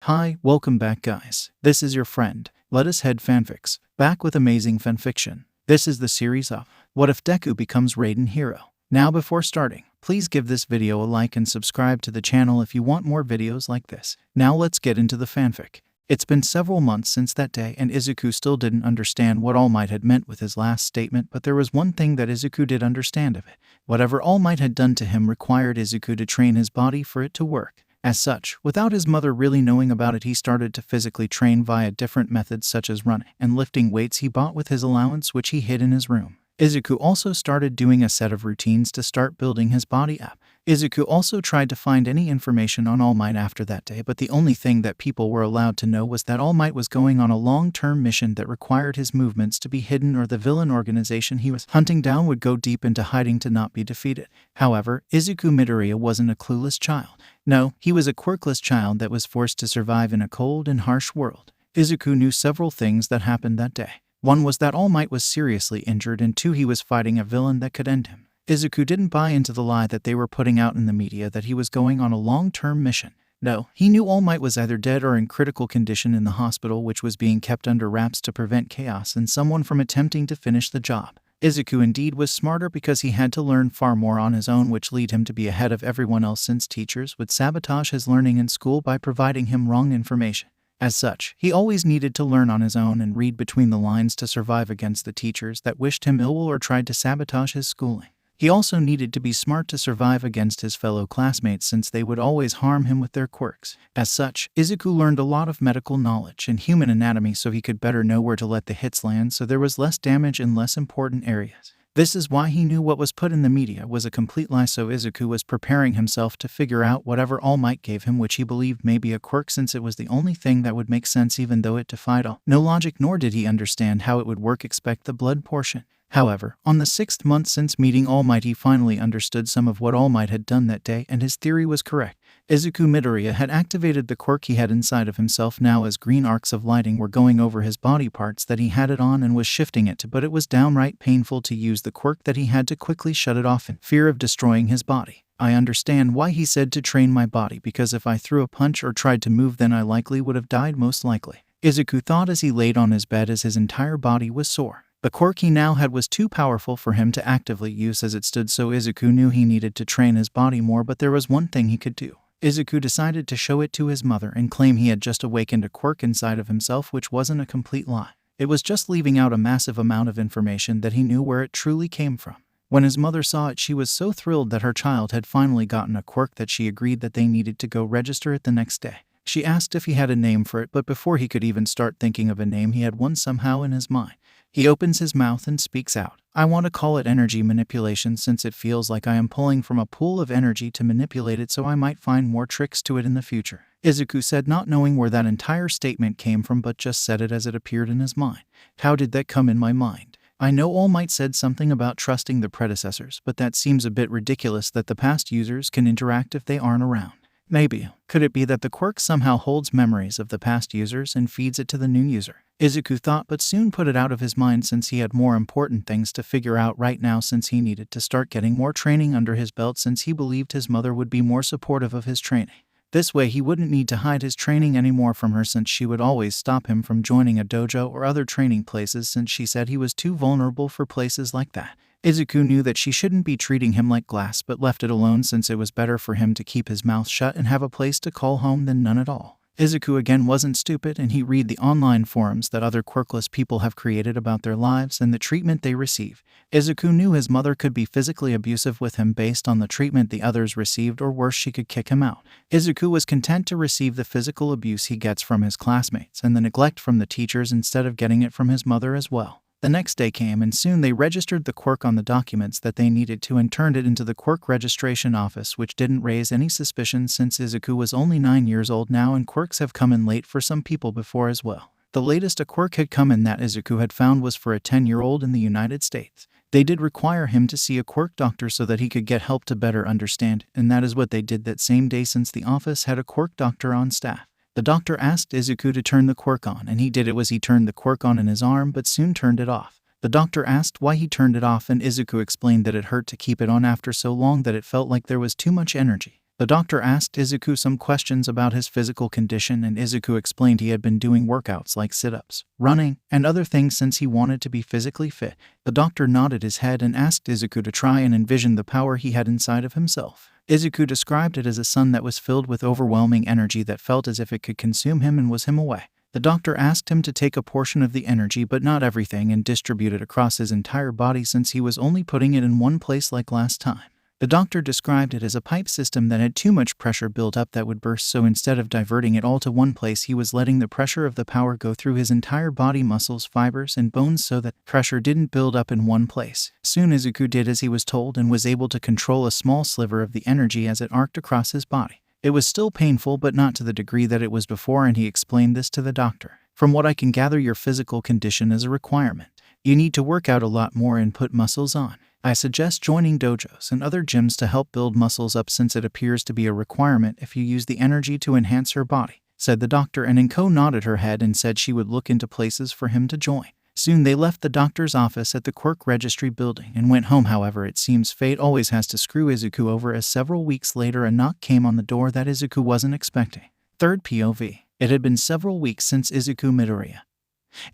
Hi, welcome back guys. This is your friend, Let Us Head Fanfics, back with amazing fanfiction. This is the series of What If Deku Becomes Raiden Hero. Now before starting, please give this video a like and subscribe to the channel if you want more videos like this. Now let's get into the fanfic. It's been several months since that day and Izuku still didn't understand what All Might had meant with his last statement, but there was one thing that Izuku did understand of it. Whatever All Might had done to him required Izuku to train his body for it to work. As such, without his mother really knowing about it, he started to physically train via different methods such as running and lifting weights he bought with his allowance, which he hid in his room. Izuku also started doing a set of routines to start building his body up. Izuku also tried to find any information on All Might after that day, but the only thing that people were allowed to know was that All Might was going on a long-term mission that required his movements to be hidden, or the villain organization he was hunting down would go deep into hiding to not be defeated. However, Izuku Midoriya wasn't a clueless child. No, he was a quirkless child that was forced to survive in a cold and harsh world. Izuku knew several things that happened that day. One was that All Might was seriously injured, and two, he was fighting a villain that could end him. Izuku didn't buy into the lie that they were putting out in the media that he was going on a long-term mission. No, he knew All Might was either dead or in critical condition in the hospital, which was being kept under wraps to prevent chaos and someone from attempting to finish the job. Izuku indeed was smarter because he had to learn far more on his own, which led him to be ahead of everyone else since teachers would sabotage his learning in school by providing him wrong information. As such, he always needed to learn on his own and read between the lines to survive against the teachers that wished him ill or tried to sabotage his schooling. He also needed to be smart to survive against his fellow classmates since they would always harm him with their quirks. As such, Izuku learned a lot of medical knowledge and human anatomy so he could better know where to let the hits land so there was less damage in less important areas. This is why he knew what was put in the media was a complete lie, so Izuku was preparing himself to figure out whatever All Might gave him, which he believed may be a quirk since it was the only thing that would make sense even though it defied all no logic, nor did he understand how it would work except the blood portion. However, on the 6th month since meeting All Might, he finally understood some of what All Might had done that day, and his theory was correct. Izuku Midoriya had activated the quirk he had inside of himself now, as green arcs of lighting were going over his body parts that he had it on and was shifting it to, but it was downright painful to use the quirk that he had to quickly shut it off in fear of destroying his body. I understand why he said to train my body, because if I threw a punch or tried to move then I likely would have died, most likely. Izuku thought as he laid on his bed as his entire body was sore. The quirk he now had was too powerful for him to actively use as it stood, so Izuku knew he needed to train his body more, but there was one thing he could do. Izuku decided to show it to his mother and claim he had just awakened a quirk inside of himself, which wasn't a complete lie. It was just leaving out a massive amount of information that he knew where it truly came from. When his mother saw it, she was so thrilled that her child had finally gotten a quirk that she agreed that they needed to go register it the next day. She asked if he had a name for it, but before he could even start thinking of a name, he had one somehow in his mind. He opens his mouth and speaks out. I want to call it energy manipulation, since it feels like I am pulling from a pool of energy to manipulate it, so I might find more tricks to it in the future. Izuku said, not knowing where that entire statement came from, but just said it as it appeared in his mind. How did that come in my mind? I know All Might said something about trusting the predecessors, but that seems a bit ridiculous that the past users can interact if they aren't around. Maybe. Could it be that the quirk somehow holds memories of the past users and feeds it to the new user? Izuku thought, but soon put it out of his mind since he had more important things to figure out right now, since he needed to start getting more training under his belt, since he believed his mother would be more supportive of his training. This way he wouldn't need to hide his training anymore from her, since she would always stop him from joining a dojo or other training places, since she said he was too vulnerable for places like that. Izuku knew that she shouldn't be treating him like glass, but left it alone since it was better for him to keep his mouth shut and have a place to call home than none at all. Izuku again wasn't stupid, and he read the online forums that other quirkless people have created about their lives and the treatment they receive. Izuku knew his mother could be physically abusive with him based on the treatment the others received, or worse, she could kick him out. Izuku was content to receive the physical abuse he gets from his classmates and the neglect from the teachers instead of getting it from his mother as well. The next day came, and soon they registered the quirk on the documents that they needed to and turned it into the quirk registration office, which didn't raise any suspicion since Izuku was only 9 years old now, and quirks have come in late for some people before as well. The latest a quirk had come in that Izuku had found was for a 10-year-old in the United States. They did require him to see a quirk doctor so that he could get help to better understand, and that is what they did that same day, since the office had a quirk doctor on staff. The doctor asked Izuku to turn the quirk on, and he did. He turned the quirk on in his arm, but soon turned it off. The doctor asked why he turned it off, and Izuku explained that it hurt to keep it on after so long that it felt like there was too much energy. The doctor asked Izuku some questions about his physical condition, and Izuku explained he had been doing workouts like sit-ups, running, and other things since he wanted to be physically fit. The doctor nodded his head and asked Izuku to try and envision the power he had inside of himself. Izuku described it as a sun that was filled with overwhelming energy that felt as if it could consume him and was him away. The doctor asked him to take a portion of the energy but not everything and distribute it across his entire body since he was only putting it in one place like last time. The doctor described it as a pipe system that had too much pressure built up that would burst, so instead of diverting it all to one place, he was letting the pressure of the power go through his entire body, muscles, fibers, and bones so that pressure didn't build up in one place. Soon Izuku did as he was told and was able to control a small sliver of the energy as it arced across his body. It was still painful, but not to the degree that it was before, and he explained this to the doctor. From what I can gather, your physical condition is a requirement. You need to work out a lot more and put muscles on. I suggest joining dojos and other gyms to help build muscles up since it appears to be a requirement if you use the energy to enhance your body, said the doctor, and Inko nodded her head and said she would look into places for him to join. Soon they left the doctor's office at the Quirk registry building and went home. However, it seems fate always has to screw Izuku over, as several weeks later a knock came on the door that Izuku wasn't expecting. Third POV. It had been several weeks since Izuku Midoriya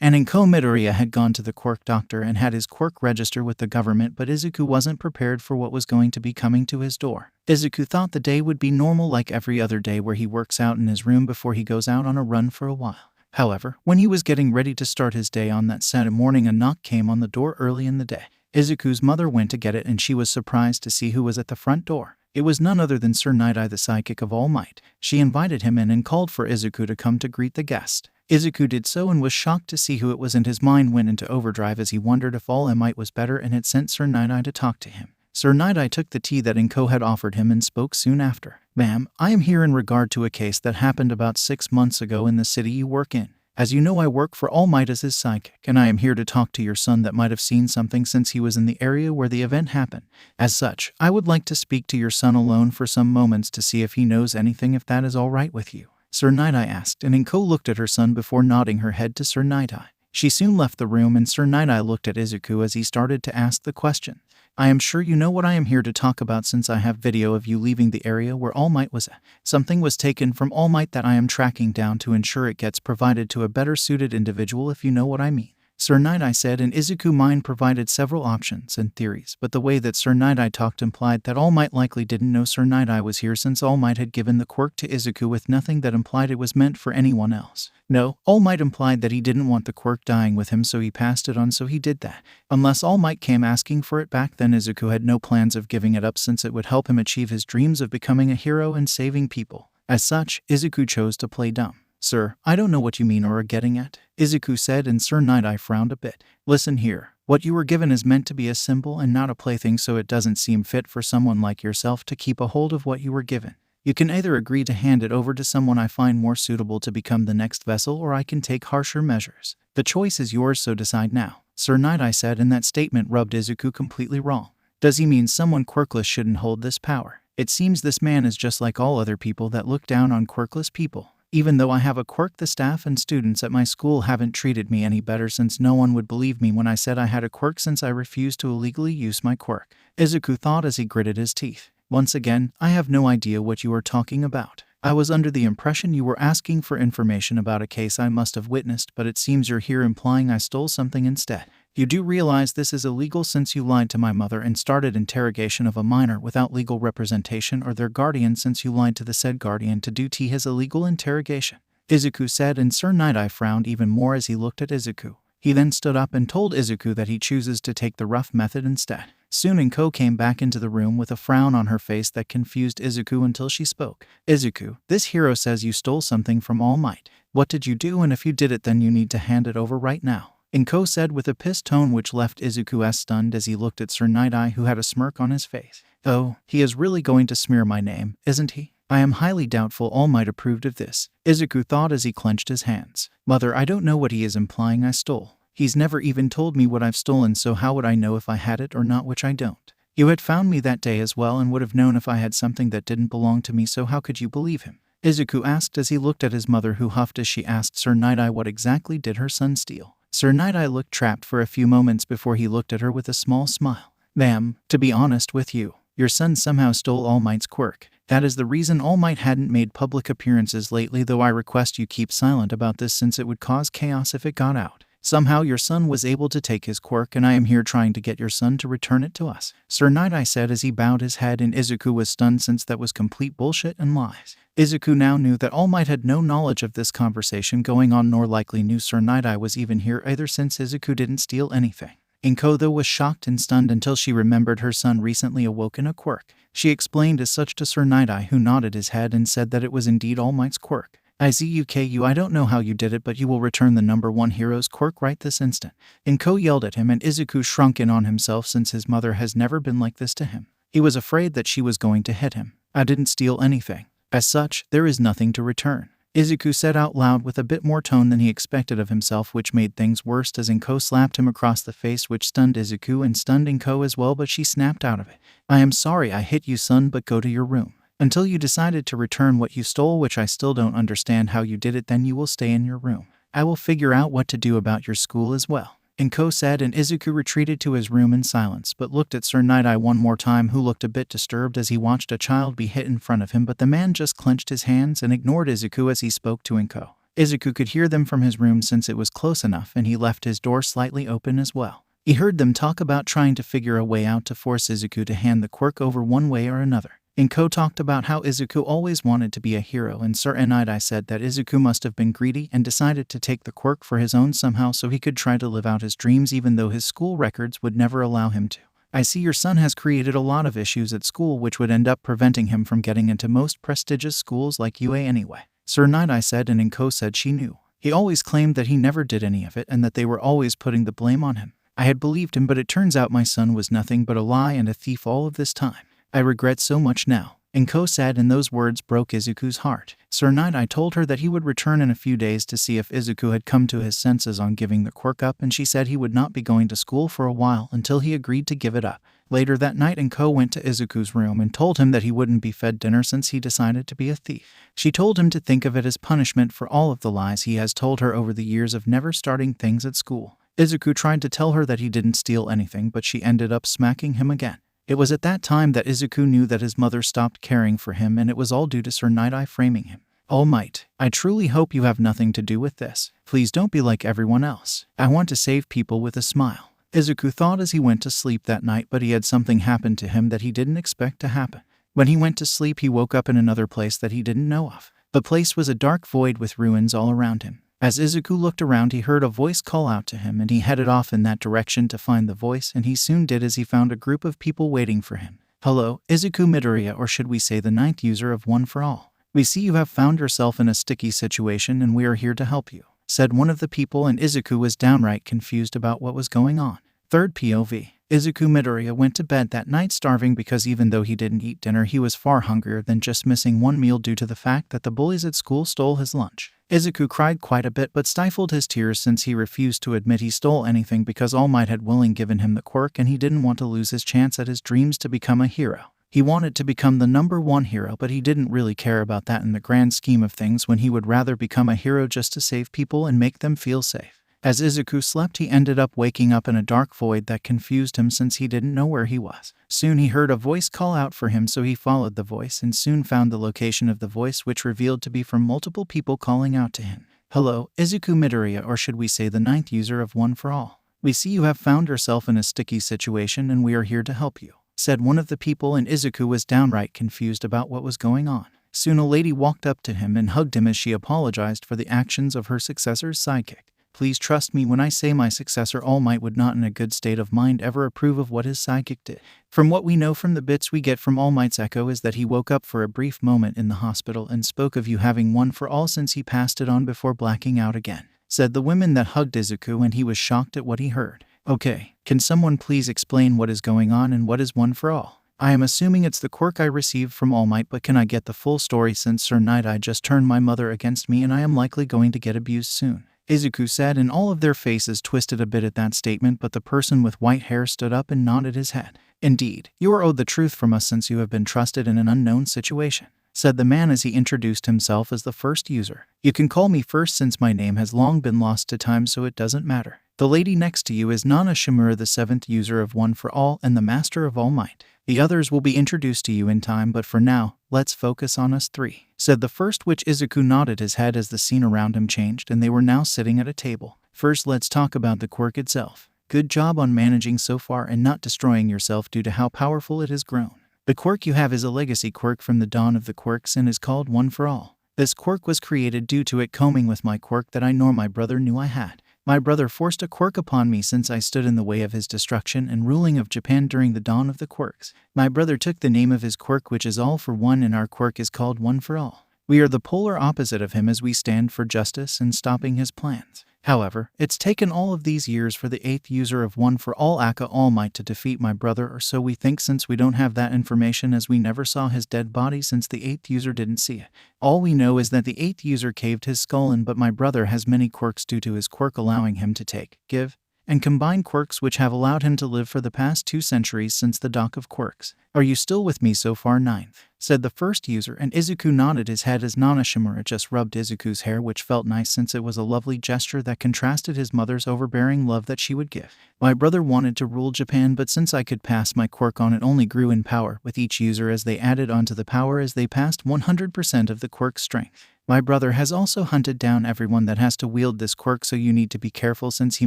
and Inko Midoriya had gone to the Quirk doctor and had his quirk register with the government, but Izuku wasn't prepared for what was going to be coming to his door. Izuku thought the day would be normal like every other day, where he works out in his room before he goes out on a run for a while. However, when he was getting ready to start his day on that Saturday morning, a knock came on the door early in the day. Izuku's mother went to get it, and she was surprised to see who was at the front door. It was none other than Sir Nighteye, the sidekick of All Might. She invited him in and called for Izuku to come to greet the guest. Izuku did so and was shocked to see who it was, and his mind went into overdrive as he wondered if All Might was better and had sent Sir Nighteye to talk to him. Sir Nighteye took the tea that Inko had offered him and spoke soon after. Ma'am, I am here in regard to a case that happened about 6 months ago in the city you work in. As you know, I work for All Might as his sidekick, and I am here to talk to your son that might have seen something since he was in the area where the event happened. As such, I would like to speak to your son alone for some moments to see if he knows anything, if that is all right with you, Sir Nighteye asked, and Inko looked at her son before nodding her head to Sir Nighteye. She soon left the room, and Sir Nighteye looked at Izuku as he started to ask the question. I am sure you know what I am here to talk about, since I have video of you leaving the area where All Might was at. Something was taken from All Might that I am tracking down to ensure it gets provided to a better suited individual, if you know what I mean, Sir Nighteye said, and Izuku mind provided several options and theories, but the way that Sir Nighteye talked implied that All Might likely didn't know Sir Nighteye was here, since All Might had given the quirk to Izuku with nothing that implied it was meant for anyone else. No, All Might implied that he didn't want the quirk dying with him, so he passed it on, so he did that. Unless All Might came asking for it back, then Izuku had no plans of giving it up, since it would help him achieve his dreams of becoming a hero and saving people. As such, Izuku chose to play dumb. Sir, I don't know what you mean or are getting at, Izuku said, and Sir Nighteye frowned a bit. Listen here, what you were given is meant to be a symbol and not a plaything, so it doesn't seem fit for someone like yourself to keep a hold of what you were given. You can either agree to hand it over to someone I find more suitable to become the next vessel, or I can take harsher measures. The choice is yours, so decide now, Sir Nighteye said, and that statement rubbed Izuku completely wrong. Does he mean someone quirkless shouldn't hold this power? It seems this man is just like all other people that look down on quirkless people. Even though I have a quirk, the staff and students at my school haven't treated me any better, since no one would believe me when I said I had a quirk, since I refused to illegally use my quirk, Izuku thought as he gritted his teeth. Once again, I have no idea what you are talking about. I was under the impression you were asking for information about a case I must have witnessed, but it seems you're here implying I stole something instead. You do realize this is illegal, since you lied to my mother and started interrogation of a minor without legal representation or their guardian, since you lied to the said guardian to do his illegal interrogation, Izuku said, and Sir Nighteye frowned even more as he looked at Izuku. He then stood up and told Izuku that he chooses to take the rough method instead. Soon Inko came back into the room with a frown on her face that confused Izuku until she spoke. Izuku, this hero says you stole something from All Might. What did you do? And if you did it, then you need to hand it over right now, Inko said with a pissed tone, which left Izuku as stunned as he looked at Sir Nighteye, who had a smirk on his face. Oh, he is really going to smear my name, isn't he? I am highly doubtful All Might approved of this, Izuku thought as he clenched his hands. Mother, I don't know what he is implying I stole. He's never even told me what I've stolen, so how would I know if I had it or not, which I don't. You had found me that day as well and would have known if I had something that didn't belong to me, so how could you believe him? Izuku asked as he looked at his mother, who huffed as she asked Sir Nighteye what exactly did her son steal. Sir Nighteye looked trapped for a few moments before he looked at her with a small smile. Ma'am, to be honest with you, your son somehow stole All Might's quirk. That is the reason All Might hadn't made public appearances lately, though I request you keep silent about this since it would cause chaos if it got out. Somehow your son was able to take his quirk, and I am here trying to get your son to return it to us," Sir Nighteye said as he bowed his head, and Izuku was stunned since that was complete bullshit and lies. Izuku now knew that All Might had no knowledge of this conversation going on, nor likely knew Sir Nighteye was even here either, since Izuku didn't steal anything. Inko though was shocked and stunned until she remembered her son recently awoken a quirk. She explained as such to Sir Nighteye, who nodded his head and said that it was indeed All Might's quirk. "Izuku, I don't know how you did it, but you will return the number 1 hero's quirk right this instant." Inko yelled at him, and Izuku shrunk in on himself since his mother has never been like this to him. He was afraid that she was going to hit him. "I didn't steal anything. As such, there is nothing to return," Izuku said out loud with a bit more tone than he expected of himself, which made things worse as Inko slapped him across the face, which stunned Izuku and stunned Inko as well, but she snapped out of it. "I am sorry I hit you, son, but go to your room. Until you decided to return what you stole, which I still don't understand how you did it, then you will stay in your room. I will figure out what to do about your school as well," Inko said, and Izuku retreated to his room in silence, but looked at Sir Nighteye one more time, who looked a bit disturbed as he watched a child be hit in front of him, but the man just clenched his hands and ignored Izuku as he spoke to Inko. Izuku could hear them from his room since it was close enough, and he left his door slightly open as well. He heard them talk about trying to figure a way out to force Izuku to hand the quirk over one way or another. Inko talked about how Izuku always wanted to be a hero, and Sir Nighteye said that Izuku must have been greedy and decided to take the quirk for his own somehow so he could try to live out his dreams even though his school records would never allow him to. "I see your son has created a lot of issues at school which would end up preventing him from getting into most prestigious schools like UA anyway," Sir Nighteye said, and Inko said she knew. He always claimed that he never did any of it and that they were always putting the blame on him. "I had believed him, but it turns out my son was nothing but a lie and a thief all of this time. I regret so much now," Inko said, and those words broke Izuku's heart. Sir Nighteye told her that he would return in a few days to see if Izuku had come to his senses on giving the quirk up, and she said he would not be going to school for a while until he agreed to give it up. Later that night, Inko went to Izuku's room and told him that he wouldn't be fed dinner since he decided to be a thief. She told him to think of it as punishment for all of the lies he has told her over the years of never starting things at school. Izuku tried to tell her that he didn't steal anything, but she ended up smacking him again. It was at that time that Izuku knew that his mother stopped caring for him, and it was all due to Sir Nighteye framing him. "All Might, I truly hope you have nothing to do with this. Please don't be like everyone else. I want to save people," with a smile, Izuku thought as he went to sleep that night, but he had something happen to him that he didn't expect to happen. When he went to sleep, he woke up in another place that he didn't know of. The place was a dark void with ruins all around him. As Izuku looked around, he heard a voice call out to him, and he headed off in that direction to find the voice, and he soon did, as he found a group of people waiting for him. "Hello, Izuku Midoriya, or should we say the 9th user of One for All. We see you have found yourself in a sticky situation, and we are here to help you," said one of the people, and Izuku was downright confused about what was going on. Third POV. Izuku Midoriya went to bed that night starving because even though he didn't eat dinner, he was far hungrier than just missing one meal due to the fact that the bullies at school stole his lunch. Izuku cried quite a bit but stifled his tears since he refused to admit he stole anything because All Might had willingly given him the quirk, and he didn't want to lose his chance at his dreams to become a hero. He wanted to become the number 1 hero, but he didn't really care about that in the grand scheme of things, when he would rather become a hero just to save people and make them feel safe. As Izuku slept, he ended up waking up in a dark void that confused him since he didn't know where he was. Soon he heard a voice call out for him, so he followed the voice and soon found the location of the voice, which revealed to be from multiple people calling out to him. "Hello, Izuku Midoriya, or should we say the 9th user of One for All. We see you have found yourself in a sticky situation, and we are here to help you," said one of the people, and Izuku was downright confused about what was going on. Soon a lady walked up to him and hugged him as she apologized for the actions of her successor's sidekick. "Please trust me when I say my successor All Might would not in a good state of mind ever approve of what his sidekick did. From what we know from the bits we get from All Might's echo is that he woke up for a brief moment in the hospital and spoke of you having One for All since he passed it on before blacking out again," said the women that hugged Izuku, and he was shocked at what he heard. "Okay, can someone please explain what is going on and what is One for All? I am assuming it's the quirk I received from All Might, but can I get the full story since Sir Nighteye just turned my mother against me and I am likely going to get abused soon," Izuku said, and all of their faces twisted a bit at that statement, but the person with white hair stood up and nodded his head. "Indeed, you are owed the truth from us since you have been trusted in an unknown situation," said the man as he introduced himself as the first user. "You can call me first since my name has long been lost to time, so it doesn't matter," The lady next to you is Nana Shimura, the 7th user of One for All and the Master of All Might. The others will be introduced to you in time, but for now, let's focus on us three," said the first witch. Izuku nodded his head as the scene around him changed and they were now sitting at a table. First, let's talk about the quirk itself. Good job on managing so far and not destroying yourself due to how powerful it has grown. The quirk you have is a legacy quirk from the dawn of the quirks and is called One for All. This quirk was created due to it combing with my quirk that I nor my brother knew I had. My brother forced a quirk upon me since I stood in the way of his destruction and ruling of Japan during the dawn of the quirks. My brother took the name of his quirk, which is All for One, and our quirk is called One for All. We are the polar opposite of him as we stand for justice and stopping his plans. However, it's taken all of these years for the 8th user of One for All, aka All Might, to defeat my brother, or so we think, since we don't have that information as we never saw his dead body since the 8th user didn't see it. All we know is that the 8th user caved his skull in, but my brother has many quirks due to his quirk allowing him to take, give, and combine quirks, which have allowed him to live for the past 2 centuries since the dock of quirks. Are you still with me so far, 9th? Said the first user, and Izuku nodded his head as Nana Shimura just rubbed Izuku's hair, which felt nice since it was a lovely gesture that contrasted his mother's overbearing love that she would give. My brother wanted to rule Japan, but since I could pass my quirk on, it only grew in power with each user as they added onto the power as they passed 100% of the quirk's strength. My brother has also hunted down everyone that has to wield this quirk, so you need to be careful since he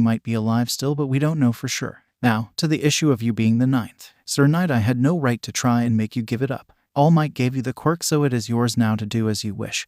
might be alive still, but we don't know for sure. Now, to the issue of you being the 9th. Sir Nighteye had no right to try and make you give it up. All Might gave you the quirk, so it is yours now to do as you wish.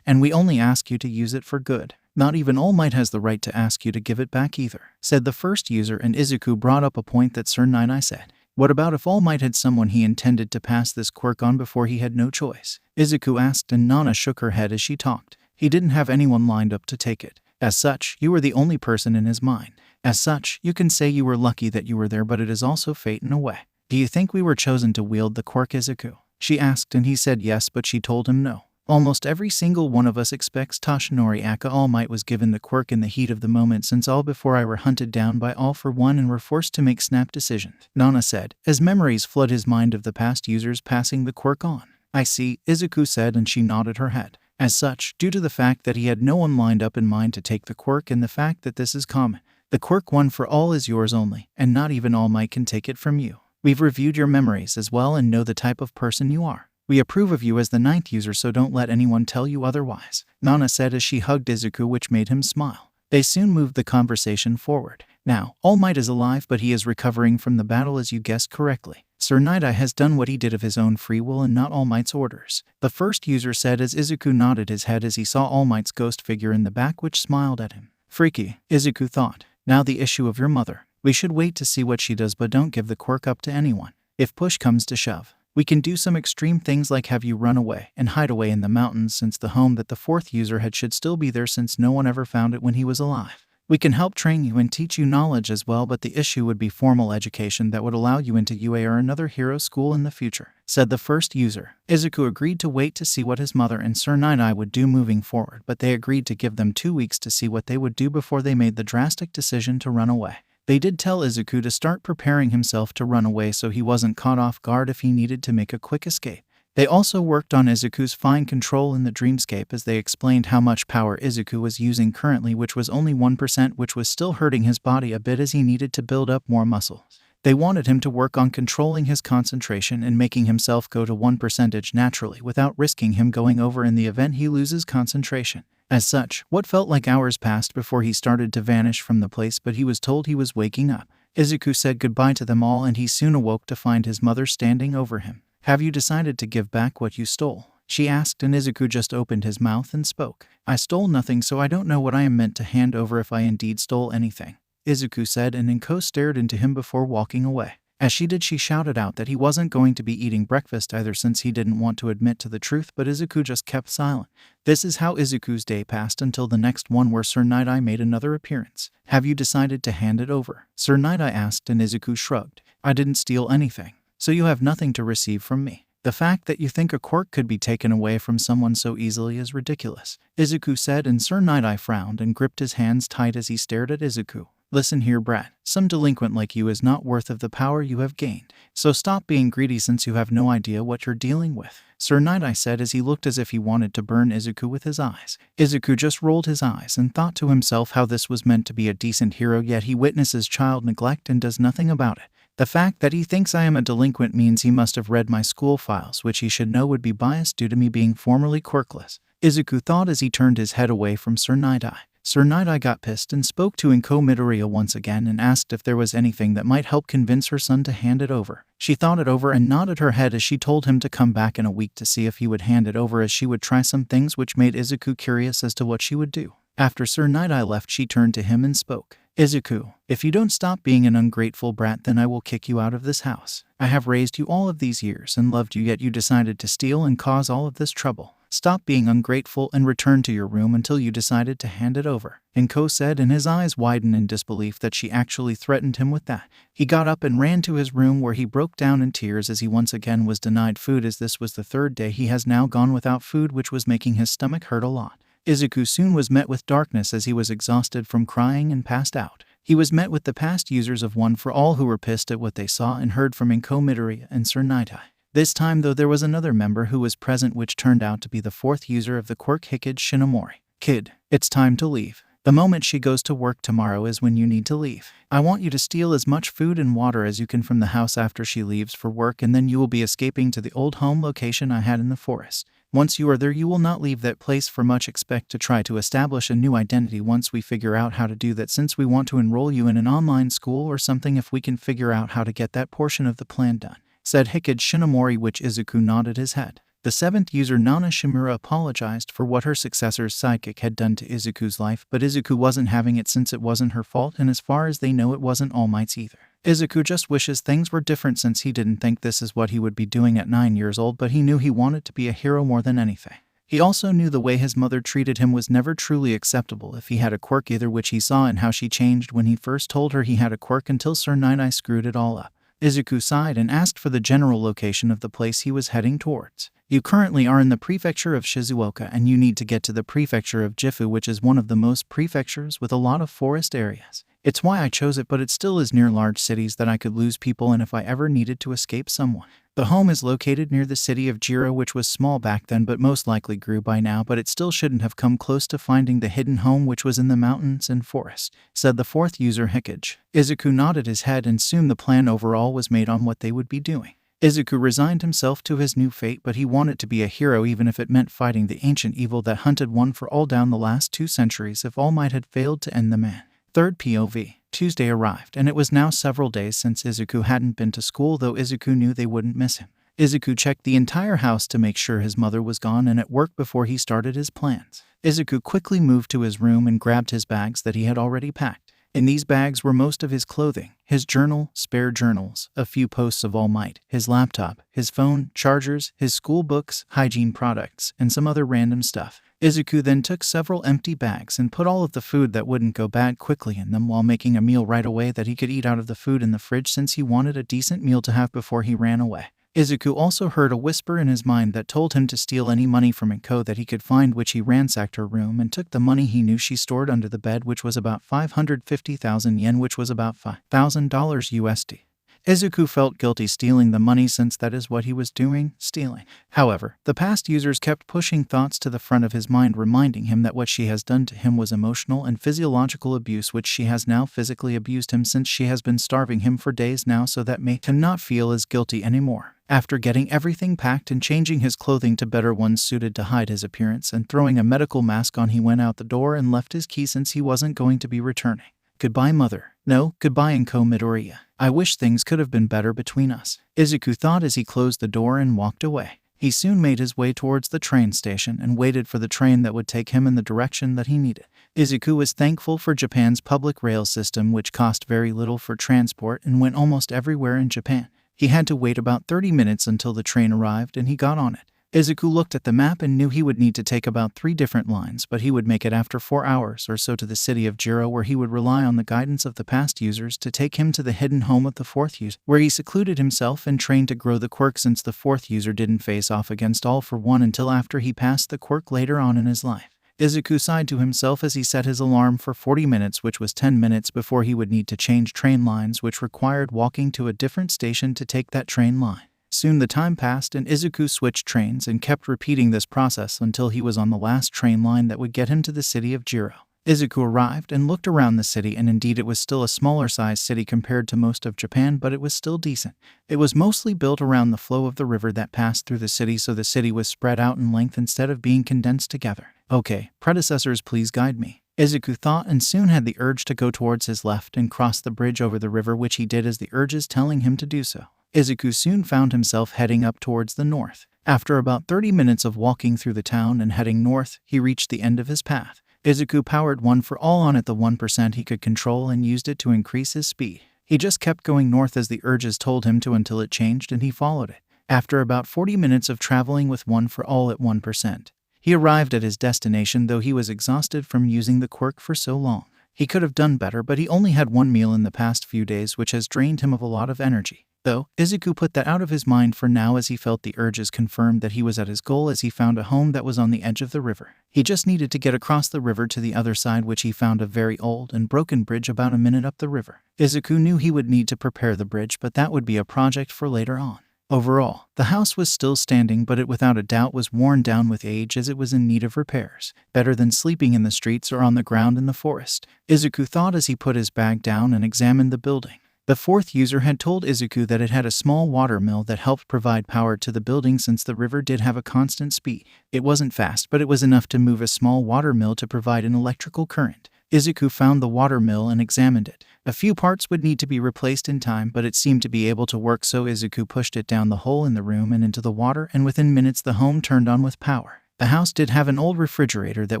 And we only ask you to use it for good. Not even All Might has the right to ask you to give it back either, said the first user, and Izuku brought up a point that Sir Nighteye said. What about if All Might had someone he intended to pass this quirk on before he had no choice? Izuku asked, and Nana shook her head as she talked. He didn't have anyone lined up to take it. As such, you were the only person in his mind. As such, you can say you were lucky that you were there, but it is also fate in a way. Do you think we were chosen to wield the quirk, Izuku? She asked, and he said yes, but she told him no. Almost every single one of us expects Toshinori aka All Might was given the quirk in the heat of the moment, since all before I were hunted down by All for One and were forced to make snap decisions, Nana said, as memories flood his mind of the past users passing the quirk on. I see, Izuku said, and she nodded her head. As such, due to the fact that he had no one lined up in mind to take the quirk and the fact that this is common, the quirk One for All is yours only, and not even All Might can take it from you. We've reviewed your memories as well and know the type of person you are. We approve of you as the 9th user, so don't let anyone tell you otherwise, Nana said as she hugged Izuku, which made him smile. They soon moved the conversation forward. Now, All Might is alive, but he is recovering from the battle, as you guessed correctly. Sir Nighteye has done what he did of his own free will and not All Might's orders, the first user said as Izuku nodded his head as he saw All Might's ghost figure in the back, which smiled at him. Freaky, Izuku thought. Now the issue of your mother. We should wait to see what she does, but don't give the quirk up to anyone. If push comes to shove, we can do some extreme things like have you run away and hide away in the mountains, since the home that the 4th user had should still be there since no one ever found it when he was alive. We can help train you and teach you knowledge as well, but the issue would be formal education that would allow you into UA or another hero school in the future, said the first user. Izuku agreed to wait to see what his mother and Sir Nighteye would do moving forward, but they agreed to give them 2 weeks to see what they would do before they made the drastic decision to run away. They did tell Izuku to start preparing himself to run away so he wasn't caught off guard if he needed to make a quick escape. They also worked on Izuku's fine control in the dreamscape as they explained how much power Izuku was using currently, which was only 1%, which was still hurting his body a bit as he needed to build up more muscles. They wanted him to work on controlling his concentration and making himself go to 1% naturally without risking him going over in the event he loses concentration. As such, what felt like hours passed before he started to vanish from the place, but he was told he was waking up. Izuku said goodbye to them all, and he soon awoke to find his mother standing over him. Have you decided to give back what you stole? She asked, and Izuku just opened his mouth and spoke. I stole nothing, so I don't know what I am meant to hand over if I indeed stole anything, Izuku said, and Inko stared into him before walking away. As she did, she shouted out that he wasn't going to be eating breakfast either, since he didn't want to admit to the truth, but Izuku just kept silent. This is how Izuku's day passed until the next one, where Sir Nighteye made another appearance. Have you decided to hand it over? Sir Nighteye asked, and Izuku shrugged. I didn't steal anything, so you have nothing to receive from me. The fact that you think a quirk could be taken away from someone so easily is ridiculous, Izuku said, and Sir Nighteye frowned and gripped his hands tight as he stared at Izuku. Listen here, brat. Some delinquent like you is not worth of the power you have gained. So stop being greedy since you have no idea what you're dealing with, Sir Nighteye said as he looked as if he wanted to burn Izuku with his eyes. Izuku just rolled his eyes and thought to himself how this was meant to be a decent hero, yet he witnesses child neglect and does nothing about it. The fact that he thinks I am a delinquent means he must have read my school files, which he should know would be biased due to me being formerly quirkless, Izuku thought as he turned his head away from Sir Nighteye. Sir Nighteye got pissed and spoke to Inko Midoriya once again and asked if there was anything that might help convince her son to hand it over. She thought it over and nodded her head as she told him to come back in a week to see if he would hand it over, as she would try some things, which made Izuku curious as to what she would do. After Sir Nighteye left, she turned to him and spoke. Izuku, if you don't stop being an ungrateful brat, then I will kick you out of this house. I have raised you all of these years and loved you, yet you decided to steal and cause all of this trouble. Stop being ungrateful and return to your room until you decided to hand it over, Inko said, and his eyes widened in disbelief that she actually threatened him with that. He got up and ran to his room, where he broke down in tears as he once again was denied food, as this was the third day he has now gone without food, which was making his stomach hurt a lot. Izuku soon was met with darkness as he was exhausted from crying and passed out. He was met with the past users of One for All, who were pissed at what they saw and heard from Inko Midoriya and Sir Nighteye. This time, though, there was another member who was present, which turned out to be the fourth user of the quirk, Hikage Shinomori. Kid, it's time to leave. The moment she goes to work tomorrow is when you need to leave. I want you to steal as much food and water as you can from the house after she leaves for work, and then you will be escaping to the old home location I had in the forest. Once you are there, you will not leave that place for much. Expect to try to establish a new identity once we figure out how to do that, since we want to enroll you in an online school or something if we can figure out how to get that portion of the plan done, said Hikage Shinomori, which Izuku nodded his head. The seventh user, Nana Shimura, apologized for what her successor's sidekick had done to Izuku's life, but Izuku wasn't having it since it wasn't her fault, and as far as they know, it wasn't All Might's either. Izuku just wishes things were different, since he didn't think this is what he would be doing at 9 years old, but he knew he wanted to be a hero more than anything. He also knew the way his mother treated him was never truly acceptable if he had a quirk either, which he saw in how she changed when he first told her he had a quirk until Sir Nighteye screwed it all up. Izuku sighed and asked for the general location of the place he was heading towards. You currently are in the prefecture of Shizuoka, and you need to get to the prefecture of Gifu, which is one of the most prefectures with a lot of forest areas. It's why I chose it, but it still is near large cities that I could lose people and if I ever needed to escape someone. The home is located near the city of Jiro, which was small back then but most likely grew by now, but it still shouldn't have come close to finding the hidden home, which was in the mountains and forest, said the fourth user, Hikage. Izuku nodded his head, and soon the plan overall was made on what they would be doing. Izuku resigned himself to his new fate, but he wanted to be a hero even if it meant fighting the ancient evil that hunted One for All down the last 2 centuries if All Might had failed to end the man. Third POV. Tuesday arrived, and it was now several days since Izuku hadn't been to school, though Izuku knew they wouldn't miss him. Izuku checked the entire house to make sure his mother was gone and at work before he started his plans. Izuku quickly moved to his room and grabbed his bags that he had already packed. In these bags were most of his clothing, his journal, spare journals, a few posts of All Might, his laptop, his phone, chargers, his school books, hygiene products, and some other random stuff. Izuku then took several empty bags and put all of the food that wouldn't go bad quickly in them while making a meal right away that he could eat out of the food in the fridge, since he wanted a decent meal to have before he ran away. Izuku also heard a whisper in his mind that told him to steal any money from Inko that he could find, which he ransacked her room and took the money he knew she stored under the bed, which was about 550,000 yen, which was about $5,000 USD. Izuku felt guilty stealing the money since that is what he was doing, stealing. However, the past users kept pushing thoughts to the front of his mind, reminding him that what she has done to him was emotional and physiological abuse, which she has now physically abused him since she has been starving him for days now, so that made him not feel as guilty anymore. After getting everything packed and changing his clothing to better ones suited to hide his appearance and throwing a medical mask on, he went out the door and left his key since he wasn't going to be returning. Goodbye, mother. No, goodbye, Inko Midoriya. I wish things could have been better between us, Izuku thought as he closed the door and walked away. He soon made his way towards the train station and waited for the train that would take him in the direction that he needed. Izuku was thankful for Japan's public rail system, which cost very little for transport and went almost everywhere in Japan. He had to wait about 30 minutes until the train arrived and he got on it. Izuku looked at the map and knew he would need to take about 3 different lines, but he would make it after 4 hours or so to the city of Jiro, where he would rely on the guidance of the past users to take him to the hidden home of the fourth user, where he secluded himself and trained to grow the quirk, since the fourth user didn't face off against All for One until after he passed the quirk later on in his life. Izuku sighed to himself as he set his alarm for 40 minutes, which was 10 minutes before he would need to change train lines, which required walking to a different station to take that train line. Soon the time passed and Izuku switched trains and kept repeating this process until he was on the last train line that would get him to the city of Jiro. Izuku arrived and looked around the city, and indeed it was still a smaller sized city compared to most of Japan, but it was still decent. It was mostly built around the flow of the river that passed through the city, so the city was spread out in length instead of being condensed together. Okay, predecessors, please guide me, Izuku thought, and soon had the urge to go towards his left and cross the bridge over the river, which he did as the urges telling him to do so. Izuku soon found himself heading up towards the north. After about 30 minutes of walking through the town and heading north, he reached the end of his path. Izuku powered one for all on at the 1% he could control and used it to increase his speed. He just kept going north as the urges told him to until it changed, and he followed it. After about 40 minutes of traveling with one for all at 1%, he arrived at his destination, though he was exhausted from using the quirk for so long. He could have done better, but he only had one meal in the past few days, which has drained him of a lot of energy. Though, Izuku put that out of his mind for now as he felt the urges confirmed that he was at his goal as he found a home that was on the edge of the river. He just needed to get across the river to the other side, which he found a very old and broken bridge about a minute up the river. Izuku knew he would need to prepare the bridge, but that would be a project for later on. Overall, the house was still standing, but it without a doubt was worn down with age as it was in need of repairs. Better than sleeping in the streets or on the ground in the forest, Izuku thought as he put his bag down and examined the building. The fourth user had told Izuku that it had a small water mill that helped provide power to the building since the river did have a constant speed. It wasn't fast, but it was enough to move a small water mill to provide an electrical current. Izuku found the water mill and examined it. A few parts would need to be replaced in time, but it seemed to be able to work, so Izuku pushed it down the hole in the room and into the water, and within minutes the home turned on with power. The house did have an old refrigerator that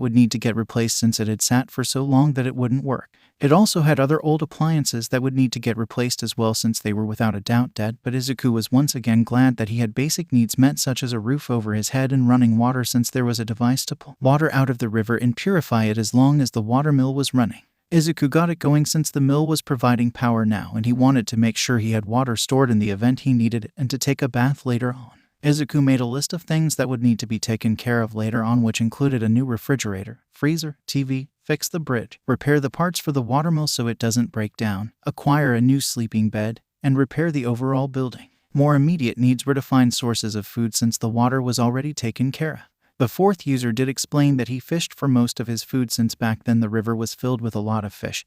would need to get replaced since it had sat for so long that it wouldn't work. It also had other old appliances that would need to get replaced as well since they were without a doubt dead, but Izuku was once again glad that he had basic needs met, such as a roof over his head and running water, since there was a device to pull water out of the river and purify it as long as the water mill was running. Izuku got it going since the mill was providing power now, and he wanted to make sure he had water stored in the event he needed it and to take a bath later on. Izuku made a list of things that would need to be taken care of later on, which included a new refrigerator, freezer, TV, fix the bridge, repair the parts for the watermill so it doesn't break down, acquire a new sleeping bed, and repair the overall building. More immediate needs were to find sources of food since the water was already taken care of. The fourth user did explain that he fished for most of his food since back then the river was filled with a lot of fish.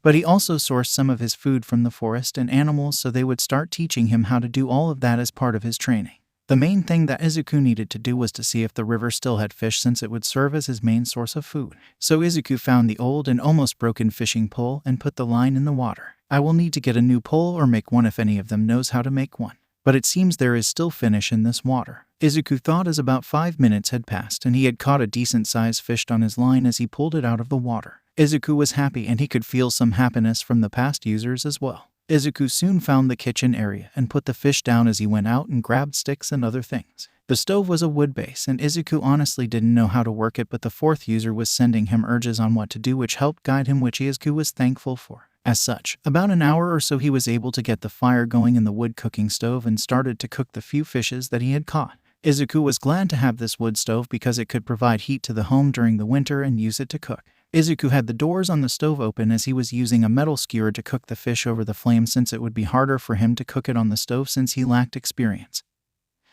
But he also sourced some of his food from the forest and animals, so they would start teaching him how to do all of that as part of his training. The main thing that Izuku needed to do was to see if the river still had fish, since it would serve as his main source of food. So Izuku found the old and almost broken fishing pole and put the line in the water. I will need to get a new pole or make one if any of them knows how to make one. But it seems there is still fish in this water, Izuku thought as about 5 minutes had passed and he had caught a decent-sized fish on his line as he pulled it out of the water. Izuku was happy and he could feel some happiness from the past users as well. Izuku soon found the kitchen area and put the fish down as he went out and grabbed sticks and other things. The stove was a wood base and Izuku honestly didn't know how to work it, but the fourth user was sending him urges on what to do, which helped guide him, which Izuku was thankful for. As such, about an hour or so he was able to get the fire going in the wood cooking stove and started to cook the few fishes that he had caught. Izuku was glad to have this wood stove because it could provide heat to the home during the winter and use it to cook. Izuku had the doors on the stove open as he was using a metal skewer to cook the fish over the flame, since it would be harder for him to cook it on the stove since he lacked experience.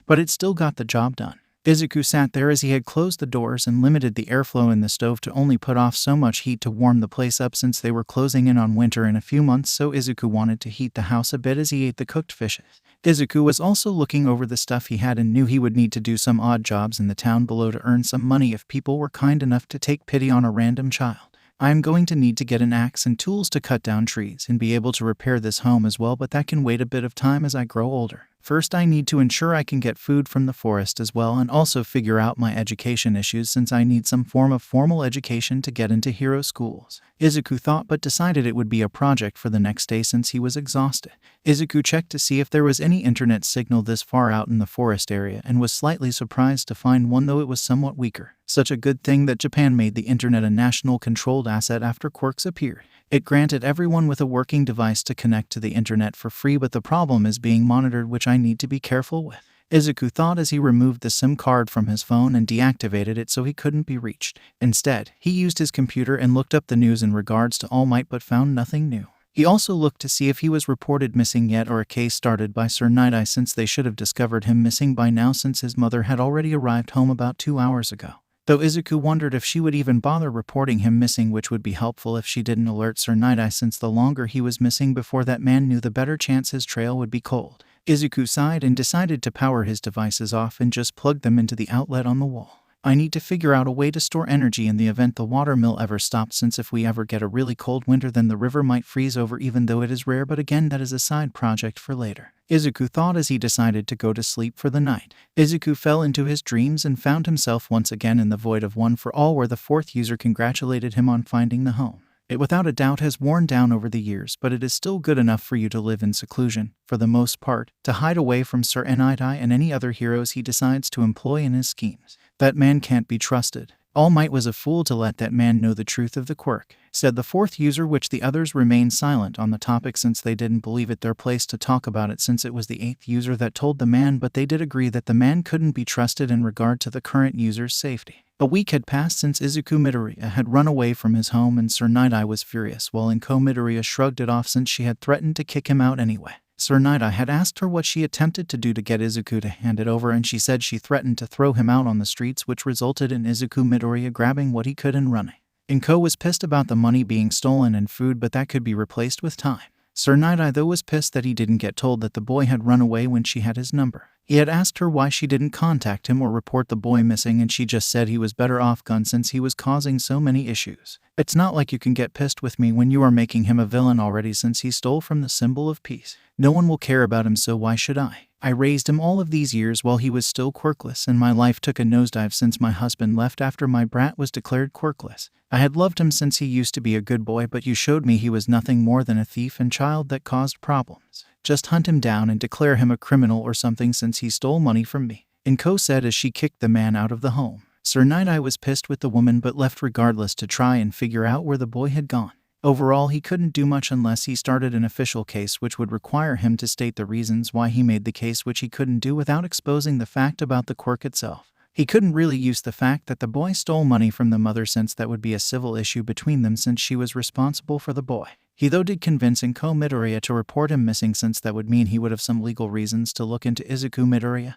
But it still got the job done. Izuku sat there as he had closed the doors and limited the airflow in the stove to only put off so much heat to warm the place up, since they were closing in on winter in a few months, so Izuku wanted to heat the house a bit as he ate the cooked fishes. Izuku was also looking over the stuff he had and knew he would need to do some odd jobs in the town below to earn some money if people were kind enough to take pity on a random child. I am going to need to get an axe and tools to cut down trees and be able to repair this home as well, but that can wait a bit of time as I grow older. First, I need to ensure I can get food from the forest as well, and also figure out my education issues since I need some form of formal education to get into hero schools. Izuku thought, but decided it would be a project for the next day since he was exhausted. Izuku checked to see if there was any internet signal this far out in the forest area and was slightly surprised to find one, though it was somewhat weaker. Such a good thing that Japan made the internet a national controlled asset after quirks appeared. It granted everyone with a working device to connect to the internet for free, but the problem is being monitored, which I need to be careful with. Izuku thought as he removed the SIM card from his phone and deactivated it so he couldn't be reached. Instead, he used his computer and looked up the news in regards to All Might but found nothing new. He also looked to see if he was reported missing yet or a case started by Sir Nighteye, since they should have discovered him missing by now since his mother had already arrived home about 2 hours ago. Though Izuku wondered if she would even bother reporting him missing, which would be helpful if she didn't alert Sir Nighteye, since the longer he was missing before that man knew, the better chance his trail would be cold. Izuku sighed and decided to power his devices off and just plug them into the outlet on the wall. I need to figure out a way to store energy in the event the water mill ever stopped, since if we ever get a really cold winter then the river might freeze over, even though it is rare, but again that is a side project for later. Izuku thought as he decided to go to sleep for the night. Izuku fell into his dreams and found himself once again in the void of One for All, where the fourth user congratulated him on finding the home. It without a doubt has worn down over the years, but it is still good enough for you to live in seclusion, for the most part, to hide away from Sir Nighteye and any other heroes he decides to employ in his schemes. That man can't be trusted. All Might was a fool to let that man know the truth of the quirk, said the fourth user, which the others remained silent on the topic since they didn't believe it their place to talk about it, since it was the eighth user that told the man, but they did agree that the man couldn't be trusted in regard to the current user's safety. A week had passed since Izuku Midoriya had run away from his home, and Sir Nighteye was furious, while Inko Midoriya shrugged it off since she had threatened to kick him out anyway. Sir Nighteye had asked her what she attempted to do to get Izuku to hand it over, and she said she threatened to throw him out on the streets, which resulted in Izuku Midoriya grabbing what he could and running. Inko was pissed about the money being stolen and food, but that could be replaced with time. Sir Nighteye though was pissed that he didn't get told that the boy had run away when she had his number. He had asked her why she didn't contact him or report the boy missing, and she just said he was better off gone since he was causing so many issues. It's not like you can get pissed with me when you are making him a villain already, since he stole from the symbol of peace. No one will care about him, so why should I? I raised him all of these years while he was still quirkless, and my life took a nosedive since my husband left after my brat was declared quirkless. I had loved him since he used to be a good boy, but you showed me he was nothing more than a thief and child that caused problems. Just hunt him down and declare him a criminal or something, since he stole money from me, Inko said as she kicked the man out of the home. Sir Nighteye was pissed with the woman but left regardless to try and figure out where the boy had gone. Overall, he couldn't do much unless he started an official case, which would require him to state the reasons why he made the case, which he couldn't do without exposing the fact about the quirk itself. He couldn't really use the fact that the boy stole money from the mother, since that would be a civil issue between them since she was responsible for the boy. He though did convince Inko Midoriya to report him missing, since that would mean he would have some legal reasons to look into Izuku Midoriya.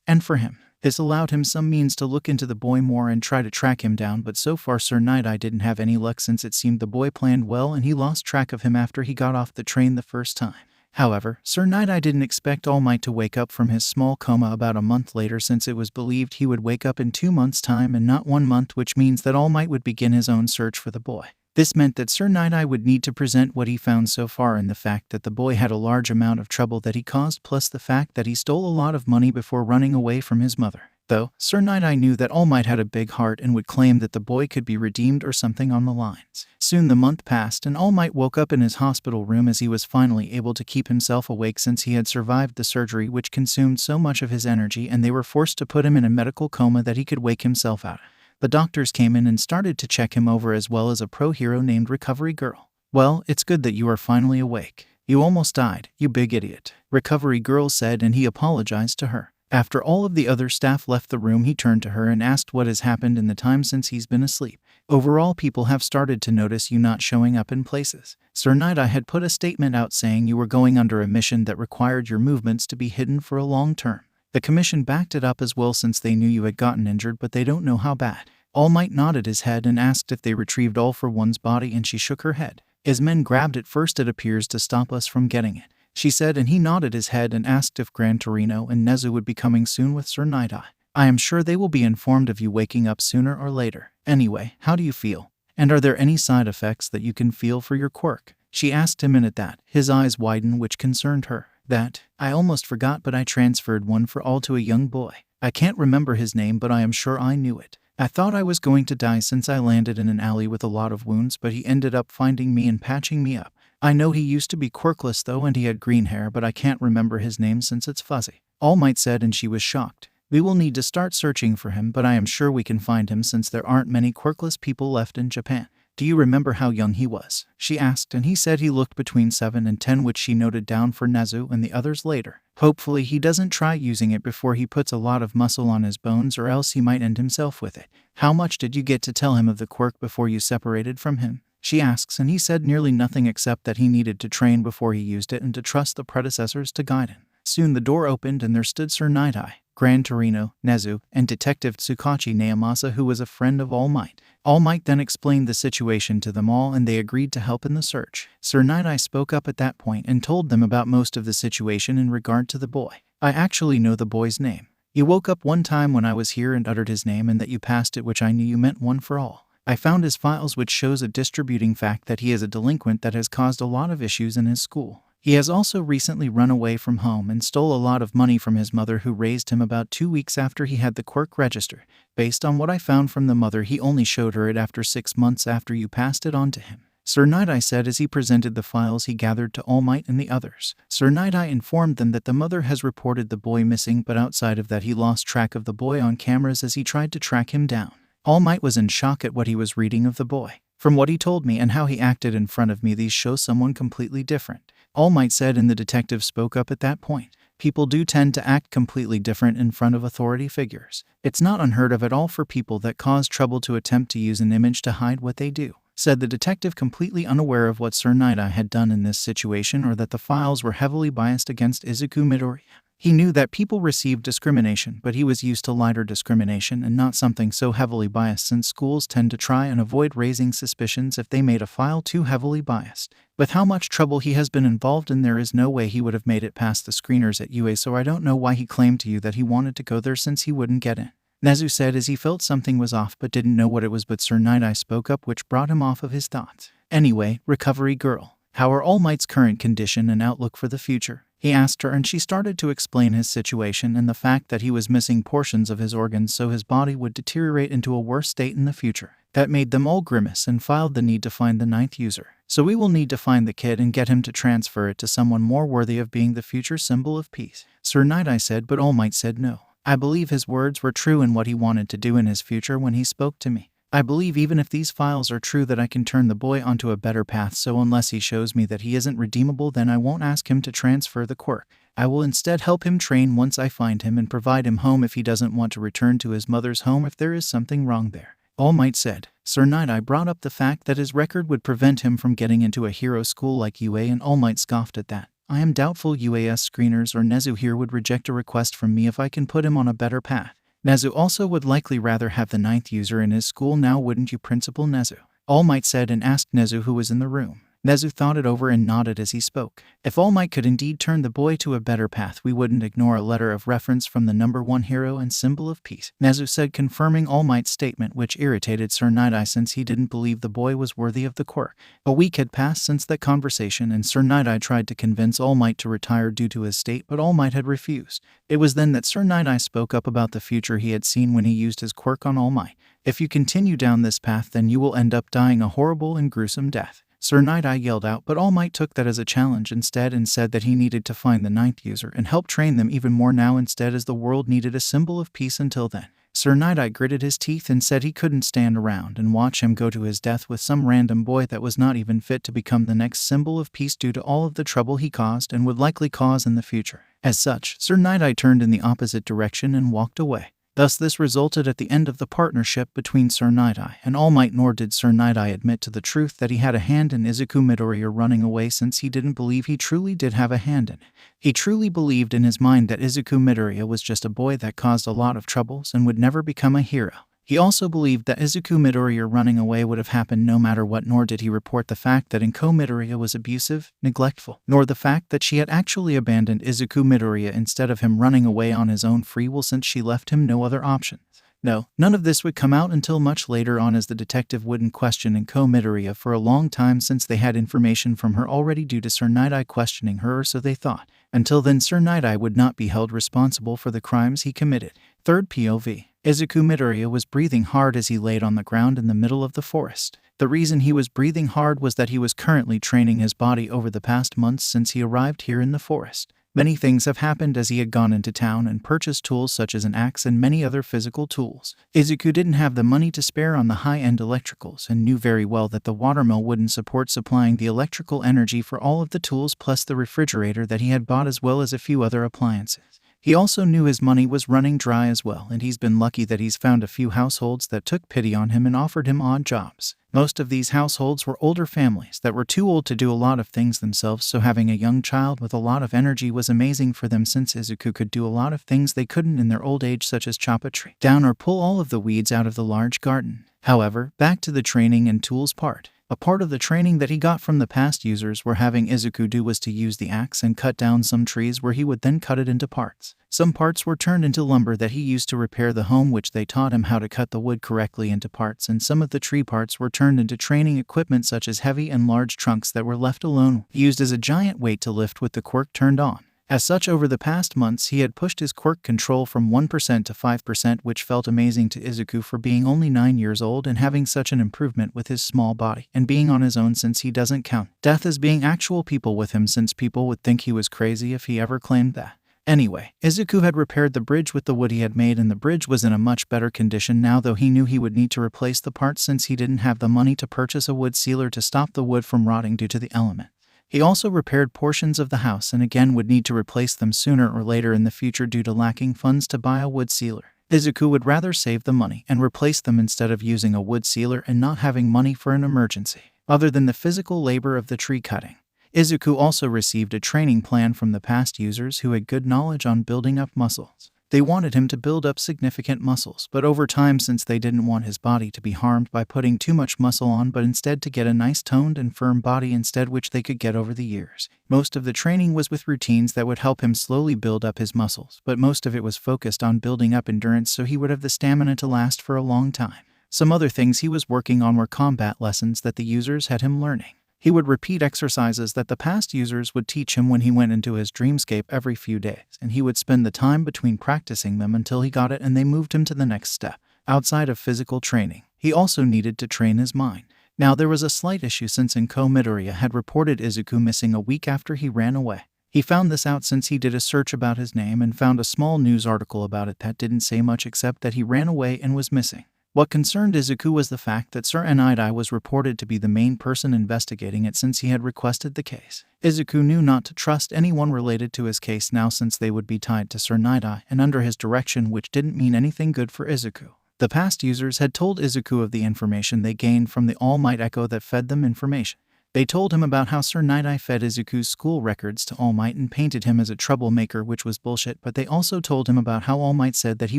And for him, this allowed him some means to look into the boy more and try to track him down, but so far Sir Nighteye didn't have any luck, since it seemed the boy planned well and he lost track of him after he got off the train the first time. However, Sir Nighteye didn't expect All Might to wake up from his small coma about a month later, since it was believed he would wake up in 2 months' time and not 1 month, which means that All Might would begin his own search for the boy. This meant that Sir Nighteye would need to present what he found so far in the fact that the boy had a large amount of trouble that he caused, plus the fact that he stole a lot of money before running away from his mother. Though, Sir Nighteye knew that All Might had a big heart and would claim that the boy could be redeemed or something on the lines. Soon the month passed and All Might woke up in his hospital room as he was finally able to keep himself awake, since he had survived the surgery, which consumed so much of his energy, and they were forced to put him in a medical coma that he could wake himself out of. The doctors came in and started to check him over, as well as a pro hero named Recovery Girl. "Well, it's good that you are finally awake. You almost died, you big idiot," Recovery Girl said, and he apologized to her. After all of the other staff left the room, he turned to her and asked what has happened in the time since he's been asleep. "Overall, people have started to notice you not showing up in places. Sir Nighteye had put a statement out saying you were going under a mission that required your movements to be hidden for a long term. The commission backed it up as well, since they knew you had gotten injured, but they don't know how bad." All Might nodded his head and asked if they retrieved All for One's body, and she shook her head. "As men grabbed it first, it appears to stop us from getting it," she said, and he nodded his head and asked if Gran Torino and Nezu would be coming soon with Sir Nighteye. "I am sure they will be informed of you waking up sooner or later. Anyway, how do you feel? And are there any side effects that you can feel for your quirk?" she asked him, and at that, his eyes widened, which concerned her. "That, I almost forgot, but I transferred One for All to a young boy. I can't remember his name, but I am sure I knew it. I thought I was going to die since I landed in an alley with a lot of wounds, but he ended up finding me and patching me up. I know he used to be quirkless though, and he had green hair, but I can't remember his name since it's fuzzy," All Might said, and she was shocked. "We will need to start searching for him, but I am sure we can find him since there aren't many quirkless people left in Japan." "Do you remember how young he was?" she asked, and he said he looked between 7 and 10, which she noted down for Nezu and the others later. Hopefully he doesn't try using it before he puts a lot of muscle on his bones, or else he might end himself with it. How much did you get to tell him of the quirk before you separated from him? She asks, and he said nearly nothing except that he needed to train before he used it and to trust the predecessors to guide him. Soon the door opened and there stood Sir Nighteye, Grand Torino, Nezu, and Detective Tsukachi Naomasa, who was a friend of All Might. All Might then explained the situation to them all and they agreed to help in the search. Sir Nighteye spoke up at that point and told them about most of the situation in regard to the boy. I actually know the boy's name. You woke up one time when I was here and uttered his name, and that you passed it, which I knew you meant one for all. I found his files, which shows a distributing fact that he is a delinquent that has caused a lot of issues in his school. He has also recently run away from home and stole a lot of money from his mother, who raised him about 2 weeks after he had the quirk registered. Based on what I found from the mother, he only showed her it after 6 months after you passed it on to him, Sir Nighteye said as he presented the files he gathered to All Might and the others. Sir Nighteye informed them that the mother has reported the boy missing, but outside of that he lost track of the boy on cameras as he tried to track him down. All Might was in shock at what he was reading of the boy. From what he told me and how he acted in front of me, these show someone completely different, All Might said, and the detective spoke up at that point. People do tend to act completely different in front of authority figures. It's not unheard of at all for people that cause trouble to attempt to use an image to hide what they do, said the detective, completely unaware of what Sir Nighteye had done in this situation or that the files were heavily biased against Izuku Midoriya. He knew that people received discrimination, but he was used to lighter discrimination and not something so heavily biased, since schools tend to try and avoid raising suspicions if they made a file too heavily biased. With how much trouble he has been involved in, there is no way he would have made it past the screeners at UA, so I don't know why he claimed to you that he wanted to go there since he wouldn't get in, Nezu said as he felt something was off but didn't know what it was. But Sir Nighteye spoke up, which brought him off of his thoughts. Anyway, recovery girl, how are All Might's current condition and outlook for the future? He asked her, and she started to explain his situation and the fact that he was missing portions of his organs, so his body would deteriorate into a worse state in the future. That made them all grimace and filed the need to find the 9th user. So we will need to find the kid and get him to transfer it to someone more worthy of being the future symbol of peace, Sir Nighteye said, but All Might said no. I believe his words were true in what he wanted to do in his future when he spoke to me. I believe even if these files are true that I can turn the boy onto a better path, so unless he shows me that he isn't redeemable, then I won't ask him to transfer the quirk. I will instead help him train once I find him and provide him home if he doesn't want to return to his mother's home if there is something wrong there, All Might said. Sir Nighteye brought up the fact that his record would prevent him from getting into a hero school like UA, and All Might scoffed at that. I am doubtful UAS screeners or Nezu here would reject a request from me if I can put him on a better path. Nezu also would likely rather have the 9th user in his school now, wouldn't you, Principal Nezu? All Might said and asked Nezu who was in the room. Nezu thought it over and nodded as he spoke. If All Might could indeed turn the boy to a better path, we wouldn't ignore a letter of reference from the #1 hero and symbol of peace, Nezu said, confirming All Might's statement, which irritated Sir Nighteye since he didn't believe the boy was worthy of the quirk. A week had passed since that conversation, and Sir Nighteye tried to convince All Might to retire due to his state, but All Might had refused. It was then that Sir Nighteye spoke up about the future he had seen when he used his quirk on All Might. If you continue down this path, then you will end up dying a horrible and gruesome death, Sir Nighteye yelled out, but All Might took that as a challenge instead and said that he needed to find the 9th user and help train them even more now instead, as the world needed a symbol of peace until then. Sir Nighteye gritted his teeth and said he couldn't stand around and watch him go to his death with some random boy that was not even fit to become the next symbol of peace due to all of the trouble he caused and would likely cause in the future. As such, Sir Nighteye turned in the opposite direction and walked away. Thus this resulted at the end of the partnership between Sir Nighteye and All Might, nor did Sir Nighteye admit to the truth that he had a hand in Izuku Midoriya running away, since he didn't believe he truly did have a hand in it. He truly believed in his mind that Izuku Midoriya was just a boy that caused a lot of troubles and would never become a hero. He also believed that Izuku Midoriya running away would have happened no matter what, nor did he report the fact that Inko Midoriya was abusive, neglectful, nor the fact that she had actually abandoned Izuku Midoriya instead of him running away on his own free will, since she left him no other options. No, none of this would come out until much later on, as the detective wouldn't question Inko Midoriya for a long time since they had information from her already due to Sir Nighteye questioning her, or so they thought. Until then, Sir Nighteye would not be held responsible for the crimes he committed. Third POV. Izuku Midoriya was breathing hard as he laid on the ground in the middle of the forest. The reason he was breathing hard was that he was currently training his body over the past months since he arrived here in the forest. Many things have happened as he had gone into town and purchased tools such as an axe and many other physical tools. Izuku didn't have the money to spare on the high-end electricals and knew very well that the watermill wouldn't support supplying the electrical energy for all of the tools plus the refrigerator that he had bought as well as a few other appliances. He also knew his money was running dry as well, and he's been lucky that he's found a few households that took pity on him and offered him odd jobs. Most of these households were older families that were too old to do a lot of things themselves, so having a young child with a lot of energy was amazing for them since Izuku could do a lot of things they couldn't in their old age, such as chop a tree down or pull all of the weeds out of the large garden. However, back to the training and tools part. A part of the training that he got from the past users were having Izuku do was to use the axe and cut down some trees where he would then cut it into parts. Some parts were turned into lumber that he used to repair the home, which they taught him how to cut the wood correctly into parts, and some of the tree parts were turned into training equipment such as heavy and large trunks that were left alone, used as a giant weight to lift with the quirk turned on. As such, over the past months he had pushed his quirk control from 1% to 5%, which felt amazing to Izuku for being only 9 years old and having such an improvement with his small body, and being on his own since he doesn't count death as being actual people with him, since people would think he was crazy if he ever claimed that. Anyway, Izuku had repaired the bridge with the wood he had made, and the bridge was in a much better condition now, though he knew he would need to replace the parts since he didn't have the money to purchase a wood sealer to stop the wood from rotting due to the element. He also repaired portions of the house and again would need to replace them sooner or later in the future due to lacking funds to buy a wood sealer. Izuku would rather save the money and replace them instead of using a wood sealer and not having money for an emergency. Other than the physical labor of the tree cutting, Izuku also received a training plan from the past users who had good knowledge on building up muscles. They wanted him to build up significant muscles, but over time, since they didn't want his body to be harmed by putting too much muscle on, but instead to get a nice toned and firm body instead, which they could get over the years. Most of the training was with routines that would help him slowly build up his muscles, but most of it was focused on building up endurance so he would have the stamina to last for a long time. Some other things he was working on were combat lessons that the users had him learning. He would repeat exercises that the past users would teach him when he went into his dreamscape every few days, and he would spend the time between practicing them until he got it and they moved him to the next step. Outside of physical training, he also needed to train his mind. Now there was a slight issue since Inko Midoriya had reported Izuku missing a week after he ran away. He found this out since he did a search about his name and found a small news article about it that didn't say much except that he ran away and was missing. What concerned Izuku was the fact that Sir Nighteye was reported to be the main person investigating it since he had requested the case. Izuku knew not to trust anyone related to his case now since they would be tied to Sir Nighteye and under his direction, which didn't mean anything good for Izuku. The past users had told Izuku of the information they gained from the All Might Echo that fed them information. They told him about how Sir Nighteye fed Izuku's school records to All Might and painted him as a troublemaker, which was bullshit, but they also told him about how All Might said that he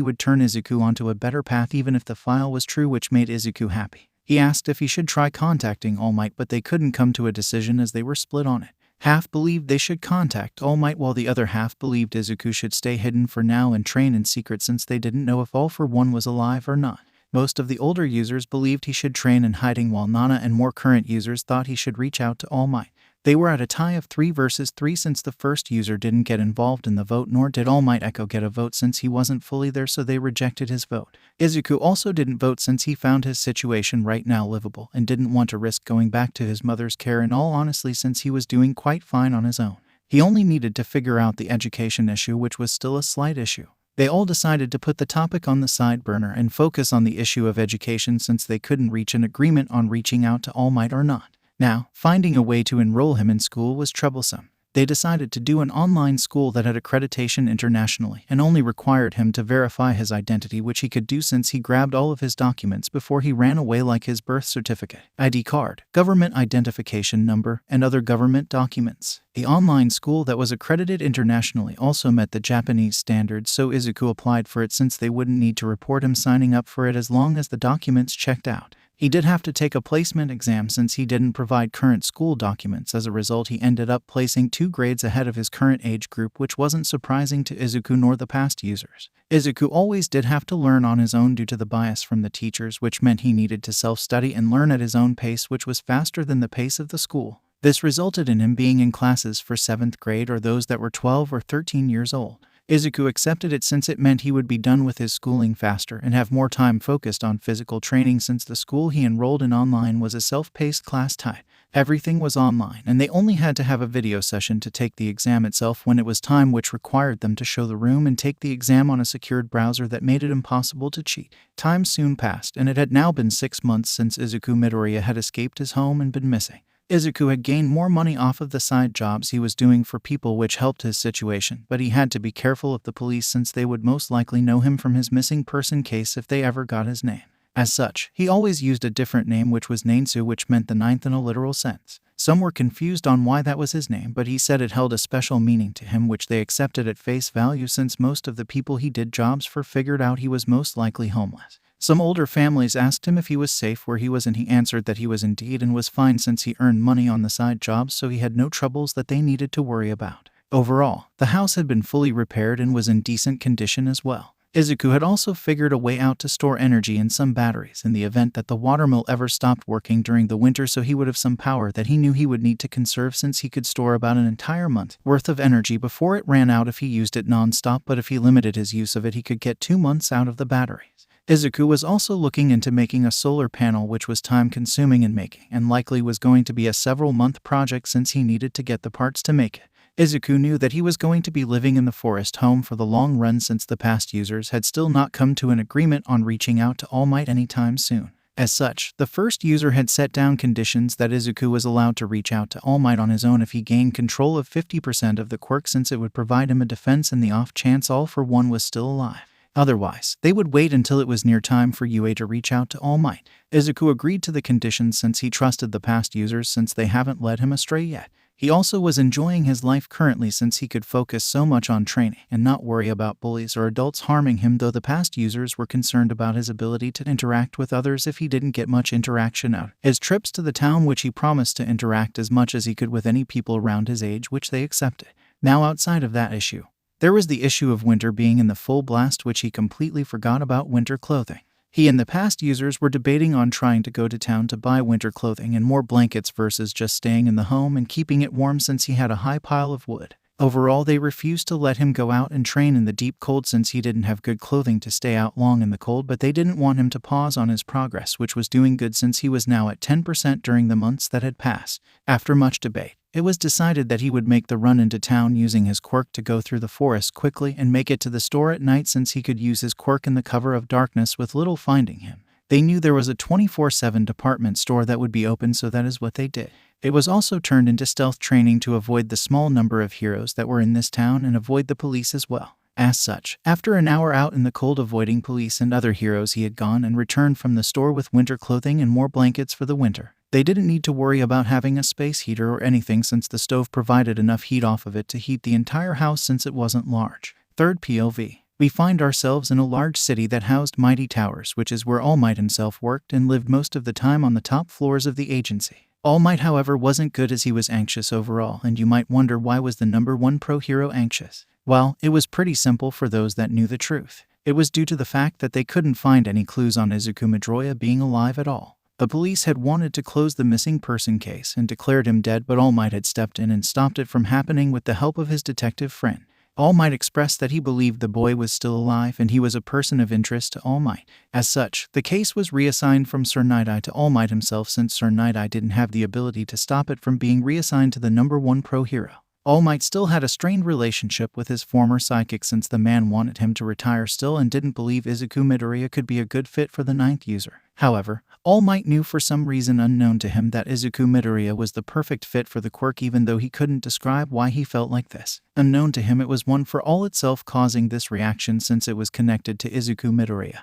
would turn Izuku onto a better path even if the file was true, which made Izuku happy. He asked if he should try contacting All Might, but they couldn't come to a decision as they were split on it. Half believed they should contact All Might, while the other half believed Izuku should stay hidden for now and train in secret since they didn't know if All for One was alive or not. Most of the older users believed he should train in hiding, while Nana and more current users thought he should reach out to All Might. They were at a tie of 3 versus 3 since the first user didn't get involved in the vote, nor did All Might Echo get a vote since he wasn't fully there, so they rejected his vote. Izuku also didn't vote since he found his situation right now livable and didn't want to risk going back to his mother's care, in all honesty, since he was doing quite fine on his own. He only needed to figure out the education issue, which was still a slight issue. They all decided to put the topic on the side burner and focus on the issue of education since they couldn't reach an agreement on reaching out to All Might or not. Now, finding a way to enroll him in school was troublesome. They decided to do an online school that had accreditation internationally and only required him to verify his identity, which he could do since he grabbed all of his documents before he ran away, like his birth certificate, ID card, government identification number, and other government documents. The online school that was accredited internationally also met the Japanese standards, so Izuku applied for it since they wouldn't need to report him signing up for it as long as the documents checked out. He did have to take a placement exam since he didn't provide current school documents. As a result, he ended up placing 2 grades ahead of his current age group, which wasn't surprising to Izuku nor the past users. Izuku always did have to learn on his own due to the bias from the teachers, which meant he needed to self-study and learn at his own pace, which was faster than the pace of the school. This resulted in him being in classes for 7th grade or those that were 12 or 13 years old. Izuku accepted it since it meant he would be done with his schooling faster and have more time focused on physical training since the school he enrolled in online was a self-paced class type. Everything was online, and they only had to have a video session to take the exam itself when it was time, which required them to show the room and take the exam on a secured browser that made it impossible to cheat. Time soon passed, and it had now been 6 months since Izuku Midoriya had escaped his home and been missing. Izuku had gained more money off of the side jobs he was doing for people, which helped his situation, but he had to be careful of the police since they would most likely know him from his missing person case if they ever got his name. As such, he always used a different name, which was Nainsu, which meant the ninth in a literal sense. Some were confused on why that was his name, but he said it held a special meaning to him, which they accepted at face value since most of the people he did jobs for figured out he was most likely homeless. Some older families asked him if he was safe where he was, and he answered that he was indeed and was fine since he earned money on the side jobs, so he had no troubles that they needed to worry about. Overall, the house had been fully repaired and was in decent condition as well. Izuku had also figured a way out to store energy in some batteries in the event that the watermill ever stopped working during the winter, so he would have some power that he knew he would need to conserve since he could store about an entire month worth of energy before it ran out if he used it non-stop, but if he limited his use of it he could get 2 months out of the batteries. Izuku was also looking into making a solar panel, which was time-consuming in making and likely was going to be a several-month project since he needed to get the parts to make it. Izuku knew that he was going to be living in the forest home for the long run since the past users had still not come to an agreement on reaching out to All Might anytime soon. As such, the first user had set down conditions that Izuku was allowed to reach out to All Might on his own if he gained control of 50% of the quirk, since it would provide him a defense in the off chance All for One was still alive. Otherwise, they would wait until it was near time for UA to reach out to All Might. Izuku agreed to the conditions since he trusted the past users since they haven't led him astray yet. He also was enjoying his life currently since he could focus so much on training and not worry about bullies or adults harming him, though the past users were concerned about his ability to interact with others if he didn't get much interaction out. His trips to the town, which he promised to interact as much as he could with any people around his age, which they accepted. Now outside of that issue, there was the issue of winter being in the full blast, which he completely forgot about winter clothing. He and the past users were debating on trying to go to town to buy winter clothing and more blankets versus just staying in the home and keeping it warm since he had a high pile of wood. Overall, they refused to let him go out and train in the deep cold since he didn't have good clothing to stay out long in the cold, but they didn't want him to pause on his progress, which was doing good since he was now at 10% during the months that had passed. After much debate, it was decided that he would make the run into town using his quirk to go through the forest quickly and make it to the store at night since he could use his quirk in the cover of darkness with little finding him. They knew there was a 24/7 department store that would be open, so that is what they did. It was also turned into stealth training to avoid the small number of heroes that were in this town and avoid the police as well. As such, after an hour out in the cold avoiding police and other heroes, he had gone and returned from the store with winter clothing and more blankets for the winter. They didn't need to worry about having a space heater or anything since the stove provided enough heat off of it to heat the entire house since it wasn't large. Third POV. We find ourselves in a large city that housed mighty towers, which is where All Might himself worked and lived most of the time on the top floors of the agency. All Might, however, wasn't good as he was anxious overall, and you might wonder why was the #1 pro hero anxious? Well, it was pretty simple for those that knew the truth. It was due to the fact that they couldn't find any clues on Izuku Midoriya being alive at all. The police had wanted to close the missing person case and declared him dead, but All Might had stepped in and stopped it from happening with the help of his detective friend. All Might expressed that he believed the boy was still alive and he was a person of interest to All Might. As such, the case was reassigned from Sir Nighteye to All Might himself since Sir Nighteye didn't have the ability to stop it from being reassigned to the #1 pro hero. All Might still had a strained relationship with his former sidekick since the man wanted him to retire still and didn't believe Izuku Midoriya could be a good fit for the 9th user. However, All Might knew for some reason unknown to him that Izuku Midoriya was the perfect fit for the quirk, even though he couldn't describe why he felt like this. Unknown to him, it was one for all itself causing this reaction since it was connected to Izuku Midoriya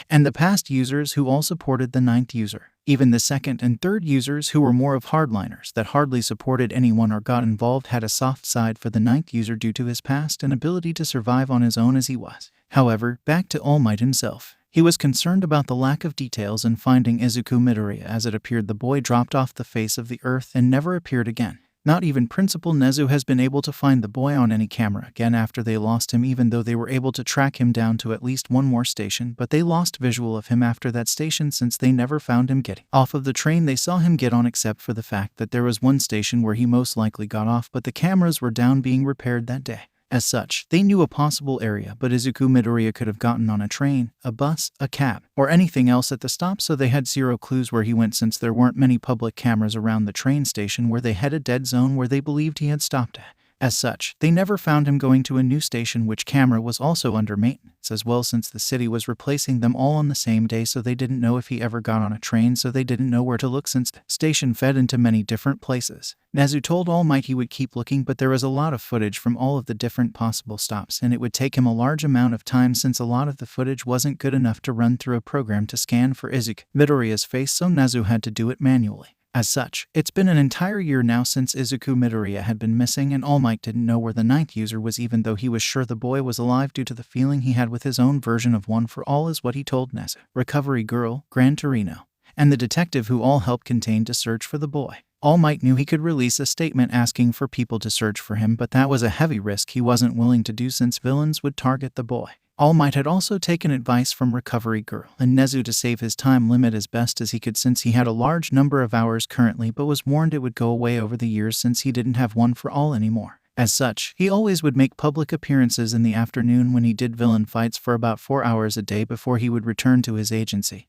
and the past users who all supported the 9th user. Even the 2nd and 3rd users, who were more of hardliners that hardly supported anyone or got involved, had a soft side for the 9th user due to his past and ability to survive on his own as he was. However, back to All Might himself. He was concerned about the lack of details in finding Izuku Midoriya, as it appeared the boy dropped off the face of the earth and never appeared again. Not even Principal Nezu has been able to find the boy on any camera again after they lost him, even though they were able to track him down to at least one more station, but they lost visual of him after that station since they never found him getting off of the train they saw him get on, except for the fact that there was one station where he most likely got off, but the cameras were down being repaired that day. As such, they knew a possible area, but Izuku Midoriya could have gotten on a train, a bus, a cab, or anything else at the stop, so they had zero clues where he went since there weren't many public cameras around the train station where they had a dead zone where they believed he had stopped at. As such, they never found him going to a new station which camera was also under maintenance as well since the city was replacing them all on the same day, so they didn't know if he ever got on a train, so they didn't know where to look since the station fed into many different places. Nezu told All Might he would keep looking, but there was a lot of footage from all of the different possible stops and it would take him a large amount of time since a lot of the footage wasn't good enough to run through a program to scan for Izuku Midoriya's face, so Nezu had to do it manually. As such, it's been an entire year now since Izuku Midoriya had been missing and All Might didn't know where the ninth user was, even though he was sure the boy was alive due to the feeling he had with his own version of One for All, is what he told Nezu, Recovery Girl, Gran Torino, and the detective who all helped contained to search for the boy. All Might knew he could release a statement asking for people to search for him, but that was a heavy risk he wasn't willing to do since villains would target the boy. All Might had also taken advice from Recovery Girl and Nezu to save his time limit as best as he could since he had a large number of hours currently, but was warned it would go away over the years since he didn't have One for All anymore. As such, he always would make public appearances in the afternoon when he did villain fights for about 4 hours a day before he would return to his agency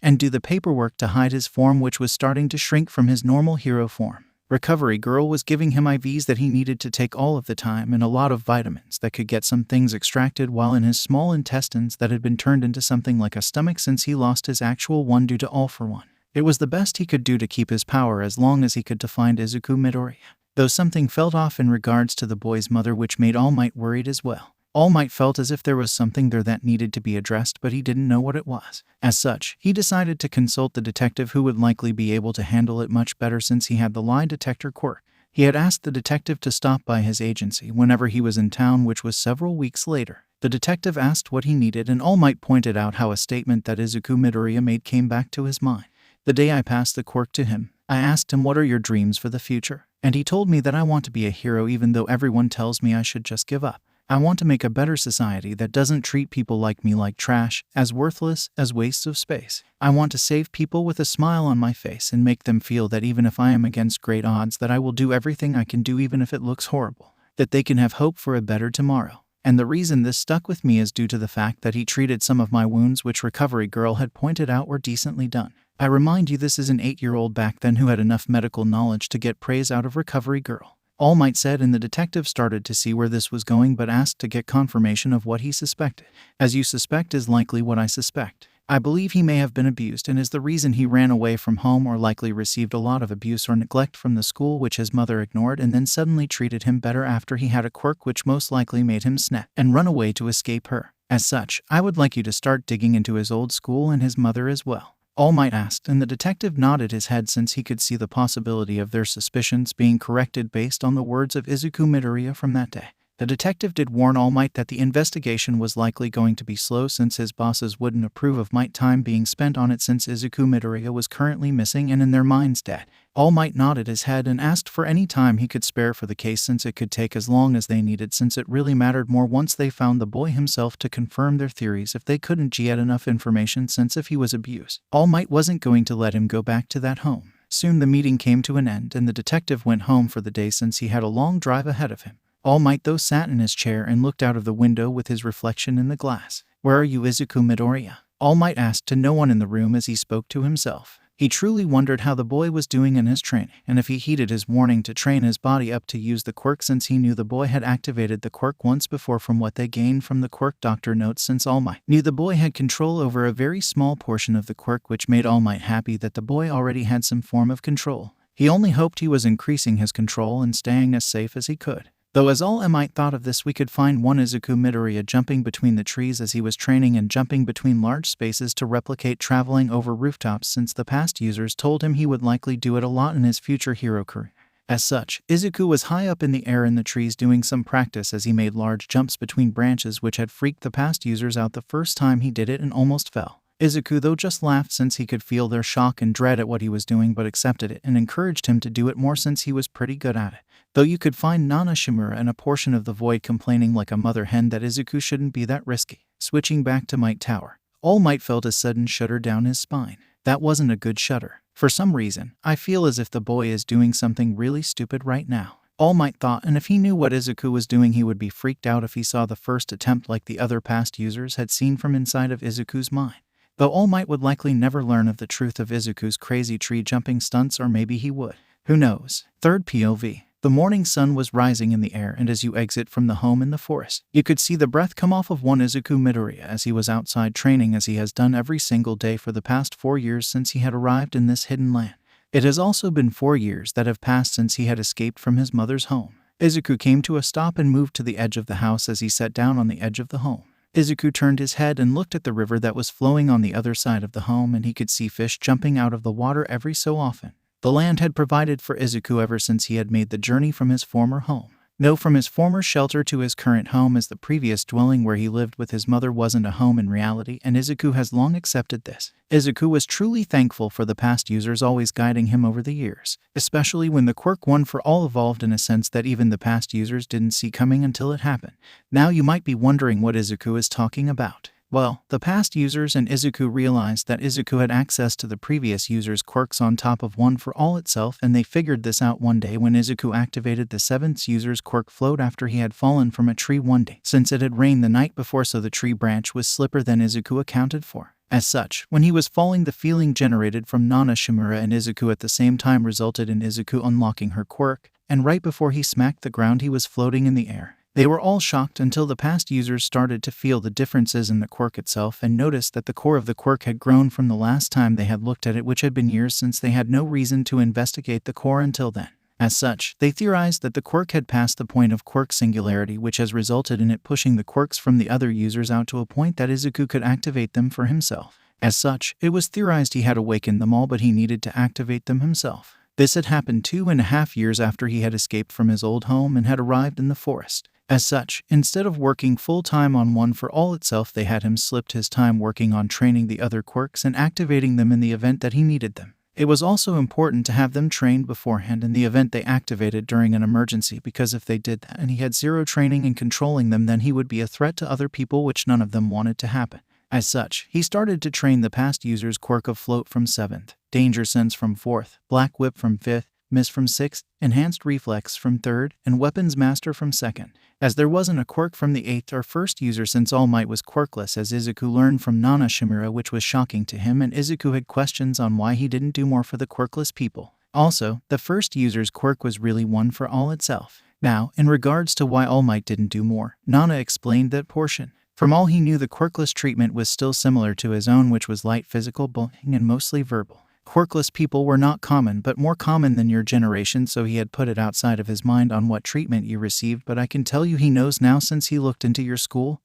and do the paperwork to hide his form, which was starting to shrink from his normal hero form. Recovery Girl was giving him IVs that he needed to take all of the time and a lot of vitamins that could get some things extracted while in his small intestines that had been turned into something like a stomach since he lost his actual one due to All for One. It was the best he could do to keep his power as long as he could to find Izuku Midoriya, though something felt off in regards to the boy's mother, which made All Might worried as well. All Might felt as if there was something there that needed to be addressed, but he didn't know what it was. As such, he decided to consult the detective who would likely be able to handle it much better since he had the lie detector quirk. He had asked the detective to stop by his agency whenever he was in town, which was several weeks later. The detective asked what he needed and All Might pointed out how a statement that Izuku Midoriya made came back to his mind. The day I passed the quirk to him, I asked him, "What are your dreams for the future?" And he told me that I want to be a hero even though everyone tells me I should just give up. I want to make a better society that doesn't treat people like me like trash, as worthless, as wastes of space. I want to save people with a smile on my face and make them feel that even if I am against great odds, that I will do everything I can do even if it looks horrible, that they can have hope for a better tomorrow. And the reason this stuck with me is due to the fact that he treated some of my wounds, which Recovery Girl had pointed out were decently done. I remind you, this is an 8-year-old back then who had enough medical knowledge to get praise out of Recovery Girl. All Might said, and the detective started to see where this was going but asked to get confirmation of what he suspected. As you suspect is likely what I suspect. I believe he may have been abused and is the reason he ran away from home, or likely received a lot of abuse or neglect from the school which his mother ignored and then suddenly treated him better after he had a quirk which most likely made him snap and run away to escape her. As such, I would like you to start digging into his old school and his mother as well. All Might asked, and the detective nodded his head since he could see the possibility of their suspicions being corrected based on the words of Izuku Midoriya from that day. The detective did warn All Might that the investigation was likely going to be slow since his bosses wouldn't approve of Might time being spent on it since Izuku Midoriya was currently missing and in their minds dead. All Might nodded his head and asked for any time he could spare for the case since it could take as long as they needed, since it really mattered more once they found the boy himself to confirm their theories if they couldn't get enough information, since if he was abused, All Might wasn't going to let him go back to that home. Soon the meeting came to an end and the detective went home for the day since he had a long drive ahead of him. All Might though sat in his chair and looked out of the window with his reflection in the glass. "Where are you, Izuku Midoriya?" All Might asked to no one in the room as he spoke to himself. He truly wondered how the boy was doing in his training, and if he heeded his warning to train his body up to use the quirk, since he knew the boy had activated the quirk once before from what they gained from the quirk doctor notes, since All Might knew the boy had control over a very small portion of the quirk, which made All Might happy that the boy already had some form of control. He only hoped he was increasing his control and staying as safe as he could. Though as All Might thought of this, we could find one Izuku Midoriya jumping between the trees as he was training and jumping between large spaces to replicate traveling over rooftops, since the past users told him he would likely do it a lot in his future hero career. As such, Izuku was high up in the air in the trees doing some practice as he made large jumps between branches, which had freaked the past users out the first time he did it and almost fell. Izuku though just laughed since he could feel their shock and dread at what he was doing, but accepted it and encouraged him to do it more since he was pretty good at it. Though you could find Nana Shimura and a portion of the void complaining like a mother hen that Izuku shouldn't be that risky. Switching back to Might Tower, All Might felt a sudden shudder down his spine. That wasn't a good shudder. For some reason, I feel as if the boy is doing something really stupid right now. All Might thought, and if he knew what Izuku was doing he would be freaked out if he saw the first attempt like the other past users had seen from inside of Izuku's mind. Though All Might would likely never learn of the truth of Izuku's crazy tree-jumping stunts, or maybe he would. Who knows? Third POV. The morning sun was rising in the air, and as you exit from the home in the forest, you could see the breath come off of one Izuku Midoriya as he was outside training, as he has done every single day for the past 4 years since he had arrived in this hidden land. It has also been 4 years that have passed since he had escaped from his mother's home. Izuku came to a stop and moved to the edge of the house. As he sat down on the edge of the home, Izuku turned his head and looked at the river that was flowing on the other side of the home, and he could see fish jumping out of the water every so often. The land had provided for Izuku ever since he had made the journey from his former home. No, from his former shelter to his current home, as the previous dwelling where he lived with his mother wasn't a home in reality, and Izuku has long accepted this. Izuku was truly thankful for the past users always guiding him over the years, especially when the quirk One for All evolved in a sense that even the past users didn't see coming until it happened. Now you might be wondering what Izuku is talking about. Well, the past users and Izuku realized that Izuku had access to the previous users' quirks on top of One for All itself, and they figured this out one day when Izuku activated the 7th user's quirk Float after he had fallen from a tree one day, since it had rained the night before, so the tree branch was slipper than Izuku accounted for. As such, when he was falling, the feeling generated from Nana Shimura and Izuku at the same time resulted in Izuku unlocking her quirk, and right before he smacked the ground he was floating in the air. They were all shocked until the past users started to feel the differences in the quirk itself and noticed that the core of the quirk had grown from the last time they had looked at it, which had been years since they had no reason to investigate the core until then. As such, they theorized that the quirk had passed the point of quirk singularity, which has resulted in it pushing the quirks from the other users out to a point that Izuku could activate them for himself. As such, it was theorized he had awakened them all, but he needed to activate them himself. This had happened 2.5 years after he had escaped from his old home and had arrived in the forest. As such, instead of working full-time on One for All itself, they had him split his time working on training the other quirks and activating them in the event that he needed them. It was also important to have them trained beforehand in the event they activated during an emergency, because if they did that and he had zero training in controlling them, then he would be a threat to other people, which none of them wanted to happen. As such, he started to train the past user's quirk of Float from 7th, Danger Sense from 4th, Black Whip from 5th, Miss from 6th, Enhanced Reflex from 3rd, and Weapons Master from 2nd. As there wasn't a quirk from the 8th or 1st user, since All Might was quirkless, as Izuku learned from Nana Shimura, which was shocking to him, and Izuku had questions on why he didn't do more for the quirkless people. Also, the 1st user's quirk was really One for All itself. Now, in regards to why All Might didn't do more, Nana explained that portion. From all he knew, the quirkless treatment was still similar to his own, which was light physical bullying and mostly verbal. Quirkless people were not common, but more common than your generation, so he had put it outside of his mind on what treatment you received, but I can tell you he knows now since he looked into your school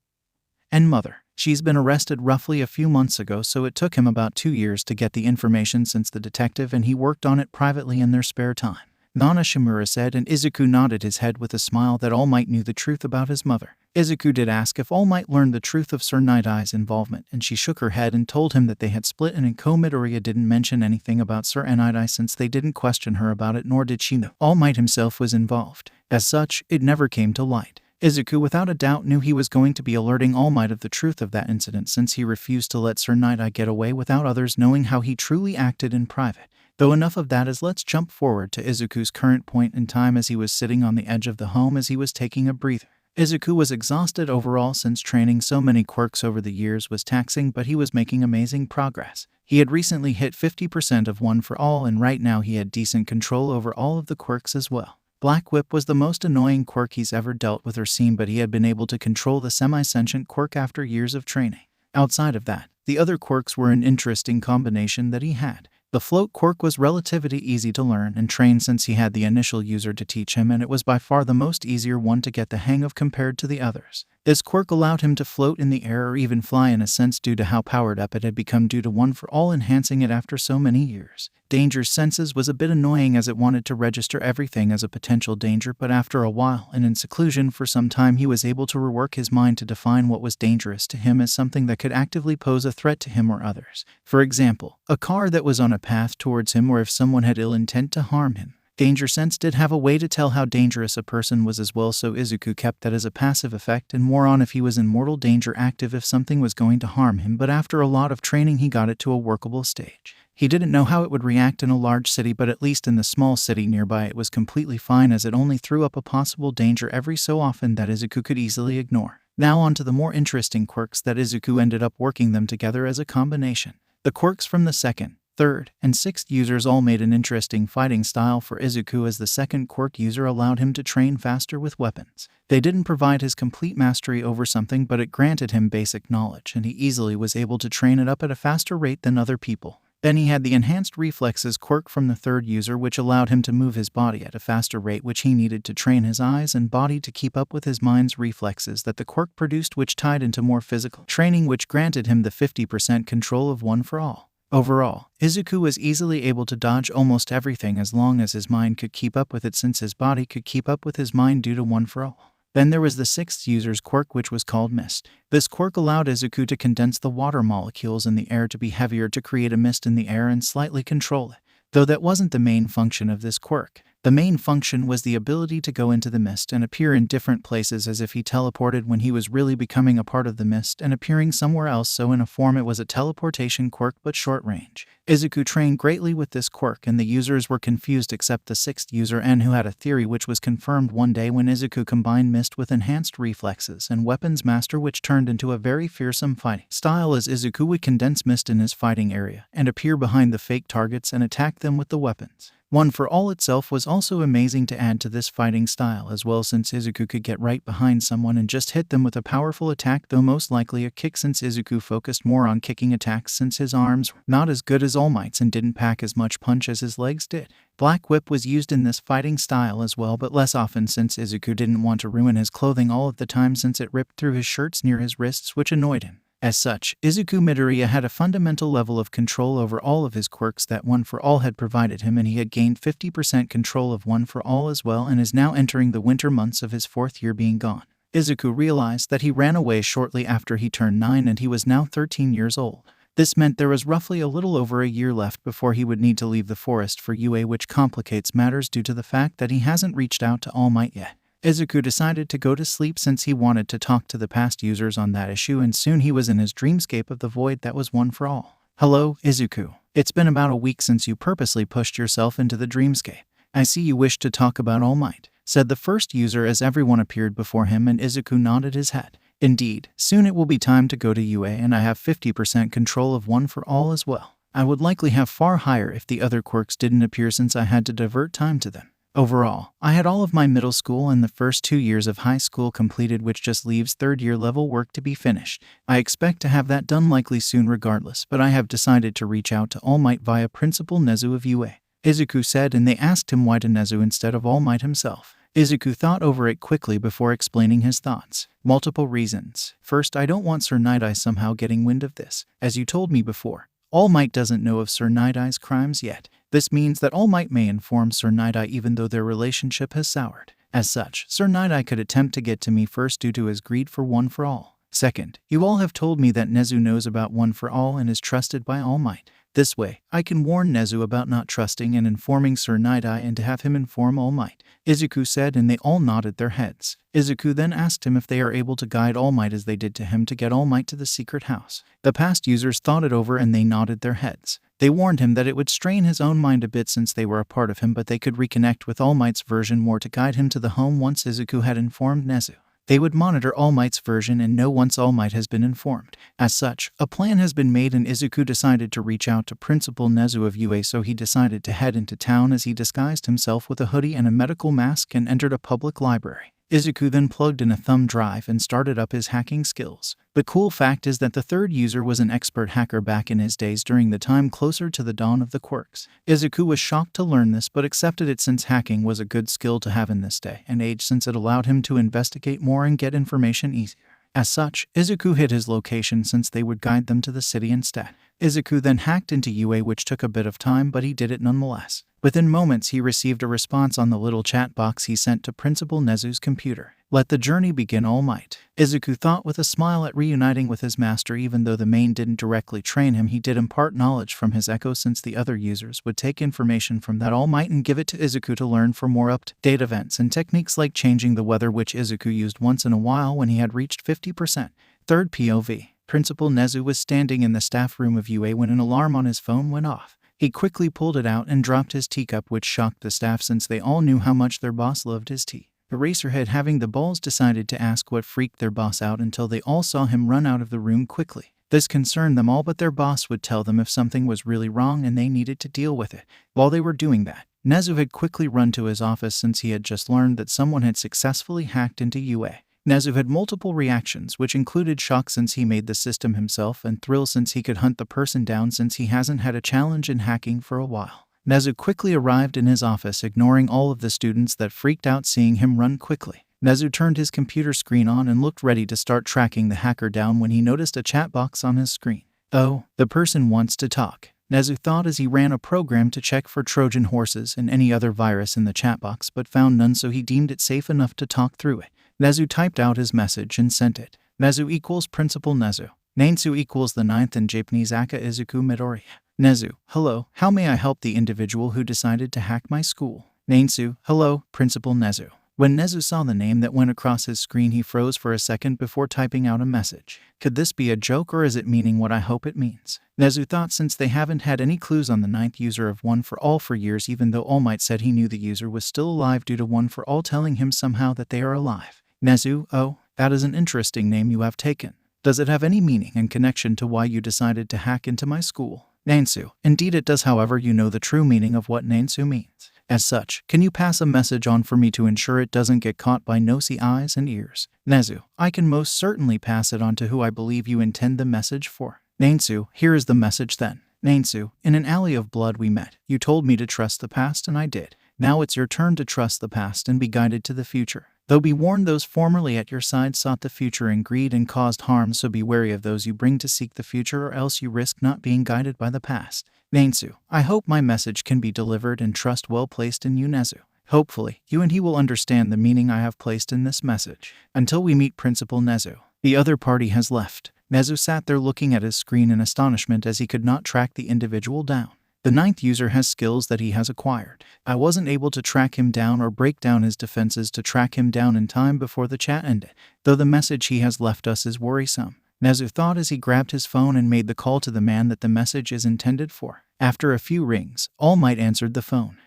and mother. She's been arrested roughly a few months ago, so it took him about 2 years to get the information since the detective, and he worked on it privately in their spare time. Nana Shimura said, and Izuku nodded his head with a smile that All Might knew the truth about his mother. Izuku did ask if All Might learned the truth of Sir Nighteye's involvement, and she shook her head and told him that they had split, and Inko Midoriya didn't mention anything about Sir Nighteye since they didn't question her about it, nor did she know All Might himself was involved. As such, it never came to light. Izuku without a doubt knew he was going to be alerting All Might of the truth of that incident, since he refused to let Sir Nighteye get away without others knowing how he truly acted in private. Though enough of that, as let's jump forward to Izuku's current point in time as he was sitting on the edge of the home as he was taking a breather. Izuku was exhausted overall, since training so many quirks over the years was taxing, but he was making amazing progress. He had recently hit 50% of One for All, and right now he had decent control over all of the quirks as well. Black Whip was the most annoying quirk he's ever dealt with or seen, but he had been able to control the semi-sentient quirk after years of training. Outside of that, the other quirks were an interesting combination that he had. The Float quirk was relatively easy to learn and train since he had the initial user to teach him, and it was by far the most easier one to get the hang of compared to the others. This quirk allowed him to float in the air or even fly in a sense due to how powered up it had become due to One for All enhancing it after so many years. Danger Senses was a bit annoying as it wanted to register everything as a potential danger, but after a while and in seclusion for some time he was able to rework his mind to define what was dangerous to him as something that could actively pose a threat to him or others. For example, a car that was on a path towards him, or if someone had ill intent to harm him. Danger Sense did have a way to tell how dangerous a person was as well, so Izuku kept that as a passive effect and more on if he was in mortal danger, active if something was going to harm him, but after a lot of training he got it to a workable stage. He didn't know how it would react in a large city, but at least in the small city nearby it was completely fine, as it only threw up a possible danger every so often that Izuku could easily ignore. Now on to the more interesting quirks that Izuku ended up working them together as a combination. The quirks from the second, third, and sixth users all made an interesting fighting style for Izuku, as the second quirk user allowed him to train faster with weapons. They didn't provide his complete mastery over something, but it granted him basic knowledge, and he easily was able to train it up at a faster rate than other people. Then he had the enhanced reflexes quirk from the third user, which allowed him to move his body at a faster rate, which he needed to train his eyes and body to keep up with his mind's reflexes that the quirk produced, which tied into more physical training, which granted him the 50% control of one for all. Overall, Izuku was easily able to dodge almost everything as long as his mind could keep up with it, since his body could keep up with his mind due to one for all. Then there was the sixth user's quirk, which was called Mist. This quirk allowed Izuku to condense the water molecules in the air to be heavier to create a mist in the air and slightly control it. Though that wasn't the main function of this quirk. The main function was the ability to go into the mist and appear in different places as if he teleported when he was really becoming a part of the mist and appearing somewhere else, so in a form it was a teleportation quirk but short range. Izuku trained greatly with this quirk, and the users were confused except the sixth user N, who had a theory which was confirmed one day when Izuku combined Mist with enhanced reflexes and weapons master, which turned into a very fearsome fighting style, as Izuku would condense Mist in his fighting area and appear behind the fake targets and attack them with the weapons. One for all itself was also amazing to add to this fighting style as well, since Izuku could get right behind someone and just hit them with a powerful attack, though most likely a kick, since Izuku focused more on kicking attacks since his arms were not as good as All Might's and didn't pack as much punch as his legs did. Black Whip was used in this fighting style as well, but less often, since Izuku didn't want to ruin his clothing all of the time, since it ripped through his shirts near his wrists, which annoyed him. As such, Izuku Midoriya had a fundamental level of control over all of his quirks that One for All had provided him, and he had gained 50% control of One for All as well, and is now entering the winter months of his 4th year being gone. Izuku realized that he ran away shortly after he turned 9, and he was now 13 years old. This meant there was roughly a little over a year left before he would need to leave the forest for UA, which complicates matters due to the fact that he hasn't reached out to All Might yet. Izuku decided to go to sleep since he wanted to talk to the past users on that issue, and soon he was in his dreamscape of the void that was One for All. Hello, Izuku. It's been about a week since you purposely pushed yourself into the dreamscape. I see you wish to talk about All Might, said the first user as everyone appeared before him, and Izuku nodded his head. Indeed, soon it will be time to go to UA, and I have 50% control of One for All as well. I would likely have far higher if the other quirks didn't appear, since I had to divert time to them. Overall, I had all of my middle school and the first 2 years of high school completed, which just leaves 3rd year level work to be finished. I expect to have that done likely soon regardless, but I have decided to reach out to All Might via Principal Nezu of UA, Izuku said, and they asked him why to Nezu instead of All Might himself. Izuku thought over it quickly before explaining his thoughts. Multiple reasons. First, I don't want Sir Nighteye somehow getting wind of this. As you told me before, All Might doesn't know of Sir Nighteye's crimes yet. This means that All Might may inform Sir Nighteye even though their relationship has soured. As such, Sir Nighteye could attempt to get to me first due to his greed for One for All. Second, you all have told me that Nezu knows about One for All and is trusted by All Might. This way, I can warn Nezu about not trusting and informing Sir Nighteye and to have him inform All Might, Izuku said, and they all nodded their heads. Izuku then asked him if they are able to guide All Might as they did to him to get All Might to the secret house. The past users thought it over and they nodded their heads. They warned him that it would strain his own mind a bit since they were a part of him, but they could reconnect with All Might's version more to guide him to the home once Izuku had informed Nezu. They would monitor All Might's version and know once All Might has been informed. As such, a plan has been made, and Izuku decided to reach out to Principal Nezu of UA, so he decided to head into town as he disguised himself with a hoodie and a medical mask and entered a public library. Izuku then plugged in a thumb drive and started up his hacking skills. The cool fact is that the third user was an expert hacker back in his days during the time closer to the dawn of the quirks. Izuku was shocked to learn this but accepted it since hacking was a good skill to have in this day and age, since it allowed him to investigate more and get information easier. As such, Izuku hid his location since they would guide them to the city instead. Izuku then hacked into UA, which took a bit of time, but he did it nonetheless. Within moments, he received a response on the little chat box he sent to Principal Nezu's computer. Let the journey begin, All Might. Izuku thought with a smile at reuniting with his master. Even though the main didn't directly train him, he did impart knowledge from his echo, since the other users would take information from that All Might and give it to Izuku to learn for more up-to-date events and techniques like changing the weather, which Izuku used once in a while when he had reached 50%. Third POV. Principal Nezu was standing in the staff room of UA when an alarm on his phone went off. He quickly pulled it out and dropped his teacup, which shocked the staff since they all knew how much their boss loved his tea. Eraserhead, having the balls, decided to ask what freaked their boss out until they all saw him run out of the room quickly. This concerned them all, but their boss would tell them if something was really wrong and they needed to deal with it. While they were doing that, Nezu had quickly run to his office since he had just learned that someone had successfully hacked into UA. Nezu had multiple reactions, which included shock since he made the system himself and thrill since he could hunt the person down since he hasn't had a challenge in hacking for a while. Nezu quickly arrived in his office, ignoring all of the students that freaked out seeing him run quickly. Nezu turned his computer screen on and looked ready to start tracking the hacker down when he noticed a chat box on his screen. Oh, the person wants to talk, Nezu thought as he ran a program to check for Trojan horses and any other virus in the chat box, but found none, so he deemed it safe enough to talk through it. Nezu typed out his message and sent it. Nezu equals Principal Nezu. Nansu equals the 9th in Japanese aka Izuku Midoriya. Nezu, hello, how may I help the individual who decided to hack my school? Nansu, hello, Principal Nezu. When Nezu saw the name that went across his screen, he froze for a second before typing out a message. Could this be a joke, or is it meaning what I hope it means? Nezu thought, since they haven't had any clues on the 9th user of One for All for years, even though All Might said he knew the user was still alive due to One for All telling him somehow that they are alive. Nezu, oh, that is an interesting name you have taken. Does it have any meaning and connection to why you decided to hack into my school? Nansu, indeed it does, however you know the true meaning of what Nansu means. As such, can you pass a message on for me to ensure it doesn't get caught by nosy eyes and ears? Nezu, I can most certainly pass it on to who I believe you intend the message for. Nansu, here is the message then. Nansu, in an alley of blood we met. You told me to trust the past and I did. Now it's your turn to trust the past and be guided to the future. Though be warned, those formerly at your side sought the future in greed and caused harm, so be wary of those you bring to seek the future, or else you risk not being guided by the past. Nansu, I hope my message can be delivered and trust well placed in you, Nezu. Hopefully, you and he will understand the meaning I have placed in this message. Until we meet, Principal Nezu. The other party has left. Nezu sat there looking at his screen in astonishment as he could not track the individual down. The 9th user has skills that he has acquired. I wasn't able to track him down or break down his defenses to track him down in time before the chat ended, though the message he has left us is worrisome. Nezu thought as he grabbed his phone and made the call to the man that the message is intended for. After a few rings, All Might answered the phone.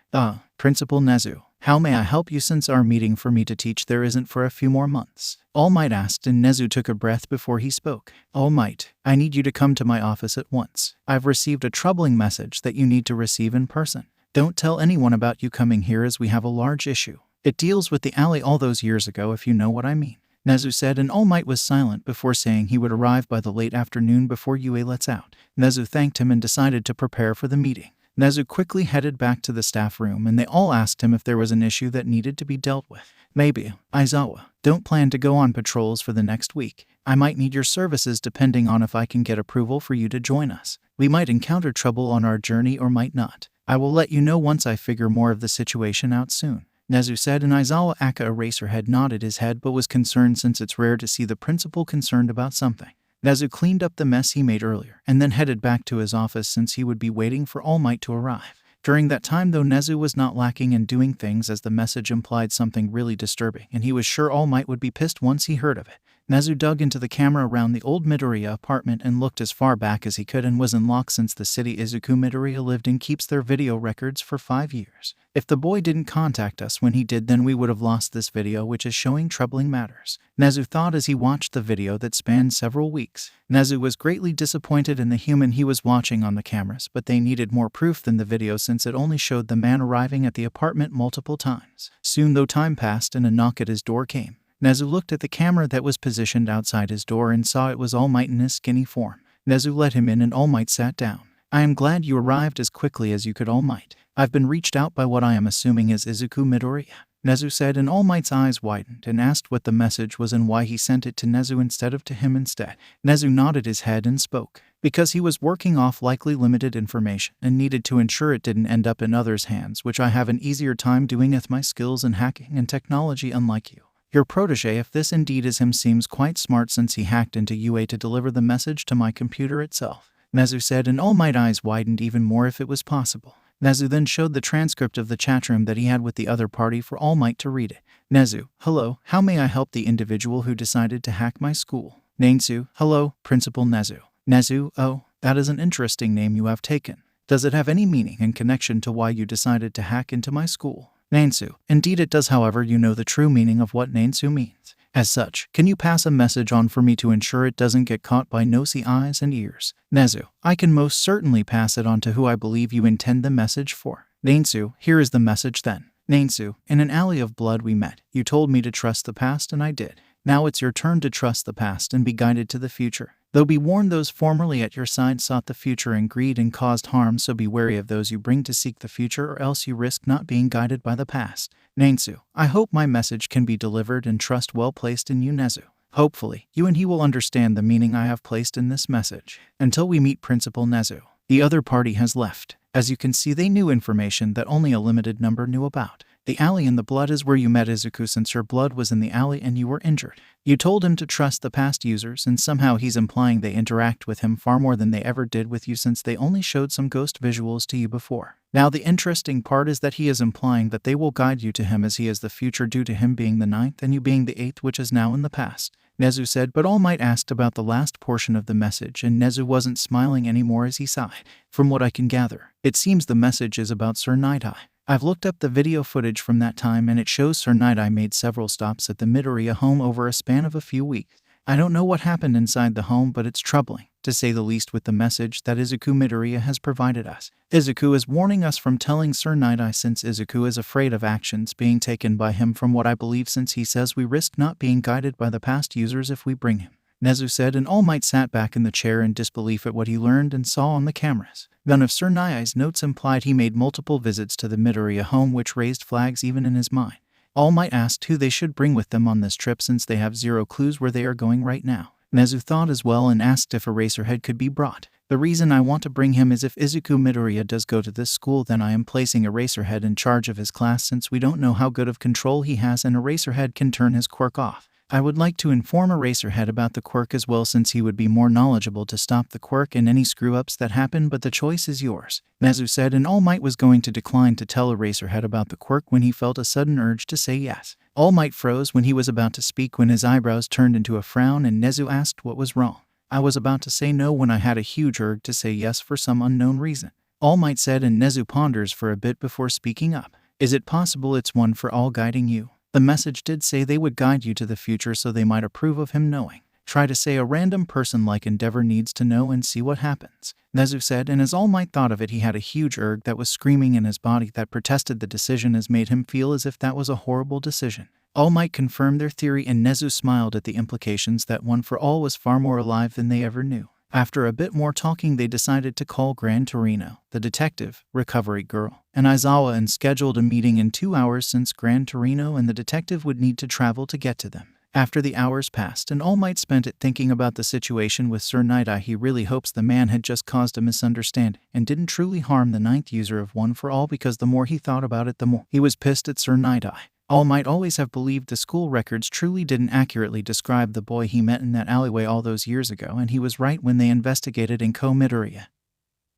Principal Nezu, how may I help you since our meeting for me to teach there isn't for a few more months? All Might asked, and Nezu took a breath before he spoke. All Might, I need you to come to my office at once. I've received a troubling message that you need to receive in person. Don't tell anyone about you coming here as we have a large issue. It deals with the alley all those years ago, if you know what I mean. Nezu said, and All Might was silent before saying he would arrive by the late afternoon before UA lets out. Nezu thanked him and decided to prepare for the meeting. Nezu quickly headed back to the staff room, and they all asked him if there was an issue that needed to be dealt with. Maybe. Aizawa, don't plan to go on patrols for the next week. I might need your services depending on if I can get approval for you to join us. We might encounter trouble on our journey or might not. I will let you know once I figure more of the situation out soon. Nezu said, and Aizawa aka Eraserhead nodded his head but was concerned since it's rare to see the principal concerned about something. Nezu cleaned up the mess he made earlier and then headed back to his office since he would be waiting for All Might to arrive. During that time though, Nezu was not lacking in doing things as the message implied something really disturbing, and he was sure All Might would be pissed once he heard of it. Nezu dug into the camera around the old Midoriya apartment and looked as far back as he could, and was in lock since the city Izuku Midoriya lived in keeps their video records for 5 years. If the boy didn't contact us when he did, then we would have lost this video, which is showing troubling matters. Nezu thought as he watched the video that spanned several weeks. Nezu was greatly disappointed in the human he was watching on the cameras, but they needed more proof than the video since it only showed the man arriving at the apartment multiple times. Soon though, time passed and a knock at his door came. Nezu looked at the camera that was positioned outside his door and saw it was All Might in his skinny form. Nezu let him in and All Might sat down. I am glad you arrived as quickly as you could, All Might. I've been reached out by what I am assuming is Izuku Midoriya. Nezu said, and All Might's eyes widened and asked what the message was and why he sent it to Nezu instead of to him instead. Nezu nodded his head and spoke. Because he was working off likely limited information and needed to ensure it didn't end up in others' hands, which I have an easier time doing with my skills in hacking and technology unlike you. Your protege, if this indeed is him, seems quite smart since he hacked into UA to deliver the message to my computer itself. Nezu said, and All Might's eyes widened even more if it was possible. Nezu then showed the transcript of the chatroom that he had with the other party for All Might to read it. Nezu, hello, how may I help the individual who decided to hack my school? Nansu, hello, Principal Nezu. Nezu, oh, that is an interesting name you have taken. Does it have any meaning and connection to why you decided to hack into my school? Nansu: Indeed it does, however you know the true meaning of what Nansu means. As such, can you pass a message on for me to ensure it doesn't get caught by nosy eyes and ears? Nezu: I can most certainly pass it on to who I believe you intend the message for. Nansu: Here is the message then. Nansu: In an alley of blood we met. You told me to trust the past and I did. Now it's your turn to trust the past and be guided to the future. Though be warned, those formerly at your side sought the future in greed and caused harm, so be wary of those you bring to seek the future, or else you risk not being guided by the past. Nansu: I hope my message can be delivered and trust well placed in you, Nezu. Hopefully, you and he will understand the meaning I have placed in this message. Until we meet, Principal Nezu. The other party has left. As you can see, they knew information that only a limited number knew about. The alley in the blood is where you met Izuku, since your blood was in the alley and you were injured. You told him to trust the past users, and somehow he's implying they interact with him far more than they ever did with you, since they only showed some ghost visuals to you before. Now the interesting part is that he is implying that they will guide you to him, as he is the future due to him being the 9th and you being the 8th, which is now in the past. Nezu said, but All Might asked about the last portion of the message, and Nezu wasn't smiling anymore as he sighed. From what I can gather, it seems the message is about Sir Nighteye. I've looked up the video footage from that time and it shows Sir Nighteye made several stops at the Midoriya home over a span of a few weeks. I don't know what happened inside the home, but it's troubling, to say the least, with the message that Izuku Midoriya has provided us. Izuku is warning us from telling Sir Nighteye, since Izuku is afraid of actions being taken by him, from what I believe, since he says we risk not being guided by the past users if we bring him. Nezu said, and All Might sat back in the chair in disbelief at what he learned and saw on the cameras. None of Sir Nighteye's notes implied he made multiple visits to the Midoriya home, which raised flags even in his mind. All Might asked who they should bring with them on this trip, since they have zero clues where they are going right now. Nezu thought as well and asked if Eraserhead could be brought. The reason I want to bring him is if Izuku Midoriya does go to this school, then I am placing Eraserhead in charge of his class, since we don't know how good of control he has and Eraserhead can turn his quirk off. I would like to inform Eraserhead about the quirk as well, since he would be more knowledgeable to stop the quirk and any screw-ups that happen, but the choice is yours. Nezu said, and All Might was going to decline to tell Eraserhead about the quirk when he felt a sudden urge to say yes. All Might froze when he was about to speak, when his eyebrows turned into a frown and Nezu asked what was wrong. I was about to say no when I had a huge urge to say yes for some unknown reason. All Might said, and Nezu ponders for a bit before speaking up. Is it possible it's One for All guiding you? The message did say they would guide you to the future, so they might approve of him knowing. Try to say a random person like Endeavor needs to know and see what happens. Nezu said, and as All Might thought of it, he had a huge urge that was screaming in his body that protested the decision, as made him feel as if that was a horrible decision. All Might confirmed their theory, and Nezu smiled at the implications that One for All was far more alive than they ever knew. After a bit more talking, they decided to call Gran Torino, the detective, recovery girl, and Aizawa, and scheduled a meeting in 2 hours, since Gran Torino and the detective would need to travel to get to them. After the hours passed and All Might spent it thinking about the situation with Sir Nighteye, he really hopes the man had just caused a misunderstanding and didn't truly harm the 9th user of One for All, because the more he thought about it, the more he was pissed at Sir Nighteye. All Might always have believed the school records truly didn't accurately describe the boy he met in that alleyway all those years ago, and he was right when they investigated Inko Midoriya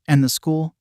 and the school,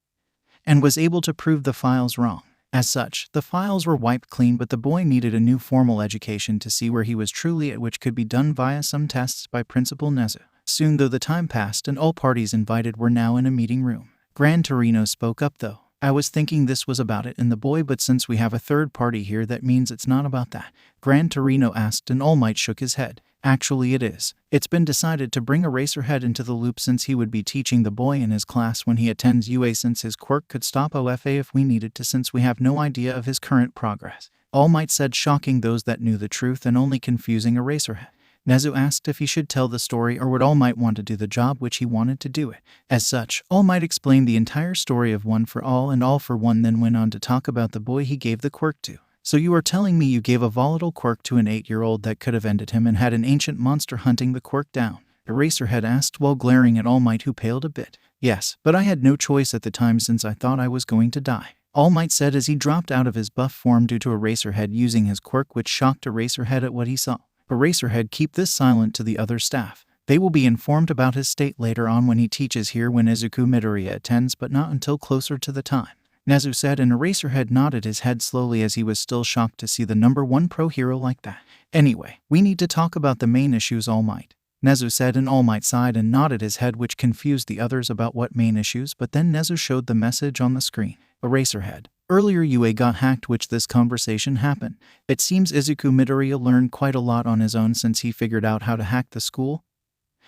and was able to prove the files wrong. As such, the files were wiped clean, but the boy needed a new formal education to see where he was truly at, which could be done via some tests by Principal Nezu. Soon, though, the time passed and all parties invited were now in a meeting room. Gran Torino spoke up though. I was thinking this was about it and the boy, but since we have a third party here, that means it's not about that. Gran Torino asked, and All Might shook his head. Actually it is. It's been decided to bring Eraserhead into the loop, since he would be teaching the boy in his class when he attends UA, since his quirk could stop OFA if we needed to, since we have no idea of his current progress. All Might said, shocking those that knew the truth and only confusing Eraserhead. Nezu asked if he should tell the story or would All Might want to do the job, which he wanted to do it. As such, All Might explained the entire story of One for All and All for One, then went on to talk about the boy he gave the quirk to. So you are telling me you gave a volatile quirk to an 8-year-old that could have ended him and had an ancient monster hunting the quirk down? Eraserhead asked while glaring at All Might, who paled a bit. Yes, but I had no choice at the time, since I thought I was going to die. All Might said as he dropped out of his buff form due to Eraserhead using his quirk, which shocked Eraserhead at what he saw. Eraserhead, keep this silent to the other staff. They will be informed about his state later on when he teaches here when Izuku Midoriya attends, but not until closer to the time. Nezu said, and Eraserhead nodded his head slowly as he was still shocked to see the #1 pro hero like that. Anyway, we need to talk about the main issues, All Might. Nezu said, and All Might sighed and nodded his head, which confused the others about what main issues, but then Nezu showed the message on the screen. Eraserhead. Earlier UA got hacked, which this conversation happened. It seems Izuku Midoriya learned quite a lot on his own since he figured out how to hack the school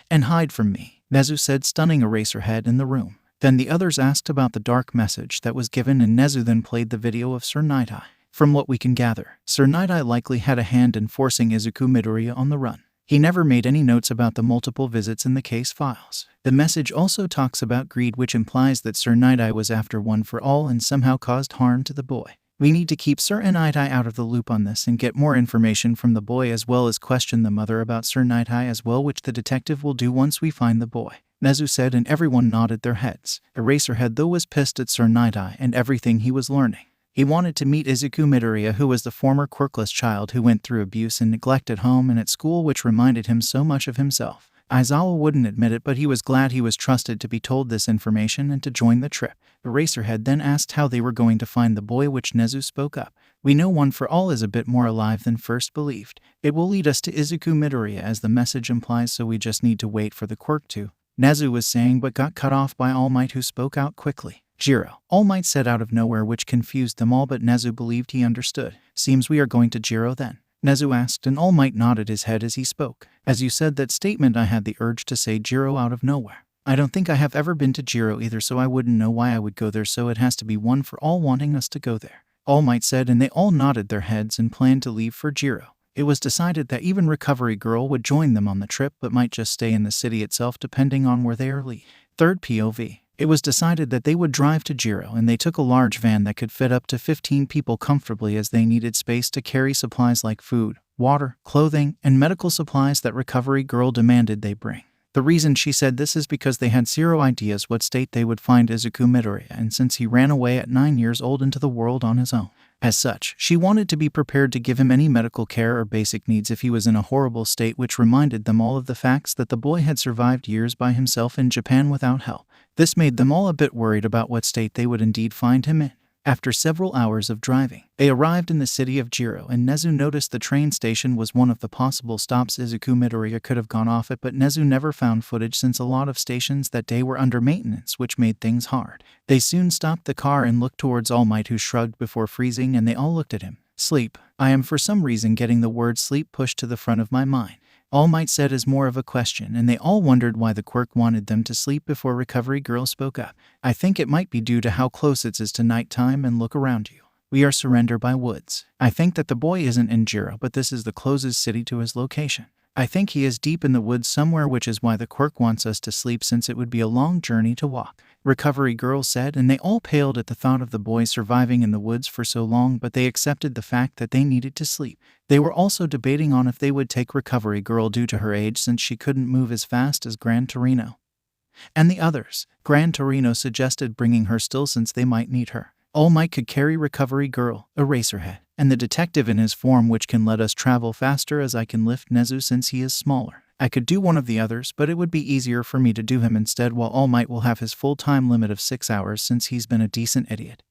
and hide from me, Nezu said, stunning Eraserhead in the room. Then the others asked about the dark message that was given, and Nezu then played the video of Sir Nighteye. From what we can gather, Sir Nighteye likely had a hand in forcing Izuku Midoriya on the run. He never made any notes about the multiple visits in the case files. The message also talks about greed, which implies that Sir Nighteye was after one for all and somehow caused harm to the boy. We need to keep Sir Nighteye out of the loop on this and get more information from the boy, as well as question the mother about Sir Nighteye as well, which the detective will do once we find the boy, Nezu said, and everyone nodded their heads. Eraserhead though was pissed at Sir Nighteye and everything he was learning. He wanted to meet Izuku Midoriya, who was the former quirkless child who went through abuse and neglect at home and at school, which reminded him so much of himself. Aizawa wouldn't admit it, but he was glad he was trusted to be told this information and to join the trip. Eraserhead then asked how they were going to find the boy, which Nezu spoke up. We know One for All is a bit more alive than first believed. It will lead us to Izuku Midoriya, as the message implies, so we just need to wait for the quirk to, Nezu was saying, but got cut off by All Might, who spoke out quickly. Jiro, All Might said out of nowhere, which confused them all, but Nezu believed he understood. Seems we are going to Jiro then, Nezu asked, and All Might nodded his head as he spoke. As you said that statement, I had the urge to say Jiro out of nowhere. I don't think I have ever been to Jiro either, so I wouldn't know why I would go there, so it has to be One for All wanting us to go there, All Might said, and they all nodded their heads and planned to leave for Jiro. It was decided that even Recovery Girl would join them on the trip, but might just stay in the city itself depending on where they are lead. Third POV. It was decided that they would drive to Jiro, and they took a large van that could fit up to 15 people comfortably, as they needed space to carry supplies like food, water, clothing, and medical supplies that Recovery Girl demanded they bring. The reason she said this is because they had zero ideas what state they would find Izuku Midoriya, and since he ran away at 9 years old into the world on his own. As such, she wanted to be prepared to give him any medical care or basic needs if he was in a horrible state, which reminded them all of the facts that the boy had survived years by himself in Japan without help. This made them all a bit worried about what state they would indeed find him in. After several hours of driving, they arrived in the city of Jiro, and Nezu noticed the train station was one of the possible stops Izuku Midoriya could have gone off at, but Nezu never found footage since a lot of stations that day were under maintenance, which made things hard. They soon stopped the car and looked towards All Might, who shrugged before freezing, and they all looked at him. Sleep. I am for some reason getting the word sleep pushed to the front of my mind, All Might said as more of a question, and they all wondered why the quirk wanted them to sleep before Recovery Girl spoke up. I think it might be due to how close it is to nighttime, and look around you. We are surrounded by woods. I think that the boy isn't in Jiro, but this is the closest city to his location. I think he is deep in the woods somewhere, which is why the quirk wants us to sleep, since it would be a long journey to walk, Recovery Girl said, and they all paled at the thought of the boy surviving in the woods for so long, but they accepted the fact that they needed to sleep. They were also debating on if they would take Recovery Girl due to her age, since she couldn't move as fast as Gran Torino and the others. Gran Torino suggested bringing her still, since they might need her. All Might could carry Recovery Girl, Eraserhead, and the detective in his form, which can let us travel faster, as I can lift Nezu since he is smaller. I could do one of the others, but it would be easier for me to do him instead, while All Might will have his full-time limit of 6 hours since he's been a decent idiot,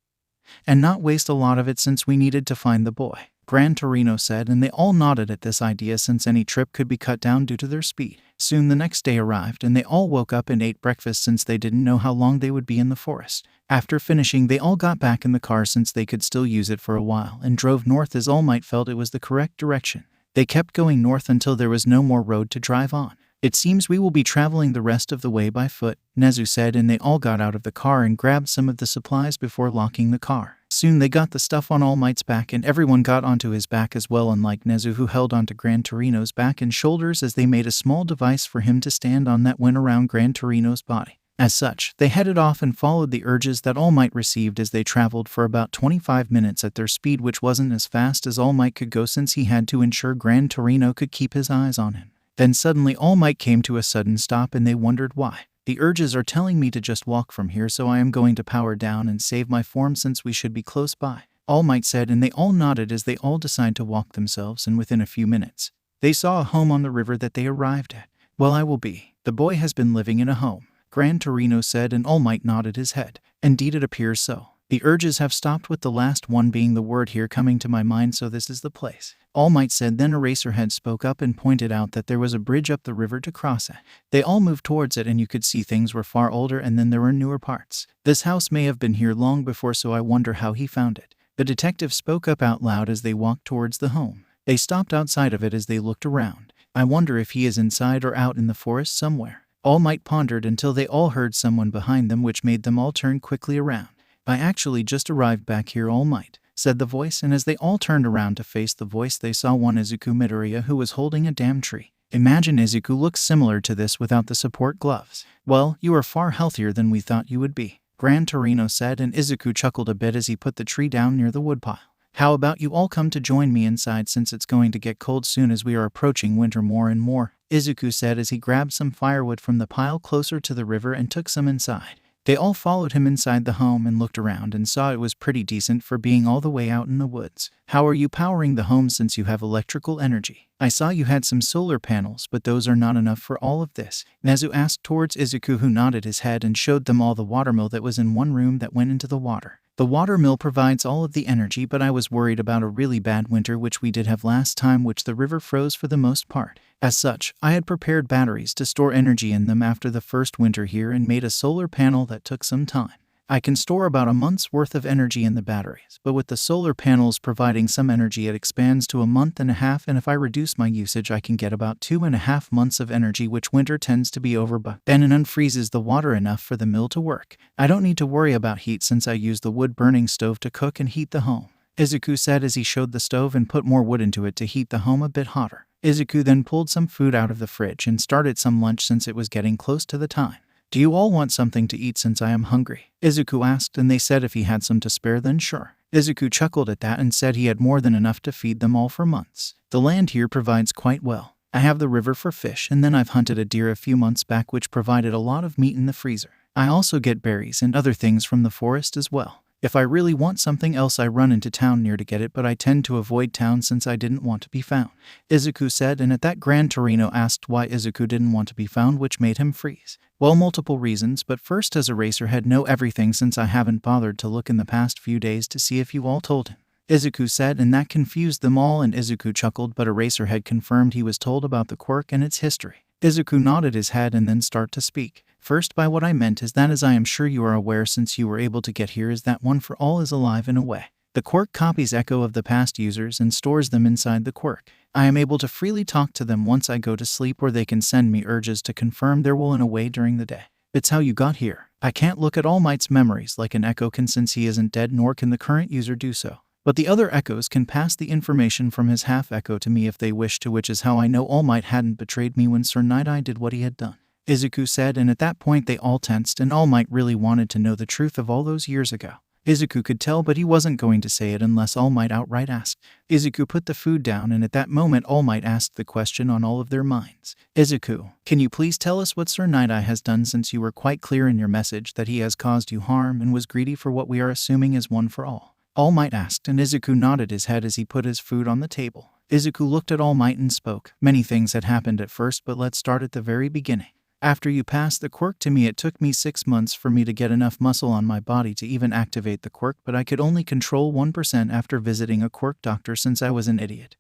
and not waste a lot of it since we needed to find the boy, Gran Torino said, and they all nodded at this idea, since any trip could be cut down due to their speed. Soon the next day arrived, and they all woke up and ate breakfast, since they didn't know how long they would be in the forest. After finishing, they all got back in the car, since they could still use it for a while, and drove north, as All Might felt it was the correct direction. They kept going north until there was no more road to drive on. It seems we will be traveling the rest of the way by foot, Nezu said, and they all got out of the car and grabbed some of the supplies before locking the car. Soon they got the stuff on All Might's back, and everyone got onto his back as well, unlike Nezu, who held onto Gran Torino's back and shoulders, as they made a small device for him to stand on that went around Gran Torino's body. As such, they headed off and followed the urges that All Might received as they traveled for about 25 minutes at their speed, which wasn't as fast as All Might could go, since he had to ensure Gran Torino could keep his eyes on him. Then suddenly All Might came to a sudden stop, and they wondered why. The urges are telling me to just walk from here, so I am going to power down and save my form, since we should be close by, All Might said, and they all nodded as they all decided to walk themselves, and within a few minutes, they saw a home on the river that they arrived at. Well, I will be. The boy has been living in a home, Gran Torino said, and All Might nodded his head. Indeed, it appears so. The urges have stopped, with the last one being the word here coming to my mind, so this is the place," All Might said. Then Eraserhead spoke up and pointed out that there was a bridge up the river to cross it. They all moved towards it, and you could see things were far older, and then there were newer parts. "This house may have been here long before, so I wonder how he found it." The detective spoke up out loud as they walked towards the home. They stopped outside of it as they looked around. "I wonder if he is inside or out in the forest somewhere." All Might pondered until they all heard someone behind them, which made them all turn quickly around. "I actually just arrived back here, All Might," said the voice, and as they all turned around to face the voice, they saw one Izuku Midoriya who was holding a damn tree. Imagine Izuku looks similar to this without the support gloves. "Well, you are far healthier than we thought you would be," Gran Torino said, and Izuku chuckled a bit as he put the tree down near the woodpile. "How about you all come to join me inside, since it's going to get cold soon as we are approaching winter more and more," Izuku said as he grabbed some firewood from the pile closer to the river and took some inside. They all followed him inside the home and looked around and saw it was pretty decent for being all the way out in the woods. "How are you powering the home since you have electrical energy? I saw you had some solar panels, but those are not enough for all of this," Nezu asked towards Izuku, who nodded his head and showed them all the watermill that was in one room that went into the water. "The watermill provides all of the energy, but I was worried about a really bad winter which we did have last time, which the river froze for the most part. As such, I had prepared batteries to store energy in them after the first winter here and made a solar panel that took some time. I can store about a month's worth of energy in the batteries, but with the solar panels providing some energy, it expands to a month and a half, and if I reduce my usage, I can get about 2.5 months of energy, which winter tends to be over, but then it unfreezes the water enough for the mill to work. I don't need to worry about heat since I use the wood-burning stove to cook and heat the home," Izuku said as he showed the stove and put more wood into it to heat the home a bit hotter. Izuku then pulled some food out of the fridge and started some lunch since it was getting close to the time. "Do you all want something to eat since I am hungry?" Izuku asked, and they said if he had some to spare, then sure. Izuku chuckled at that and said he had more than enough to feed them all for months. "The land here provides quite well. I have the river for fish, and then I've hunted a deer a few months back which provided a lot of meat in the freezer. I also get berries and other things from the forest as well. If I really want something else, I run into town near to get it, but I tend to avoid town since I didn't want to be found," Izuku said, and at that Gran Torino asked why Izuku didn't want to be found, which made him freeze. "Well, multiple reasons, but first, does Eraserhead know everything since I haven't bothered to look in the past few days to see if you all told him?" Izuku said, and that confused them all, and Izuku chuckled, but Eraserhead confirmed he was told about the quirk and its history. Izuku nodded his head and then started to speak. "First, by what I meant is that, as I am sure you are aware since you were able to get here, is that One for All is alive in a way. The quirk copies echo of the past users and stores them inside the quirk. I am able to freely talk to them once I go to sleep, or they can send me urges to confirm their will in a way during the day. It's how you got here. I can't look at All Might's memories like an echo can, since he isn't dead, nor can the current user do so. But the other echoes can pass the information from his half-echo to me if they wish to, which is how I know All Might hadn't betrayed me when Sir Nighteye did what he had done," Izuku said, and at that point they all tensed, and All Might really wanted to know the truth of all those years ago. Izuku could tell, but he wasn't going to say it unless All Might outright asked. Izuku put the food down, and at that moment All Might asked the question on all of their minds. "Izuku, can you please tell us what Sir Nighteye has done, since you were quite clear in your message that he has caused you harm and was greedy for what we are assuming is One for All?" All Might asked, and Izuku nodded his head as he put his food on the table. Izuku looked at All Might and spoke. "Many things had happened at first, but let's start at the very beginning. After you passed the quirk to me, it took me 6 months for me to get enough muscle on my body to even activate the quirk, but I could only control 1% after visiting a quirk doctor since I was an idiot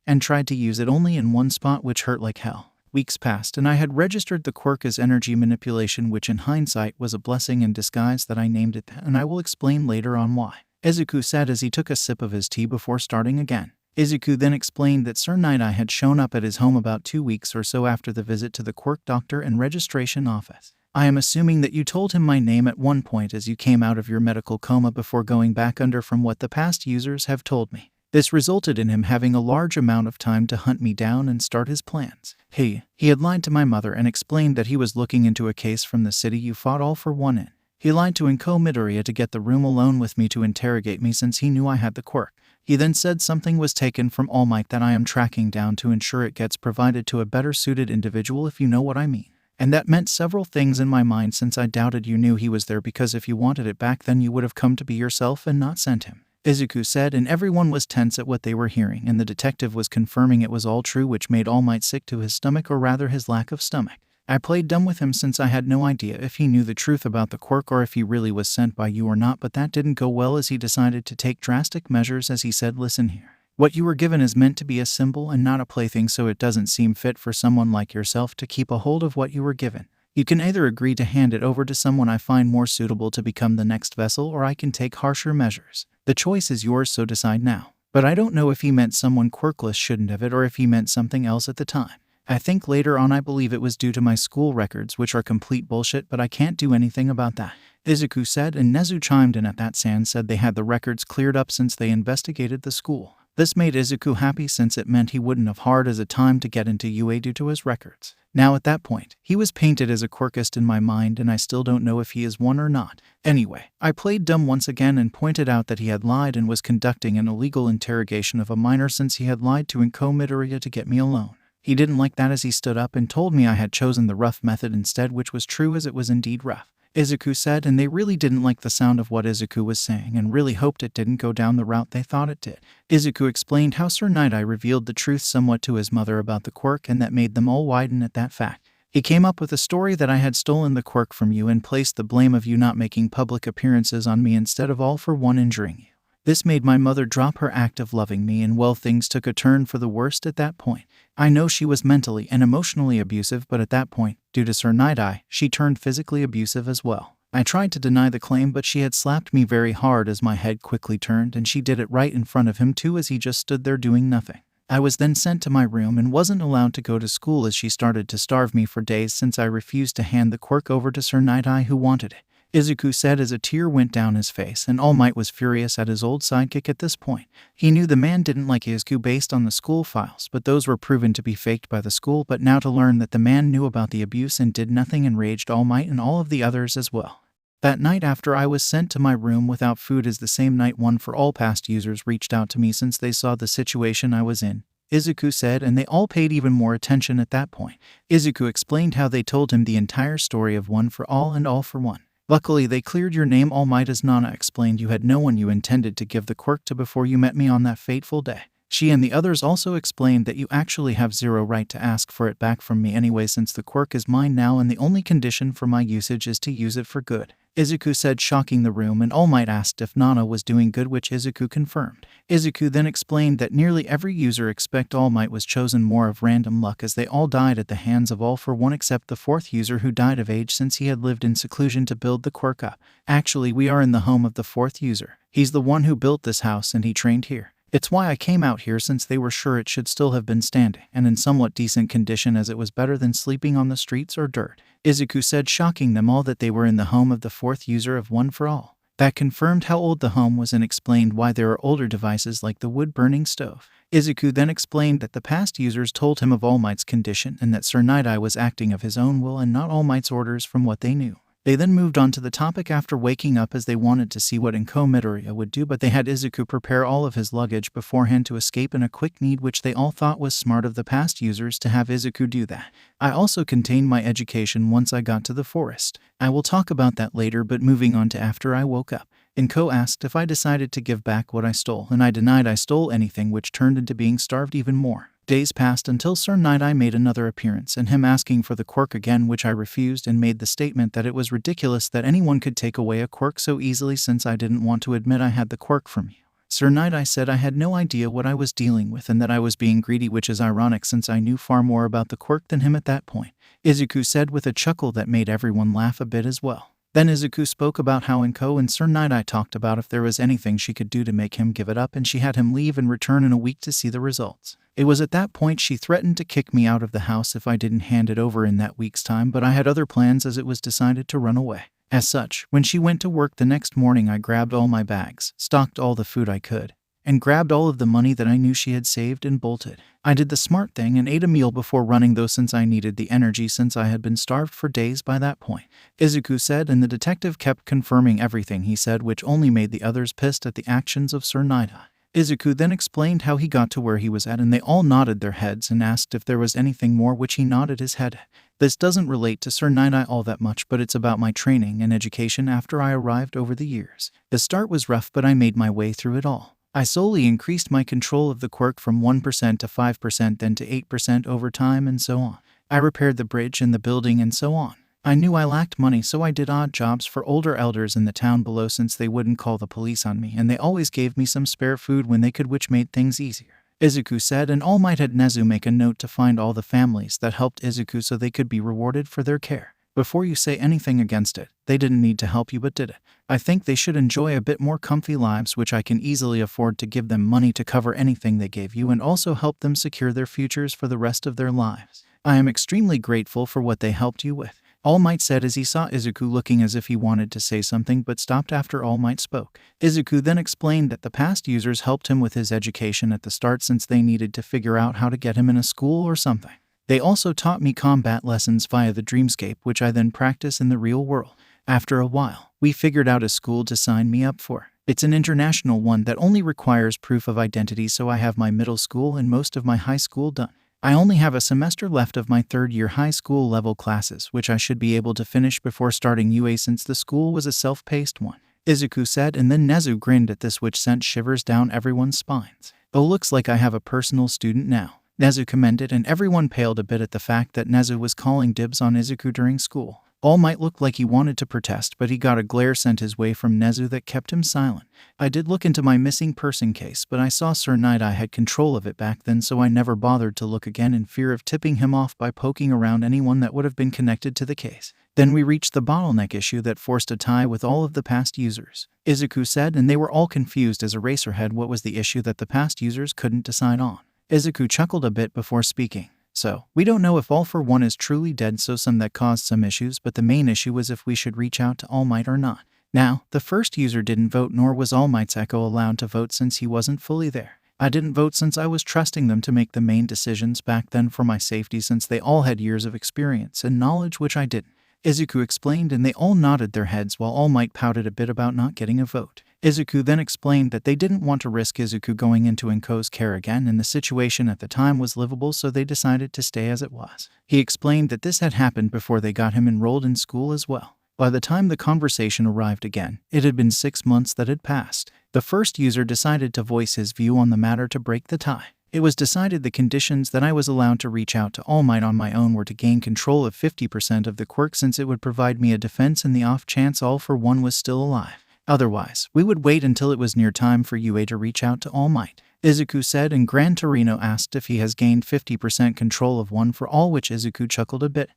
and tried to use it only in one spot, which hurt like hell. Weeks passed, and I had registered the quirk as energy manipulation, which in hindsight was a blessing in disguise that I named it that, and I will explain later on why," Izuku said as he took a sip of his tea before starting again. Izuku then explained that Sir Nighteye had shown up at his home about 2 weeks or so after the visit to the quirk doctor and registration office. "I am assuming that you told him my name at one point as you came out of your medical coma before going back under, from what the past users have told me. This resulted in him having a large amount of time to hunt me down and start his plans. He had lied to my mother and explained that he was looking into a case from the city you fought all for one in. He lied to Inko Midoriya to get the room alone with me to interrogate me since he knew I had the quirk. He then said something was taken from All Might that I am tracking down to ensure it gets provided to a better suited individual, if you know what I mean. And that meant several things in my mind, since I doubted you knew he was there, because if you wanted it back then you would have come to be yourself and not sent him," Izuku said, and everyone was tense at what they were hearing, and the detective was confirming it was all true, which made All Might sick to his stomach, or rather his lack of stomach. I played dumb with him since I had no idea if he knew the truth about the quirk or if he really was sent by you or not, but that didn't go well as he decided to take drastic measures as he said, listen here. What you were given is meant to be a symbol and not a plaything, so it doesn't seem fit for someone like yourself to keep a hold of what you were given. You can either agree to hand it over to someone I find more suitable to become the next vessel, or I can take harsher measures. The choice is yours, so decide now. But I don't know if he meant someone quirkless shouldn't have it or if he meant something else at the time. I think later on I believe it was due to my school records, which are complete bullshit, but I can't do anything about that, Izuku said, and Nezu chimed in at that. San said they had the records cleared up since they investigated the school. This made Izuku happy since it meant he wouldn't have hard as a time to get into UA due to his records. Now at that point, he was painted as a quirkist in my mind, and I still don't know if he is one or not. Anyway, I played dumb once again and pointed out that he had lied and was conducting an illegal interrogation of a minor since he had lied to Inko Midoriya to get me alone. He didn't like that as he stood up and told me I had chosen the rough method instead, which was true as it was indeed rough, Izuku said, and they really didn't like the sound of what Izuku was saying and really hoped it didn't go down the route they thought it did. Izuku explained how Sir Nighteye revealed the truth somewhat to his mother about the quirk, and that made them all widen at that fact. He came up with a story that I had stolen the quirk from you and placed the blame of you not making public appearances on me instead of all for one injuring you. This made my mother drop her act of loving me, and well, things took a turn for the worst at that point. I know she was mentally and emotionally abusive, but at that point, due to Sir Nighteye, she turned physically abusive as well. I tried to deny the claim, but she had slapped me very hard as my head quickly turned, and she did it right in front of him too as he just stood there doing nothing. I was then sent to my room and wasn't allowed to go to school as she started to starve me for days since I refused to hand the quirk over to Sir Nighteye, who wanted it, Izuku said as a tear went down his face, and All Might was furious at his old sidekick at this point. He knew the man didn't like Izuku based on the school files, but those were proven to be faked by the school. But now to learn that the man knew about the abuse and did nothing enraged All Might and all of the others as well. That night after I was sent to my room without food is the same night One for All past users reached out to me since they saw the situation I was in, Izuku said, and they all paid even more attention at that point. Izuku explained how they told him the entire story of One for All and All for One. Luckily, they cleared your name. All Might, as Nana explained, you had no one you intended to give the quirk to before you met me on that fateful day. She and the others also explained that you actually have zero right to ask for it back from me anyway, since the quirk is mine now and the only condition for my usage is to use it for good, Izuku said, shocking the room, and All Might asked if Nana was doing good, which Izuku confirmed. Izuku then explained that nearly every user except All Might was chosen more of random luck as they all died at the hands of All for One except the fourth user, who died of age since he had lived in seclusion to build the quirk up. Actually, we are in the home of the fourth user. He's the one who built this house and he trained here. It's why I came out here, since they were sure it should still have been standing and in somewhat decent condition, as it was better than sleeping on the streets or dirt, Izuku said, shocking them all that they were in the home of the fourth user of One for All. That confirmed how old the home was and explained why there are older devices like the wood-burning stove. Izuku then explained that the past users told him of All Might's condition and that Sir Nighteye was acting of his own will and not All Might's orders from what they knew. They then moved on to the topic after waking up as they wanted to see what Inko Midoriya would do, but they had Izuku prepare all of his luggage beforehand to escape in a quick need, which they all thought was smart of the past users to have Izuku do that. I also contained my education once I got to the forest. I will talk about that later, but moving on to after I woke up. Inko asked if I decided to give back what I stole, and I denied I stole anything, which turned into being starved even more. Days passed until Sir Nighteye made another appearance and him asking for the quirk again, which I refused and made the statement that it was ridiculous that anyone could take away a quirk so easily, since I didn't want to admit I had the quirk from you. Sir Nighteye said I had no idea what I was dealing with and that I was being greedy, which is ironic since I knew far more about the quirk than him at that point, Izuku said with a chuckle that made everyone laugh a bit as well. Then Izuku spoke about how Inko and Sir Nighteye talked about if there was anything she could do to make him give it up, and she had him leave and return in a week to see the results. It was at that point she threatened to kick me out of the house if I didn't hand it over in that week's time, but I had other plans as it was decided to run away. As such, when she went to work the next morning, I grabbed all my bags, stocked all the food I could, and grabbed all of the money that I knew she had saved and bolted. I did the smart thing and ate a meal before running, though, since I needed the energy since I had been starved for days by that point, Izuku said, and the detective kept confirming everything he said, which only made the others pissed at the actions of Sir Nighteye. Izuku then explained how he got to where he was at, and they all nodded their heads and asked if there was anything more, which he nodded his head. This doesn't relate to Sir Nighteye all that much, but it's about my training and education after I arrived over the years. The start was rough, but I made my way through it all. I slowly increased my control of the quirk from 1% to 5%, then to 8% over time, and so on. I repaired the bridge and the building and so on. I knew I lacked money, so I did odd jobs for older elders in the town below since they wouldn't call the police on me, and they always gave me some spare food when they could, which made things easier. Izuku said, and All Might had Nezu make a note to find all the families that helped Izuku so they could be rewarded for their care. Before you say anything against it, they didn't need to help you but did it. I think they should enjoy a bit more comfy lives, which I can easily afford to give them money to cover anything they gave you and also help them secure their futures for the rest of their lives. I am extremely grateful for what they helped you with. All Might said as he saw Izuku looking as if he wanted to say something but stopped after All Might spoke. Izuku then explained that the past users helped him with his education at the start since they needed to figure out how to get him in a school or something. They also taught me combat lessons via the dreamscape, which I then practice in the real world. After a while, we figured out a school to sign me up for. It's an international one that only requires proof of identity, so I have my middle school and most of my high school done. I only have a semester left of my third-year high school level classes, which I should be able to finish before starting UA since the school was a self-paced one, Izuku said, and then Nezu grinned at this, which sent shivers down everyone's spines. Oh, looks like I have a personal student now, Nezu commended, and everyone paled a bit at the fact that Nezu was calling dibs on Izuku during school. All Might looked like he wanted to protest, but he got a glare sent his way from Nezu that kept him silent. I did look into my missing person case, but I saw Sir Nighteye had control of it back then, so I never bothered to look again in fear of tipping him off by poking around anyone that would have been connected to the case. Then we reached the bottleneck issue that forced a tie with all of the past users, Izuku said, and they were all confused as Eraserhead what was the issue that the past users couldn't decide on. Izuku chuckled a bit before speaking. So, we don't know if All for One is truly dead, so some that caused some issues, but the main issue was if we should reach out to All Might or not. Now, the first user didn't vote, nor was All Might's Echo allowed to vote since he wasn't fully there. I didn't vote since I was trusting them to make the main decisions back then for my safety, since they all had years of experience and knowledge which I didn't, Izuku explained, and they all nodded their heads while All Might pouted a bit about not getting a vote. Izuku then explained that they didn't want to risk Izuku going into Inko's care again, and the situation at the time was livable, so they decided to stay as it was. He explained that this had happened before they got him enrolled in school as well. By the time the conversation arrived again, it had been 6 months that had passed. The first user decided to voice his view on the matter to break the tie. It was decided the conditions that I was allowed to reach out to All Might on my own were to gain control of 50% of the quirks, since it would provide me a defense in the off chance All for One was still alive. Otherwise, we would wait until it was near time for UA to reach out to All Might, Izuku said, and Gran Torino asked if he has gained 50% control of One for All, which Izuku chuckled a bit.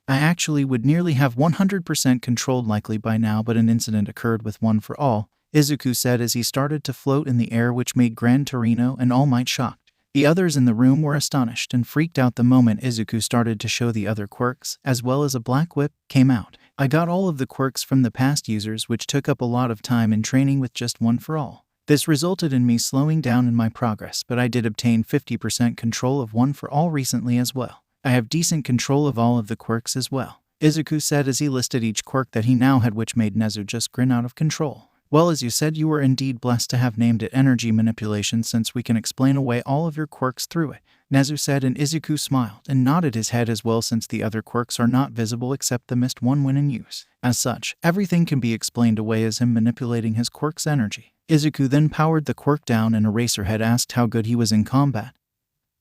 I actually would nearly have 100% controlled likely by now, but an incident occurred with One for All, Izuku said as he started to float in the air, which made Gran Torino and All Might shocked. The others in the room were astonished and freaked out the moment Izuku started to show the other quirks, as well as a black whip, came out. I got all of the quirks from the past users, which took up a lot of time in training with just One for All. This resulted in me slowing down in my progress, but I did obtain 50% control of One for All recently as well. I have decent control of all of the quirks as well, Izuku said as he listed each quirk that he now had, which made Nezu just grin out of control. Well, as you said, you were indeed blessed to have named it energy manipulation, since we can explain away all of your quirks through it, Nezu said, and Izuku smiled and nodded his head as well, since the other quirks are not visible except the missed one when in use. As such, everything can be explained away as him manipulating his quirk's energy. Izuku then powered the quirk down, and Eraserhead asked how good he was in combat.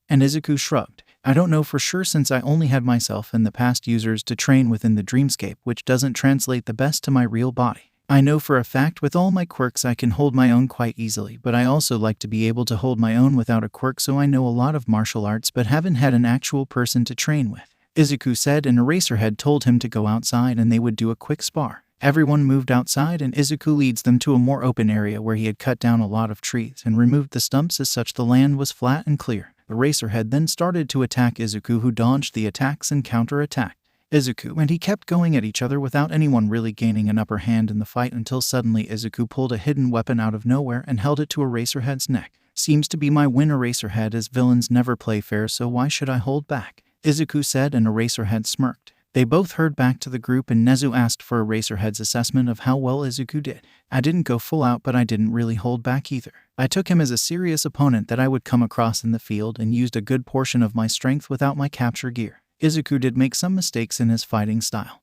And Izuku shrugged. I don't know for sure, since I only had myself and the past users to train within the dreamscape, which doesn't translate the best to my real body. I know for a fact with all my quirks I can hold my own quite easily, but I also like to be able to hold my own without a quirk, so I know a lot of martial arts but haven't had an actual person to train with, Izuku said, and Eraserhead told him to go outside and they would do a quick spar. Everyone moved outside, and Izuku leads them to a more open area where he had cut down a lot of trees and removed the stumps, as such the land was flat and clear. Eraserhead then started to attack Izuku, who dodged the attacks and counter-attacked Izuku, and he kept going at each other without anyone really gaining an upper hand in the fight, until suddenly Izuku pulled a hidden weapon out of nowhere and held it to Eraserhead's neck. Seems to be my win, Eraserhead, as villains never play fair, so why should I hold back? Izuku said, and Eraserhead smirked. They both heard back to the group, and Nezu asked for Eraserhead's assessment of how well Izuku did. I didn't go full out, but I didn't really hold back either. I took him as a serious opponent that I would come across in the field and used a good portion of my strength without my capture gear. Izuku did make some mistakes in his fighting style,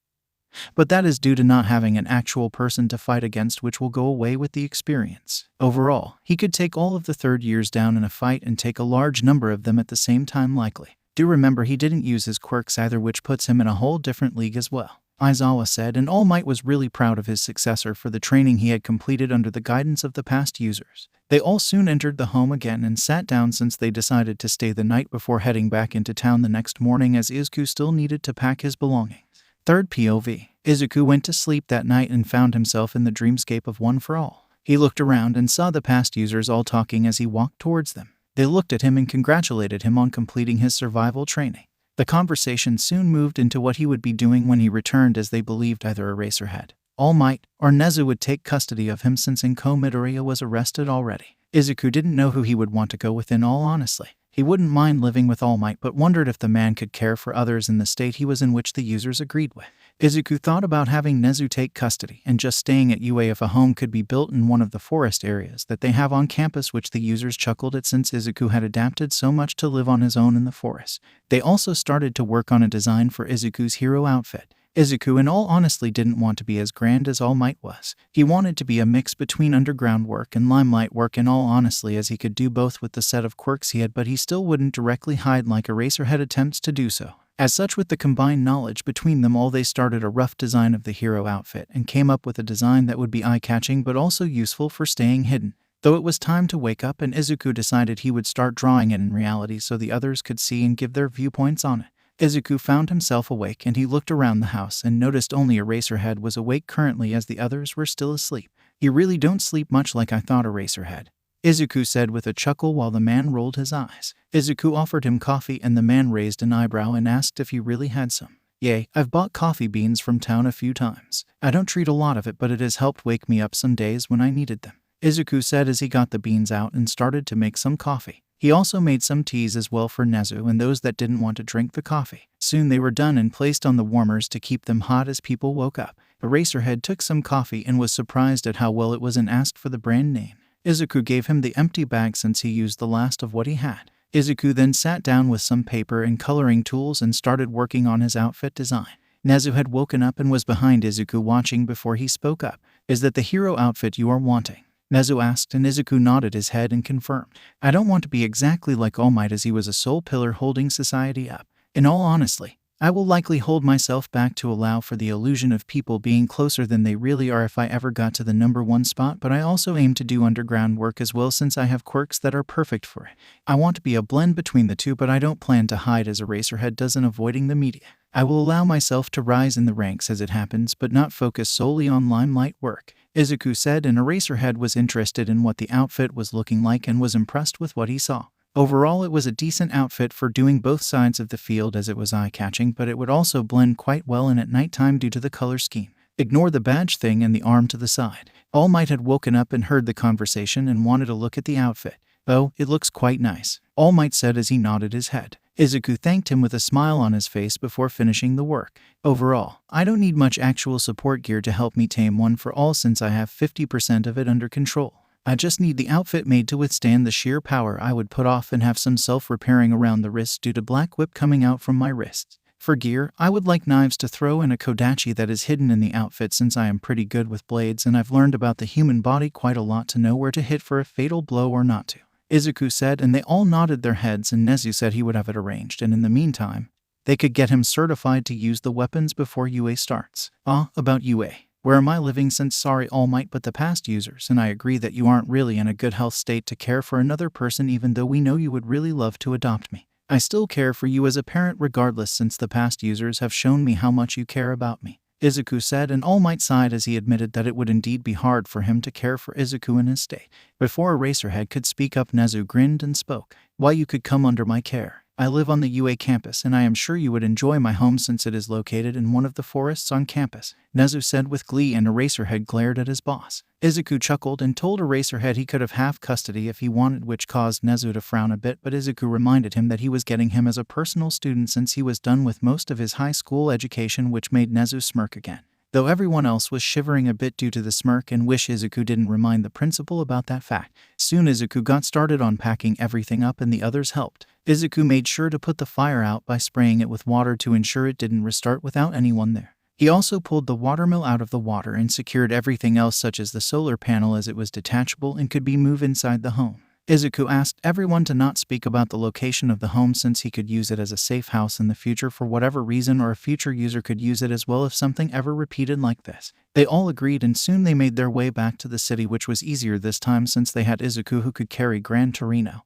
but that is due to not having an actual person to fight against, which will go away with the experience. Overall, he could take all of the third years down in a fight and take a large number of them at the same time likely. Do remember he didn't use his quirks either, which puts him in a whole different league as well, Aizawa said, and All Might was really proud of his successor for the training he had completed under the guidance of the past users. They all soon entered the home again and sat down since they decided to stay the night before heading back into town the next morning, as Izuku still needed to pack his belongings. Third POV. Izuku went to sleep that night and found himself in the dreamscape of One for All. He looked around and saw the past users all talking as he walked towards them. They looked at him and congratulated him on completing his survival training. The conversation soon moved into what he would be doing when he returned, as they believed either Eraserhead, All Might, or Nezu would take custody of him since Inko Midoriya was arrested already. Izuku didn't know who he would want to go with, in all honesty. He wouldn't mind living with All Might, but wondered if the man could care for others in the state he was in, which the users agreed with. Izuku thought about having Nezu take custody and just staying at UA if a home could be built in one of the forest areas that they have on campus, which the users chuckled at since Izuku had adapted so much to live on his own in the forest. They also started to work on a design for Izuku's hero outfit. Izuku, in all honesty, didn't want to be as grand as All Might was. He wanted to be a mix between underground work and limelight work, in all honesty, as he could do both with the set of quirks he had, but he still wouldn't directly hide like Eraserhead attempts to do so. As such, with the combined knowledge between them all, they started a rough design of the hero outfit and came up with a design that would be eye-catching but also useful for staying hidden. Though it was time to wake up, and Izuku decided he would start drawing it in reality so the others could see and give their viewpoints on it. Izuku found himself awake, and he looked around the house and noticed only Eraserhead was awake currently, as the others were still asleep. "You really don't sleep much like I thought, Eraserhead," Izuku said with a chuckle while the man rolled his eyes. Izuku offered him coffee, and the man raised an eyebrow and asked if he really had some. "Yay, I've bought coffee beans from town a few times. I don't treat a lot of it, but it has helped wake me up some days when I needed them," Izuku said as he got the beans out and started to make some coffee. He also made some teas as well for Nezu and those that didn't want to drink the coffee. Soon they were done and placed on the warmers to keep them hot as people woke up. Eraserhead took some coffee and was surprised at how well it was and asked for the brand name. Izuku gave him the empty bag since he used the last of what he had. Izuku then sat down with some paper and coloring tools and started working on his outfit design. Nezu had woken up and was behind Izuku watching before he spoke up. "Is that the hero outfit you are wanting?" Nezu asked, and Izuku nodded his head and confirmed. "I don't want to be exactly like All Might, as he was a sole pillar holding society up. In all honesty, I will likely hold myself back to allow for the illusion of people being closer than they really are if I ever got to the #1 spot, but I also aim to do underground work as well since I have quirks that are perfect for it. I want to be a blend between the two, but I don't plan to hide as Eraserhead does in avoiding the media. I will allow myself to rise in the ranks as it happens, but not focus solely on limelight work," Izuku said, and Eraserhead was interested in what the outfit was looking like and was impressed with what he saw. Overall, it was a decent outfit for doing both sides of the field, as it was eye-catching, but it would also blend quite well in at nighttime due to the color scheme. Ignore the badge thing and the arm to the side. All Might had woken up and heard the conversation and wanted to look at the outfit. "Oh, it looks quite nice," All Might said as he nodded his head. Izuku thanked him with a smile on his face before finishing the work. "Overall, I don't need much actual support gear to help me tame One for All since I have 50% of it under control. I just need the outfit made to withstand the sheer power I would put off and have some self-repairing around the wrists due to black whip coming out from my wrists. For gear, I would like knives to throw and a kodachi that is hidden in the outfit since I am pretty good with blades and I've learned about the human body quite a lot to know where to hit for a fatal blow or not to," Izuku said, and they all nodded their heads, and Nezu said he would have it arranged, and in the meantime, they could get him certified to use the weapons before UA starts. About UA. "Where am I living since sorry All Might, but the past users, and I agree that you aren't really in a good health state to care for another person even though we know you would really love to adopt me. I still care for you as a parent regardless since the past users have shown me how much you care about me," Izuku said, and All Might sighed as he admitted that it would indeed be hard for him to care for Izuku in his state. Before Eraserhead could speak up, Nezu grinned and spoke. "Why, you could come under my care. I live on the UA campus, and I am sure you would enjoy my home since it is located in one of the forests on campus," Nezu said with glee, and Eraserhead glared at his boss. Izuku chuckled and told Eraserhead he could have half custody if he wanted, which caused Nezu to frown a bit, but Izuku reminded him that he was getting him as a personal student since he was done with most of his high school education, which made Nezu smirk again. Though everyone else was shivering a bit due to the smirk and wish Izuku didn't remind the principal about that fact. Soon Izuku got started on packing everything up and the others helped. Izuku made sure to put the fire out by spraying it with water to ensure it didn't restart without anyone there. He also pulled the watermill out of the water and secured everything else such as the solar panel as it was detachable and could be moved inside the home. Izuku asked everyone to not speak about the location of the home since he could use it as a safe house in the future for whatever reason, or a future user could use it as well if something ever repeated like this. They all agreed, and soon they made their way back to the city, which was easier this time since they had Izuku, who could carry Gran Torino,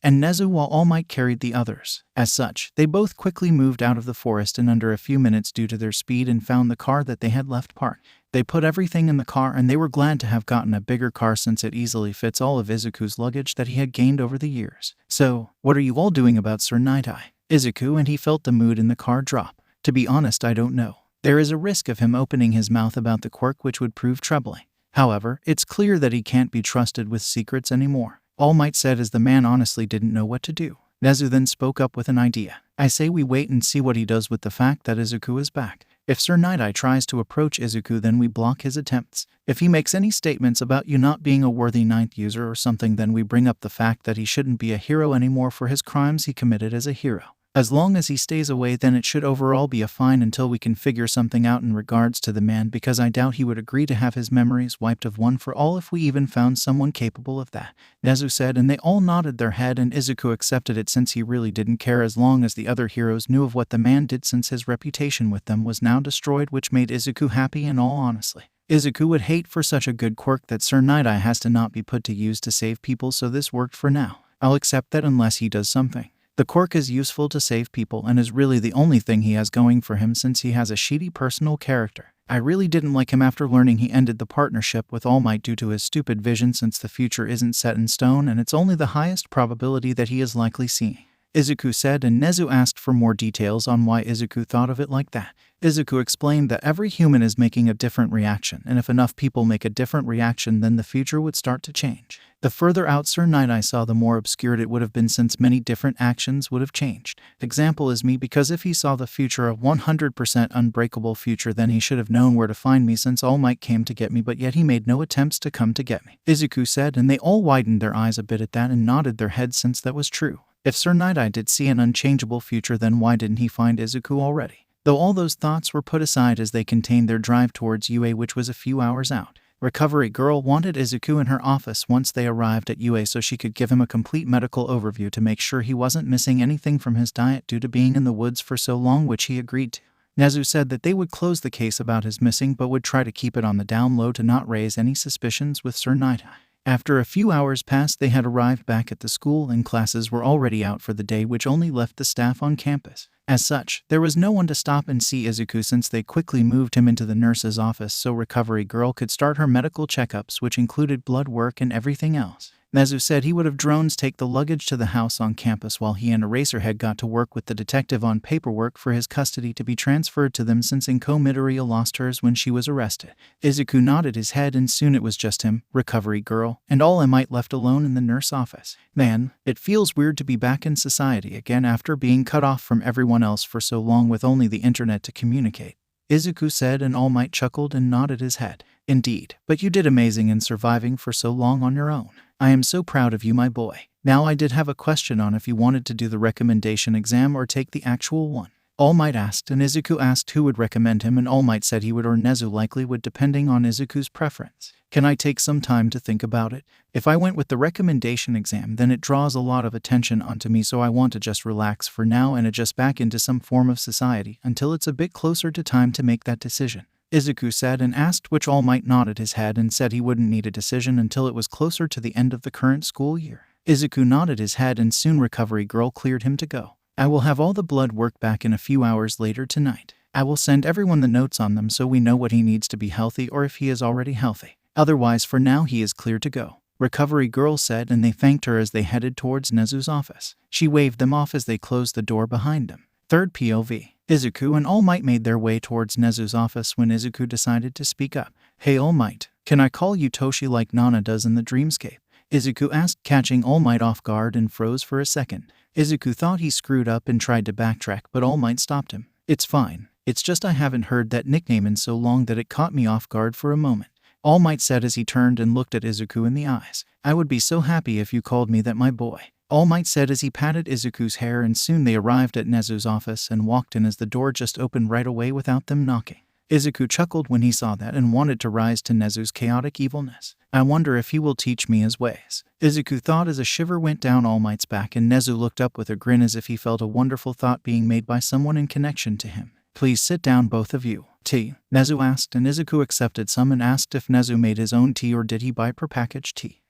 and Nezu, while All Might carried the others. As such, they both quickly moved out of the forest in under a few minutes due to their speed and found the car that they had left parked. They put everything in the car, and they were glad to have gotten a bigger car since it easily fits all of Izuku's luggage that he had gained over the years. "So, what are you all doing about Sir Nighteye?" Izuku, and he felt the mood in the car drop. "To be honest, I don't know. There is a risk of him opening his mouth about the quirk, which would prove troubling. However, it's clear that he can't be trusted with secrets anymore," All Might said, as the man honestly didn't know what to do. Nezu then spoke up with an idea. "I say we wait and see what he does with the fact that Izuku is back. If Sir Nighteye tries to approach Izuku, then we block his attempts. If he makes any statements about you not being a worthy ninth user or something, then we bring up the fact that he shouldn't be a hero anymore for his crimes he committed as a hero. As long as he stays away, then it should overall be a fine until we can figure something out in regards to the man, because I doubt he would agree to have his memories wiped of one for all if we even found someone capable of that," Nezu said, and they all nodded their head, and Izuku accepted it since he really didn't care as long as the other heroes knew of what the man did, since his reputation with them was now destroyed, which made Izuku happy. In all honesty, Izuku would hate for such a good quirk that Sir Nighteye has to not be put to use to save people, so this worked for now. I'll accept that unless he does something. The quirk is useful to save people and is really the only thing he has going for him since he has a shitty personal character. I really didn't like him after learning he ended the partnership with All Might due to his stupid vision, since the future isn't set in stone and it's only the highest probability that he is likely seeing," Izuku said, and Nezu asked for more details on why Izuku thought of it like that. Izuku explained that every human is making a different reaction, and if enough people make a different reaction, then the future would start to change. The further out Sir Nighteye saw, the more obscured it would have been, since many different actions would have changed. Example is me, because if he saw the future, a 100% unbreakable future, then he should have known where to find me since All Might came to get me, but yet he made no attempts to come to get me," Izuku said, and they all widened their eyes a bit at that and nodded their heads since that was true. If Sir Nighteye did see an unchangeable future, then why didn't he find Izuku already? Though all those thoughts were put aside as they contained their drive towards UA, which was a few hours out. Recovery Girl wanted Izuku in her office once they arrived at UA so she could give him a complete medical overview to make sure he wasn't missing anything from his diet due to being in the woods for so long, which he agreed to. Nezu said that they would close the case about his missing, but would try to keep it on the down low to not raise any suspicions with Sir Nighteye. After a few hours passed, they had arrived back at the school, and classes were already out for the day, which only left the staff on campus. As such, there was no one to stop and see Izuku since they quickly moved him into the nurse's office so Recovery Girl could start her medical checkups, which included blood work and everything else. Nezu said he would have drones take the luggage to the house on campus while he and Eraserhead got to work with the detective on paperwork for his custody to be transferred to them since Inko Midoriya lost hers when she was arrested. Izuku nodded his head, and soon it was just him, Recovery Girl, and All Might left alone in the nurse office. "Man, it feels weird to be back in society again after being cut off from everyone else for so long with only the internet to communicate," Izuku said, and All Might chuckled and nodded his head. "Indeed, but you did amazing in surviving for so long on your own. I am so proud of you, my boy. Now I did have a question on if you wanted to do the recommendation exam or take the actual one." All Might asked, and Izuku asked who would recommend him, and All Might said he would, or Nezu likely would, depending on Izuku's preference. "Can I take some time to think about it? If I went with the recommendation exam, then it draws a lot of attention onto me, so I want to just relax for now and adjust back into some form of society until it's a bit closer to time to make that decision," Izuku said, and asked which. All Might nodded his head and said he wouldn't need a decision until it was closer to the end of the current school year. Izuku nodded his head, and soon Recovery Girl cleared him to go. "I will have all the blood work back in a few hours later tonight. I will send everyone the notes on them so we know what he needs to be healthy or if he is already healthy. Otherwise, for now he is clear to go," Recovery Girl said, and they thanked her as they headed towards Nezu's office. She waved them off as they closed the door behind them. Third POV. Izuku and All Might made their way towards Nezu's office when Izuku decided to speak up. "Hey All Might, can I call you Toshi like Nana does in the dreamscape?" Izuku asked, catching All Might off guard, and froze for a second. Izuku thought he screwed up and tried to backtrack, but All Might stopped him. "It's fine. It's just I haven't heard that nickname in so long that it caught me off guard for a moment," All Might said as he turned and looked at Izuku in the eyes. "I would be so happy if you called me that, my boy," All Might said as he patted Izuku's hair, and soon they arrived at Nezu's office and walked in as the door just opened right away without them knocking. Izuku chuckled when he saw that and wanted to rise to Nezu's chaotic evilness. I wonder if he will teach me his ways. Izuku thought as a shiver went down All Might's back, and Nezu looked up with a grin as if he felt a wonderful thought being made by someone in connection to him. Please sit down, both of you. Tea? Nezu asked, and Izuku accepted some and asked if Nezu made his own tea or did he buy prepackaged tea.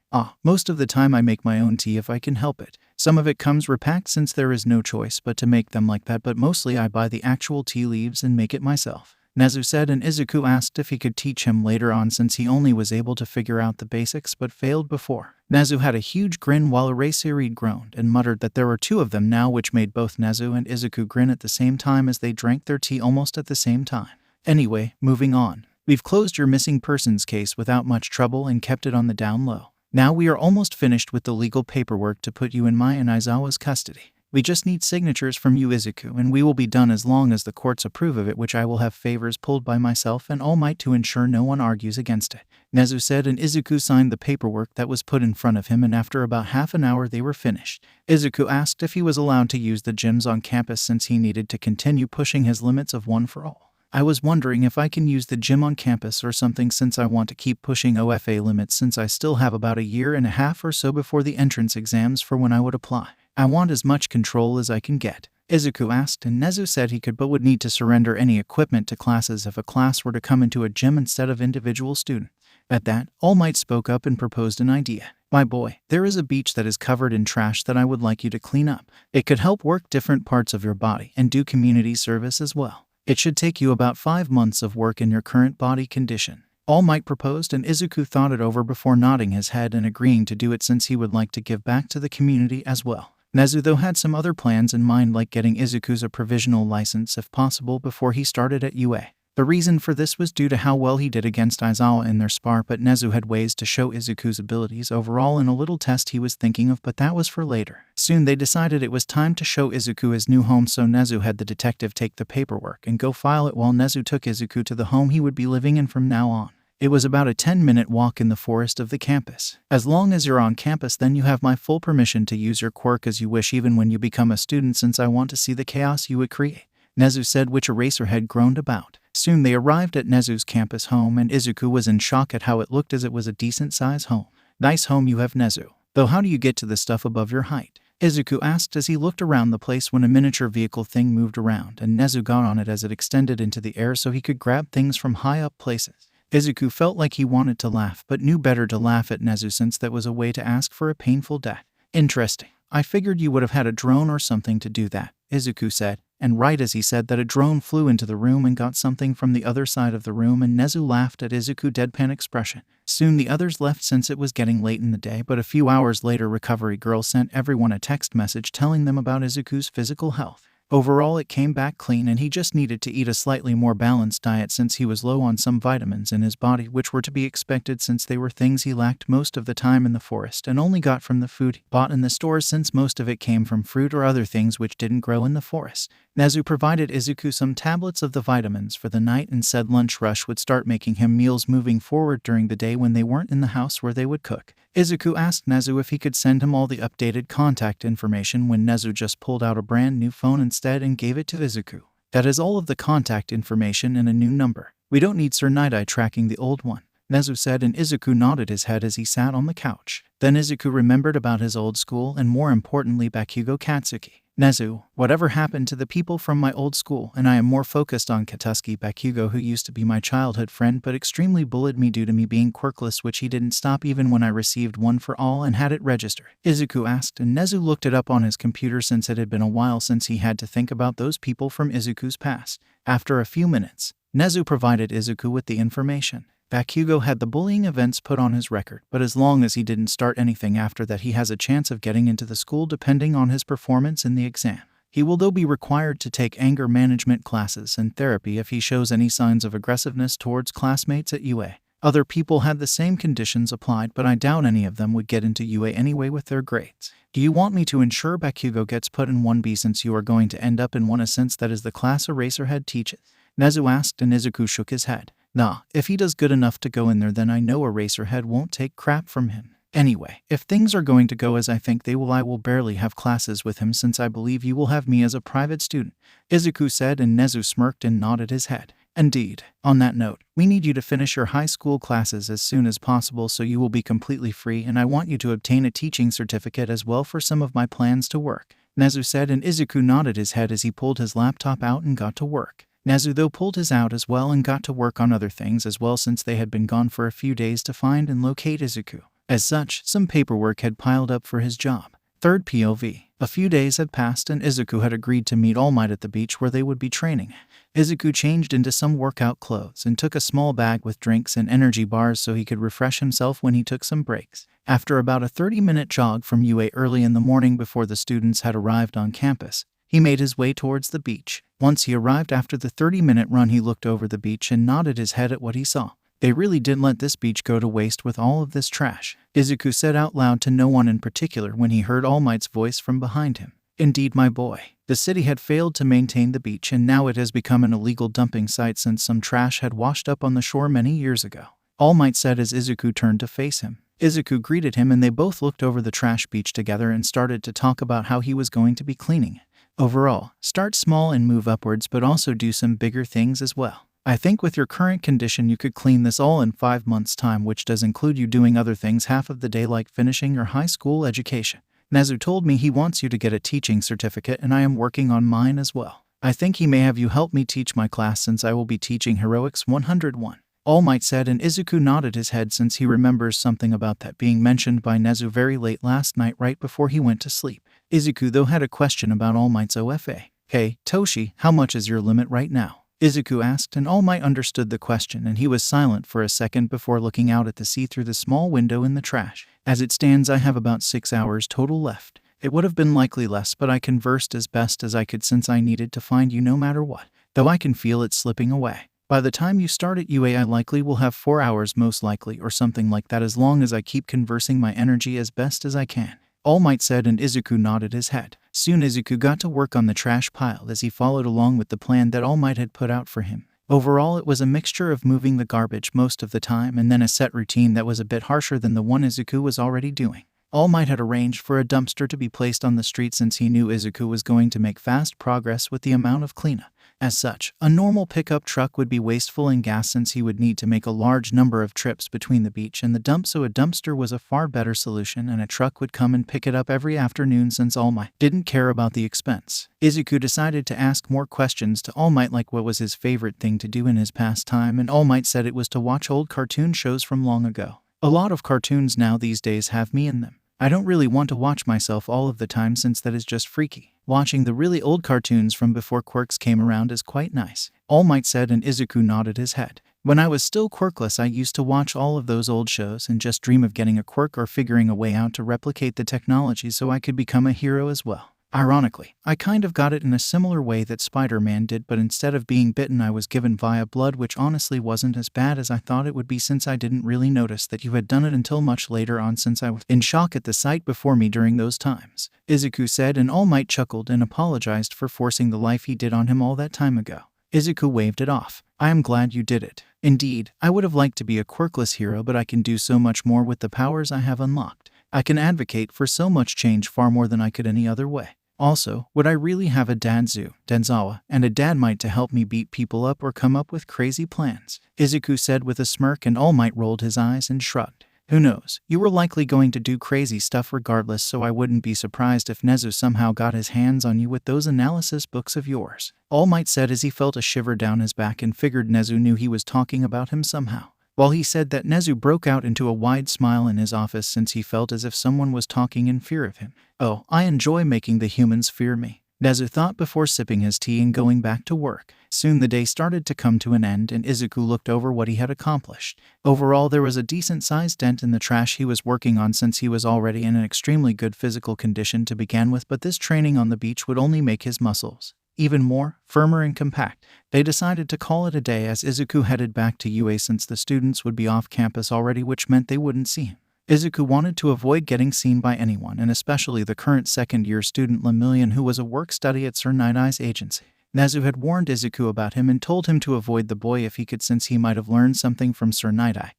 Most of the time I make my own tea if I can help it. Some of it comes repacked since there is no choice but to make them like that, but mostly I buy the actual tea leaves and make it myself, Nezu said, and Izuku asked if he could teach him later on since he only was able to figure out the basics but failed before. Nezu had a huge grin while Eraserhead groaned and muttered that there were two of them now, which made both Nezu and Izuku grin at the same time as they drank their tea almost at the same time. Anyway, moving on. We've closed your missing persons case without much trouble and kept it on the down low. Now we are almost finished with the legal paperwork to put you in my and Aizawa's custody. We just need signatures from you, Izuku, and we will be done as long as the courts approve of it, which I will have favors pulled by myself and All Might to ensure no one argues against it, Nezu said, and Izuku signed the paperwork that was put in front of him, and after about half an hour they were finished. Izuku asked if he was allowed to use the gyms on campus since he needed to continue pushing his limits of one for all. I was wondering if I can use the gym on campus or something since I want to keep pushing OFA limits since I still have about a year and a half or so before the entrance exams for when I would apply. I want as much control as I can get, Izuku asked, and Nezu said he could but would need to surrender any equipment to classes if a class were to come into a gym instead of individual students. At that, All Might spoke up and proposed an idea. My boy, there is a beach that is covered in trash that I would like you to clean up. It could help work different parts of your body and do community service as well. It should take you about 5 months of work in your current body condition, All Might proposed, and Izuku thought it over before nodding his head and agreeing to do it since he would like to give back to the community as well. Nezu though had some other plans in mind, like getting Izuku's a provisional license if possible before he started at UA. The reason for this was due to how well he did against Aizawa in their spar, but Nezu had ways to show Izuku's abilities overall in a little test he was thinking of, but that was for later. Soon they decided it was time to show Izuku his new home, so Nezu had the detective take the paperwork and go file it while Nezu took Izuku to the home he would be living in from now on. It was about a 10-minute walk in the forest of the campus. As long as you're on campus, then you have my full permission to use your quirk as you wish, even when you become a student, since I want to see the chaos you would create, Nezu said, which Eraserhead groaned about. Soon they arrived at Nezu's campus home, and Izuku was in shock at how it looked, as it was a decent-sized home. Nice home you have, Nezu. Though how do you get to the stuff above your height? Izuku asked as he looked around the place when a miniature vehicle thing moved around, and Nezu got on it as it extended into the air so he could grab things from high up places. Izuku felt like he wanted to laugh, but knew better to laugh at Nezu since that was a way to ask for a painful death. Interesting. I figured you would have had a drone or something to do that, Izuku said, and right as he said that, a drone flew into the room and got something from the other side of the room, and Nezu laughed at Izuku's deadpan expression. Soon the others left since it was getting late in the day, but a few hours later Recovery Girl sent everyone a text message telling them about Izuku's physical health. Overall it came back clean, and he just needed to eat a slightly more balanced diet since he was low on some vitamins in his body, which were to be expected since they were things he lacked most of the time in the forest and only got from the food he bought in the stores, since most of it came from fruit or other things which didn't grow in the forest. Nezu provided Izuku some tablets of the vitamins for the night and said lunch rush would start making him meals moving forward during the day when they weren't in the house where they would cook. Izuku asked Nezu if he could send him all the updated contact information when Nezu just pulled out a brand new phone instead and gave it to Izuku. That is all of the contact information and a new number. We don't need Sir Nighteye tracking the old one, Nezu said, and Izuku nodded his head as he sat on the couch. Then Izuku remembered about his old school and more importantly Bakugo Katsuki. Nezu, whatever happened to the people from my old school, and I am more focused on Katsuki Bakugo, who used to be my childhood friend but extremely bullied me due to me being quirkless, which he didn't stop even when I received one for all and had it registered, Izuku asked, and Nezu looked it up on his computer since it had been a while since he had to think about those people from Izuku's past. After a few minutes, Nezu provided Izuku with the information. Bakugo had the bullying events put on his record, but as long as he didn't start anything after that, he has a chance of getting into the school depending on his performance in the exam. He will though be required to take anger management classes and therapy if he shows any signs of aggressiveness towards classmates at UA. Other people had the same conditions applied, but I doubt any of them would get into UA anyway with their grades. Do you want me to ensure Bakugo gets put in 1B since you are going to end up in 1A since that is the class Eraserhead teaches? Nezu asked, and Izuku shook his head. Nah, if he does good enough to go in there, then I know Eraserhead won't take crap from him. Anyway, if things are going to go as I think they will, I will barely have classes with him since I believe you will have me as a private student, Izuku said, and Nezu smirked and nodded his head. Indeed. On that note, we need you to finish your high school classes as soon as possible so you will be completely free, and I want you to obtain a teaching certificate as well for some of my plans to work," Nezu said, and Izuku nodded his head as he pulled his laptop out and got to work. Nezu though pulled his out as well and got to work on other things as well since they had been gone for a few days to find and locate Izuku. As such, some paperwork had piled up for his job. Third POV. A few days had passed and Izuku had agreed to meet All Might at the beach where they would be training. Izuku changed into some workout clothes and took a small bag with drinks and energy bars so he could refresh himself when he took some breaks. After about a 30-minute jog from UA early in the morning before the students had arrived on campus, he made his way towards the beach. Once he arrived after the 30-minute run, he looked over the beach and nodded his head at what he saw. They really didn't let this beach go to waste with all of this trash, Izuku said out loud to no one in particular when he heard All Might's voice from behind him. Indeed, my boy. The city had failed to maintain the beach and now it has become an illegal dumping site since some trash had washed up on the shore many years ago, All Might said as Izuku turned to face him. Izuku greeted him and they both looked over the trash beach together and started to talk about how he was going to be cleaning it. Overall, start small and move upwards, but also do some bigger things as well. I think with your current condition you could clean this all in 5 months' time, which does include you doing other things half of the day like finishing your high school education. Nezu told me he wants you to get a teaching certificate and I am working on mine as well. I think he may have you help me teach my class since I will be teaching Heroics 101. All Might said, and Izuku nodded his head since he remembers something about that being mentioned by Nezu very late last night right before he went to sleep. Izuku though had a question about All Might's OFA. Hey, Toshi, how much is your limit right now? Izuku asked, and All Might understood the question and he was silent for a second before looking out at the sea through the small window in the trash. As it stands, I have about 6 hours total left. It would have been likely less, but I conversed as best as I could since I needed to find you no matter what, though I can feel it slipping away. By the time you start at UA, I likely will have 4 hours most likely or something like that as long as I keep conversing my energy as best as I can, All Might said, and Izuku nodded his head. Soon Izuku got to work on the trash pile as he followed along with the plan that All Might had put out for him. Overall, it was a mixture of moving the garbage most of the time and then a set routine that was a bit harsher than the one Izuku was already doing. All Might had arranged for a dumpster to be placed on the street since he knew Izuku was going to make fast progress with the amount of cleanup. As such, a normal pickup truck would be wasteful in gas since he would need to make a large number of trips between the beach and the dump, so a dumpster was a far better solution and a truck would come and pick it up every afternoon since All Might didn't care about the expense. Izuku decided to ask more questions to All Might like what was his favorite thing to do in his pastime, and All Might said it was to watch old cartoon shows from long ago. A lot of cartoons now these days have me in them. I don't really want to watch myself all of the time since that is just freaky. Watching the really old cartoons from before quirks came around is quite nice, All Might said, and Izuku nodded his head. When I was still quirkless, I used to watch all of those old shows and just dream of getting a quirk or figuring a way out to replicate the technology so I could become a hero as well. Ironically, I kind of got it in a similar way that Spider-Man did, but instead of being bitten I was given via blood, which honestly wasn't as bad as I thought it would be since I didn't really notice that you had done it until much later on since I was in shock at the sight before me during those times, Izuku said, and All Might chuckled and apologized for forcing the life he did on him all that time ago. Izuku waved it off. I am glad you did it. Indeed, I would have liked to be a quirkless hero, but I can do so much more with the powers I have unlocked. I can advocate for so much change far more than I could any other way. Also, would I really have a Denzawa, and a Dad Might to help me beat people up or come up with crazy plans? Izuku said with a smirk, and All Might rolled his eyes and shrugged. Who knows, you were likely going to do crazy stuff regardless, so I wouldn't be surprised if Nezu somehow got his hands on you with those analysis books of yours, All Might said as he felt a shiver down his back and figured Nezu knew he was talking about him somehow. While he said that, Nezu broke out into a wide smile in his office since he felt as if someone was talking in fear of him. Oh, I enjoy making the humans fear me, Nezu thought before sipping his tea and going back to work. Soon the day started to come to an end and Izuku looked over what he had accomplished. Overall, there was a decent-sized dent in the trash he was working on since he was already in an extremely good physical condition to begin with, but this training on the beach would only make his muscles even more firmer and compact. They decided to call it a day as Izuku headed back to UA since the students would be off campus already, which meant they wouldn't see him. Izuku wanted to avoid getting seen by anyone, and especially the current second-year student Lemillion, who was a work-study at Sir Nighteye's agency. Nezu had warned Izuku about him and told him to avoid the boy if he could since he might have learned something from Sir Nighteye.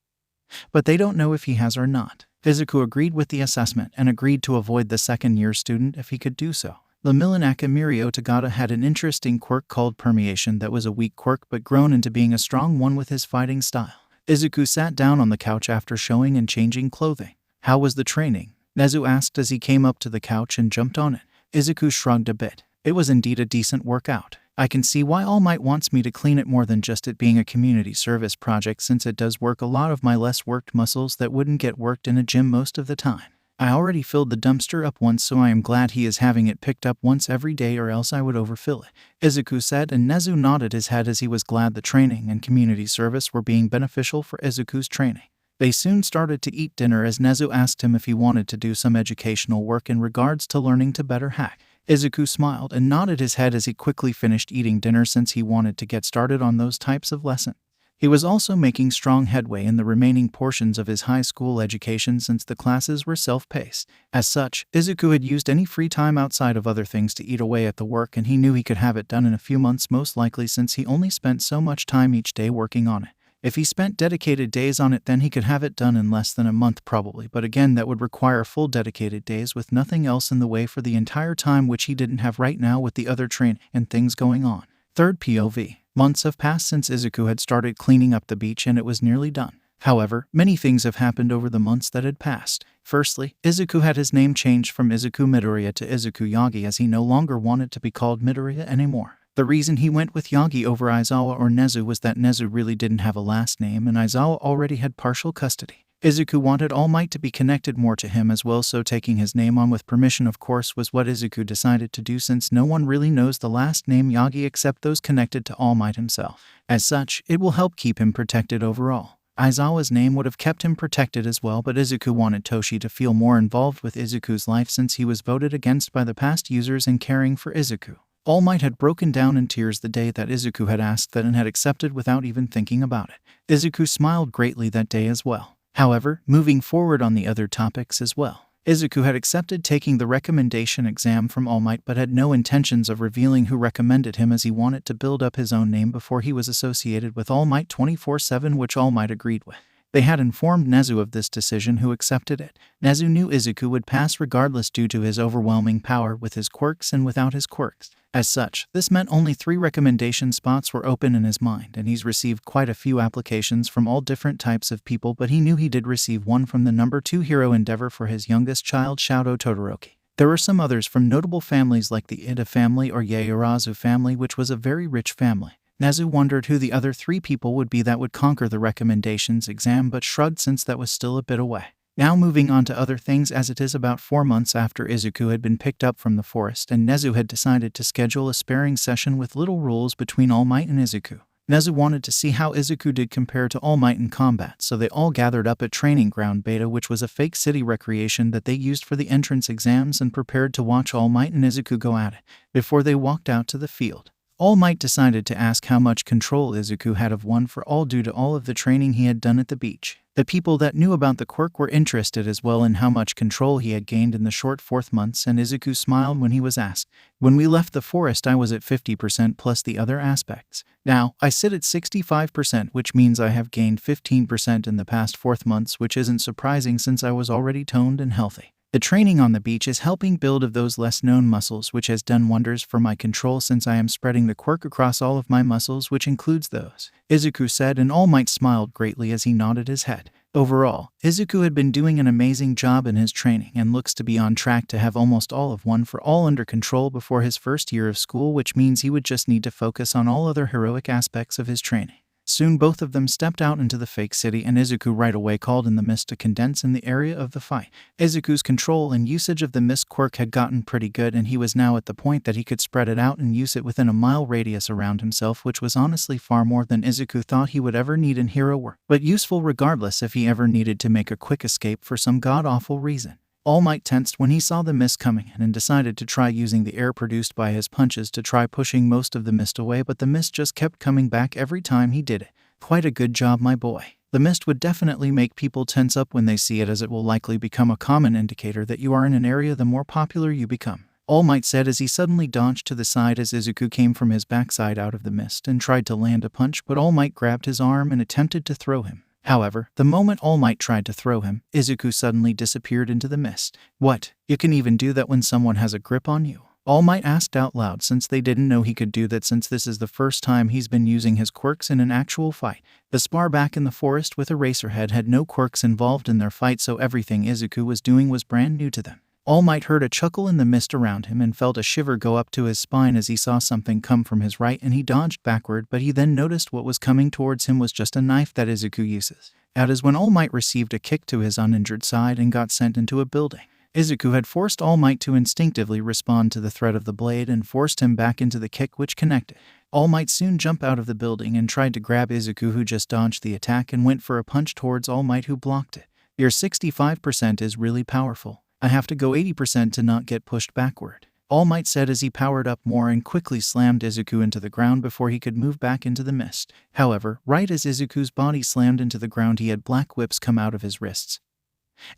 But they don't know if he has or not. Izuku agreed with the assessment and agreed to avoid the second-year student if he could do so. The Milanaka Mirio Tagata had an interesting quirk called Permeation that was a weak quirk but grown into being a strong one with his fighting style. Izuku sat down on the couch after showing and changing clothing. How was the training? Nezu asked as he came up to the couch and jumped on it. Izuku shrugged a bit. It was indeed a decent workout. I can see why All Might wants me to clean it more than just it being a community service project, since it does work a lot of my less worked muscles that wouldn't get worked in a gym most of the time. I already filled the dumpster up once, so I am glad he is having it picked up once every day, or else I would overfill it, Izuku said, and Nezu nodded his head as he was glad the training and community service were being beneficial for Izuku's training. They soon started to eat dinner as Nezu asked him if he wanted to do some educational work in regards to learning to better hack. Izuku smiled and nodded his head as he quickly finished eating dinner, since he wanted to get started on those types of lessons. He was also making strong headway in the remaining portions of his high school education since the classes were self-paced. As such, Izuku had used any free time outside of other things to eat away at the work, and he knew he could have it done in a few months most likely, since he only spent so much time each day working on it. If he spent dedicated days on it, then he could have it done in less than a month probably, but again that would require full dedicated days with nothing else in the way for the entire time, which he didn't have right now with the other training and things going on. Third POV. Months have passed since Izuku had started cleaning up the beach, and it was nearly done. However, many things have happened over the months that had passed. Firstly, Izuku had his name changed from Izuku Midoriya to Izuku Yagi, as he no longer wanted to be called Midoriya anymore. The reason he went with Yagi over Aizawa or Nezu was that Nezu really didn't have a last name and Aizawa already had partial custody. Izuku wanted All Might to be connected more to him as well, so taking his name on with permission of course was what Izuku decided to do, since no one really knows the last name Yagi except those connected to All Might himself. As such, it will help keep him protected overall. Aizawa's name would have kept him protected as well, but Izuku wanted Toshi to feel more involved with Izuku's life since he was voted against by the past users in caring for Izuku. All Might had broken down in tears the day that Izuku had asked that and had accepted without even thinking about it. Izuku smiled greatly that day as well. However, moving forward on the other topics as well, Izuku had accepted taking the recommendation exam from All Might but had no intentions of revealing who recommended him, as he wanted to build up his own name before he was associated with All Might 24/7, which All Might agreed with. They had informed Nezu of this decision, who accepted it. Nezu knew Izuku would pass regardless due to his overwhelming power with his quirks and without his quirks. As such, this meant only 3 recommendation spots were open in his mind, and he's received quite a few applications from all different types of people, but he knew he did receive one from the number 2 hero endeavor for his youngest child, Shoudo Todoroki. There were some others from notable families like the Ida family or Yaoyorozu family, which was a very rich family. Nezu wondered who the other 3 people would be that would conquer the recommendations exam, but shrugged since that was still a bit away. Now moving on to other things, as it is about 4 months after Izuku had been picked up from the forest, and Nezu had decided to schedule a sparring session with little rules between All Might and Izuku. Nezu wanted to see how Izuku did compare to All Might in combat, so they all gathered up at Training Ground Beta, which was a fake city recreation that they used for the entrance exams, and prepared to watch All Might and Izuku go at it before they walked out to the field. All Might decided to ask how much control Izuku had of One for All due to all of the training he had done at the beach. The people that knew about the quirk were interested as well in how much control he had gained in the short 4 months, and Izuku smiled when he was asked. When we left the forest I was at 50% plus the other aspects. Now, I sit at 65%, which means I have gained 15% in the past 4 months, which isn't surprising since I was already toned and healthy. The training on the beach is helping build of those less known muscles, which has done wonders for my control since I am spreading the quirk across all of my muscles, which includes those, Izuku said, and All Might smiled greatly as he nodded his head. Overall, Izuku had been doing an amazing job in his training and looks to be on track to have almost all of One for All under control before his first year of school, which means he would just need to focus on all other heroic aspects of his training. Soon both of them stepped out into the fake city, and Izuku right away called in the mist to condense in the area of the fight. Izuku's control and usage of the mist quirk had gotten pretty good, and he was now at the point that he could spread it out and use it within a mile radius around himself, which was honestly far more than Izuku thought he would ever need in hero work, but useful regardless if he ever needed to make a quick escape for some god-awful reason. All Might tensed when he saw the mist coming in and decided to try using the air produced by his punches to try pushing most of the mist away, but the mist just kept coming back every time he did it. Quite a good job, my boy. The mist would definitely make people tense up when they see it, as it will likely become a common indicator that you are in an area the more popular you become, All Might said as he suddenly dodged to the side as Izuku came from his backside out of the mist and tried to land a punch, but All Might grabbed his arm and attempted to throw him. However, the moment All Might tried to throw him, Izuku suddenly disappeared into the mist. What? You can even do that when someone has a grip on you? All Might asked out loud since they didn't know he could do that since this is the first time he's been using his quirks in an actual fight. The spar back in the forest with Eraserhead had no quirks involved in their fight, so everything Izuku was doing was brand new to them. All Might heard a chuckle in the mist around him and felt a shiver go up to his spine as he saw something come from his right, and he dodged backward, but he then noticed what was coming towards him was just a knife that Izuku uses. That is when All Might received a kick to his uninjured side and got sent into a building. Izuku had forced All Might to instinctively respond to the threat of the blade and forced him back into the kick which connected. All Might soon jumped out of the building and tried to grab Izuku, who just dodged the attack and went for a punch towards All Might, who blocked it. Your 65% is really powerful. I have to go 80% to not get pushed backward, All Might said as he powered up more and quickly slammed Izuku into the ground before he could move back into the mist. However, right as Izuku's body slammed into the ground, he had black whips come out of his wrists,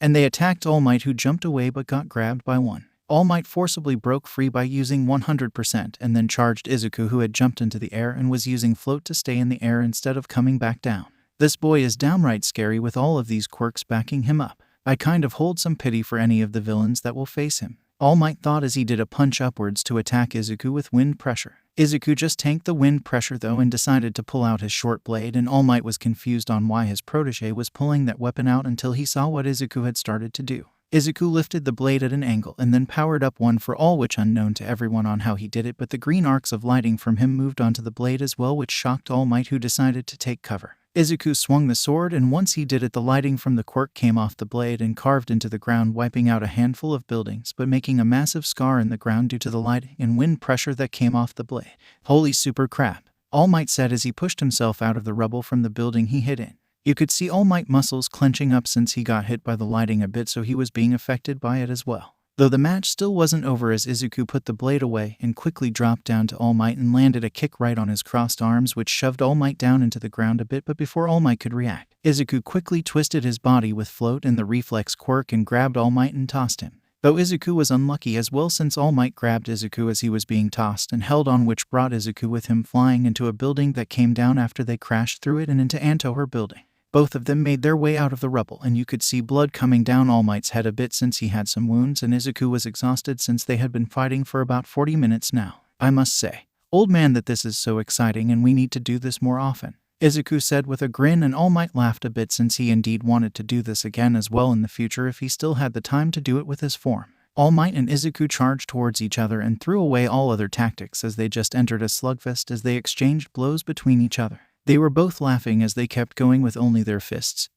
and they attacked All Might, who jumped away but got grabbed by one. All Might forcibly broke free by using 100% and then charged Izuku, who had jumped into the air and was using float to stay in the air instead of coming back down. This boy is downright scary with all of these quirks backing him up. I kind of hold some pity for any of the villains that will face him, All Might thought as he did a punch upwards to attack Izuku with wind pressure. Izuku just tanked the wind pressure though and decided to pull out his short blade, and All Might was confused on why his protege was pulling that weapon out until he saw what Izuku had started to do. Izuku lifted the blade at an angle and then powered up one for all, which unknown to everyone on how he did it, but the green arcs of lighting from him moved onto the blade as well, which shocked All Might, who decided to take cover. Izuku swung the sword, and once he did it, the lighting from the quirk came off the blade and carved into the ground, wiping out a handful of buildings but making a massive scar in the ground due to the lighting and wind pressure that came off the blade. Holy super crap, All Might said as he pushed himself out of the rubble from the building he hid in. You could see All Might muscles clenching up since he got hit by the lighting a bit, so he was being affected by it as well. Though the match still wasn't over as Izuku put the blade away and quickly dropped down to All Might and landed a kick right on his crossed arms, which shoved All Might down into the ground a bit, but before All Might could react, Izuku quickly twisted his body with float and the reflex quirk and grabbed All Might and tossed him. Though Izuku was unlucky as well since All Might grabbed Izuku as he was being tossed and held on, which brought Izuku with him flying into a building that came down after they crashed through it and into Antoher building. Both of them made their way out of the rubble, and you could see blood coming down All Might's head a bit since he had some wounds, and Izuku was exhausted since they had been fighting for about 40 minutes now. I must say, old man, that this is so exciting and we need to do this more often, Izuku said with a grin, and All Might laughed a bit since he indeed wanted to do this again as well in the future if he still had the time to do it with his form. All Might and Izuku charged towards each other and threw away all other tactics as they just entered a slugfest as they exchanged blows between each other. They were both laughing as they kept going with only their fists,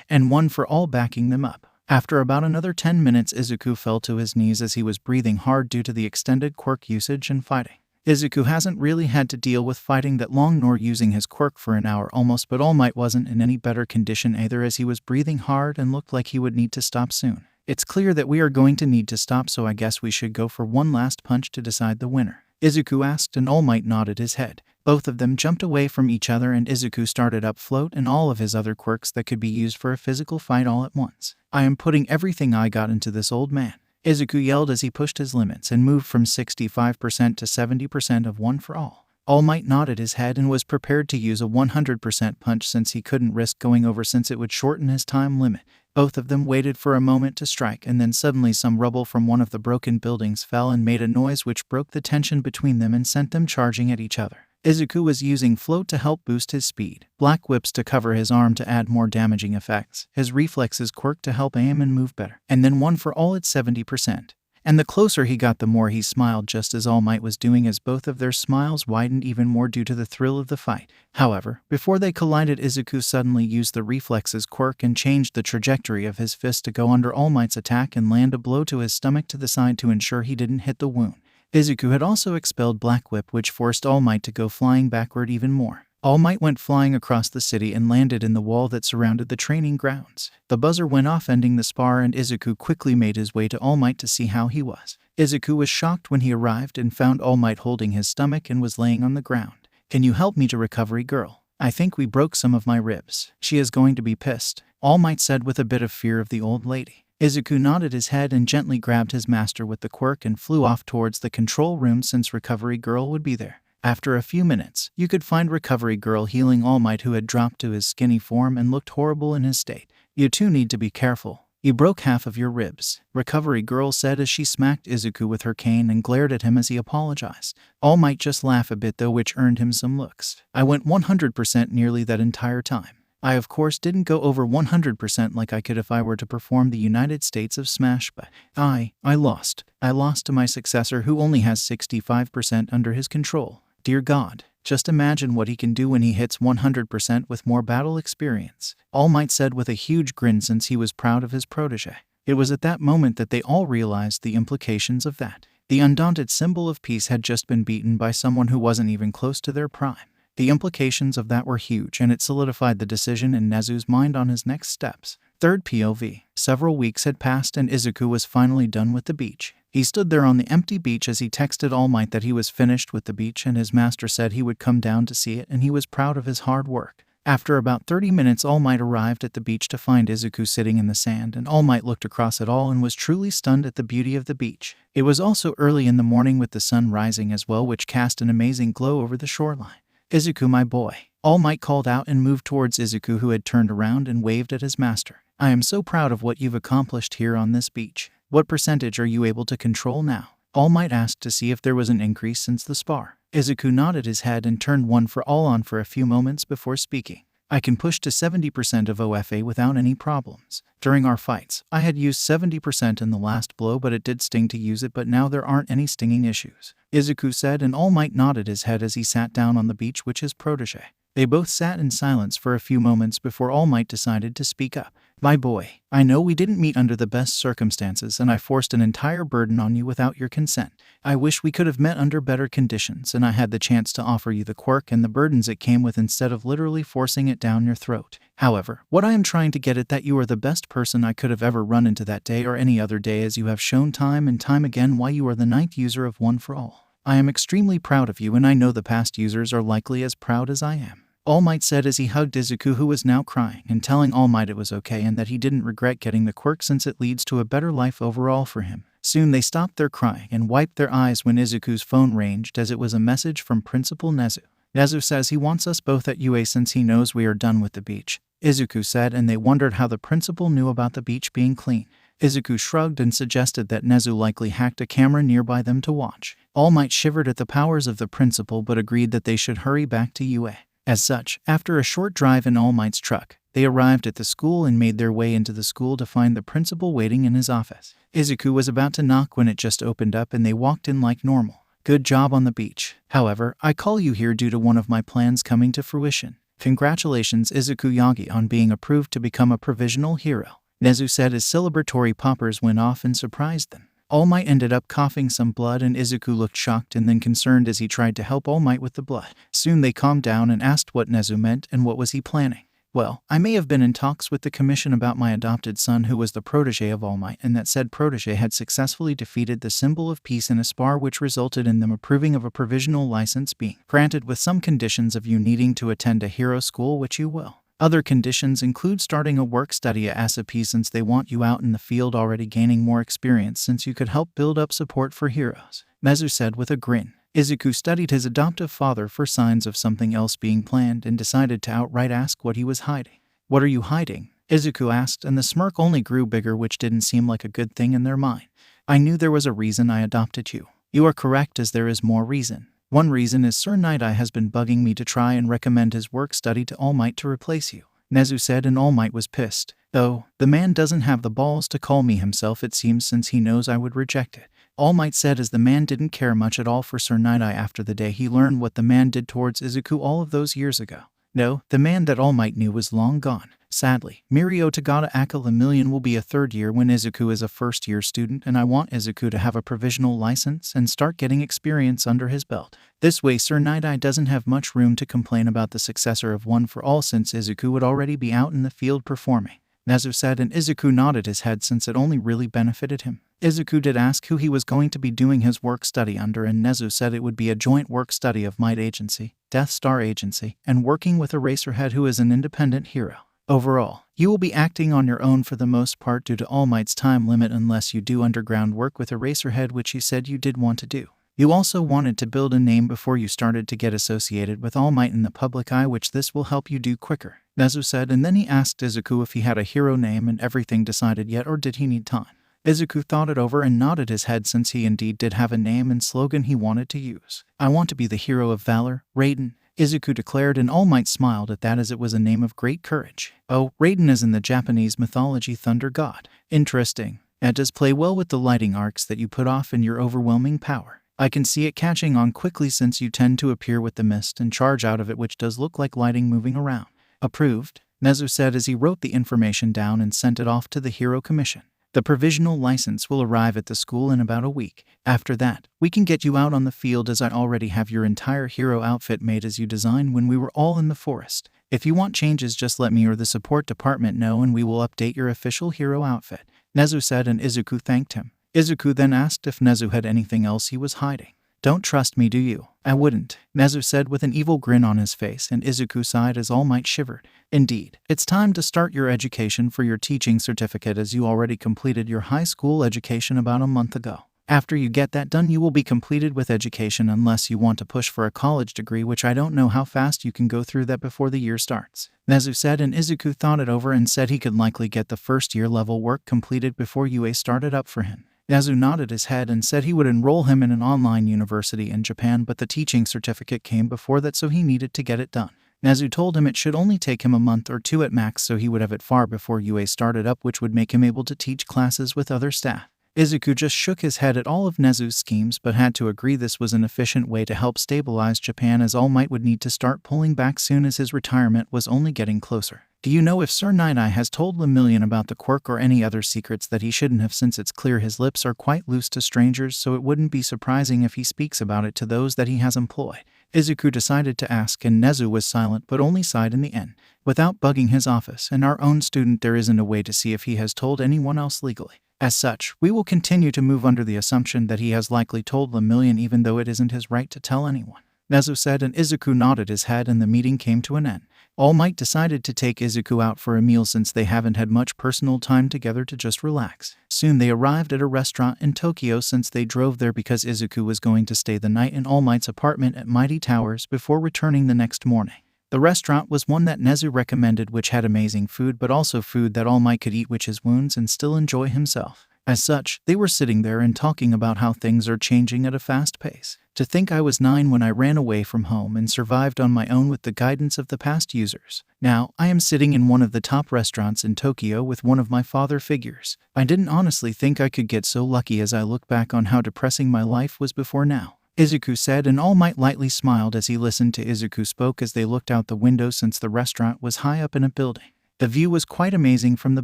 and one for all backing them up. After about another 10 minutes, Izuku fell to his knees as he was breathing hard due to the extended quirk usage and fighting. Izuku hasn't really had to deal with fighting that long nor using his quirk for an hour almost, but All Might wasn't in any better condition either as he was breathing hard and looked like he would need to stop soon. It's clear that we are going to need to stop, so I guess we should go for one last punch to decide the winner, Izuku asked, and All Might nodded his head. Both of them jumped away from each other and Izuku started up float and all of his other quirks that could be used for a physical fight all at once. I am putting everything I got into this, old man, Izuku yelled as he pushed his limits and moved from 65% to 70% of one for all. All Might nodded his head and was prepared to use a 100% punch since he couldn't risk going over since it would shorten his time limit. Both of them waited for a moment to strike, and then suddenly some rubble from one of the broken buildings fell and made a noise which broke the tension between them and sent them charging at each other. Izuku was using float to help boost his speed, black whips to cover his arm to add more damaging effects, his reflexes quirk to help aim and move better, and then one for all at 70%. And the closer he got, the more he smiled, just as All Might was doing, as both of their smiles widened even more due to the thrill of the fight. However, before they collided, Izuku suddenly used the reflexes quirk and changed the trajectory of his fist to go under All Might's attack and land a blow to his stomach to the side to ensure he didn't hit the wound. Izuku had also expelled Black Whip, which forced All Might to go flying backward even more. All Might went flying across the city and landed in the wall that surrounded the training grounds. The buzzer went off, ending the spar, and Izuku quickly made his way to All Might to see how he was. Izuku was shocked when he arrived and found All Might holding his stomach and was laying on the ground. "Can you help me to recovery, girl? I think we broke some of my ribs. She is going to be pissed," All Might said with a bit of fear of the old lady. Izuku nodded his head and gently grabbed his master with the quirk and flew off towards the control room since Recovery Girl would be there. After a few minutes, you could find Recovery Girl healing All Might, who had dropped to his skinny form and looked horrible in his state. "You two need to be careful. You broke half of your ribs," Recovery Girl said as she smacked Izuku with her cane and glared at him as he apologized. All Might just laughed a bit though, which earned him some looks. "I went 100% nearly that entire time. I of course didn't go over 100% like I could if I were to perform the United States of Smash, but I lost. I lost to my successor who only has 65% under his control. Dear God. Just imagine what he can do when he hits 100% with more battle experience," All Might said with a huge grin since he was proud of his protege. It was at that moment that they all realized the implications of that. The undaunted symbol of peace had just been beaten by someone who wasn't even close to their prime. The implications of that were huge, and it solidified the decision in Nezu's mind on his next steps. Third POV. Several weeks had passed and Izuku was finally done with the beach. He stood there on the empty beach as he texted All Might that he was finished with the beach and his master said he would come down to see it and he was proud of his hard work. After about 30 minutes, All Might arrived at the beach to find Izuku sitting in the sand, and All Might looked across it all and was truly stunned at the beauty of the beach. It was also early in the morning with the sun rising as well, which cast an amazing glow over the shoreline. "Izuku, my boy," All Might called out and moved towards Izuku, who had turned around and waved at his master. "I am so proud of what you've accomplished here on this beach. What percentage are you able to control now?" All Might asked to see if there was an increase since the spar. Izuku nodded his head and turned one for all on for a few moments before speaking. "I can push to 70% of OFA without any problems. During our fights, I had used 70% in the last blow, but it did sting to use it, but now there aren't any stinging issues," Izuku said, and All Might nodded his head as he sat down on the beach with his protege. They both sat in silence for a few moments before All Might decided to speak up. "My boy, I know we didn't meet under the best circumstances and I forced an entire burden on you without your consent. I wish we could have met under better conditions and I had the chance to offer you the quirk and the burdens it came with instead of literally forcing it down your throat. However, what I am trying to get at that you are the best person I could have ever run into that day or any other day, as you have shown time and time again why you are the 9th user of One for All. I am extremely proud of you and I know the past users are likely as proud as I am," All Might said as he hugged Izuku, who was now crying, and telling All Might it was okay and that he didn't regret getting the quirk since it leads to a better life overall for him. Soon they stopped their crying and wiped their eyes when Izuku's phone ranged, as it was a message from Principal Nezu. "Nezu says he wants us both at UA since he knows we are done with the beach," Izuku said, and they wondered how the principal knew about the beach being clean. Izuku shrugged and suggested that Nezu likely hacked a camera nearby them to watch. All Might shivered at the powers of the principal but agreed that they should hurry back to UA. As such, after a short drive in All Might's truck, they arrived at the school and made their way into the school to find the principal waiting in his office. Izuku was about to knock when it just opened up and they walked in like normal. "Good job on the beach. However, I call you here due to one of my plans coming to fruition. Congratulations Izuku Yagi on being approved to become a provisional hero," Nezu said as celebratory poppers went off and surprised them. All Might ended up coughing some blood and Izuku looked shocked and then concerned as he tried to help All Might with the blood. Soon they calmed down and asked what Nezu meant and what was he planning. "Well, I may have been in talks with the commission about my adopted son who was the protege of All Might, and that said protege had successfully defeated the symbol of peace in a spar, which resulted in them approving of a provisional license being granted with some conditions of you needing to attend a hero school, which you will. Other conditions include starting a work study at ASAP since they want you out in the field already gaining more experience since you could help build up support for heroes," Nezu said with a grin. Izuku studied his adoptive father for signs of something else being planned and decided to outright ask what he was hiding. "What are you hiding?" Izuku asked, and the smirk only grew bigger, which didn't seem like a good thing in their mind. "I knew there was a reason I adopted you." "You are correct, as there is more reason. One reason is Sir Nighteye has been bugging me to try and recommend his work study to All Might to replace you," Nezu said, and All Might was pissed. "Oh, the man doesn't have the balls to call me himself, it seems, since he knows I would reject it," All Might said, as the man didn't care much at all for Sir Nighteye after the day he learned what the man did towards Izuku all of those years ago. No, the man that All Might knew was long gone. Sadly, Mirio Tagata Aka Lemillion will be a third year when Izuku is a first-year student, and I want Izuku to have a provisional license and start getting experience under his belt. This way Sir Nighteye doesn't have much room to complain about the successor of One for All since Izuku would already be out in the field performing, Nezu said, and Izuku nodded his head since it only really benefited him. Izuku did ask who he was going to be doing his work study under, and Nezu said it would be a joint work study of Might Agency, Death Star Agency, and working with Eraserhead, who is an independent hero. Overall, you will be acting on your own for the most part due to All Might's time limit unless you do underground work with Eraserhead, which he said you did want to do. You also wanted to build a name before you started to get associated with All Might in the public eye, which this will help you do quicker, Nezu said, and then he asked Izuku if he had a hero name and everything decided yet or did he need time. Izuku thought it over and nodded his head since he indeed did have a name and slogan he wanted to use. I want to be the hero of valor, Raiden, Izuku declared, and All Might smiled at that as it was a name of great courage. Oh, Raiden is in the Japanese mythology thunder god. Interesting. It does play well with the lighting arcs that you put off in your overwhelming power. I can see it catching on quickly since you tend to appear with the mist and charge out of it, which does look like lighting moving around. Approved, Nezu said as he wrote the information down and sent it off to the Hero Commission. The provisional license will arrive at the school in about a week. After that, we can get you out on the field as I already have your entire hero outfit made as you designed when we were all in the forest. If you want changes, just let me or the support department know and we will update your official hero outfit, Nezu said, and Izuku thanked him. Izuku then asked if Nezu had anything else he was hiding. Don't trust me, do you? I wouldn't, Nezu said with an evil grin on his face, and Izuku sighed as All Might shivered. Indeed, it's time to start your education for your teaching certificate as you already completed your high school education about a month ago. After you get that done, you will be completed with education unless you want to push for a college degree, which I don't know how fast you can go through that before the year starts, Nezu said, and Izuku thought it over and said he could likely get the first year level work completed before UA started up for him. Nezu nodded his head and said he would enroll him in an online university in Japan, but the teaching certificate came before that, so he needed to get it done. Nezu told him it should only take him a month or two at max, so he would have it far before UA started up, which would make him able to teach classes with other staff. Izuku just shook his head at all of Nezu's schemes but had to agree this was an efficient way to help stabilize Japan, as All Might would need to start pulling back soon as his retirement was only getting closer. Do you know if Sir Nighteye has told Lemillion about the quirk or any other secrets that he shouldn't have, since it's clear his lips are quite loose to strangers, so it wouldn't be surprising if he speaks about it to those that he has employed? Izuku decided to ask, and Nezu was silent but only sighed in the end. Without bugging his office and our own student, there isn't a way to see if he has told anyone else legally. As such, we will continue to move under the assumption that he has likely told Lemillion, even though it isn't his right to tell anyone, Nezu said, and Izuku nodded his head and the meeting came to an end. All Might decided to take Izuku out for a meal since they haven't had much personal time together to just relax. Soon they arrived at a restaurant in Tokyo since they drove there because Izuku was going to stay the night in All Might's apartment at Mighty Towers before returning the next morning. The restaurant was one that Nezu recommended, which had amazing food but also food that All Might could eat which his wounds and still enjoy himself. As such, they were sitting there and talking about how things are changing at a fast pace. To think I was 9 when I ran away from home and survived on my own with the guidance of the past users. Now, I am sitting in one of the top restaurants in Tokyo with one of my father figures. I didn't honestly think I could get so lucky as I look back on how depressing my life was before now, Izuku said, and All Might lightly smiled as he listened to Izuku spoke as they looked out the window since the restaurant was high up in a building. The view was quite amazing from the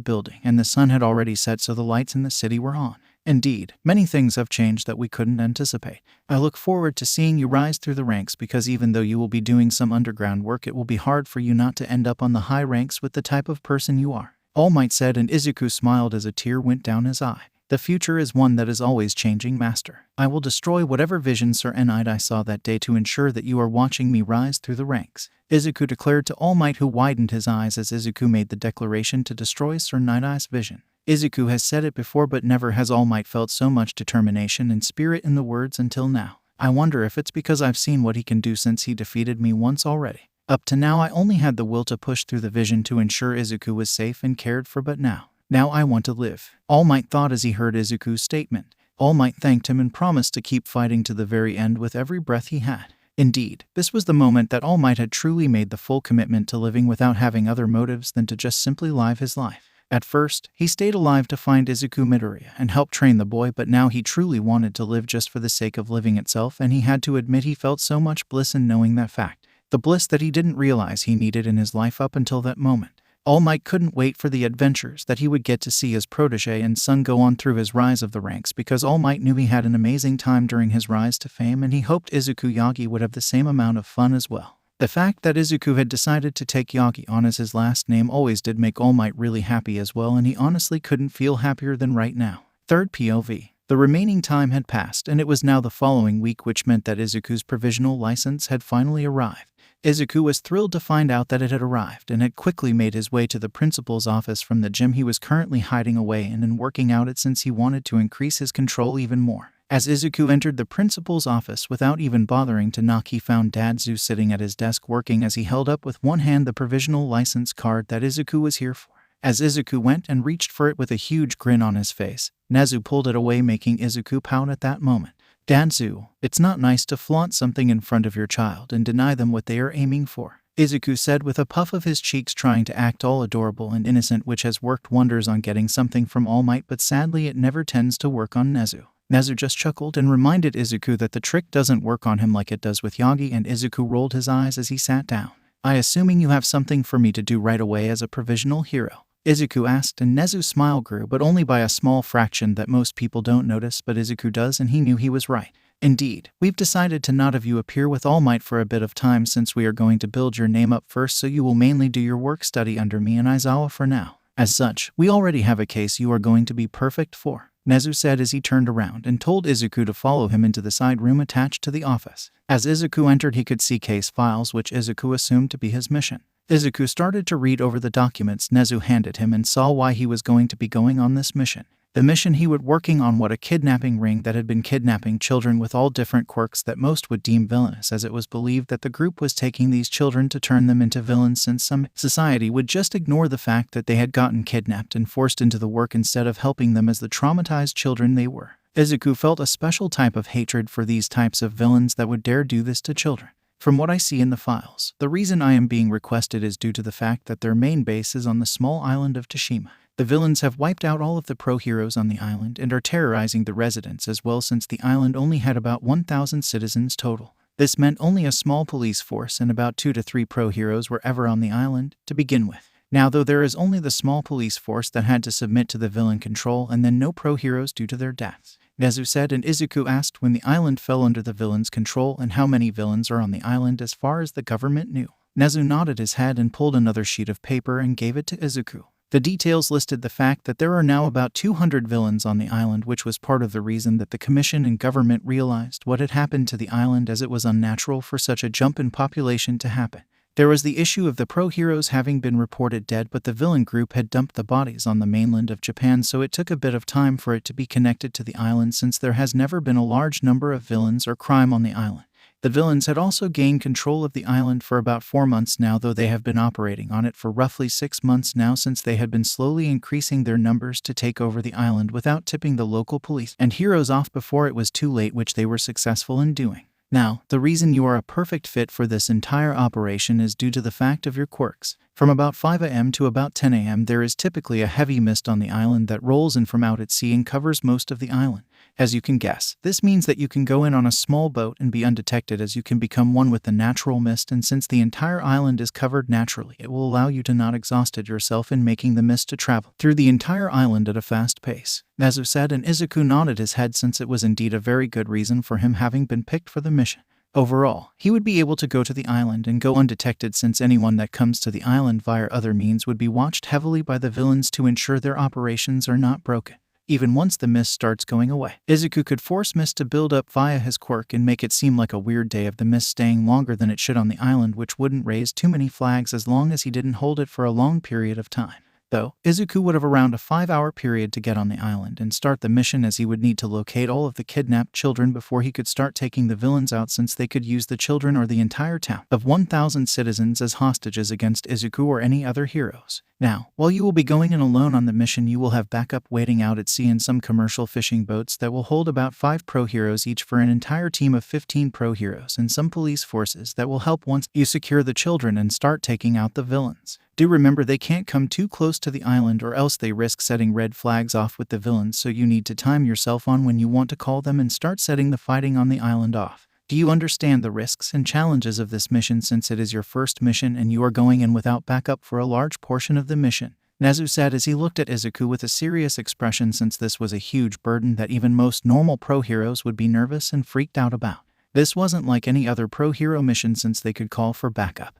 building, and the sun had already set, so the lights in the city were on. Indeed, many things have changed that we couldn't anticipate. I look forward to seeing you rise through the ranks, because even though you will be doing some underground work, it will be hard for you not to end up on the high ranks with the type of person you are, All Might said, and Izuku smiled as a tear went down his eye. The future is one that is always changing, Master. I will destroy whatever vision Sir Nighteye saw that day to ensure that you are watching me rise through the ranks, Izuku declared to All Might, who widened his eyes as Izuku made the declaration to destroy Sir Nighteye's vision. Izuku has said it before, but never has All Might felt so much determination and spirit in the words until now. I wonder if it's because I've seen what he can do since he defeated me once already. Up to now I only had the will to push through the vision to ensure Izuku was safe and cared for, but now I want to live, All Might thought as he heard Izuku's statement. All Might thanked him and promised to keep fighting to the very end with every breath he had. Indeed, this was the moment that All Might had truly made the full commitment to living without having other motives than to just simply live his life. At first, he stayed alive to find Izuku Midoriya and help train the boy, but now he truly wanted to live just for the sake of living itself, and he had to admit he felt so much bliss in knowing that fact. The bliss that he didn't realize he needed in his life up until that moment. All Might couldn't wait for the adventures that he would get to see his protege and son go on through his rise of the ranks, because All Might knew he had an amazing time during his rise to fame, and he hoped Izuku Yagi would have the same amount of fun as well. The fact that Izuku had decided to take Yagi on as his last name always did make All Might really happy as well, and he honestly couldn't feel happier than right now. Third POV. The remaining time had passed, and it was now the following week, which meant that Izuku's provisional license had finally arrived. Izuku was thrilled to find out that it had arrived and had quickly made his way to the principal's office from the gym he was currently hiding away in and working out at, since he wanted to increase his control even more. As Izuku entered the principal's office without even bothering to knock, he found Dadzu sitting at his desk working as he held up with one hand the provisional license card that Izuku was here for. As Izuku went and reached for it with a huge grin on his face, Nezu pulled it away, making Izuku pout at that moment. Dadzu, it's not nice to flaunt something in front of your child and deny them what they are aiming for, Izuku said with a puff of his cheeks, trying to act all adorable and innocent, which has worked wonders on getting something from All Might, but sadly it never tends to work on Nezu. Nezu just chuckled and reminded Izuku that the trick doesn't work on him like it does with Yagi, and Izuku rolled his eyes as he sat down. Assuming you have something for me to do right away as a provisional hero?" Izuku asked, and Nezu's smile grew, but only by a small fraction that most people don't notice, but Izuku does, and he knew he was right. "Indeed, we've decided to not have you appear with All Might for a bit of time, since we are going to build your name up first, so you will mainly do your work study under me and Aizawa for now. As such, we already have a case you are going to be perfect for," Nezu said as he turned around and told Izuku to follow him into the side room attached to the office. As Izuku entered, he could see case files, which Izuku assumed to be his mission. Izuku started to read over the documents Nezu handed him and saw why he was going to be going on this mission. The mission he was working on was a kidnapping ring that had been kidnapping children with all different quirks that most would deem villainous, as it was believed that the group was taking these children to turn them into villains, since some society would just ignore the fact that they had gotten kidnapped and forced into the work instead of helping them as the traumatized children they were. Izuku felt a special type of hatred for these types of villains that would dare do this to children. From what I see in the files, the reason I am being requested is due to the fact that their main base is on the small island of Tashima. The villains have wiped out all of the pro-heroes on the island and are terrorizing the residents as well, since the island only had about 1,000 citizens total. This meant only a small police force and about 2 to 3 pro-heroes were ever on the island to begin with. Now, though, there is only the small police force that had to submit to the villain control, and then no pro-heroes due to their deaths, Nezu said, and Izuku asked when the island fell under the villain's control and how many villains are on the island as far as the government knew. Nezu nodded his head and pulled another sheet of paper and gave it to Izuku. The details listed the fact that there are now about 200 villains on the island, which was part of the reason that the Commission and government realized what had happened to the island, as it was unnatural for such a jump in population to happen. There was the issue of the pro-heroes having been reported dead, but the villain group had dumped the bodies on the mainland of Japan, so it took a bit of time for it to be connected to the island, since there has never been a large number of villains or crime on the island. The villains had also gained control of the island for about 4 months now, though they have been operating on it for roughly 6 months now, since they had been slowly increasing their numbers to take over the island without tipping the local police and heroes off before it was too late, which they were successful in doing. Now, the reason you are a perfect fit for this entire operation is due to the fact of your quirks. From about 5 a.m. to about 10 a.m. there is typically a heavy mist on the island that rolls in from out at sea and covers most of the island. As you can guess, this means that you can go in on a small boat and be undetected, as you can become one with the natural mist, and since the entire island is covered naturally, it will allow you to not exhaust yourself in making the mist to travel through the entire island at a fast pace, Nezu said, and Izuku nodded his head, since it was indeed a very good reason for him having been picked for the mission. Overall, he would be able to go to the island and go undetected, since anyone that comes to the island via other means would be watched heavily by the villains to ensure their operations are not broken. Even once the mist starts going away, Izuku could force mist to build up via his quirk and make it seem like a weird day of the mist staying longer than it should on the island, which wouldn't raise too many flags as long as he didn't hold it for a long period of time. Though, Izuku would have around a 5-hour period to get on the island and start the mission, as he would need to locate all of the kidnapped children before he could start taking the villains out, since they could use the children or the entire town of 1,000 citizens as hostages against Izuku or any other heroes. Now, while you will be going in alone on the mission, you will have backup waiting out at sea in some commercial fishing boats that will hold about 5 pro-heroes each for an entire team of 15 pro-heroes, and some police forces that will help once you secure the children and start taking out the villains. Do remember, they can't come too close to the island or else they risk setting red flags off with the villains, so you need to time yourself on when you want to call them and start setting the fighting on the island off. Do you understand the risks and challenges of this mission, since it is your first mission and you are going in without backup for a large portion of the mission? Nezu said as he looked at Izuku with a serious expression, since this was a huge burden that even most normal pro-heroes would be nervous and freaked out about. This wasn't like any other pro-hero mission, since they could call for backup,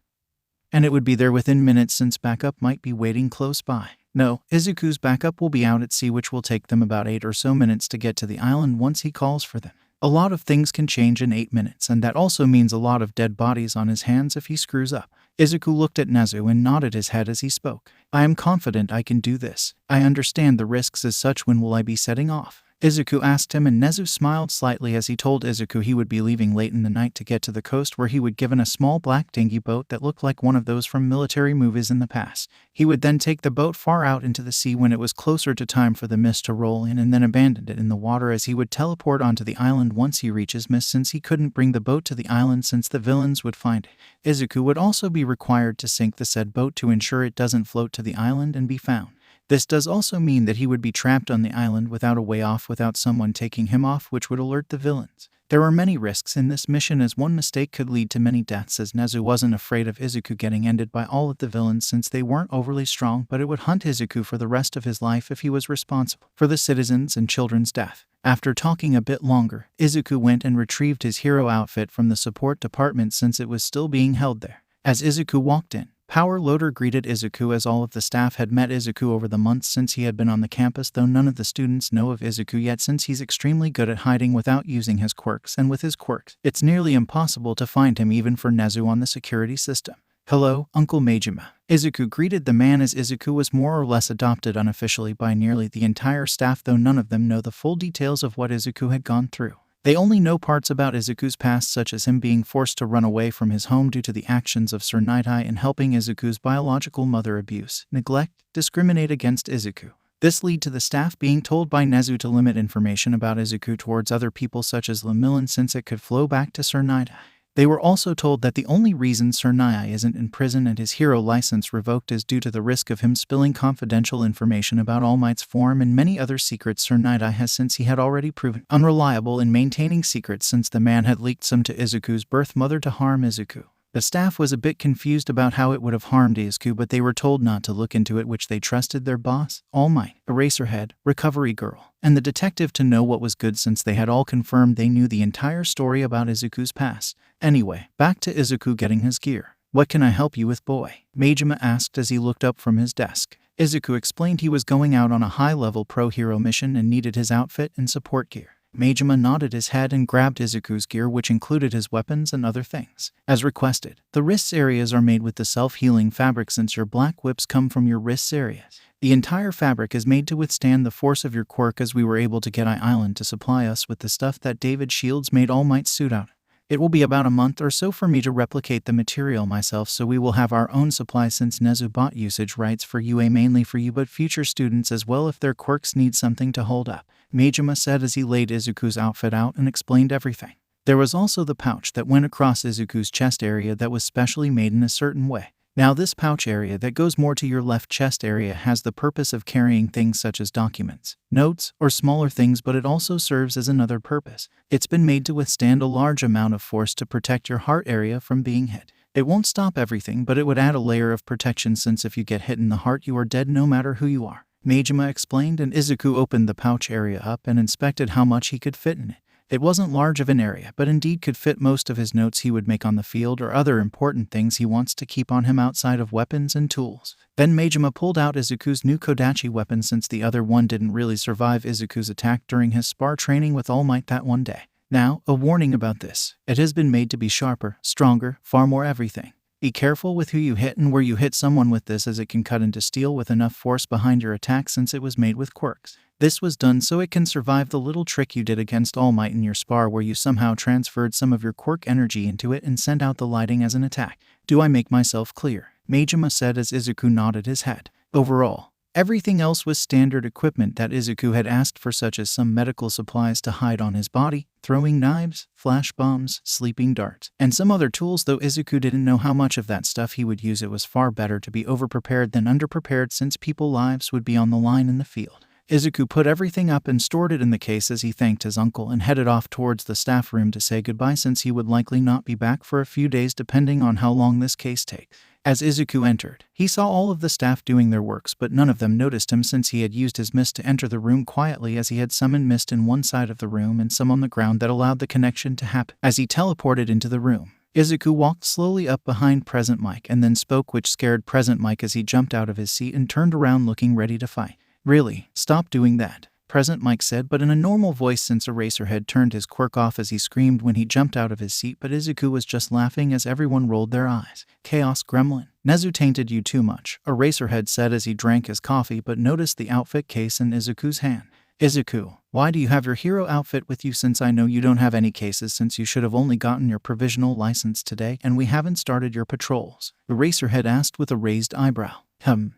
and it would be there within minutes, since backup might be waiting close by. No, Izuku's backup will be out at sea, which will take them about 8 or so minutes to get to the island once he calls for them. A lot of things can change in 8 minutes, and that also means a lot of dead bodies on his hands if he screws up. Izuku looked at Nezu and nodded his head as he spoke. I am confident I can do this. I understand the risks as such. When will I be setting off? Izuku asked him, and Nezu smiled slightly as he told Izuku he would be leaving late in the night to get to the coast, where he would given a small black dinghy boat that looked like one of those from military movies in the past. He would then take the boat far out into the sea when it was closer to time for the mist to roll in, and then abandon it in the water as he would teleport onto the island once he reaches mist, since he couldn't bring the boat to the island since the villains would find it. Izuku would also be required to sink the said boat to ensure it doesn't float to the island and be found. This does also mean that he would be trapped on the island without a way off, without someone taking him off, which would alert the villains. There are many risks in this mission, as one mistake could lead to many deaths, as Nezu wasn't afraid of Izuku getting ended by all of the villains since they weren't overly strong, but it would hunt Izuku for the rest of his life if he was responsible for the citizens' and children's death. After talking a bit longer, Izuku went and retrieved his hero outfit from the support department since it was still being held there. As Izuku walked in, Power Loader greeted Izuku, as all of the staff had met Izuku over the months since he had been on the campus, though none of the students know of Izuku yet since he's extremely good at hiding without using his quirks, and with his quirks, it's nearly impossible to find him even for Nezu on the security system. "Hello, Uncle Majima," Izuku greeted the man, as Izuku was more or less adopted unofficially by nearly the entire staff, though none of them know the full details of what Izuku had gone through. They only know parts about Izuku's past, such as him being forced to run away from his home due to the actions of Sir Nighteye and helping Izuku's biological mother abuse, neglect, discriminate against Izuku. This led to the staff being told by Nezu to limit information about Izuku towards other people such as Lemillion, since it could flow back to Sir Nighteye. They were also told that the only reason Sir Nighteye isn't in prison and his hero license revoked is due to the risk of him spilling confidential information about All Might's form and many other secrets Sir Nighteye has, since he had already proven unreliable in maintaining secrets since the man had leaked some to Izuku's birth mother to harm Izuku. The staff was a bit confused about how it would have harmed Izuku, but they were told not to look into it, which they trusted their boss, All Might, Eraserhead, Recovery Girl, and the detective to know what was good, since they had all confirmed they knew the entire story about Izuku's past. Anyway, back to Izuku getting his gear. "What can I help you with, boy?" Majima asked as he looked up from his desk. Izuku explained he was going out on a high-level pro-hero mission and needed his outfit and support gear. Majima nodded his head and grabbed Izuku's gear, which included his weapons and other things. As requested, the wrists areas are made with the self-healing fabric, since your black whips come from your wrists areas. The entire fabric is made to withstand the force of your quirk, as we were able to get Island to supply us with the stuff that David Shields made All Might's suit out. It will be about a month or so for me to replicate the material myself, so we will have our own supply, since Nezu bought usage rights for UA mainly for you, but future students as well if their quirks need something to hold up, Majima said as he laid Izuku's outfit out and explained everything. There was also the pouch that went across Izuku's chest area that was specially made in a certain way. Now this pouch area that goes more to your left chest area has the purpose of carrying things such as documents, notes, or smaller things, but it also serves as another purpose. It's been made to withstand a large amount of force to protect your heart area from being hit. It won't stop everything, but it would add a layer of protection, since if you get hit in the heart you are dead no matter who you are, Majima explained, and Izuku opened the pouch area up and inspected how much he could fit in it. It wasn't large of an area, but indeed could fit most of his notes he would make on the field or other important things he wants to keep on him outside of weapons and tools. Then Majima pulled out Izuku's new Kodachi weapon, since the other one didn't really survive Izuku's attack during his spar training with All Might that one day. Now, a warning about this. It has been made to be sharper, stronger, far more everything. Be careful with who you hit and where you hit someone with this, as it can cut into steel with enough force behind your attack, since it was made with quirks. This was done so it can survive the little trick you did against All Might in your spar, where you somehow transferred some of your quirk energy into it and sent out the lighting as an attack. Do I make myself clear? Majima said as Izuku nodded his head. Overall, everything else was standard equipment that Izuku had asked for, such as some medical supplies to hide on his body, throwing knives, flash bombs, sleeping darts, and some other tools, though Izuku didn't know how much of that stuff he would use. It was far better to be overprepared than underprepared, since people's lives would be on the line in the field. Izuku put everything up and stored it in the case as he thanked his uncle and headed off towards the staff room to say goodbye, since he would likely not be back for a few days depending on how long this case takes. As Izuku entered, he saw all of the staff doing their works, but none of them noticed him, since he had used his mist to enter the room quietly, as he had summoned mist in one side of the room and some on the ground that allowed the connection to happen. As he teleported into the room, Izuku walked slowly up behind Present Mike and then spoke, which scared Present Mike as he jumped out of his seat and turned around looking ready to fight. "Really, stop doing that," Present Mike said, but in a normal voice, since Eraserhead turned his quirk off as he screamed when he jumped out of his seat, but Izuku was just laughing as everyone rolled their eyes. "Chaos Gremlin. Nezu tainted you too much," Eraserhead said as he drank his coffee but noticed the outfit case in Izuku's hand. "Izuku, Why do you have your hero outfit with you since I know you don't have any cases since you should have only gotten your provisional license today and we haven't started your patrols? Eraserhead asked with a raised eyebrow.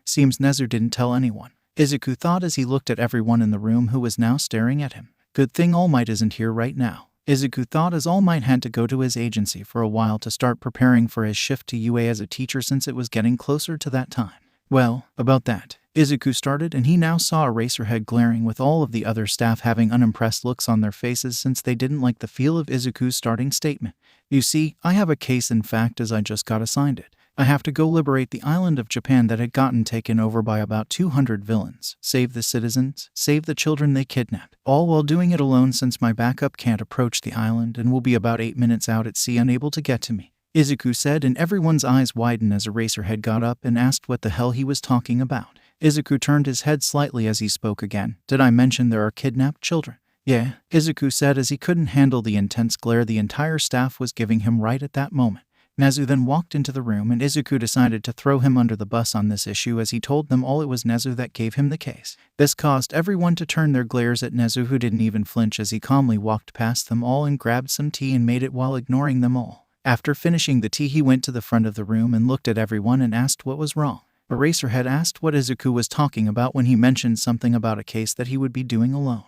Seems Nezu didn't tell anyone. Izuku thought as he looked at everyone in the room who was now staring at him. Good thing All Might isn't here right now. Izuku thought as All Might had to go to his agency for a while to start preparing for his shift to UA as a teacher since it was getting closer to that time. Well, about that, Izuku started and he now saw Eraserhead glaring with all of the other staff having unimpressed looks on their faces since they didn't like the feel of Izuku's starting statement. You see, I have a case in fact as I just got assigned it. I have to go liberate the island of Japan that had gotten taken over by about 200 villains, save the citizens, save the children they kidnapped, all while doing it alone since my backup can't approach the island and will be about 8 minutes out at sea unable to get to me. Izuku said and everyone's eyes widened as Eraserhead got up and asked what the hell he was talking about. Izuku turned his head slightly as he spoke again. Did I mention there are kidnapped children? Yeah, Izuku said as he couldn't handle the intense glare the entire staff was giving him right at that moment. Nezu then walked into the room and Izuku decided to throw him under the bus on this issue as he told them all it was Nezu that gave him the case. This caused everyone to turn their glares at Nezu, who didn't even flinch as he calmly walked past them all and grabbed some tea and made it while ignoring them all. After finishing the tea he went to the front of the room and looked at everyone and asked what was wrong. Eraserhead asked what Izuku was talking about when he mentioned something about a case that he would be doing alone.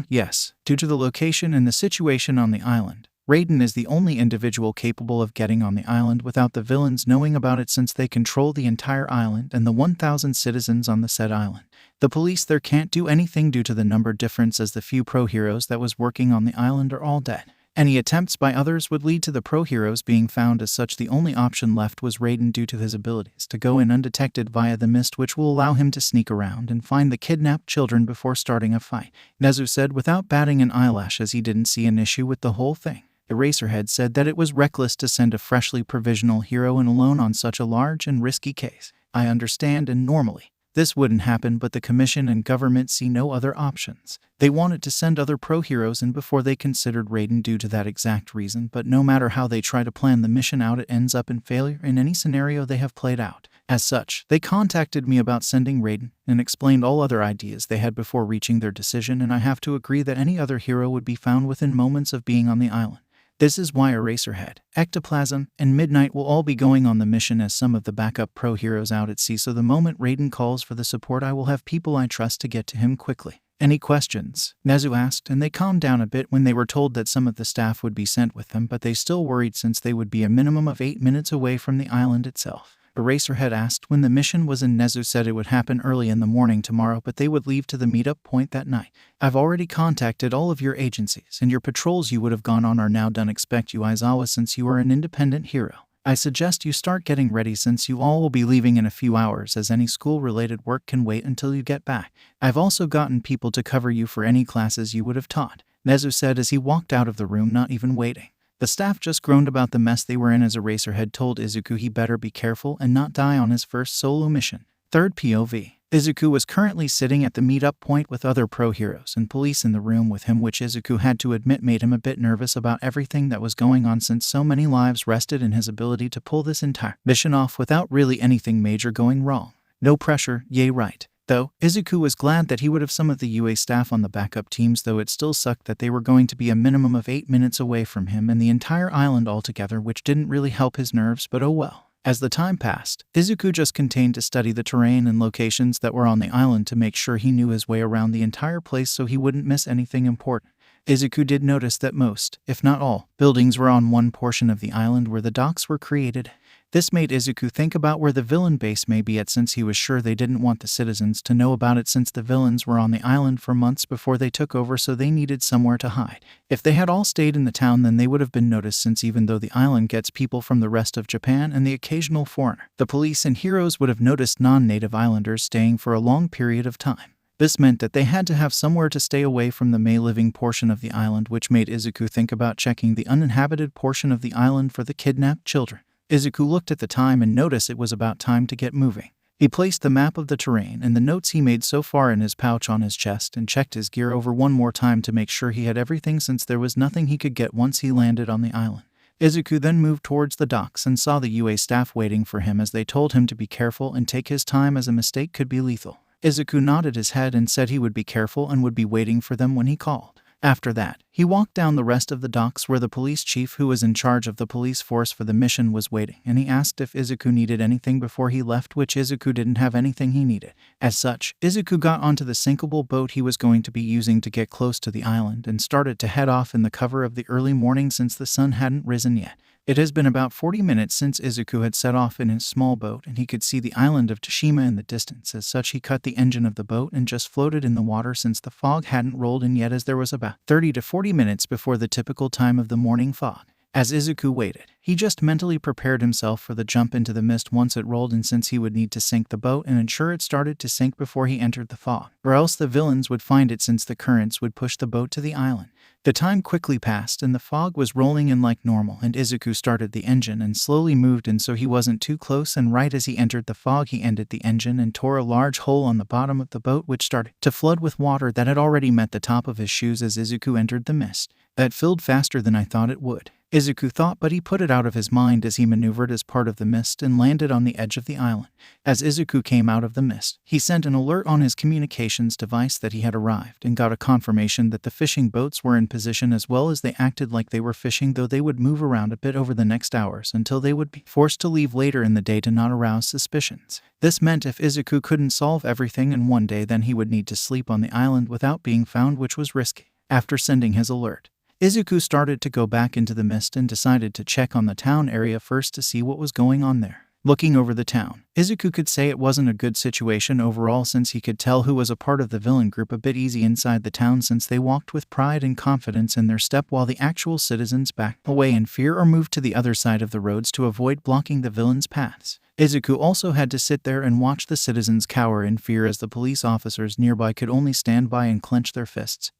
Yes, due to the location and the situation on the island. Raiden is the only individual capable of getting on the island without the villains knowing about it since they control the entire island and the 1,000 citizens on the said island. The police there can't do anything due to the number difference as the few pro-heroes that was working on the island are all dead. Any attempts by others would lead to the pro-heroes being found. As such, the only option left was Raiden due to his abilities to go in undetected via the mist, which will allow him to sneak around and find the kidnapped children before starting a fight, Nezu said without batting an eyelash as he didn't see an issue with the whole thing. Eraserhead said that it was reckless to send a freshly provisional hero in alone on such a large and risky case. I understand, and normally this wouldn't happen, but the commission and government see no other options. They wanted to send other pro-heroes in before they considered Raiden due to that exact reason, but no matter how they try to plan the mission out, it ends up in failure in any scenario they have played out. As such, they contacted me about sending Raiden and explained all other ideas they had before reaching their decision, and I have to agree that any other hero would be found within moments of being on the island. This is why Eraserhead, Ectoplasm, and Midnight will all be going on the mission as some of the backup pro-heroes out at sea, so the moment Raiden calls for the support I will have people I trust to get to him quickly. Any questions? Nezu asked, and they calmed down a bit when they were told that some of the staff would be sent with them, but they still worried since they would be a minimum of 8 minutes away from the island itself. Eraserhead asked when the mission was, and Nezu said it would happen early in the morning tomorrow, but they would leave to the meetup point that night. I've already contacted all of your agencies, and your patrols you would have gone on are now done. Expect you, Aizawa, since you are an independent hero. I suggest you start getting ready since you all will be leaving in a few hours, as any school-related work can wait until you get back. I've also gotten people to cover you for any classes you would have taught, Nezu said as he walked out of the room, not even waiting. The staff just groaned about the mess they were in as Eraserhead told Izuku he better be careful and not die on his first solo mission. Third POV. Izuku was currently sitting at the meetup point with other pro-heroes and police in the room with him, which Izuku had to admit made him a bit nervous about everything that was going on since so many lives rested in his ability to pull this entire mission off without really anything major going wrong. No pressure, yay right. Though, Izuku was glad that he would have some of the UA staff on the backup teams, though it still sucked that they were going to be a minimum of 8 minutes away from him and the entire island altogether, which didn't really help his nerves, but oh well. As the time passed, Izuku just continued to study the terrain and locations that were on the island to make sure he knew his way around the entire place so he wouldn't miss anything important. Izuku did notice that most, if not all, buildings were on one portion of the island where the docks were created. This made Izuku think about where the villain base may be at, since he was sure they didn't want the citizens to know about it since the villains were on the island for months before they took over, so they needed somewhere to hide. If they had all stayed in the town, then they would have been noticed, since even though the island gets people from the rest of Japan and the occasional foreigner, the police and heroes would have noticed non-native islanders staying for a long period of time. This meant that they had to have somewhere to stay away from the living portion of the island, which made Izuku think about checking the uninhabited portion of the island for the kidnapped children. Izuku looked at the time and noticed it was about time to get moving. He placed the map of the terrain and the notes he made so far in his pouch on his chest and checked his gear over one more time to make sure he had everything, since there was nothing he could get once he landed on the island. Izuku then moved towards the docks and saw the UA staff waiting for him as they told him to be careful and take his time as a mistake could be lethal. Izuku nodded his head and said he would be careful and would be waiting for them when he called. After that, he walked down the rest of the docks where the police chief who was in charge of the police force for the mission was waiting, and he asked if Izuku needed anything before he left, which Izuku didn't have anything he needed. As such, Izuku got onto the sinkable boat he was going to be using to get close to the island and started to head off in the cover of the early morning since the sun hadn't risen yet. It has been about 40 minutes since Izuku had set off in his small boat, and he could see the island of Tashima in the distance. As such, he cut the engine of the boat and just floated in the water since the fog hadn't rolled in yet, as there was about 30 to 40 minutes before the typical time of the morning fog. As Izuku waited, he just mentally prepared himself for the jump into the mist once it rolled in, since he would need to sink the boat and ensure it started to sink before he entered the fog, or else the villains would find it since the currents would push the boat to the island. The time quickly passed and the fog was rolling in like normal, and Izuku started the engine and slowly moved in so he wasn't too close, and right as he entered the fog he ended the engine and tore a large hole on the bottom of the boat, which started to flood with water that had already met the top of his shoes as Izuku entered the mist. That filled faster than I thought it would, Izuku thought, but he put it out of his mind as he maneuvered as part of the mist and landed on the edge of the island. As Izuku came out of the mist, he sent an alert on his communications device that he had arrived and got a confirmation that the fishing boats were in position, as well as they acted like they were fishing, though they would move around a bit over the next hours until they would be forced to leave later in the day to not arouse suspicions. This meant if Izuku couldn't solve everything in one day, then he would need to sleep on the island without being found, which was risky. After sending his alert, Izuku started to go back into the mist and decided to check on the town area first to see what was going on there. Looking over the town, Izuku could say it wasn't a good situation overall, since he could tell who was a part of the villain group a bit easy inside the town, since they walked with pride and confidence in their step while the actual citizens backed away in fear or moved to the other side of the roads to avoid blocking the villains' paths. Izuku also had to sit there and watch the citizens cower in fear as the police officers nearby could only stand by and clench their fists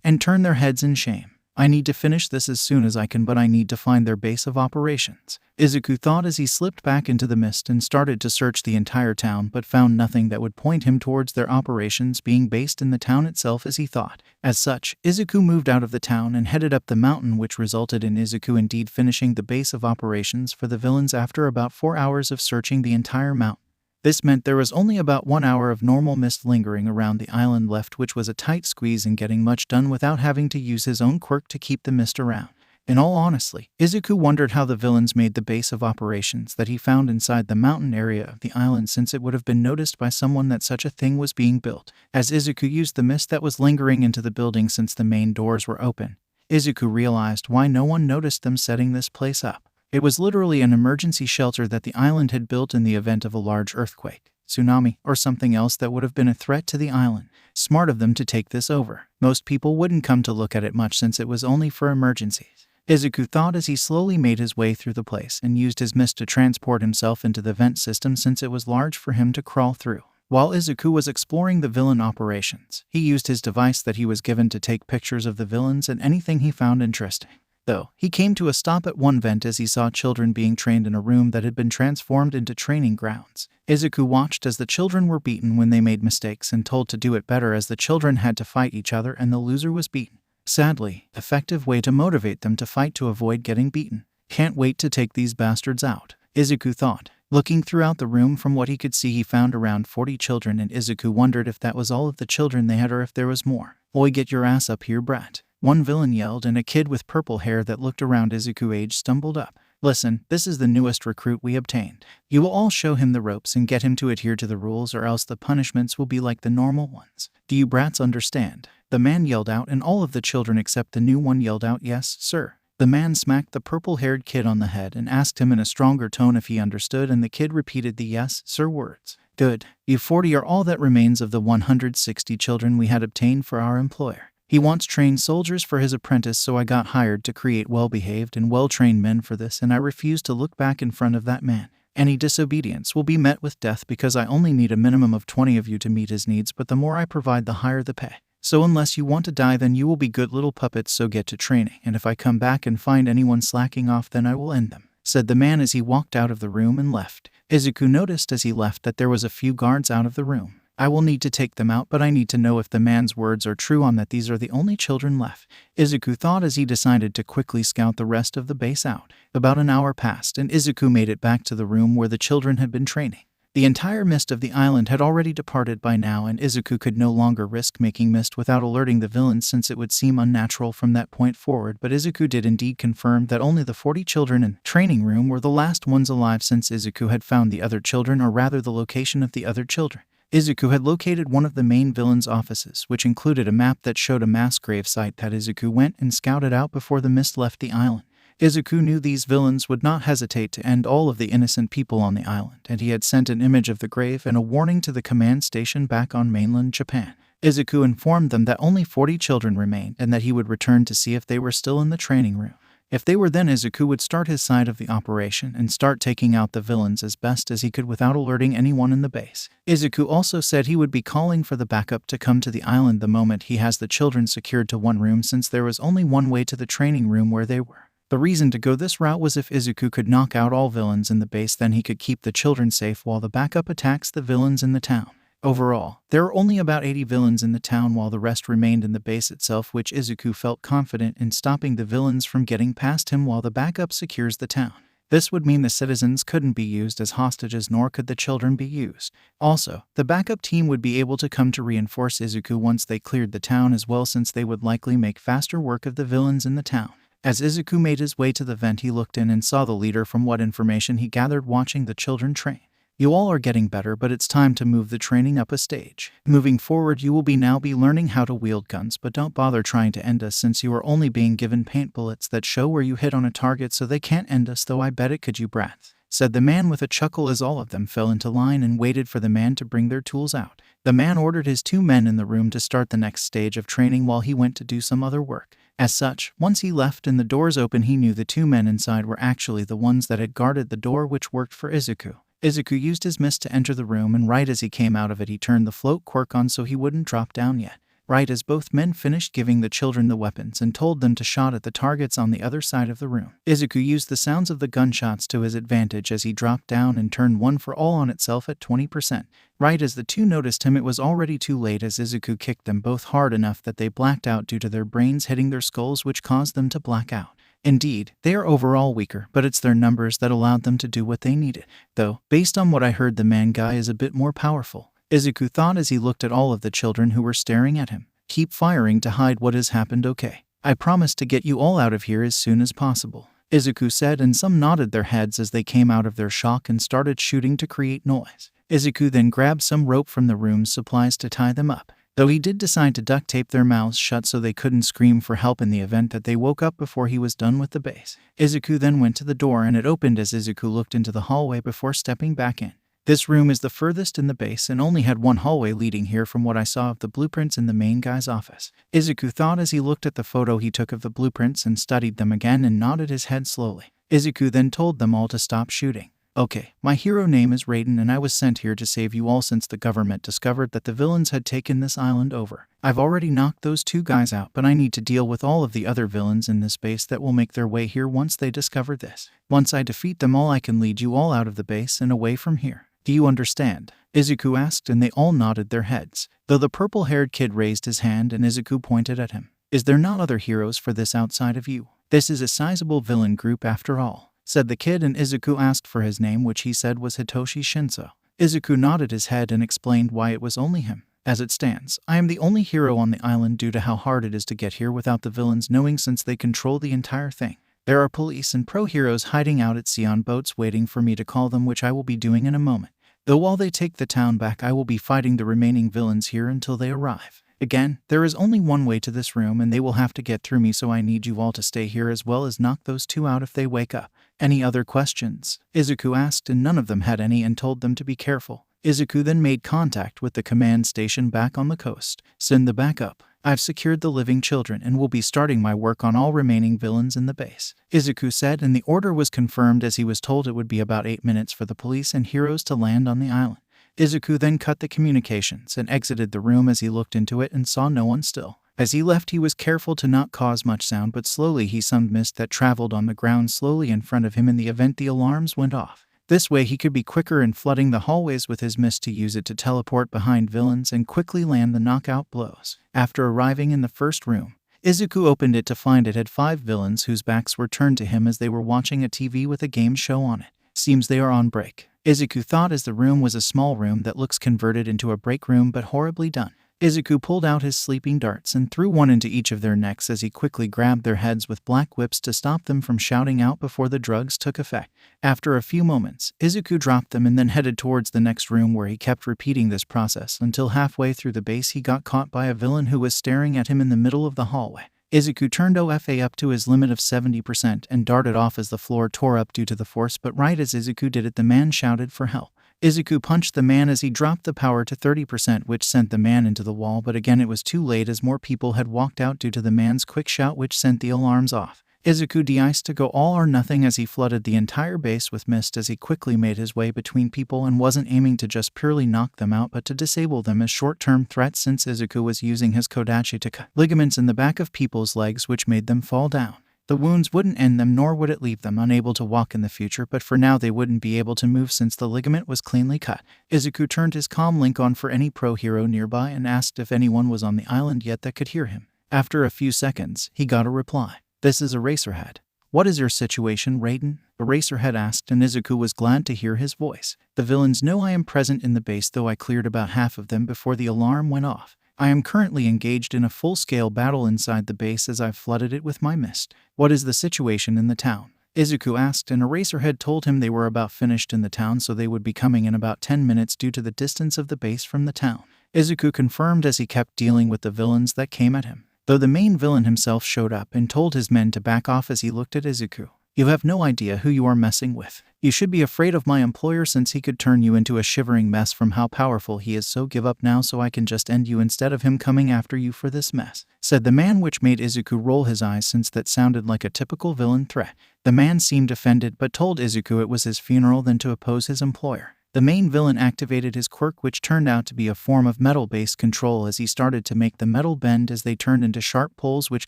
and turn their heads in shame. I need to finish this as soon as I can, but I need to find their base of operations, Izuku thought as he slipped back into the mist and started to search the entire town, but found nothing that would point him towards their operations being based in the town itself as he thought. As such, Izuku moved out of the town and headed up the mountain, which resulted in Izuku indeed finishing the base of operations for the villains after about 4 hours of searching the entire mountain. This meant there was only about 1 hour of normal mist lingering around the island left, which was a tight squeeze in getting much done without having to use his own quirk to keep the mist around. In all honesty, Izuku wondered how the villains made the base of operations that he found inside the mountain area of the island, since it would have been noticed by someone that such a thing was being built. As Izuku used the mist that was lingering into the building since the main doors were open, Izuku realized why no one noticed them setting this place up. It was literally an emergency shelter that the island had built in the event of a large earthquake, tsunami, or something else that would have been a threat to the island. Smart of them to take this over. Most people wouldn't come to look at it much since it was only for emergencies, Izuku thought as he slowly made his way through the place and used his mist to transport himself into the vent system since it was large for him to crawl through. While Izuku was exploring the villain operations, he used his device that he was given to take pictures of the villains and anything he found interesting. Though, he came to a stop at one vent as he saw children being trained in a room that had been transformed into training grounds. Izuku watched as the children were beaten when they made mistakes and told to do it better, as the children had to fight each other and the loser was beaten. Sadly, effective way to motivate them to fight to avoid getting beaten. Can't wait to take these bastards out, Izuku thought. Looking throughout the room, from what he could see, he found around 40 children, and Izuku wondered if that was all of the children they had or if there was more. "Oi, get your ass up here, brat," one villain yelled, and a kid with purple hair that looked around Izuku's age stumbled up. "Listen, this is the newest recruit we obtained. You will all show him the ropes and get him to adhere to the rules, or else the punishments will be like the normal ones. Do you brats understand?" The man yelled out, and all of the children except the new one yelled out, "Yes, sir." The man smacked the purple-haired kid on the head and asked him in a stronger tone if he understood, and the kid repeated the "yes, sir" words. "Good. You 40 are all that remains of the 160 children we had obtained for our employer. He wants trained soldiers for his apprentice, so I got hired to create well-behaved and well-trained men for this, and I refuse to look back in front of that man. Any disobedience will be met with death, because I only need a minimum of 20 of you to meet his needs, but the more I provide, the higher the pay. So unless you want to die, then you will be good little puppets, so get to training, and if I come back and find anyone slacking off, then I will end them," said the man as he walked out of the room and left. Izuku noticed as he left that there was a few guards out of the room. "I will need to take them out, but I need to know if the man's words are true on that these are the only children left," Izuku thought as he decided to quickly scout the rest of the base out. About an hour passed, and Izuku made it back to the room where the children had been training. The entire mist of the island had already departed by now, and Izuku could no longer risk making mist without alerting the villains, since it would seem unnatural from that point forward. But Izuku did indeed confirm that only the 40 children in the training room were the last ones alive, since Izuku had found the other children, or rather the location of the other children. Izuku had located one of the main villains' offices, which included a map that showed a mass grave site that Izuku went and scouted out before the mist left the island. Izuku knew these villains would not hesitate to end all of the innocent people on the island, and he had sent an image of the grave and a warning to the command station back on mainland Japan. Izuku informed them that only 40 children remained and that he would return to see if they were still in the training room. If they were, then Izuku would start his side of the operation and start taking out the villains as best as he could without alerting anyone in the base. Izuku also said he would be calling for the backup to come to the island the moment he has the children secured to one room, since there was only one way to the training room where they were. The reason to go this route was if Izuku could knock out all villains in the base, then he could keep the children safe while the backup attacks the villains in the town. Overall, there were only about 80 villains in the town, while the rest remained in the base itself, which Izuku felt confident in stopping the villains from getting past him while the backup secures the town. This would mean the citizens couldn't be used as hostages, nor could the children be used. Also, the backup team would be able to come to reinforce Izuku once they cleared the town as well, since they would likely make faster work of the villains in the town. As Izuku made his way to the vent, he looked in and saw the leader. From what information he gathered watching the children train, "You all are getting better, but it's time to move the training up a stage. Moving forward, you will now be learning how to wield guns, but don't bother trying to end us, since you are only being given paint bullets that show where you hit on a target, so they can't end us, though I bet it could, you brats," said the man with a chuckle as all of them fell into line and waited for the man to bring their tools out. The man ordered his 2 men in the room to start the next stage of training while he went to do some other work. As such, once he left and the doors open, he knew the 2 men inside were actually the ones that had guarded the door, which worked for Izuku. Izuku used his mist to enter the room, and right as he came out of it, he turned the float quirk on so he wouldn't drop down yet. Right as both men finished giving the children the weapons and told them to shot at the targets on the other side of the room, Izuku used the sounds of the gunshots to his advantage as he dropped down and turned one for all on itself at 20%. Right as the 2 noticed him, it was already too late, as Izuku kicked them both hard enough that they blacked out due to their brains hitting their skulls, which caused them to black out. Indeed, they are overall weaker, but it's their numbers that allowed them to do what they needed. Though, based on what I heard, the man guy is a bit more powerful, Izuku thought as he looked at all of the children who were staring at him. "Keep firing to hide what has happened, okay? I promise to get you all out of here as soon as possible," Izuku said, and some nodded their heads as they came out of their shock and started shooting to create noise. Izuku then grabbed some rope from the room's supplies to tie them up, though he did decide to duct tape their mouths shut so they couldn't scream for help in the event that they woke up before he was done with the base. Izuku then went to the door and it opened as Izuku looked into the hallway before stepping back in. This room is the furthest in the base and only had one hallway leading here from what I saw of the blueprints in the main guy's office, Izuku thought as he looked at the photo he took of the blueprints and studied them again and nodded his head slowly. Izuku then told them all to stop shooting. "Okay, my hero name is Raiden, and I was sent here to save you all since the government discovered that the villains had taken this island over. I've already knocked those 2 guys out, but I need to deal with all of the other villains in this base that will make their way here once they discover this. Once I defeat them all, I can lead you all out of the base and away from here. Do you understand?" Izuku asked, and they all nodded their heads, though the purple-haired kid raised his hand and Izuku pointed at him. "Is there not other heroes for this outside of you? This is a sizable villain group after all," said the kid, and Izuku asked for his name, which he said was Hoshi Shinso. Izuku nodded his head and explained why it was only him. "As it stands, I am the only hero on the island due to how hard it is to get here without the villains knowing, since they control the entire thing. There are police and pro-heroes hiding out at sea on boats waiting for me to call them, which I will be doing in a moment. Though while they take the town back, I will be fighting the remaining villains here until they arrive. Again, there is only one way to this room and they will have to get through me, so I need you all to stay here as well as knock those 2 out if they wake up." "Any other questions?" Izuku asked, and none of them had any and told them to be careful. Izuku then made contact with the command station back on the coast. "Send the backup. I've secured the living children and will be starting my work on all remaining villains in the base," Izuku said, and the order was confirmed as he was told it would be about 8 minutes for the police and heroes to land on the island. Izuku then cut the communications and exited the room as he looked into it and saw no one still. As he left, he was careful to not cause much sound, but slowly he summoned mist that traveled on the ground slowly in front of him in the event the alarms went off. This way he could be quicker in flooding the hallways with his mist to use it to teleport behind villains and quickly land the knockout blows. After arriving in the first room, Izuku opened it to find it had 5 villains whose backs were turned to him as they were watching a TV with a game show on it. "Seems they are on break," Izuku thought as the room was a small room that looks converted into a break room but horribly done. Izuku pulled out his sleeping darts and threw one into each of their necks as he quickly grabbed their heads with black whips to stop them from shouting out before the drugs took effect. After a few moments, Izuku dropped them and then headed towards the next room where he kept repeating this process until halfway through the base he got caught by a villain who was staring at him in the middle of the hallway. Izuku turned OFA up to his limit of 70% and darted off as the floor tore up due to the force, but right as Izuku did it, the man shouted for help. Izuku punched the man as he dropped the power to 30%, which sent the man into the wall, but again it was too late as more people had walked out due to the man's quick shout, which sent the alarms off. Izuku de-iced to go all or nothing as he flooded the entire base with mist as he quickly made his way between people and wasn't aiming to just purely knock them out but to disable them as short-term threats, since Izuku was using his kodachi to cut ligaments in the back of people's legs, which made them fall down. The wounds wouldn't end them, nor would it leave them unable to walk in the future, but for now they wouldn't be able to move since the ligament was cleanly cut. Izuku turned his comm link on for any pro hero nearby and asked if anyone was on the island yet that could hear him. After a few seconds, he got a reply. "This is Eraserhead. What is your situation, Raiden?" Eraserhead asked, and Izuku was glad to hear his voice. "The villains know I am present in the base, though I cleared about half of them before the alarm went off. I am currently engaged in a full-scale battle inside the base as I've flooded it with my mist." "What is the situation in the town?" Izuku asked, and Eraserhead told him they were about finished in the town, so they would be coming in about 10 minutes due to the distance of the base from the town. Izuku confirmed as he kept dealing with the villains that came at him, though the main villain himself showed up and told his men to back off as he looked at Izuku. "You have no idea who you are messing with. You should be afraid of my employer, since he could turn you into a shivering mess from how powerful he is, so give up now so I can just end you instead of him coming after you for this mess," said the man, which made Izuku roll his eyes since that sounded like a typical villain threat. The man seemed offended but told Izuku it was his funeral than to oppose his employer. The main villain activated his quirk, which turned out to be a form of metal-based control as he started to make the metal bend as they turned into sharp poles which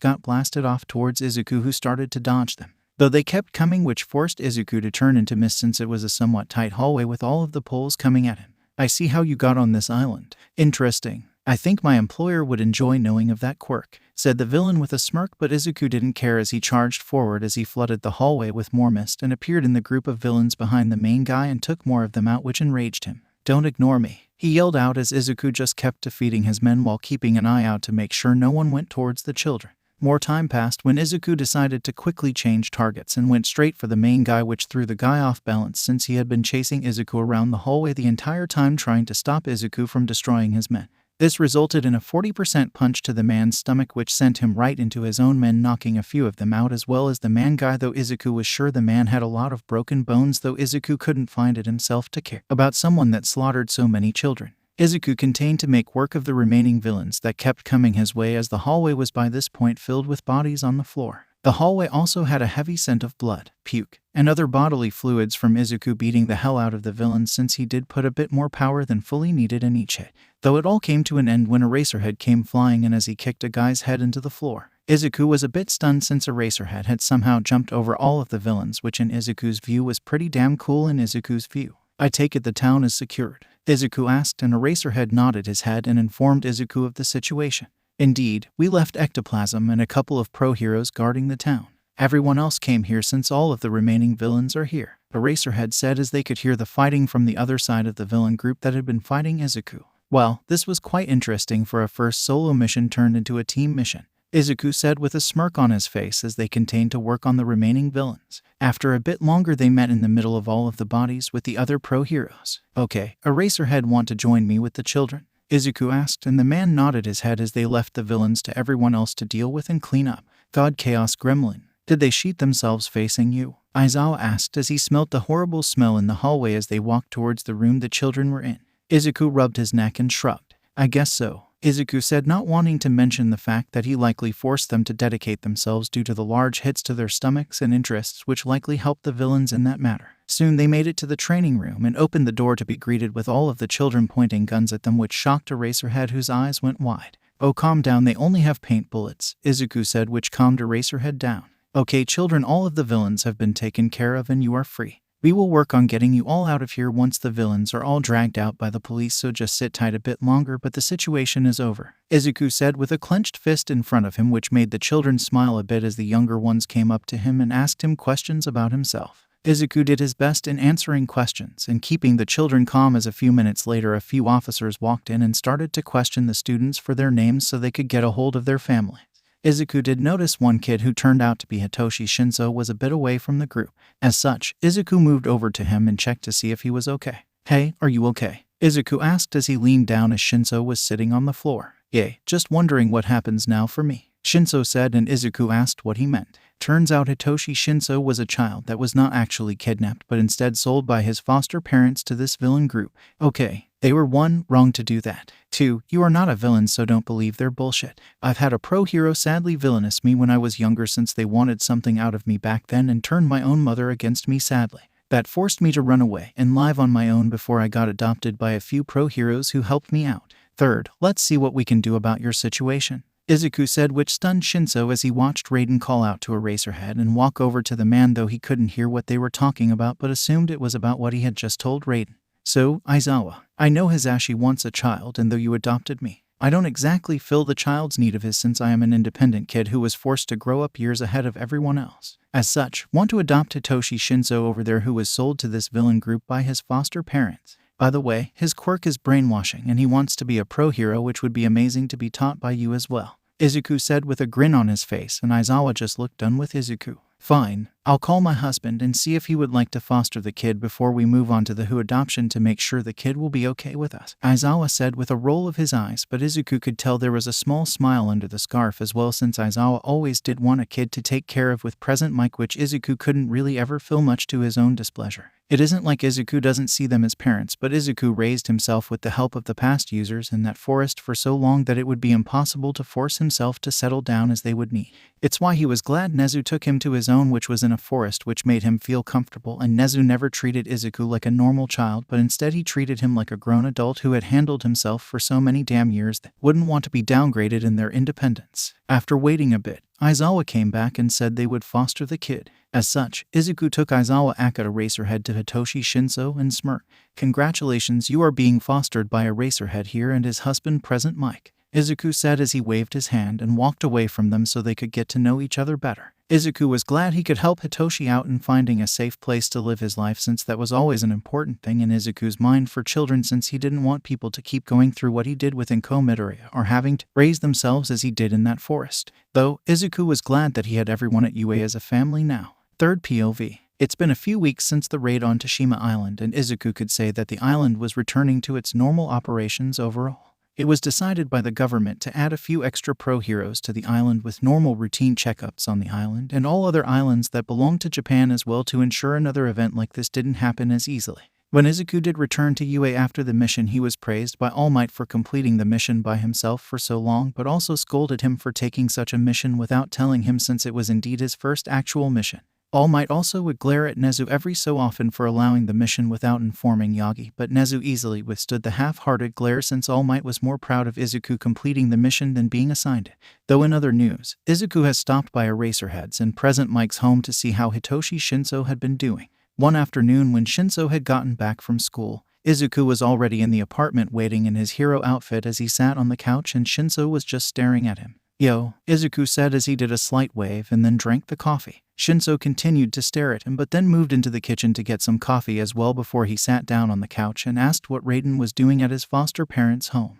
got blasted off towards Izuku, who started to dodge them, though they kept coming, which forced Izuku to turn into mist since it was a somewhat tight hallway with all of the poles coming at him. "I see how you got on this island. Interesting. I think my employer would enjoy knowing of that quirk," said the villain with a smirk, but Izuku didn't care as he charged forward as he flooded the hallway with more mist and appeared in the group of villains behind the main guy and took more of them out, which enraged him. "Don't ignore me," he yelled out as Izuku just kept defeating his men while keeping an eye out to make sure no one went towards the children. More time passed when Izuku decided to quickly change targets and went straight for the main guy, which threw the guy off balance since he had been chasing Izuku around the hallway the entire time trying to stop Izuku from destroying his men. This resulted in a 40% punch to the man's stomach, which sent him right into his own men, knocking a few of them out as well as the man guy, though Izuku was sure the man had a lot of broken bones, though Izuku couldn't find it himself to care about someone that slaughtered so many children. Izuku continued to make work of the remaining villains that kept coming his way as the hallway was by this point filled with bodies on the floor. The hallway also had a heavy scent of blood, puke, and other bodily fluids from Izuku beating the hell out of the villains, since he did put a bit more power than fully needed in each hit. Though it all came to an end when Eraserhead came flying in as he kicked a guy's head into the floor. Izuku was a bit stunned since Eraserhead had somehow jumped over all of the villains, which in Izuku's view was pretty damn cool in Izuku's view. "I take it the town is secured?" Izuku asked, and Eraserhead nodded his head and informed Izuku of the situation. "Indeed, we left ectoplasm and a couple of pro heroes guarding the town. Everyone else came here since all of the remaining villains are here," Eraserhead said as they could hear the fighting from the other side of the villain group that had been fighting Izuku. "Well, this was quite interesting for a first solo mission turned into a team mission," Izuku said with a smirk on his face as they continued to work on the remaining villains. After a bit longer, they met in the middle of all of the bodies with the other pro heroes. "Okay, Eraserhead want to join me with the children?" Izuku asked, and the man nodded his head as they left the villains to everyone else to deal with and clean up. "God, Chaos Gremlin, did they sheet themselves facing you?" Aizawa asked as he smelt the horrible smell in the hallway as they walked towards the room the children were in. Izuku rubbed his neck and shrugged. "I guess so," Izuku said, not wanting to mention the fact that he likely forced them to dedicate themselves due to the large hits to their stomachs and interests, which likely helped the villains in that matter. Soon they made it to the training room and opened the door to be greeted with all of the children pointing guns at them, which shocked Eraserhead, whose eyes went wide. "Oh, calm down, they only have paint bullets," Izuku said, which calmed Eraserhead down. "Okay, children, all of the villains have been taken care of and you are free. We will work on getting you all out of here once the villains are all dragged out by the police, so just sit tight a bit longer, but the situation is over," Izuku said with a clenched fist in front of him, which made the children smile a bit as the younger ones came up to him and asked him questions about himself. Izuku did his best in answering questions and keeping the children calm as a few minutes later a few officers walked in and started to question the students for their names so they could get a hold of their family. Izuku did notice one kid who turned out to be Hoshi Shinso was a bit away from the group. As such, Izuku moved over to him and checked to see if he was okay. "Hey, are you okay?" Izuku asked as he leaned down as Shinso was sitting on the floor. "Yay, just wondering what happens now for me," Shinso said, and Izuku asked what he meant. Turns out Hoshi Shinso was a child that was not actually kidnapped but instead sold by his foster parents to this villain group. Okay, they were 1. Wrong to do that. 2. You are not a villain, so don't believe their bullshit. I've had a pro-hero sadly villainous me when I was younger since they wanted something out of me back then and turned my own mother against me sadly. That forced me to run away and live on my own before I got adopted by a few pro-heroes who helped me out. 3rd, let's see what we can do about your situation," Izuku said, which stunned Shinso as he watched Raiden call out to Eraserhead and walk over to the man, though he couldn't hear what they were talking about but assumed it was about what he had just told Raiden. "So, Aizawa, I know Hisashi wants a child, and though you adopted me, I don't exactly fill the child's need of his since I am an independent kid who was forced to grow up years ahead of everyone else. As such, want to adopt Hoshi Shinso over there who was sold to this villain group by his foster parents. By the way, his quirk is brainwashing and he wants to be a pro-hero, which would be amazing to be taught by you as well," Izuku said with a grin on his face, and Aizawa just looked done with Izuku. "Fine, I'll call my husband and see if he would like to foster the kid before we move on to the Who adoption to make sure the kid will be okay with us," Aizawa said with a roll of his eyes, but Izuku could tell there was a small smile under the scarf as well, since Aizawa always did want a kid to take care of with present Mike, which Izuku couldn't really ever feel much to his own displeasure. It isn't like Izuku doesn't see them as parents, but Izuku raised himself with the help of the past users in that forest for so long that it would be impossible to force himself to settle down as they would need. It's why he was glad Nezu took him to his own, which was in a forest, which made him feel comfortable, and Nezu never treated Izuku like a normal child, but instead he treated him like a grown adult who had handled himself for so many damn years that wouldn't want to be downgraded in their independence. After waiting a bit, Aizawa came back and said they would foster the kid. As such, Izuku took Aizawa Aka Eraserhead to Hoshi Shinso and smirked. "Congratulations, you are being fostered by Eraserhead here and his husband present Mike," Izuku said as he waved his hand and walked away from them so they could get to know each other better. Izuku was glad he could help Hitoshi out in finding a safe place to live his life, since that was always an important thing in Izuku's mind for children, since he didn't want people to keep going through what he did with Inko Midoriya or having to raise themselves as he did in that forest. Though, Izuku was glad that he had everyone at UA as a family now. 3rd POV. It's been a few weeks since the raid on Tashima Island, and Izuku could say that the island was returning to its normal operations overall. It was decided by the government to add a few extra pro-heroes to the island with normal routine checkups on the island and all other islands that belong to Japan as well, to ensure another event like this didn't happen as easily. When Izuku did return to UA after the mission, he was praised by All Might for completing the mission by himself for so long, but also scolded him for taking such a mission without telling him, since it was indeed his first actual mission. All Might also would glare at Nezu every so often for allowing the mission without informing Yagi, but Nezu easily withstood the half-hearted glare, since All Might was more proud of Izuku completing the mission than being assigned it. Though in other news, Izuku has stopped by Eraserhead's and present Mike's home to see how Hoshi Shinso had been doing. One afternoon when Shinso had gotten back from school, Izuku was already in the apartment waiting in his hero outfit as he sat on the couch, and Shinso was just staring at him. "Yo," Izuku said as he did a slight wave and then drank the coffee. Shinso continued to stare at him, but then moved into the kitchen to get some coffee as well before he sat down on the couch and asked what Raiden was doing at his foster parents' home.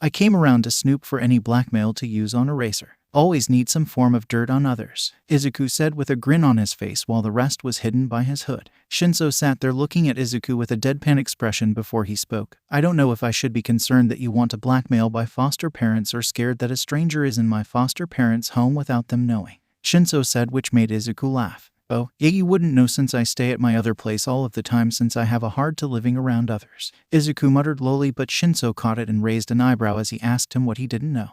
I came around to snoop for any blackmail to use on Eraser. Always need some form of dirt on others," Izuku said with a grin on his face while the rest was hidden by his hood. Shinso sat there looking at Izuku with a deadpan expression before he spoke. "I don't know if I should be concerned that you want to blackmail my foster parents or scared that a stranger is in my foster parents' home without them knowing," Shinso said, which made Izuku laugh. "Oh, yeah, you wouldn't know since I stay at my other place all of the time since I have a hard to living around others," Izuku muttered lowly, but Shinso caught it and raised an eyebrow as he asked him what he didn't know.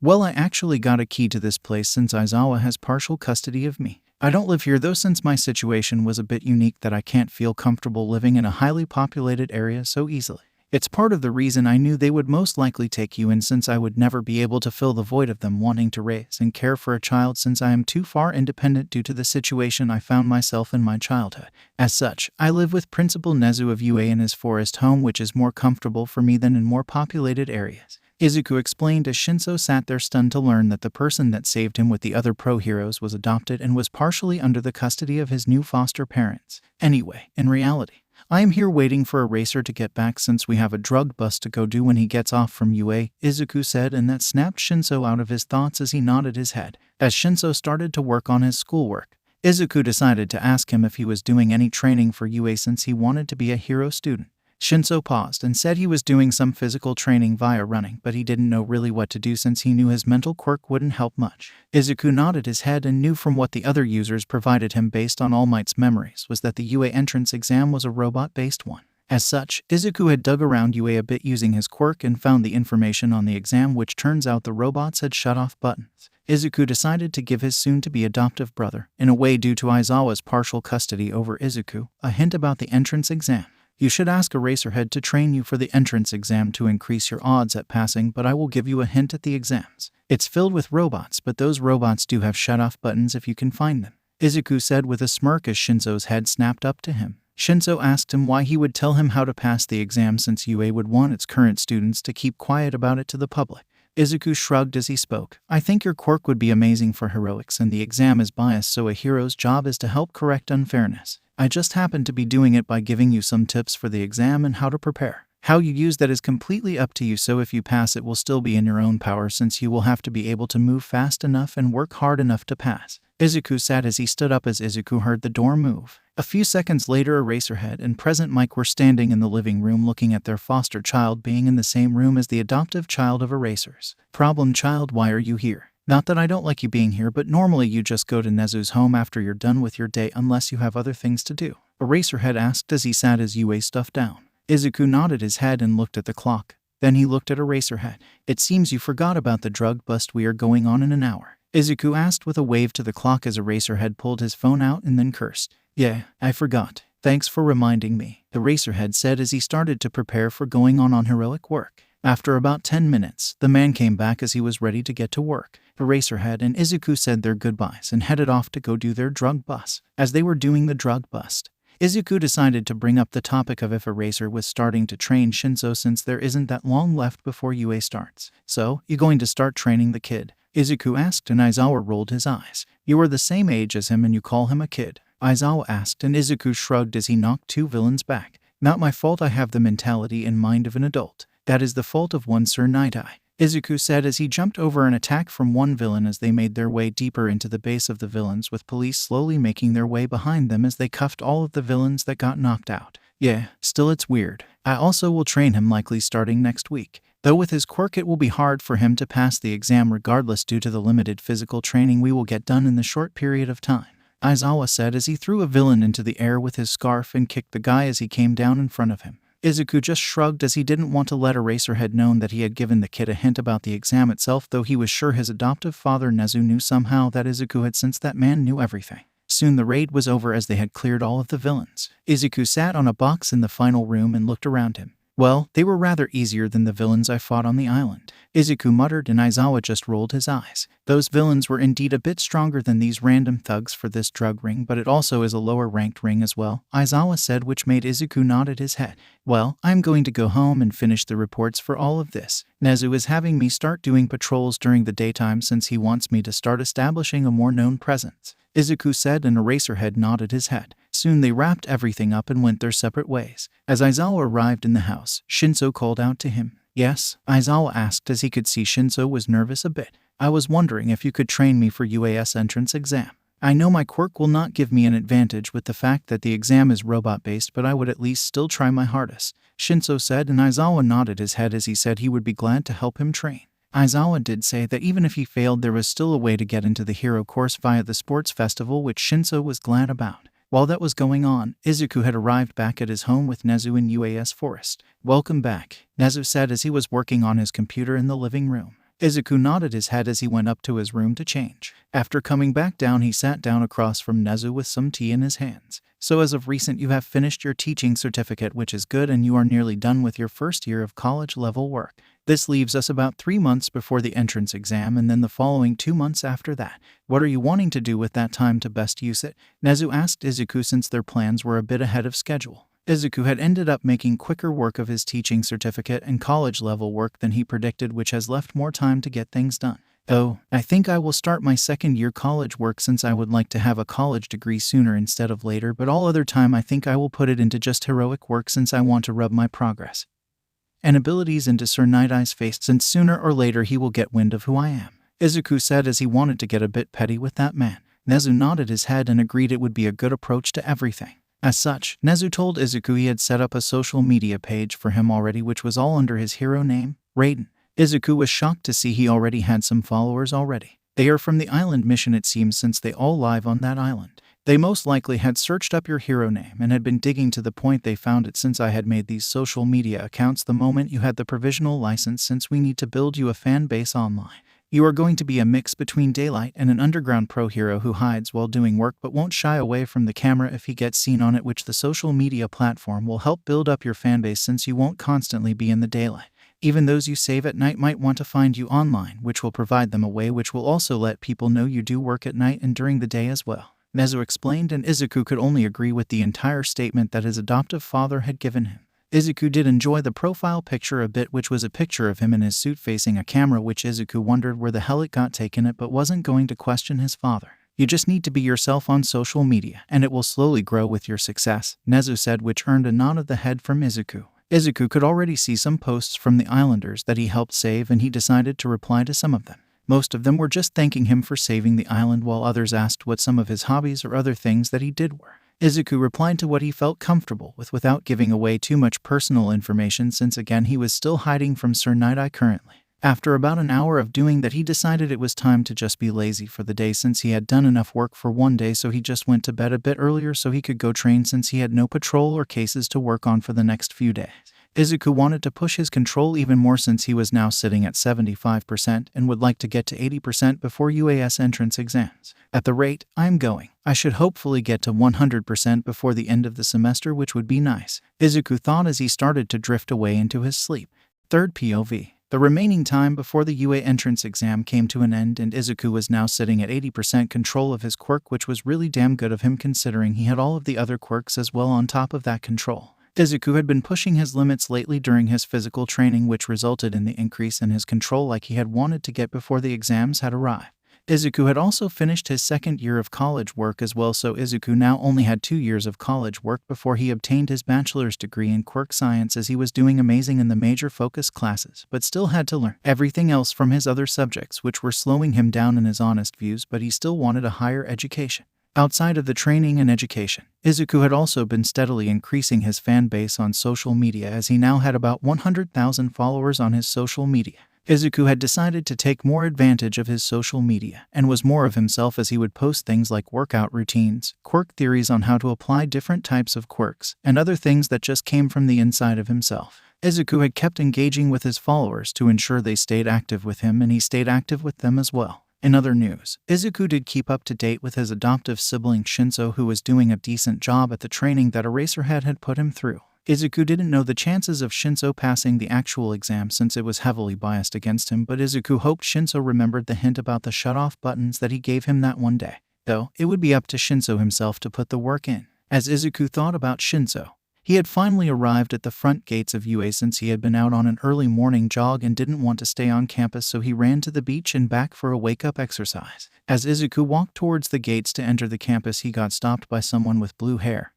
Well, I actually got a key to this place since Aizawa has partial custody of me. I don't live here though, since my situation was a bit unique that I can't feel comfortable living in a highly populated area so easily. It's part of the reason I knew they would most likely take you in, since I would never be able to fill the void of them wanting to raise and care for a child, since I am too far independent due to the situation I found myself in my childhood. As such, I live with Principal Nezu of UA in his forest home, which is more comfortable for me than in more populated areas. Izuku explained as Shinso sat there stunned to learn that the person that saved him with the other pro-heroes was adopted and was partially under the custody of his new foster parents. Anyway, in reality, I am here waiting for Eraser to get back since we have a drug bust to go do when he gets off from UA, Izuku said, and that snapped Shinso out of his thoughts as he nodded his head. As Shinso started to work on his schoolwork, Izuku decided to ask him if he was doing any training for UA since he wanted to be a hero student. Shinso paused and said he was doing some physical training via running, but he didn't know really what to do since he knew his mental quirk wouldn't help much. Izuku nodded his head and knew from what the other users provided him based on All Might's memories was that the UA entrance exam was a robot-based one. As such, Izuku had dug around UA a bit using his quirk and found the information on the exam, which turns out the robots had shut off buttons. Izuku decided to give his soon-to-be adoptive brother, in a way due to Aizawa's partial custody over Izuku, a hint about the entrance exam. You should ask Eraserhead to train you for the entrance exam to increase your odds at passing, but I will give you a hint at the exams. It's filled with robots, but those robots do have shut-off buttons if you can find them, Izuku said with a smirk as Shinso's head snapped up to him. Shinso asked him why he would tell him how to pass the exam since UA would want its current students to keep quiet about it to the public. Izuku shrugged as he spoke. I think your quirk would be amazing for heroics, and the exam is biased, so a hero's job is to help correct unfairness. I just happen to be doing it by giving you some tips for the exam and how to prepare. How you use that is completely up to you, so if you pass it will still be in your own power since you will have to be able to move fast enough and work hard enough to pass. Izuku sat as he stood up as Izuku heard the door move. A few seconds later, Eraserhead and Present Mike were standing in the living room looking at their foster child being in the same room as the adoptive child of Eraser's. Problem child, why are you here? Not that I don't like you being here, but normally you just go to Nezu's home after you're done with your day unless you have other things to do, Eraserhead asked as he sat his UA stuff down. Izuku nodded his head and looked at the clock. Then he looked at Eraserhead. It seems you forgot about the drug bust we are going on in an hour, Izuku asked with a wave to the clock as Eraserhead pulled his phone out and then cursed. Yeah, I forgot. Thanks for reminding me, Eraserhead said as he started to prepare for going on heroic work. After about 10 minutes, the man came back as he was ready to get to work. Eraserhead and Izuku said their goodbyes and headed off to go do their drug bust. As they were doing the drug bust, Izuku decided to bring up the topic of if Eraser was starting to train Shinso since there isn't that long left before UA starts. So, you going to start training the kid? Izuku asked and Aizawa rolled his eyes. You are the same age as him and you call him a kid? Aizawa asked and Izuku shrugged as he knocked two villains back. Not my fault, I have the mentality and mind of an adult. That is the fault of one Sir Nighteye, Izuku said as he jumped over an attack from one villain as they made their way deeper into the base of the villains, with police slowly making their way behind them as they cuffed all of the villains that got knocked out. Yeah, still it's weird. I also will train him likely starting next week. Though with his quirk it will be hard for him to pass the exam regardless due to the limited physical training we will get done in the short period of time, Aizawa said as he threw a villain into the air with his scarf and kicked the guy as he came down in front of him. Izuku just shrugged as he didn't want to let Eraserhead know that he had given the kid a hint about the exam itself, though he was sure his adoptive father Nezu knew somehow that Izuku had, since that man knew everything. Soon the raid was over as they had cleared all of the villains. Izuku sat on a box in the final room and looked around him. Well, they were rather easier than the villains I fought on the island, Izuku muttered, and Aizawa just rolled his eyes. Those villains were indeed a bit stronger than these random thugs for this drug ring, but it also is a lower ranked ring as well, Aizawa said, which made Izuku nodded his head. Well, I'm going to go home and finish the reports for all of this. Nezu is having me start doing patrols during the daytime since he wants me to start establishing a more known presence, Izuku said, and Eraserhead nodded his head. Soon they wrapped everything up and went their separate ways. As Aizawa arrived in the house, Shinso called out to him. Yes, Aizawa asked as he could see Shinso was nervous a bit. I was wondering if you could train me for UAS entrance exam. I know my quirk will not give me an advantage with the fact that the exam is robot-based, but I would at least still try my hardest, Shinso said, and Aizawa nodded his head as he said he would be glad to help him train. Aizawa did say that even if he failed there was still a way to get into the hero course via the sports festival, which Shinso was glad about. While that was going on, Izuku had arrived back at his home with Nezu in UAS Forest. Welcome back, Nezu said as he was working on his computer in the living room. Izuku nodded his head as he went up to his room to change. After coming back down, he sat down across from Nezu with some tea in his hands. So as of recent you have finished your teaching certificate, which is good, and you are nearly done with your first year of college level work. This leaves us about 3 months before the entrance exam and then the following 2 months after that. What are you wanting to do with that time to best use it? Nezu asked Izuku since their plans were a bit ahead of schedule. Izuku had ended up making quicker work of his teaching certificate and college-level work than he predicted, which has left more time to get things done. Oh, I think I will start my second-year college work since I would like to have a college degree sooner instead of later, but all other time I think I will put it into just heroic work since I want to rub my progress and abilities into Sir Nighteye's face, since sooner or later he will get wind of who I am," Izuku said as he wanted to get a bit petty with that man. Nezu nodded his head and agreed it would be a good approach to everything. As such, Nezu told Izuku he had set up a social media page for him already, which was all under his hero name, Raiden. Izuku was shocked to see he already had some followers already. They are from the island mission, it seems, since they all live on that island. They most likely had searched up your hero name and had been digging to the point they found it, since I had made these social media accounts the moment you had the provisional license, since we need to build you a fan base online. You are going to be a mix between Daylight and an underground pro hero who hides while doing work but won't shy away from the camera if he gets seen on it, which the social media platform will help build up your fanbase since you won't constantly be in the daylight. Even those you save at night might want to find you online, which will provide them a way which will also let people know you do work at night and during the day as well," Nezu explained, and Izuku could only agree with the entire statement that his adoptive father had given him. Izuku did enjoy the profile picture a bit, which was a picture of him in his suit facing a camera, which Izuku wondered where the hell it got taken at, but wasn't going to question his father. "You just need to be yourself on social media, and it will slowly grow with your success," Nezu said, which earned a nod of the head from Izuku. Izuku could already see some posts from the islanders that he helped save, and he decided to reply to some of them. Most of them were just thanking him for saving the island, while others asked what some of his hobbies or other things that he did were. Izuku replied to what he felt comfortable with without giving away too much personal information, since again he was still hiding from Sir Nighteye currently. After about an hour of doing that, he decided it was time to just be lazy for the day, since he had done enough work for one day, so he just went to bed a bit earlier so he could go train, since he had no patrol or cases to work on for the next few days. Izuku wanted to push his control even more since he was now sitting at 75% and would like to get to 80% before UAS entrance exams. "At the rate I'm going, I should hopefully get to 100% before the end of the semester, which would be nice," Izuku thought as he started to drift away into his sleep. Third POV. The remaining time before the UA entrance exam came to an end, and Izuku was now sitting at 80% control of his quirk, which was really damn good of him considering he had all of the other quirks as well on top of that control. Izuku had been pushing his limits lately during his physical training, which resulted in the increase in his control like he had wanted to get before the exams had arrived. Izuku had also finished his second year of college work as well, so Izuku now only had 2 years of college work before he obtained his bachelor's degree in quirk science, as he was doing amazing in the major focus classes, but still had to learn everything else from his other subjects, which were slowing him down in his honest views, but he still wanted a higher education. Outside of the training and education, Izuku had also been steadily increasing his fan base on social media, as he now had about 100,000 followers on his social media. Izuku had decided to take more advantage of his social media and was more of himself, as he would post things like workout routines, quirk theories on how to apply different types of quirks, and other things that just came from the inside of himself. Izuku had kept engaging with his followers to ensure they stayed active with him, and he stayed active with them as well. In other news, Izuku did keep up to date with his adoptive sibling Shinso, who was doing a decent job at the training that Eraserhead had put him through. Izuku didn't know the chances of Shinso passing the actual exam since it was heavily biased against him, but Izuku hoped Shinso remembered the hint about the shut-off buttons that he gave him that one day. Though, it would be up to Shinso himself to put the work in. As Izuku thought about Shinso, he had finally arrived at the front gates of UA since he had been out on an early morning jog and didn't want to stay on campus, so he ran to the beach and back for a wake-up exercise. As Izuku walked towards the gates to enter the campus, he got stopped by someone with blue hair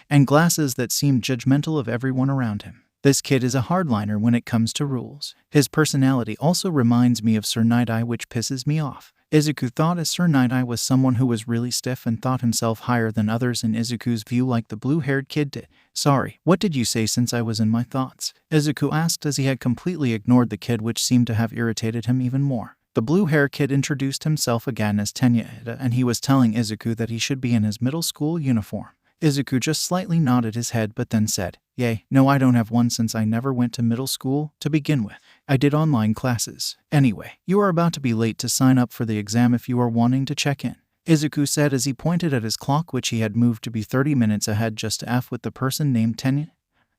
and glasses that seemed judgmental of everyone around him. This kid is a hardliner when it comes to rules. His personality also reminds me of Sir Nighteye, which pisses me off, Izuku thought, as Sir Nighteye was someone who was really stiff and thought himself higher than others in Izuku's view, like the blue-haired kid did. "Sorry, what did you say since I was in my thoughts?" Izuku asked, as he had completely ignored the kid, which seemed to have irritated him even more. The blue-hair kid introduced himself again as Tenya, and he was telling Izuku that he should be in his middle school uniform. Izuku just slightly nodded his head but then said, "Yay, no, I don't have one since I never went to middle school to begin with. I did online classes. Anyway, you are about to be late to sign up for the exam if you are wanting to check in," Izuku said as he pointed at his clock, which he had moved to be 30 minutes ahead just to F with the person named Tenya.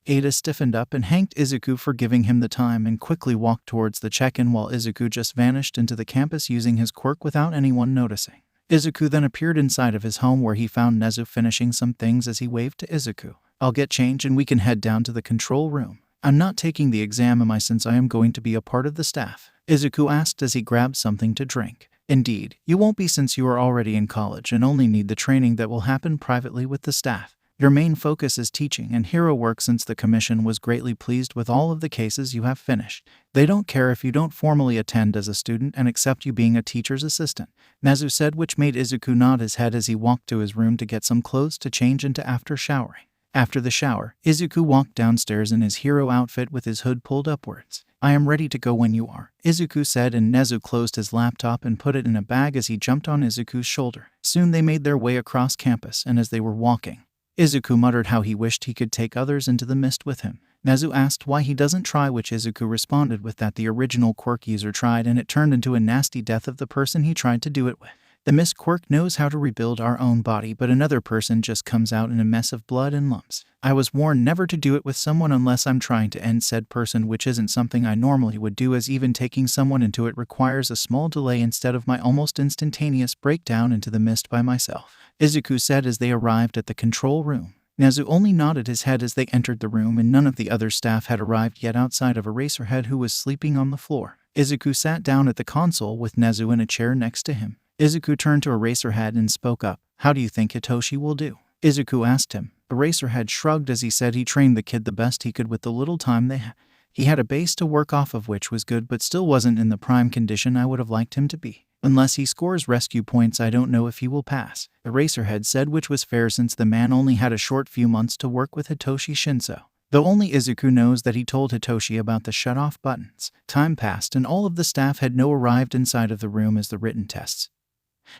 Ada stiffened up and thanked Izuku for giving him the time and quickly walked towards the check-in, while Izuku just vanished into the campus using his quirk without anyone noticing. Izuku then appeared inside of his home, where he found Nezu finishing some things as he waved to Izuku. I'll get change and we can head down to the control room. I'm not taking the exam, am I, since I am going to be a part of the staff? Izuku asked as he grabbed something to drink. Indeed, you won't be, since you are already in college and only need the training that will happen privately with the staff. Your main focus is teaching and hero work, since the commission was greatly pleased with all of the cases you have finished. They don't care if you don't formally attend as a student and accept you being a teacher's assistant, Nezu said, which made Izuku nod his head as he walked to his room to get some clothes to change into after showering. After the shower, Izuku walked downstairs in his hero outfit with his hood pulled upwards. I am ready to go when you are, Izuku said, and Nezu closed his laptop and put it in a bag as he jumped on Izuku's shoulder. Soon they made their way across campus, and as they were walking, Izuku muttered how he wished he could take others into the mist with him. Nezu asked why he doesn't try, which Izuku responded with that the original quirk user tried and it turned into a nasty death of the person he tried to do it with. The mist quirk knows how to rebuild our own body, but another person just comes out in a mess of blood and lumps. I was warned never to do it with someone unless I'm trying to end said person, which isn't something I normally would do, as even taking someone into it requires a small delay instead of my almost instantaneous breakdown into the mist by myself, Izuku said as they arrived at the control room. Nezu only nodded his head as they entered the room, and none of the other staff had arrived yet outside of Eraserhead, who was sleeping on the floor. Izuku sat down at the console with Nezu in a chair next to him. Izuku turned to Eraserhead and spoke up. How do you think Hitoshi will do? Izuku asked him. Eraserhead shrugged as he said he trained the kid the best he could with the little time they had. He had a base to work off of, which was good, but still wasn't in the prime condition I would have liked him to be. Unless he scores rescue points, I don't know if he will pass, Eraserhead said, which was fair since the man only had a short few months to work with Hoshi Shinso. Though only Izuku knows that he told Hitoshi about the shut-off buttons. Time passed and all of the staff had now arrived inside of the room as the written tests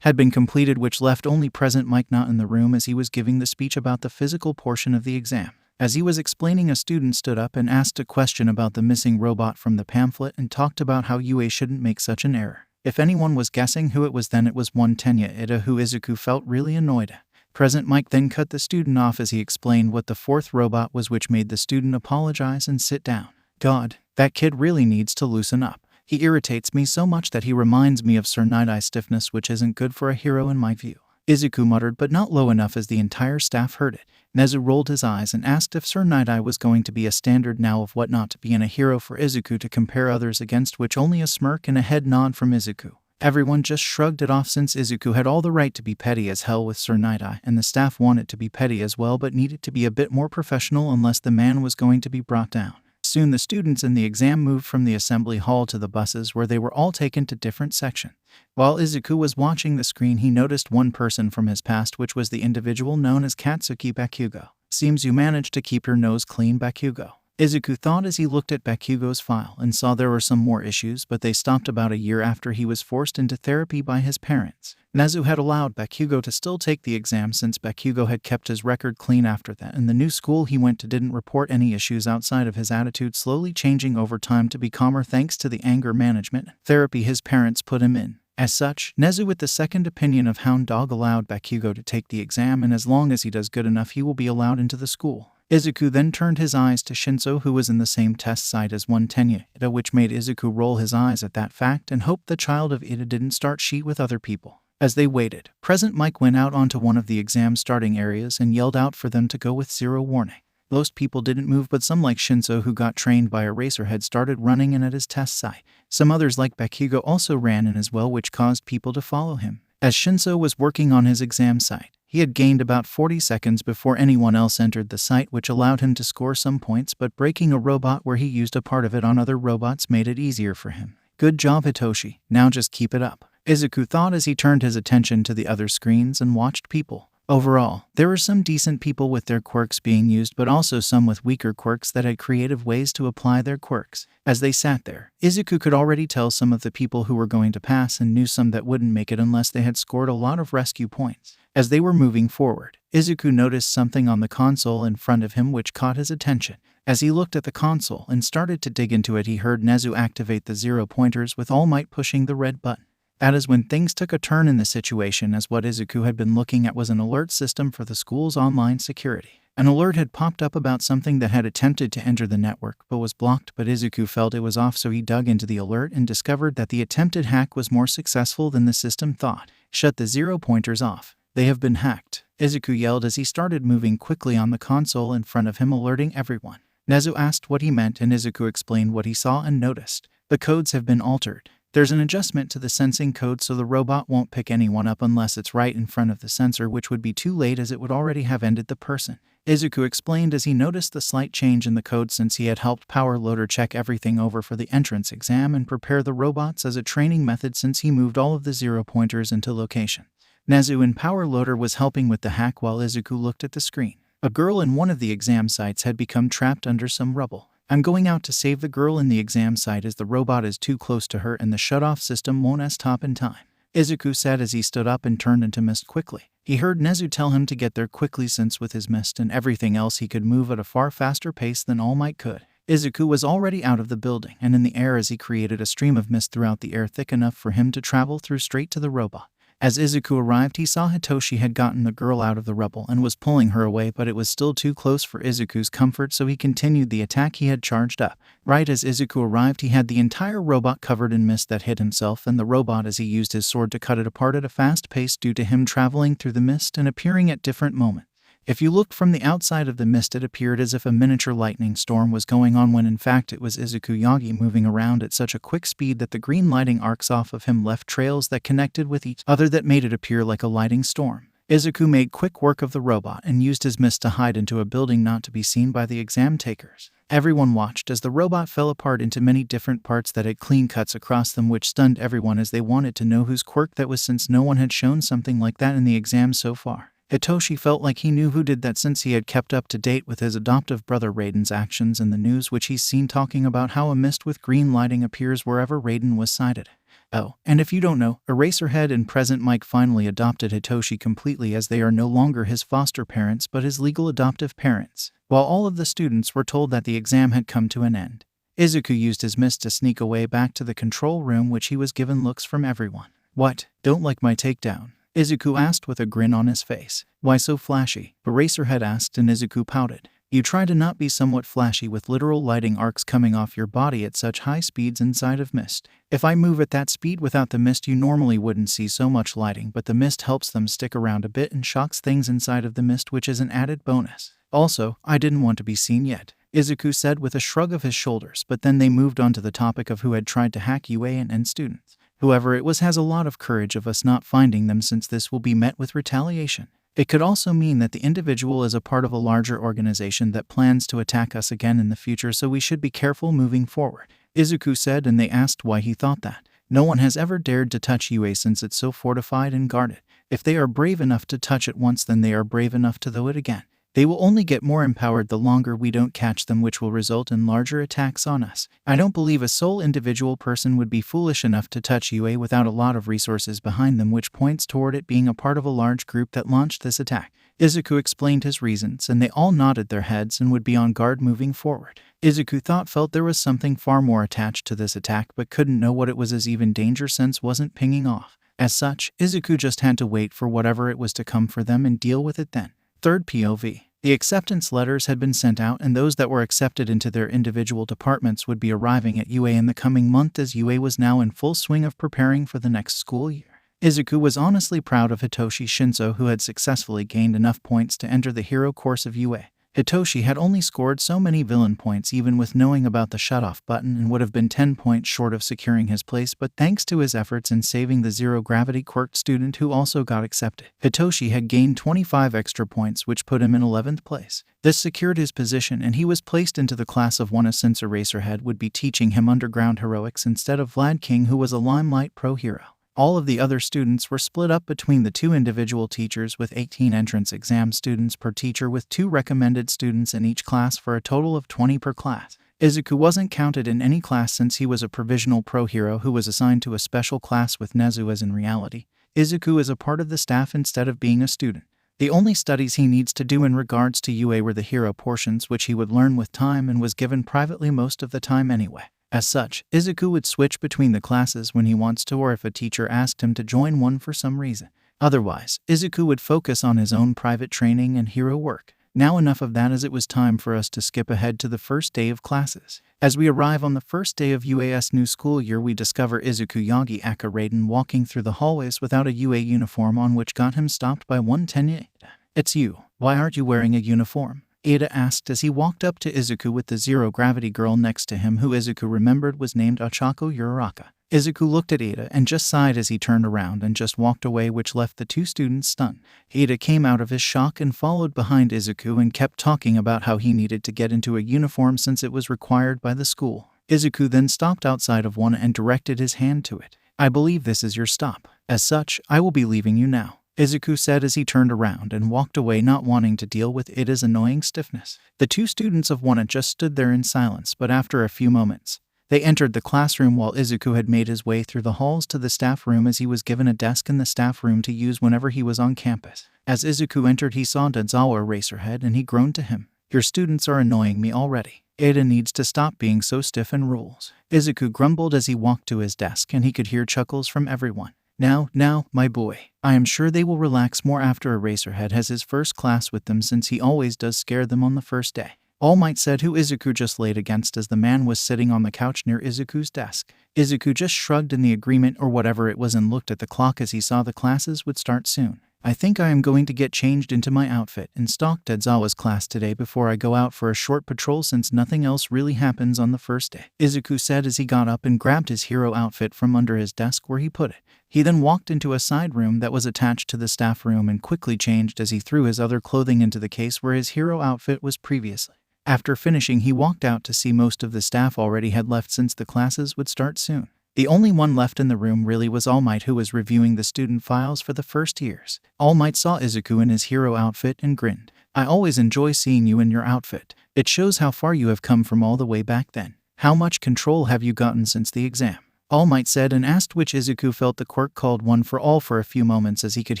had been completed, which left only Present Mike not in the room as he was giving the speech about the physical portion of the exam. As he was explaining, a student stood up and asked a question about the missing robot from the pamphlet and talked about how UA shouldn't make such an error. If anyone was guessing who it was, then it was one Tenya Ida, who Izuku felt really annoyed at. Present Mike then cut the student off as he explained what the fourth robot was, which made the student apologize and sit down. God, that kid really needs to loosen up. He irritates me so much that he reminds me of Sir Nighteye stiffness, which isn't good for a hero in my view, Izuku muttered, but not low enough as the entire staff heard it. Nezu rolled his eyes and asked if Sir Nighteye was going to be a standard now of what not to be in a hero for Izuku to compare others against, which only a smirk and a head nod from Izuku. Everyone just shrugged it off, since Izuku had all the right to be petty as hell with Sir Nighteye, and the staff wanted to be petty as well but needed to be a bit more professional unless the man was going to be brought down. Soon the students in the exam moved from the assembly hall to the buses, where they were all taken to different sections. While Izuku was watching the screen, he noticed one person from his past, which was the individual known as Katsuki Bakugo. Seems you managed to keep your nose clean, Bakugo, Izuku thought as he looked at Bakugo's file and saw there were some more issues, but they stopped about a year after he was forced into therapy by his parents. Nezu had allowed Bakugo to still take the exam since Bakugo had kept his record clean after that, and the new school he went to didn't report any issues outside of his attitude slowly changing over time to be calmer thanks to the anger management therapy his parents put him in. As such, Nezu with the second opinion of Hound Dog allowed Bakugo to take the exam, and as long as he does good enough he will be allowed into the school. Izuku then turned his eyes to Shinso, who was in the same test site as one Tenya Ida, which made Izuku roll his eyes at that fact and hoped the child of Ida didn't start sheet with other people. As they waited, Present Mike went out onto one of the exam starting areas and yelled out for them to go with zero warning. Most people didn't move, but some like Shinso, who got trained by Eraserhead, started running in at his test site. Some others like Bakugo also ran in as well, which caused people to follow him. As Shinso was working on his exam site, he had gained about 40 seconds before anyone else entered the site, which allowed him to score some points, but breaking a robot where he used a part of it on other robots made it easier for him. Good job, Hitoshi. Now just keep it up, Izuku thought as he turned his attention to the other screens and watched people. Overall, there were some decent people with their quirks being used, but also some with weaker quirks that had creative ways to apply their quirks. As they sat there, Izuku could already tell some of the people who were going to pass and knew some that wouldn't make it unless they had scored a lot of rescue points. As they were moving forward, Izuku noticed something on the console in front of him which caught his attention. As he looked at the console and started to dig into it, he heard Nezu activate the 0 pointers with all might, pushing the red button. That is when things took a turn in the situation, as what Izuku had been looking at was an alert system for the school's online security. An alert had popped up about something that had attempted to enter the network but was blocked, but Izuku felt it was off, so he dug into the alert and discovered that the attempted hack was more successful than the system thought. Shut the 0 pointers off, They have been hacked, Izuku yelled as he started moving quickly on the console in front of him, alerting everyone. Nezu asked what he meant and Izuku explained what he saw and noticed. The codes have been altered. There's an adjustment to the sensing code so the robot won't pick anyone up unless it's right in front of the sensor, which would be too late as it would already have ended the person. Izuku explained as he noticed the slight change in the code since he had helped Power Loader check everything over for the entrance exam and prepare the robots as a training method since he moved all of the 0 pointers into location. Nezu in Power Loader was helping with the hack while Izuku looked at the screen. A girl in one of the exam sites had become trapped under some rubble. I'm going out to save the girl in the exam site as the robot is too close to her and the shut-off system won't stop in time, Izuku said as he stood up and turned into mist quickly. He heard Nezu tell him to get there quickly since with his mist and everything else he could move at a far faster pace than All Might could. Izuku was already out of the building and in the air as he created a stream of mist throughout the air thick enough for him to travel through straight to the robot. As Izuku arrived, he saw Hitoshi had gotten the girl out of the rubble and was pulling her away, but it was still too close for Izuku's comfort, so he continued the attack he had charged up. Right as Izuku arrived, he had the entire robot covered in mist that hit himself and the robot as he used his sword to cut it apart at a fast pace due to him traveling through the mist and appearing at different moments. If you looked from the outside of the mist, it appeared as if a miniature lightning storm was going on when in fact it was Izuku Yagi moving around at such a quick speed that the green lighting arcs off of him left trails that connected with each other that made it appear like a lighting storm. Izuku made quick work of the robot and used his mist to hide into a building not to be seen by the exam takers. Everyone watched as the robot fell apart into many different parts that had clean cuts across them, which stunned everyone as they wanted to know whose quirk that was since no one had shown something like that in the exam so far. Hitoshi felt like he knew who did that since he had kept up to date with his adoptive brother Raiden's actions in the news, which he's seen talking about how a mist with green lighting appears wherever Raiden was sighted. Oh, and if you don't know, Eraserhead and Present Mike finally adopted Hitoshi completely as they are no longer his foster parents but his legal adoptive parents. While all of the students were told that the exam had come to an end, Izuku used his mist to sneak away back to the control room, which he was given looks from everyone. What? Don't like my takedown? Izuku asked with a grin on his face. Why so flashy? Eraserhead asked and Izuku pouted. You try to not be somewhat flashy with literal lighting arcs coming off your body at such high speeds inside of mist. If I move at that speed without the mist, you normally wouldn't see so much lighting, but the mist helps them stick around a bit and shocks things inside of the mist, which is an added bonus. Also, I didn't want to be seen yet, Izuku said with a shrug of his shoulders, but then they moved on to the topic of who had tried to hack UA and students. Whoever it was has a lot of courage of us not finding them, since this will be met with retaliation. It could also mean that the individual is a part of a larger organization that plans to attack us again in the future, so we should be careful moving forward, Izuku said, and they asked why he thought that. No one has ever dared to touch UA since it's so fortified and guarded. If they are brave enough to touch it once, then they are brave enough to throw it again. They will only get more empowered the longer we don't catch them, which will result in larger attacks on us. I don't believe a sole individual person would be foolish enough to touch UA without a lot of resources behind them, which points toward it being a part of a large group that launched this attack. Izuku explained his reasons, and they all nodded their heads and would be on guard moving forward. Izuku felt there was something far more attached to this attack, but couldn't know what it was, as even danger sense wasn't pinging off. As such, Izuku just had to wait for whatever it was to come for them and deal with it then. Third POV. The acceptance letters had been sent out, and those that were accepted into their individual departments would be arriving at UA in the coming month, as UA was now in full swing of preparing for the next school year. Izuku was honestly proud of Hoshi Shinso, who had successfully gained enough points to enter the hero course of UA. Hitoshi had only scored so many villain points even with knowing about the shutoff button, and would have been 10 points short of securing his place, but thanks to his efforts in saving the zero-gravity quirk student who also got accepted, Hitoshi had gained 25 extra points, which put him in 11th place. This secured his position, and he was placed into the class of one, since Eraserhead would be teaching him underground heroics instead of Vlad King, who was a Limelight Pro hero. All of the other students were split up between the two individual teachers, with 18 entrance exam students per teacher, with 2 recommended students in each class for a total of 20 per class. Izuku wasn't counted in any class since he was a provisional pro hero who was assigned to a special class with Nezu, as in reality, Izuku is a part of the staff instead of being a student. The only studies he needs to do in regards to UA were the hero portions, which he would learn with time and was given privately most of the time anyway. As such, Izuku would switch between the classes when he wants to, or if a teacher asked him to join one for some reason. Otherwise, Izuku would focus on his own private training and hero work. Now enough of that, as it was time for us to skip ahead to the first day of classes. As we arrive on the first day of UA's new school year, we discover Izuku Yagi aka Raiden walking through the hallways without a UA uniform on, which got him stopped by 110. "It's you. Why aren't you wearing a uniform?" Ada asked as he walked up to Izuku with the zero-gravity girl next to him, who Izuku remembered was named Ochako Uraraka. Izuku looked at Ada and just sighed as he turned around and just walked away, which left the two students stunned. Ada came out of his shock and followed behind Izuku and kept talking about how he needed to get into a uniform since it was required by the school. Izuku then stopped outside of one and directed his hand to it. "I believe this is your stop. As such, I will be leaving you now," Izuku said as he turned around and walked away, not wanting to deal with Ida's annoying stiffness. The two students of Wana just stood there in silence, but after a few moments, they entered the classroom while Izuku had made his way through the halls to the staff room, as he was given a desk in the staff room to use whenever he was on campus. As Izuku entered, he saw Denzawa Eraserhead and he groaned to him, "Your students are annoying me already. Ada needs to stop being so stiff and rules." Izuku grumbled as he walked to his desk, and he could hear chuckles from everyone. Now, my boy. I am sure they will relax more after Eraserhead has his first class with them, since he always does scare them on the first day," All Might said, who Izuku just laid against, as the man was sitting on the couch near Izuku's desk. Izuku just shrugged in the agreement or whatever it was and looked at the clock as he saw the classes would start soon. "I think I am going to get changed into my outfit and stalk Denzawa's class today before I go out for a short patrol, since nothing else really happens on the first day," Izuku said as he got up and grabbed his hero outfit from under his desk where he put it. He then walked into a side room that was attached to the staff room and quickly changed as he threw his other clothing into the case where his hero outfit was previously. After finishing, he walked out to see most of the staff already had left since the classes would start soon. The only one left in the room really was All Might, who was reviewing the student files for the first years. All Might saw Izuku in his hero outfit and grinned. "I always enjoy seeing you in your outfit. It shows how far you have come from all the way back then. How much control have you gotten since the exam?" All Might said, and asked, which Izuku felt the quirk called One for All for a few moments, as he could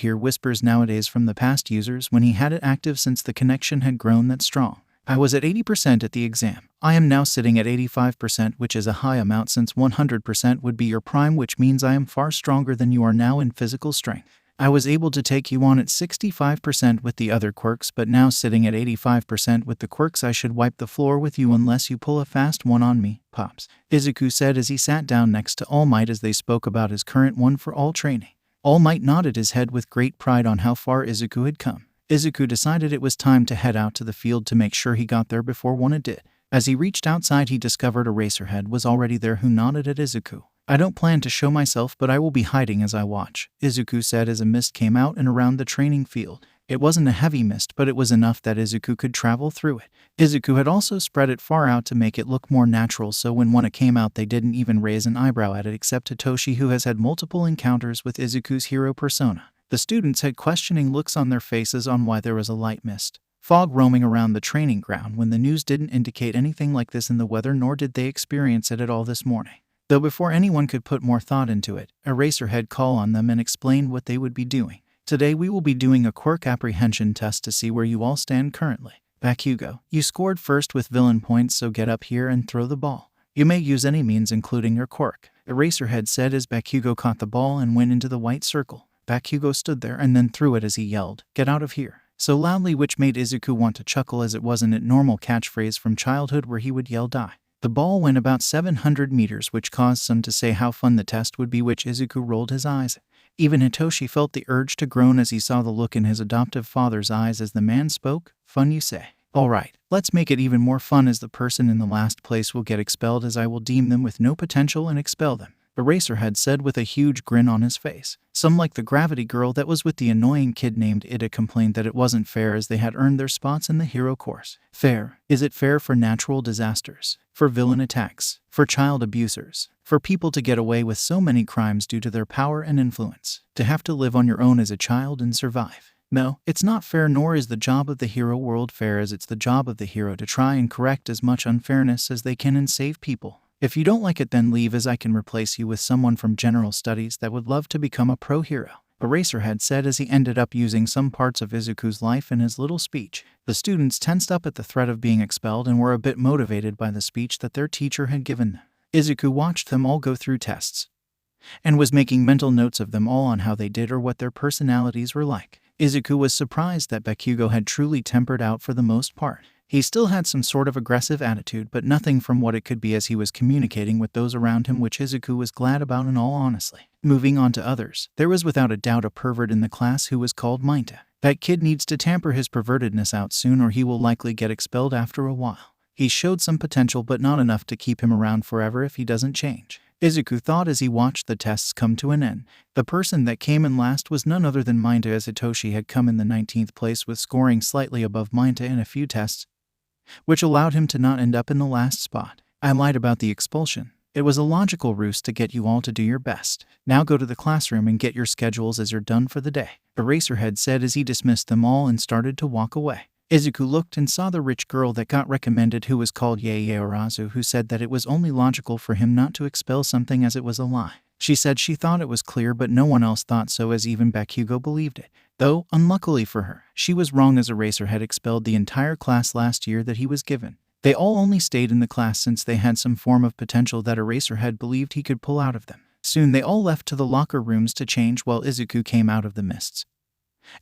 hear whispers nowadays from the past users when he had it active, since the connection had grown that strong. "I was at 80% at the exam. I am now sitting at 85%, which is a high amount since 100% would be your prime, which means I am far stronger than you are now in physical strength. I was able to take you on at 65% with the other quirks, but now sitting at 85% with the quirks, I should wipe the floor with you unless you pull a fast one on me, Pops," Izuku said as he sat down next to All Might as they spoke about his current One for All training. All Might nodded his head with great pride on how far Izuku had come. Izuku decided it was time to head out to the field to make sure he got there before Wana did. As he reached outside, he discovered Eraserhead was already there, who nodded at Izuku. "I don't plan to show myself, but I will be hiding as I watch," Izuku said as a mist came out and around the training field. It wasn't a heavy mist, but it was enough that Izuku could travel through it. Izuku had also spread it far out to make it look more natural, so when Wana came out they didn't even raise an eyebrow at it, except Hitoshi, who has had multiple encounters with Izuku's hero persona. The students had questioning looks on their faces on why there was a light mist, fog roaming around the training ground when the news didn't indicate anything like this in the weather, nor did they experience it at all this morning. Though before anyone could put more thought into it, Eraserhead called on them and explained what they would be doing. "Today we will be doing a quirk apprehension test to see where you all stand currently. Bakugo, you scored first with villain points, so get up here and throw the ball. You may use any means including your quirk," Eraserhead said as Bakugo caught the ball and went into the white circle. Bakugo stood there and then threw it as he yelled, "Get out of here," so loudly, which made Izuku want to chuckle, as it wasn't a normal catchphrase from childhood where he would yell "die." The ball went about 700 meters, which caused some to say how fun the test would be, which Izuku rolled his eyes. Even Hitoshi felt the urge to groan as he saw the look in his adoptive father's eyes as the man spoke. "Fun, you say? All right, let's make it even more fun, as the person in the last place will get expelled, as I will deem them with no potential and expel them," Eraserhead said with a huge grin on his face. Some, like the gravity girl that was with the annoying kid named Ida, complained that it wasn't fair as they had earned their spots in the hero course. Fair? Is it fair for natural disasters? For villain attacks? For child abusers? For people to get away with so many crimes due to their power and influence? To have to live on your own as a child and survive? No, it's not fair, nor is the job of the hero world fair, as it's the job of the hero to try and correct as much unfairness as they can and save people. If you don't like it, then leave, as I can replace you with someone from general studies that would love to become a pro hero," Eraserhead said as he ended up using some parts of Izuku's life in his little speech. The students tensed up at the threat of being expelled and were a bit motivated by the speech that their teacher had given them. Izuku watched them all go through tests and was making mental notes of them all on how they did or what their personalities were like. Izuku was surprised that Bakugo had truly tempered out for the most part. He still had some sort of aggressive attitude, but nothing from what it could be as he was communicating with those around him, which Izuku was glad about in all honesty. Moving on to others, there was without a doubt a pervert in the class who was called Minta. That kid needs to tamper his pervertedness out soon or he will likely get expelled after a while. He showed some potential but not enough to keep him around forever if he doesn't change. Izuku thought as he watched the tests come to an end. The person that came in last was none other than Minta, as Hitoshi had come in the 19th place with scoring slightly above Minta in a few tests, which allowed him to not end up in the last spot. I lied about the expulsion. It was a logical ruse to get you all to do your best. Now go to the classroom and get your schedules as you're done for the day, Eraserhead said as he dismissed them all and started to walk away. Izuku looked and saw the rich girl that got recommended, who was called Yaoyorozu, who said that it was only logical for him not to expel something as it was a lie. She said she thought it was clear, but no one else thought so, as even Bakugo believed it. Though, unluckily for her, she was wrong, as Eraserhead expelled the entire class last year that he was given. They all only stayed in the class since they had some form of potential that Eraserhead believed he could pull out of them. Soon they all left to the locker rooms to change while Izuku came out of the mists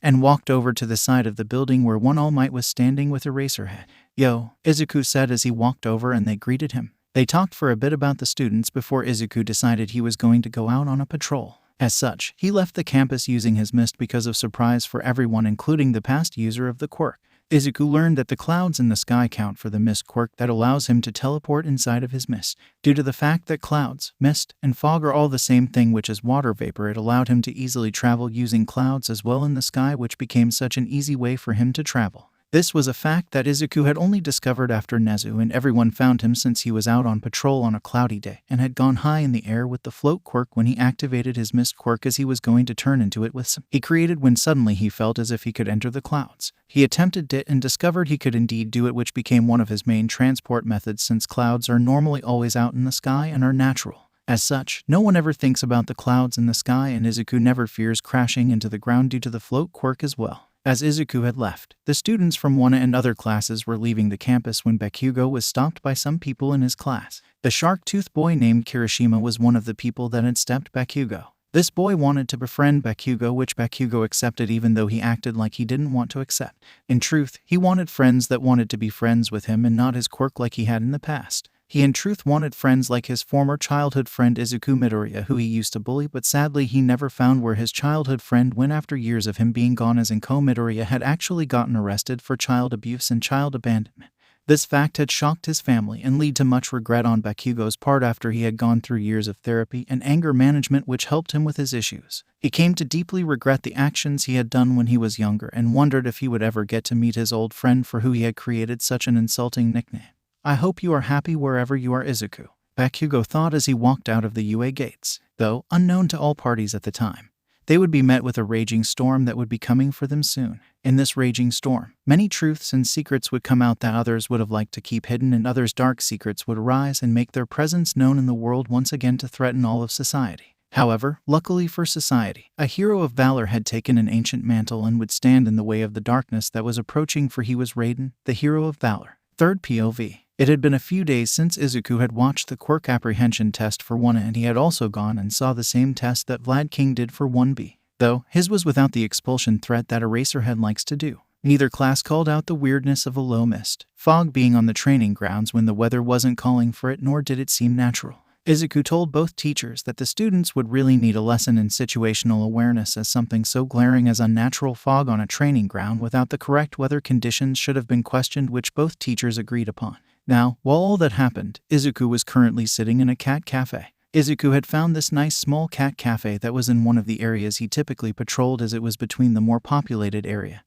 and walked over to the side of the building where One All Might was standing with Eraserhead. "Yo," Izuku said as he walked over and they greeted him. They talked for a bit about the students before Izuku decided he was going to go out on a patrol. As such, he left the campus using his mist because of surprise for everyone, including the past user of the quirk. Izuku learned that the clouds in the sky count for the mist quirk that allows him to teleport inside of his mist. Due to the fact that clouds, mist, and fog are all the same thing, which is water vapor, it allowed him to easily travel using clouds as well in the sky, which became such an easy way for him to travel. This was a fact that Izuku had only discovered after Nezu and everyone found him, since he was out on patrol on a cloudy day and had gone high in the air with the float quirk when he activated his mist quirk, as he was going to turn into it with some he created when suddenly he felt as if he could enter the clouds. He attempted it and discovered he could indeed do it, which became one of his main transport methods, since clouds are normally always out in the sky and are natural. As such, no one ever thinks about the clouds in the sky, and Izuku never fears crashing into the ground due to the float quirk as well. As Izuku had left, the students from Wana and other classes were leaving the campus when Bakugo was stopped by some people in his class. The shark-toothed boy named Kirishima was one of the people that had stopped Bakugo. This boy wanted to befriend Bakugo, which Bakugo accepted even though he acted like he didn't want to accept. In truth, he wanted friends that wanted to be friends with him and not his quirk like he had in the past. He in truth wanted friends like his former childhood friend Izuku Midoriya, who he used to bully, but sadly he never found where his childhood friend went after years of him being gone, as Inko Midoriya had actually gotten arrested for child abuse and child abandonment. This fact had shocked his family and led to much regret on Bakugo's part after he had gone through years of therapy and anger management, which helped him with his issues. He came to deeply regret the actions he had done when he was younger and wondered if he would ever get to meet his old friend for who he had created such an insulting nickname. "I hope you are happy wherever you are, Izuku," Bakugo thought as he walked out of the UA gates. Though unknown to all parties at the time, they would be met with a raging storm that would be coming for them soon. In this raging storm, many truths and secrets would come out that others would have liked to keep hidden, and others' dark secrets would arise and make their presence known in the world once again to threaten all of society. However, luckily for society, a hero of valor had taken an ancient mantle and would stand in the way of the darkness that was approaching, for he was Raiden, the hero of valor. Third POV. It had been a few days since Izuku had watched the quirk apprehension test for 1A, and he had also gone and saw the same test that Vlad King did for 1B, though his was without the expulsion threat that Eraserhead likes to do. Neither class called out the weirdness of a low mist, fog being on the training grounds when the weather wasn't calling for it, nor did it seem natural. Izuku told both teachers that the students would really need a lesson in situational awareness, as something so glaring as unnatural fog on a training ground without the correct weather conditions should have been questioned, which both teachers agreed upon. Now, while all that happened, Izuku was currently sitting in a cat cafe. Izuku had found this nice small cat cafe that was in one of the areas he typically patrolled, as it was between the more populated area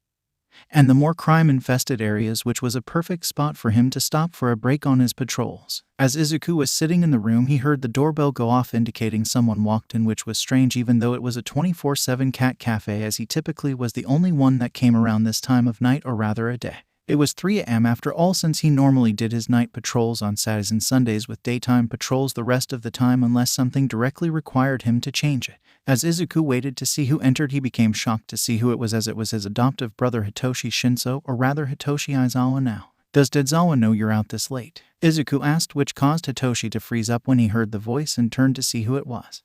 and the more crime-infested areas, which was a perfect spot for him to stop for a break on his patrols. As Izuku was sitting in the room, he heard the doorbell go off, indicating someone walked in, which was strange even though it was a 24/7 cat cafe, as he typically was the only one that came around this time of night, or rather a day. It was 3 a.m. after all, since he normally did his night patrols on Saturdays and Sundays with daytime patrols the rest of the time unless something directly required him to change it. As Izuku waited to see who entered, he became shocked to see who it was, as it was his adoptive brother Hoshi Shinso, or rather Hitoshi Aizawa. "Now, does Dezawa know you're out this late?" Izuku asked, which caused Hitoshi to freeze up when he heard the voice and turned to see who it was.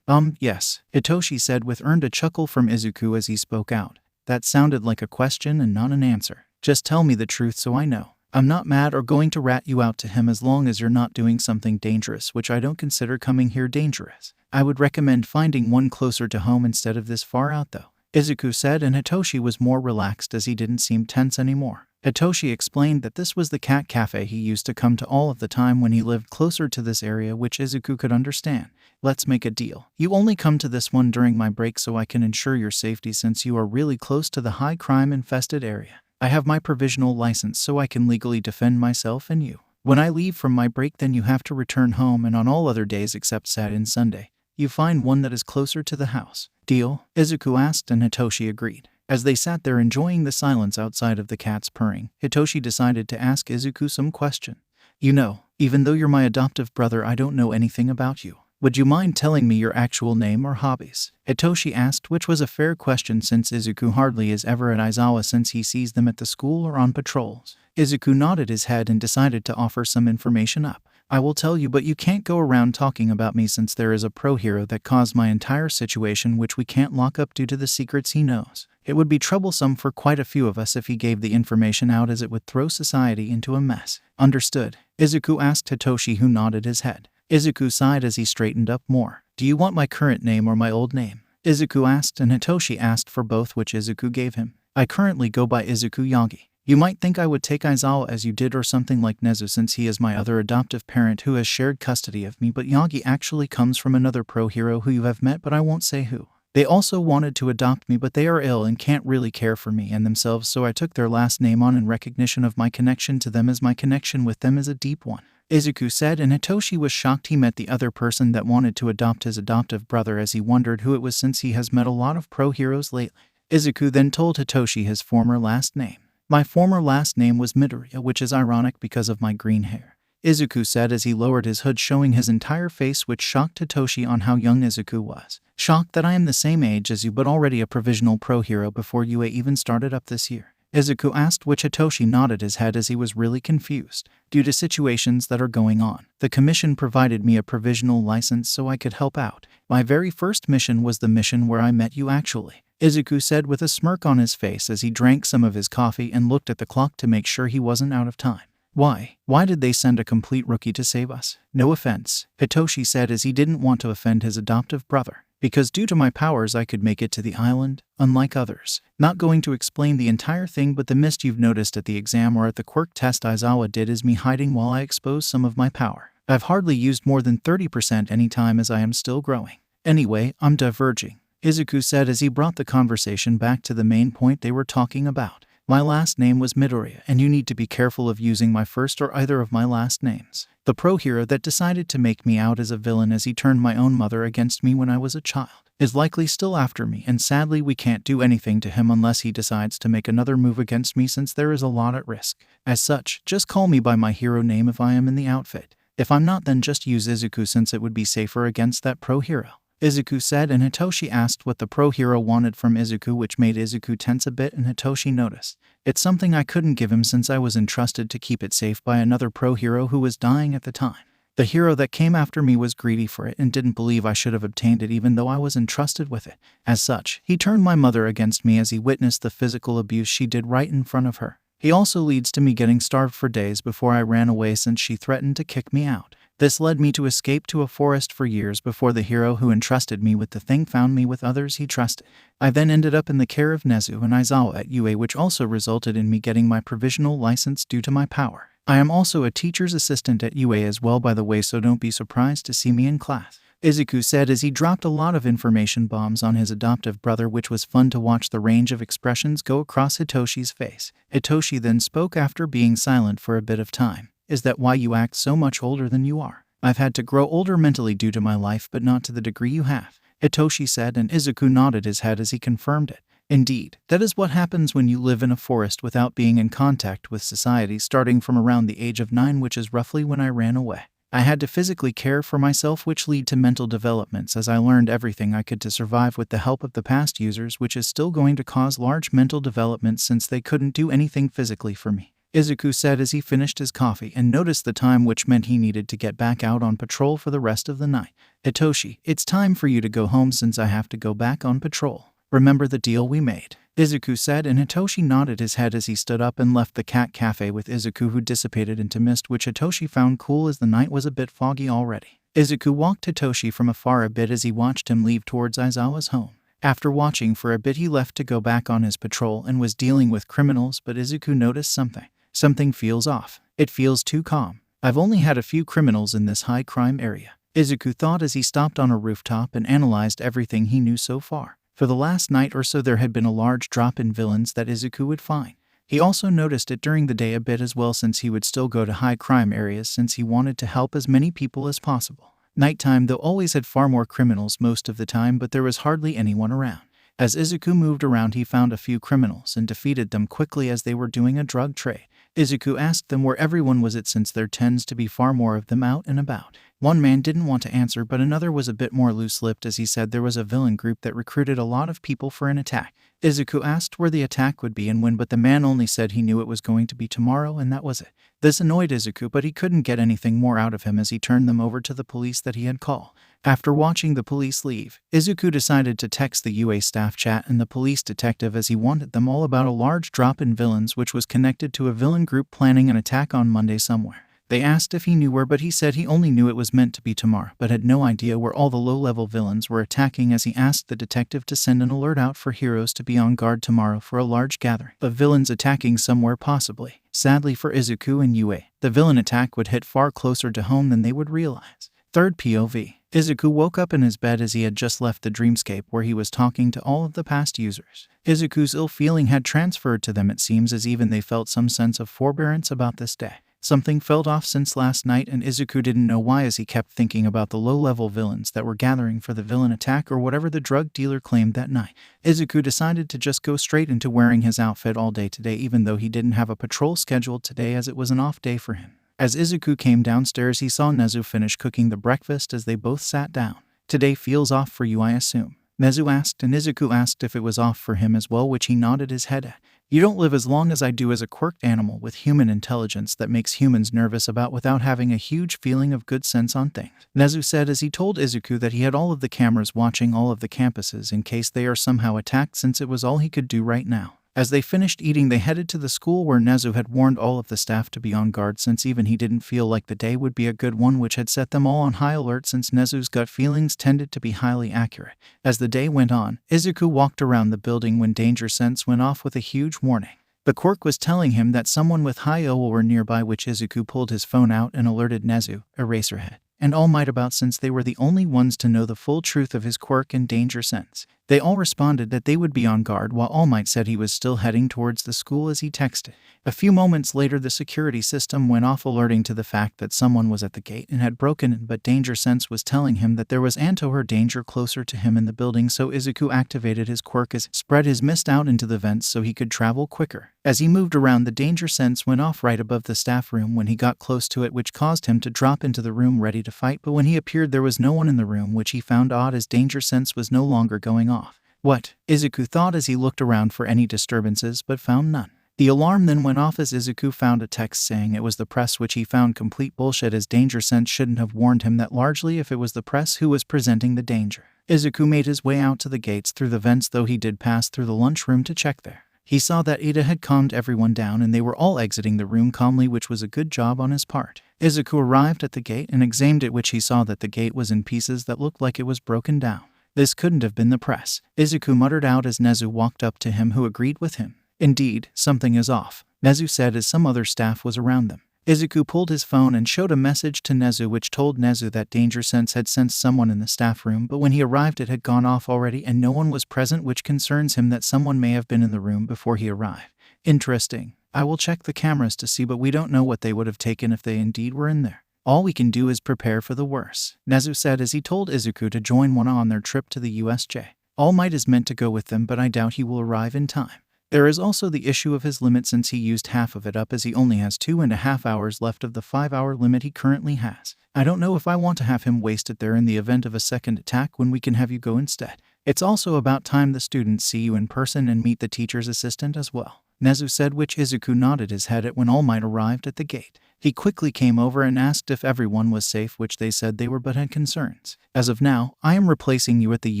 Yes," Hitoshi said with earned a chuckle from Izuku as he spoke out. That sounded like a question and not an answer. Just tell me the truth so I know. I'm not mad or going to rat you out to him as long as you're not doing something dangerous, which I don't consider coming here dangerous. I would recommend finding one closer to home instead of this far out though, Izuku said, and Hitoshi was more relaxed as he didn't seem tense anymore. Hitoshi explained that this was the cat cafe he used to come to all of the time when he lived closer to this area, which Izuku could understand. Let's make a deal. You only come to this one during my break so I can ensure your safety since you are really close to the high crime infested area. I have my provisional license so I can legally defend myself and you. When I leave from my break, then you have to return home, and on all other days except Saturday and Sunday, you find one that is closer to the house. Deal? Izuku asked, and Hitoshi agreed. As they sat there enjoying the silence outside of the cat's purring, Hitoshi decided to ask Izuku some question. You know, even though you're my adoptive brother, I don't know anything about you. Would you mind telling me your actual name or hobbies? Hitoshi asked, which was a fair question since Izuku hardly is ever at Aizawa since he sees them at the school or on patrols. Izuku nodded his head and decided to offer some information up. I will tell you, but you can't go around talking about me since there is a pro hero that caused my entire situation which we can't lock up due to the secrets he knows. It would be troublesome for quite a few of us if he gave the information out, as it would throw society into a mess. Understood? Izuku asked Hitoshi, who nodded his head. Izuku sighed as he straightened up more. Do you want my current name or my old name? Izuku asked, and Hitoshi asked for both, which Izuku gave him. I currently go by Izuku Yagi. You might think I would take Aizawa as you did or something like Nezu since he is my other adoptive parent who has shared custody of me, but Yagi actually comes from another pro hero who you have met, but I won't say who. They also wanted to adopt me, but they are ill and can't really care for me and themselves, so I took their last name on in recognition of my connection to them, as my connection with them is a deep one. Izuku said, and Hitoshi was shocked he met the other person that wanted to adopt his adoptive brother, as he wondered who it was since he has met a lot of pro heroes lately. Izuku then told Hitoshi his former last name. My former last name was Midoriya, which is ironic because of my green hair, Izuku said as he lowered his hood, showing his entire face, which shocked Hitoshi on how young Izuku was. Shocked that I am the same age as you but already a provisional pro hero before UA even started up this year, Izuku asked, which Hitoshi nodded his head as he was really confused. Due to situations that are going on, the commission provided me a provisional license so I could help out. My very first mission was the mission where I met you actually, Izuku said with a smirk on his face as he drank some of his coffee and looked at the clock to make sure he wasn't out of time. Why did they send a complete rookie to save us? No offense, Hitoshi said as he didn't want to offend his adoptive brother. Because due to my powers I could make it to the island, unlike others. Not going to explain the entire thing, but the mist you've noticed at the exam or at the quirk test Aizawa did is me hiding while I expose some of my power. I've hardly used more than 30% any time as I am still growing. Anyway, I'm diverging, Izuku said as he brought the conversation back to the main point they were talking about. My last name was Midoriya, and you need to be careful of using my first or either of my last names. The pro hero that decided to make me out as a villain as he turned my own mother against me when I was a child is likely still after me, and sadly we can't do anything to him unless he decides to make another move against me, since there is a lot at risk. As such, just call me by my hero name if I am in the outfit. If I'm not, then just use Izuku since it would be safer against that pro hero, Izuku said, and Hitoshi asked what the pro hero wanted from Izuku, which made Izuku tense a bit, and Hitoshi noticed. It's something I couldn't give him since I was entrusted to keep it safe by another pro hero who was dying at the time. The hero that came after me was greedy for it and didn't believe I should have obtained it even though I was entrusted with it. As such, he turned my mother against me as he witnessed the physical abuse she did right in front of her. He also leads to me getting starved for days before I ran away since she threatened to kick me out. This led me to escape to a forest for years before the hero who entrusted me with the thing found me with others he trusted. I then ended up in the care of Nezu and Aizawa at UA, which also resulted in me getting my provisional license due to my power. I am also a teacher's assistant at UA as well, by the way, so don't be surprised to see me in class, Izuku said as he dropped a lot of information bombs on his adoptive brother, which was fun to watch the range of expressions go across Hitoshi's face. Hitoshi then spoke after being silent for a bit of time. Is that why you act so much older than you are? I've had to grow older mentally due to my life, but not to the degree you have, Hitoshi said, and Izuku nodded his head as he confirmed it. Indeed, that is what happens when you live in a forest without being in contact with society, starting from around the age of 9, which is roughly when I ran away. I had to physically care for myself, which lead to mental developments, as I learned everything I could to survive with the help of the past users, which is still going to cause large mental developments since they couldn't do anything physically for me, Izuku said as he finished his coffee and noticed the time, which meant he needed to get back out on patrol for the rest of the night. Hitoshi, it's time for you to go home since I have to go back on patrol. Remember the deal we made? Izuku said, and Hitoshi nodded his head as he stood up and left the cat cafe with Izuku, who dissipated into mist, which Hitoshi found cool as the night was a bit foggy already. Izuku walked Hitoshi from afar a bit as he watched him leave towards Aizawa's home. After watching for a bit, he left to go back on his patrol and was dealing with criminals, but Izuku noticed something. Something feels off. It feels too calm. I've only had a few criminals in this high crime area, Izuku thought as he stopped on a rooftop and analyzed everything he knew so far. For the last night or so there had been a large drop in villains that Izuku would find. He also noticed it during the day a bit as well, since he would still go to high crime areas since he wanted to help as many people as possible. Nighttime though always had far more criminals most of the time, but there was hardly anyone around. As Izuku moved around, he found a few criminals and defeated them quickly as they were doing a drug trade. Izuku asked them where everyone was at, since there tends to be far more of them out and about. One man didn't want to answer, but another was a bit more loose-lipped as he said there was a villain group that recruited a lot of people for an attack. Izuku asked where the attack would be and when, but the man only said he knew it was going to be tomorrow, and that was it. This annoyed Izuku, but he couldn't get anything more out of him as he turned them over to the police that he had called. After watching the police leave, Izuku decided to text the UA staff chat and the police detective as he wanted them all about a large drop in villains which was connected to a villain group planning an attack on Monday somewhere. They asked if he knew where, but he said he only knew it was meant to be tomorrow, but had no idea where all the low-level villains were attacking, as he asked the detective to send an alert out for heroes to be on guard tomorrow for a large gathering of villains attacking somewhere possibly. Sadly for Izuku and UA, the villain attack would hit far closer to home than they would realize. Third POV. Izuku woke up in his bed as he had just left the dreamscape where he was talking to all of the past users. Izuku's ill feeling had transferred to them, it seems, as even they felt some sense of forbearance about this day. Something felt off since last night, and Izuku didn't know why, as he kept thinking about the low-level villains that were gathering for the villain attack or whatever the drug dealer claimed that night. Izuku decided to just go straight into wearing his outfit all day today, even though he didn't have a patrol scheduled today as it was an off day for him. As Izuku came downstairs, he saw Nezu finish cooking the breakfast as they both sat down. "Today feels off for you, I assume?" Nezu asked, and Izuku asked if it was off for him as well, which he nodded his head at. "You don't live as long as I do as a quirked animal with human intelligence that makes humans nervous about without having a huge feeling of good sense on things," Nezu said as he told Izuku that he had all of the cameras watching all of the campuses in case they are somehow attacked, since it was all he could do right now. As they finished eating, they headed to the school where Nezu had warned all of the staff to be on guard, since even he didn't feel like the day would be a good one, which had set them all on high alert since Nezu's gut feelings tended to be highly accurate. As the day went on, Izuku walked around the building when danger sense went off with a huge warning. The quirk was telling him that someone with high OL were nearby, which Izuku pulled his phone out and alerted Nezu, Eraserhead, and All Might about, since they were the only ones to know the full truth of his quirk and danger sense. They all responded that they would be on guard, while All Might said he was still heading towards the school as he texted. A few moments later, the security system went off, alerting to the fact that someone was at the gate and had broken in, but danger sense was telling him that there was or danger closer to him in the building, so Izuku activated his quirk as spread his mist out into the vents so he could travel quicker. As he moved around, the danger sense went off right above the staff room when he got close to it, which caused him to drop into the room ready to fight, but when he appeared there was no one in the room, which he found odd as danger sense was no longer going off. What? Izuku thought as he looked around for any disturbances but found none. The alarm then went off as Izuku found a text saying it was the press, which he found complete bullshit, as danger sense shouldn't have warned him that largely if it was the press who was presenting the danger. Izuku made his way out to the gates through the vents, though he did pass through the lunchroom to check there. He saw that Ida had calmed everyone down and they were all exiting the room calmly, which was a good job on his part. Izuku arrived at the gate and examined it, which he saw that the gate was in pieces that looked like it was broken down. This couldn't have been the press, Izuku muttered out as Nezu walked up to him, who agreed with him. Indeed, something is off, Nezu said as some other staff was around them. Izuku pulled his phone and showed a message to Nezu, which told Nezu that danger sense had sensed someone in the staff room, but when he arrived it had gone off already and no one was present, which concerns him that someone may have been in the room before he arrived. Interesting. I will check the cameras to see, but we don't know what they would have taken if they indeed were in there. All we can do is prepare for the worst, Nezu said as he told Izuku to join one on their trip to the USJ. All Might is meant to go with them, but I doubt he will arrive in time. There is also the issue of his limit, since he used half of it up, as he only has 2.5 hours left of the 5-hour limit he currently has. I don't know if I want to have him waste it there in the event of a second attack when we can have you go instead. It's also about time the students see you in person and meet the teacher's assistant as well, Nezu said, which Izuku nodded his head at when All Might arrived at the gate. He quickly came over and asked if everyone was safe, which they said they were but had concerns. As of now, I am replacing you at the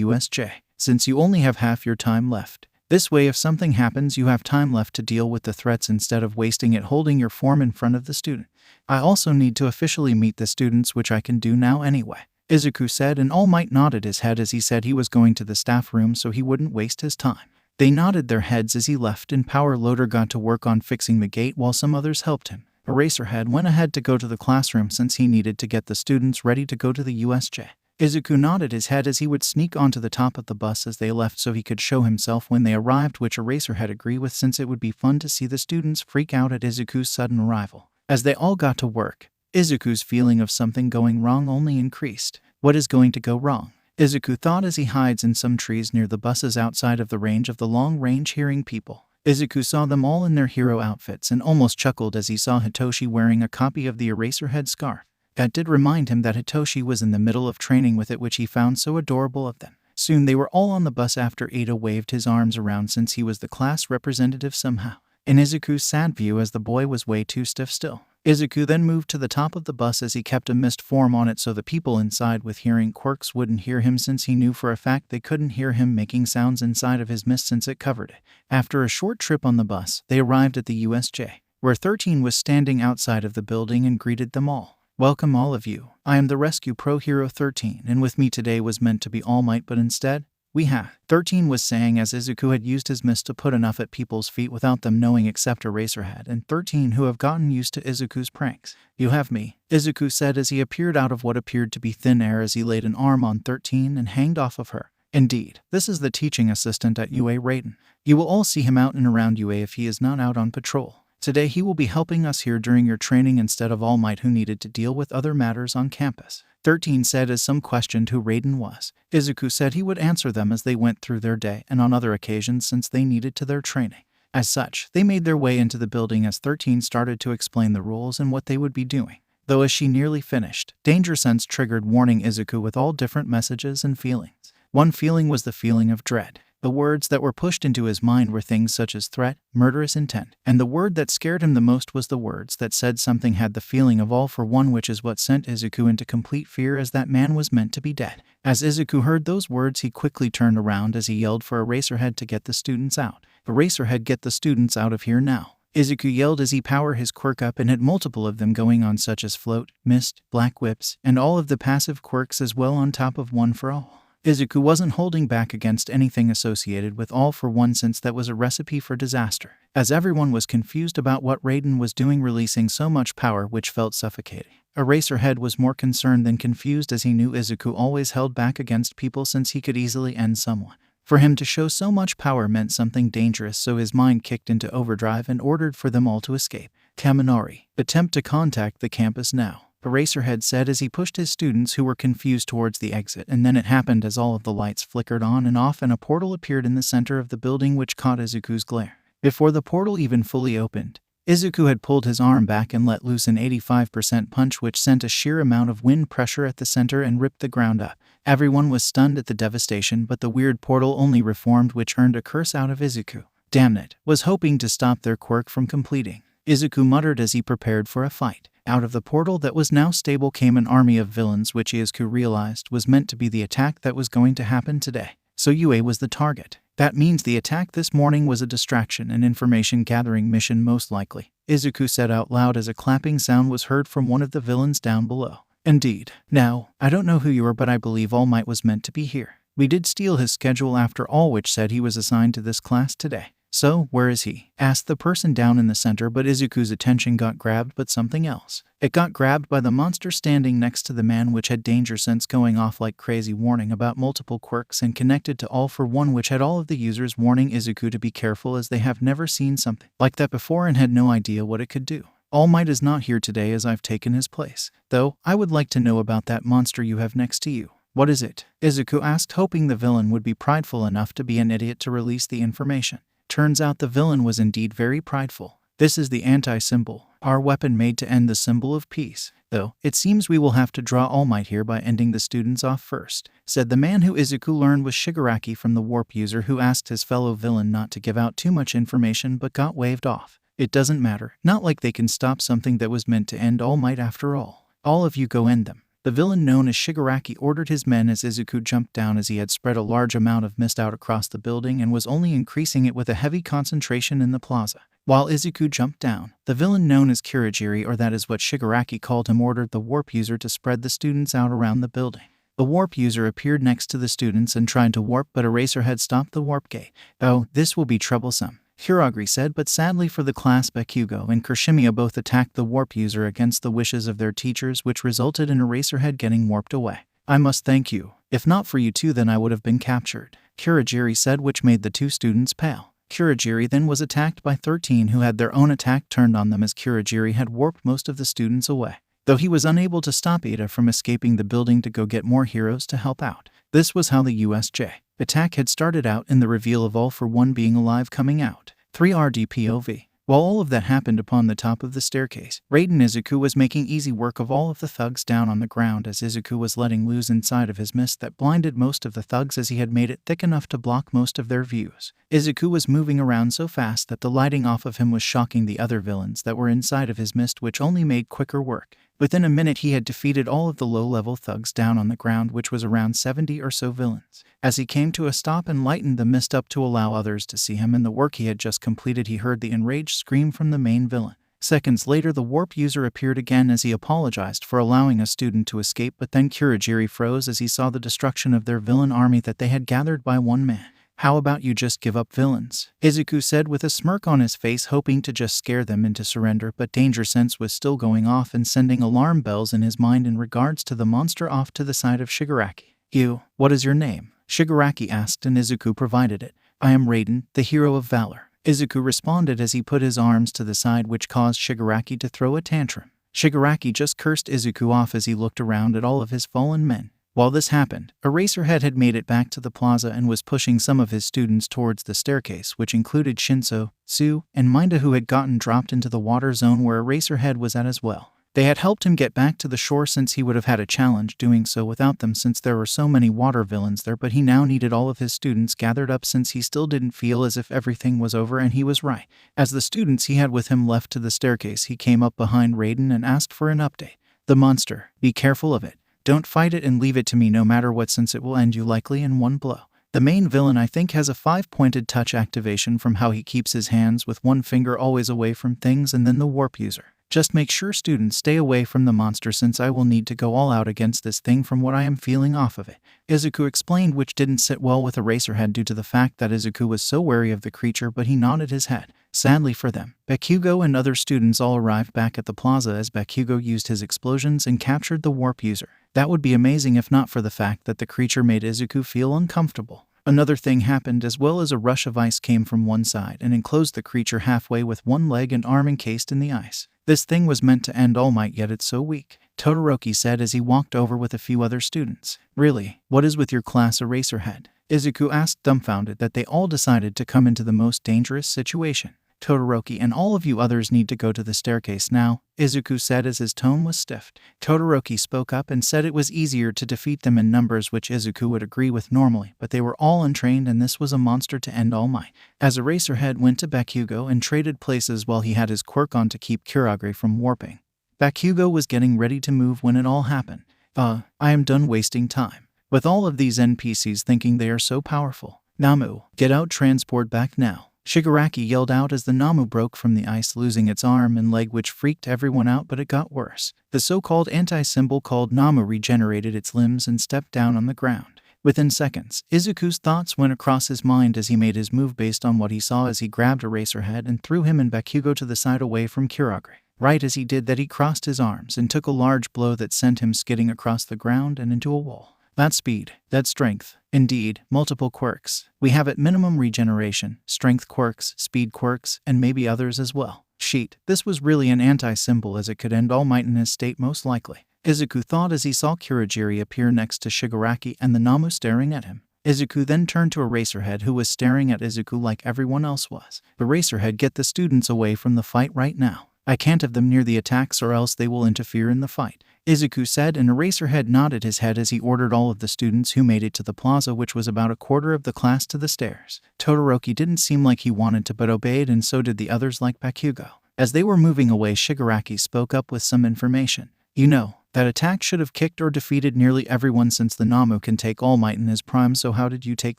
USJ, since you only have half your time left. This way if something happens you have time left to deal with the threats instead of wasting it holding your form in front of the student. I also need to officially meet the students, which I can do now anyway, Izuku said, and All Might nodded his head as he said he was going to the staff room so he wouldn't waste his time. They nodded their heads as he left, and Power Loader got to work on fixing the gate while some others helped him. Eraserhead went ahead to go to the classroom since he needed to get the students ready to go to the USJ. Izuku nodded his head as he would sneak onto the top of the bus as they left so he could show himself when they arrived, which Eraserhead agreed with since it would be fun to see the students freak out at Izuku's sudden arrival. As they all got to work, Izuku's feeling of something going wrong only increased. What is going to go wrong? Izuku thought as he hides in some trees near the buses outside of the range of the long-range hearing people. Izuku saw them all in their hero outfits and almost chuckled as he saw Hitoshi wearing a copy of the Eraserhead scarf. That did remind him that Hitoshi was in the middle of training with it, which he found so adorable of them. Soon they were all on the bus after Ada waved his arms around since he was the class representative somehow. In Izuku's sad view, as the boy was way too stiff still. Izuku then moved to the top of the bus as he kept a mist form on it so the people inside with hearing quirks wouldn't hear him, since he knew for a fact they couldn't hear him making sounds inside of his mist since it covered it. After a short trip on the bus, they arrived at the USJ, where 13 was standing outside of the building and greeted them all. Welcome all of you. I am the Rescue Pro Hero 13, and with me today was meant to be All Might, but instead, we have 13 was saying as Izuku had used his mist to put enough at people's feet without them knowing except Eraserhead and 13 who have gotten used to Izuku's pranks. You have me, Izuku said as he appeared out of what appeared to be thin air as he laid an arm on 13 and hanged off of her. Indeed, this is the teaching assistant at UA Raiden. You will all see him out and around UA if he is not out on patrol. Today he will be helping us here during your training instead of All Might, who needed to deal with other matters on campus. 13 said as some questioned who Raiden was. Izuku said he would answer them as they went through their day and on other occasions since they needed to their training. As such, they made their way into the building as 13 started to explain the rules and what they would be doing. Though as she nearly finished, Danger Sense triggered warning Izuku with all different messages and feelings. One feeling was the feeling of dread. The words that were pushed into his mind were things such as threat, murderous intent, and the word that scared him the most was the words that said something had the feeling of all for one, which is what sent Izuku into complete fear as that man was meant to be dead. As Izuku heard those words, he quickly turned around as he yelled for Eraserhead to get the students out. Eraserhead, get the students out of here now. Izuku yelled as he powered his quirk up and had multiple of them going on, such as float, mist, black whips, and all of the passive quirks as well on top of one for all. Izuku wasn't holding back against anything associated with All for One since that was a recipe for disaster, as everyone was confused about what Raiden was doing, releasing so much power which felt suffocating. Eraserhead was more concerned than confused as he knew Izuku always held back against people since he could easily end someone. For him to show so much power meant something dangerous, so his mind kicked into overdrive and ordered for them all to escape. Kaminari, attempt to contact the campus now, Eraserhead said as he pushed his students who were confused towards the exit, and then it happened as all of the lights flickered on and off and a portal appeared in the center of the building which caught Izuku's glare. Before the portal even fully opened, Izuku had pulled his arm back and let loose an 85% punch which sent a sheer amount of wind pressure at the center and ripped the ground up. Everyone was stunned at the devastation, but the weird portal only reformed, which earned a curse out of Izuku. Damn it, was hoping to stop their quirk from completing, Izuku muttered as he prepared for a fight. Out of the portal that was now stable came an army of villains which Izuku realized was meant to be the attack that was going to happen today. So UA was the target. That means the attack this morning was a distraction and information gathering mission most likely, Izuku said out loud as a clapping sound was heard from one of the villains down below. Indeed. Now, I don't know who you are, but I believe All Might was meant to be here. We did steal his schedule after all, which said he was assigned to this class today. So, where is he? Asked the person down in the center, but Izuku's attention got grabbed by something else. It got grabbed by the monster standing next to the man, which had Danger Sense going off like crazy, warning about multiple quirks, and connected to All for One, which had all of the users warning Izuku to be careful as they have never seen something like that before and had no idea what it could do. All Might is not here today as I've taken his place. Though, I would like to know about that monster you have next to you. What is it? Izuku asked, hoping the villain would be prideful enough to be an idiot to release the information. Turns out the villain was indeed very prideful. This is the anti-symbol, our weapon made to end the symbol of peace. Though, it seems we will have to draw All Might here by ending the students off first, said the man who Izuku learned was Shigaraki from the warp user, who asked his fellow villain not to give out too much information but got waved off. It doesn't matter, not like they can stop something that was meant to end All Might after all. All of you go end them. The villain known as Shigaraki ordered his men as Izuku jumped down, as he had spread a large amount of mist out across the building and was only increasing it with a heavy concentration in the plaza. While Izuku jumped down, the villain known as Kirigiri, or that is what Shigaraki called him, ordered the warp user to spread the students out around the building. The warp user appeared next to the students and tried to warp, but Eraserhead stopped the warp gate. "Oh, this will be troublesome," Kirigiri said, but sadly for the class, Bakugo and Kirishimiya both attacked the warp user against the wishes of their teachers, which resulted in Eraserhead getting warped away. "I must thank you. If not for you two, then I would have been captured," Kirigiri said, which made the two students pale. Kirigiri then was attacked by 13, who had their own attack turned on them, as Kirigiri had warped most of the students away, though he was unable to stop Ida from escaping the building to go get more heroes to help out. This was how the USJ attack had started out, in the reveal of All for One being alive coming out. 3rd POV. While all of that happened upon the top of the staircase, Raiden Izuku was making easy work of all of the thugs down on the ground, as Izuku was letting loose inside of his mist that blinded most of the thugs, as he had made it thick enough to block most of their views. Izuku was moving around so fast that the lighting off of him was shocking the other villains that were inside of his mist, which only made quicker work. Within a minute he had defeated all of the low-level thugs down on the ground, which was around 70 or so villains. As he came to a stop and lightened the mist up to allow others to see him and the work he had just completed, he heard the enraged scream from the main villain. Seconds later, the warp user appeared again, as he apologized for allowing a student to escape, but then Kirigiri froze as he saw the destruction of their villain army that they had gathered by one man. "How about you just give up, villains?" Izuku said with a smirk on his face, hoping to just scare them into surrender, but danger sense was still going off and sending alarm bells in his mind in regards to the monster off to the side of Shigaraki. "You, what is your name?" Shigaraki asked, and Izuku provided it. "I am Raiden, the hero of valor," Izuku responded as he put his arms to the side, which caused Shigaraki to throw a tantrum. Shigaraki just cursed Izuku off as he looked around at all of his fallen men. While this happened, Eraserhead had made it back to the plaza and was pushing some of his students towards the staircase, which included Shinso, Tsu, and Minda, who had gotten dropped into the water zone where Eraserhead was at as well. They had helped him get back to the shore, since he would have had a challenge doing so without them, since there were so many water villains there, but he now needed all of his students gathered up, since he still didn't feel as if everything was over, and he was right. As the students he had with him left to the staircase, he came up behind Raiden and asked for an update. "The monster, be careful of it. Don't fight it and leave it to me no matter what, since it will end you likely in one blow." The main villain, I think, has a 5-pointed touch activation from how he keeps his hands with one finger always away from things, and then the warp user. "Just make sure students stay away from the monster, since I will need to go all out against this thing from what I am feeling off of it," Izuku explained, which didn't sit well with Eraserhead due to the fact that Izuku was so wary of the creature, but he nodded his head. Sadly for them, Bakugo and other students all arrived back at the plaza as Bakugo used his explosions and captured the warp user. That would be amazing if not for the fact that the creature made Izuku feel uncomfortable. Another thing happened as well, as a rush of ice came from one side and enclosed the creature halfway with one leg and arm encased in the ice. "This thing was meant to end All Might, yet it's so weak," Todoroki said as he walked over with a few other students. "Really? What is with your class, Eraserhead?" Izuku asked, dumbfounded that they all decided to come into the most dangerous situation. "Todoroki and all of you others need to go to the staircase now," Izuku said as his tone was stiff. Todoroki spoke up and said it was easier to defeat them in numbers, which Izuku would agree with normally, but they were all untrained and this was a monster to end All Might. As Eraserhead went to Bakugo and traded places while he had his quirk on to keep Kirigiri from warping. Bakugo was getting ready to move when it all happened. I am done wasting time with all of these NPCs thinking they are so powerful. Namu, get out, transport back now." Shigaraki yelled out as the Namu broke from the ice, losing its arm and leg, which freaked everyone out, but it got worse. The so-called anti-symbol called Namu regenerated its limbs and stepped down on the ground. Within seconds, Izuku's thoughts went across his mind as he made his move based on what he saw as he grabbed Eraserhead and threw him and Bakugo to the side away from Kirigiri. Right as he did that, he crossed his arms and took a large blow that sent him skidding across the ground and into a wall. "That's speed. That's strength. Indeed, multiple quirks. We have at minimum regeneration, strength quirks, speed quirks, and maybe others as well. Sheet. This was really an anti-symbol, as it could end All Might in his state most likely," Izuku thought as he saw Kirigiri appear next to Shigaraki and the Namu staring at him. Izuku then turned to Eraserhead, who was staring at Izuku like everyone else was. "Eraserhead, get the students away from the fight right now. I can't have them near the attacks or else they will interfere in the fight," Izuku said, and Eraserhead nodded his head as he ordered all of the students who made it to the plaza, which was about a quarter of the class, to the stairs. Todoroki didn't seem like he wanted to, but obeyed, and so did the others like Bakugo. As they were moving away, Shigaraki spoke up with some information. "You know, That attack should have kicked or defeated nearly everyone since the Namu can take All Might in his prime, so how did you take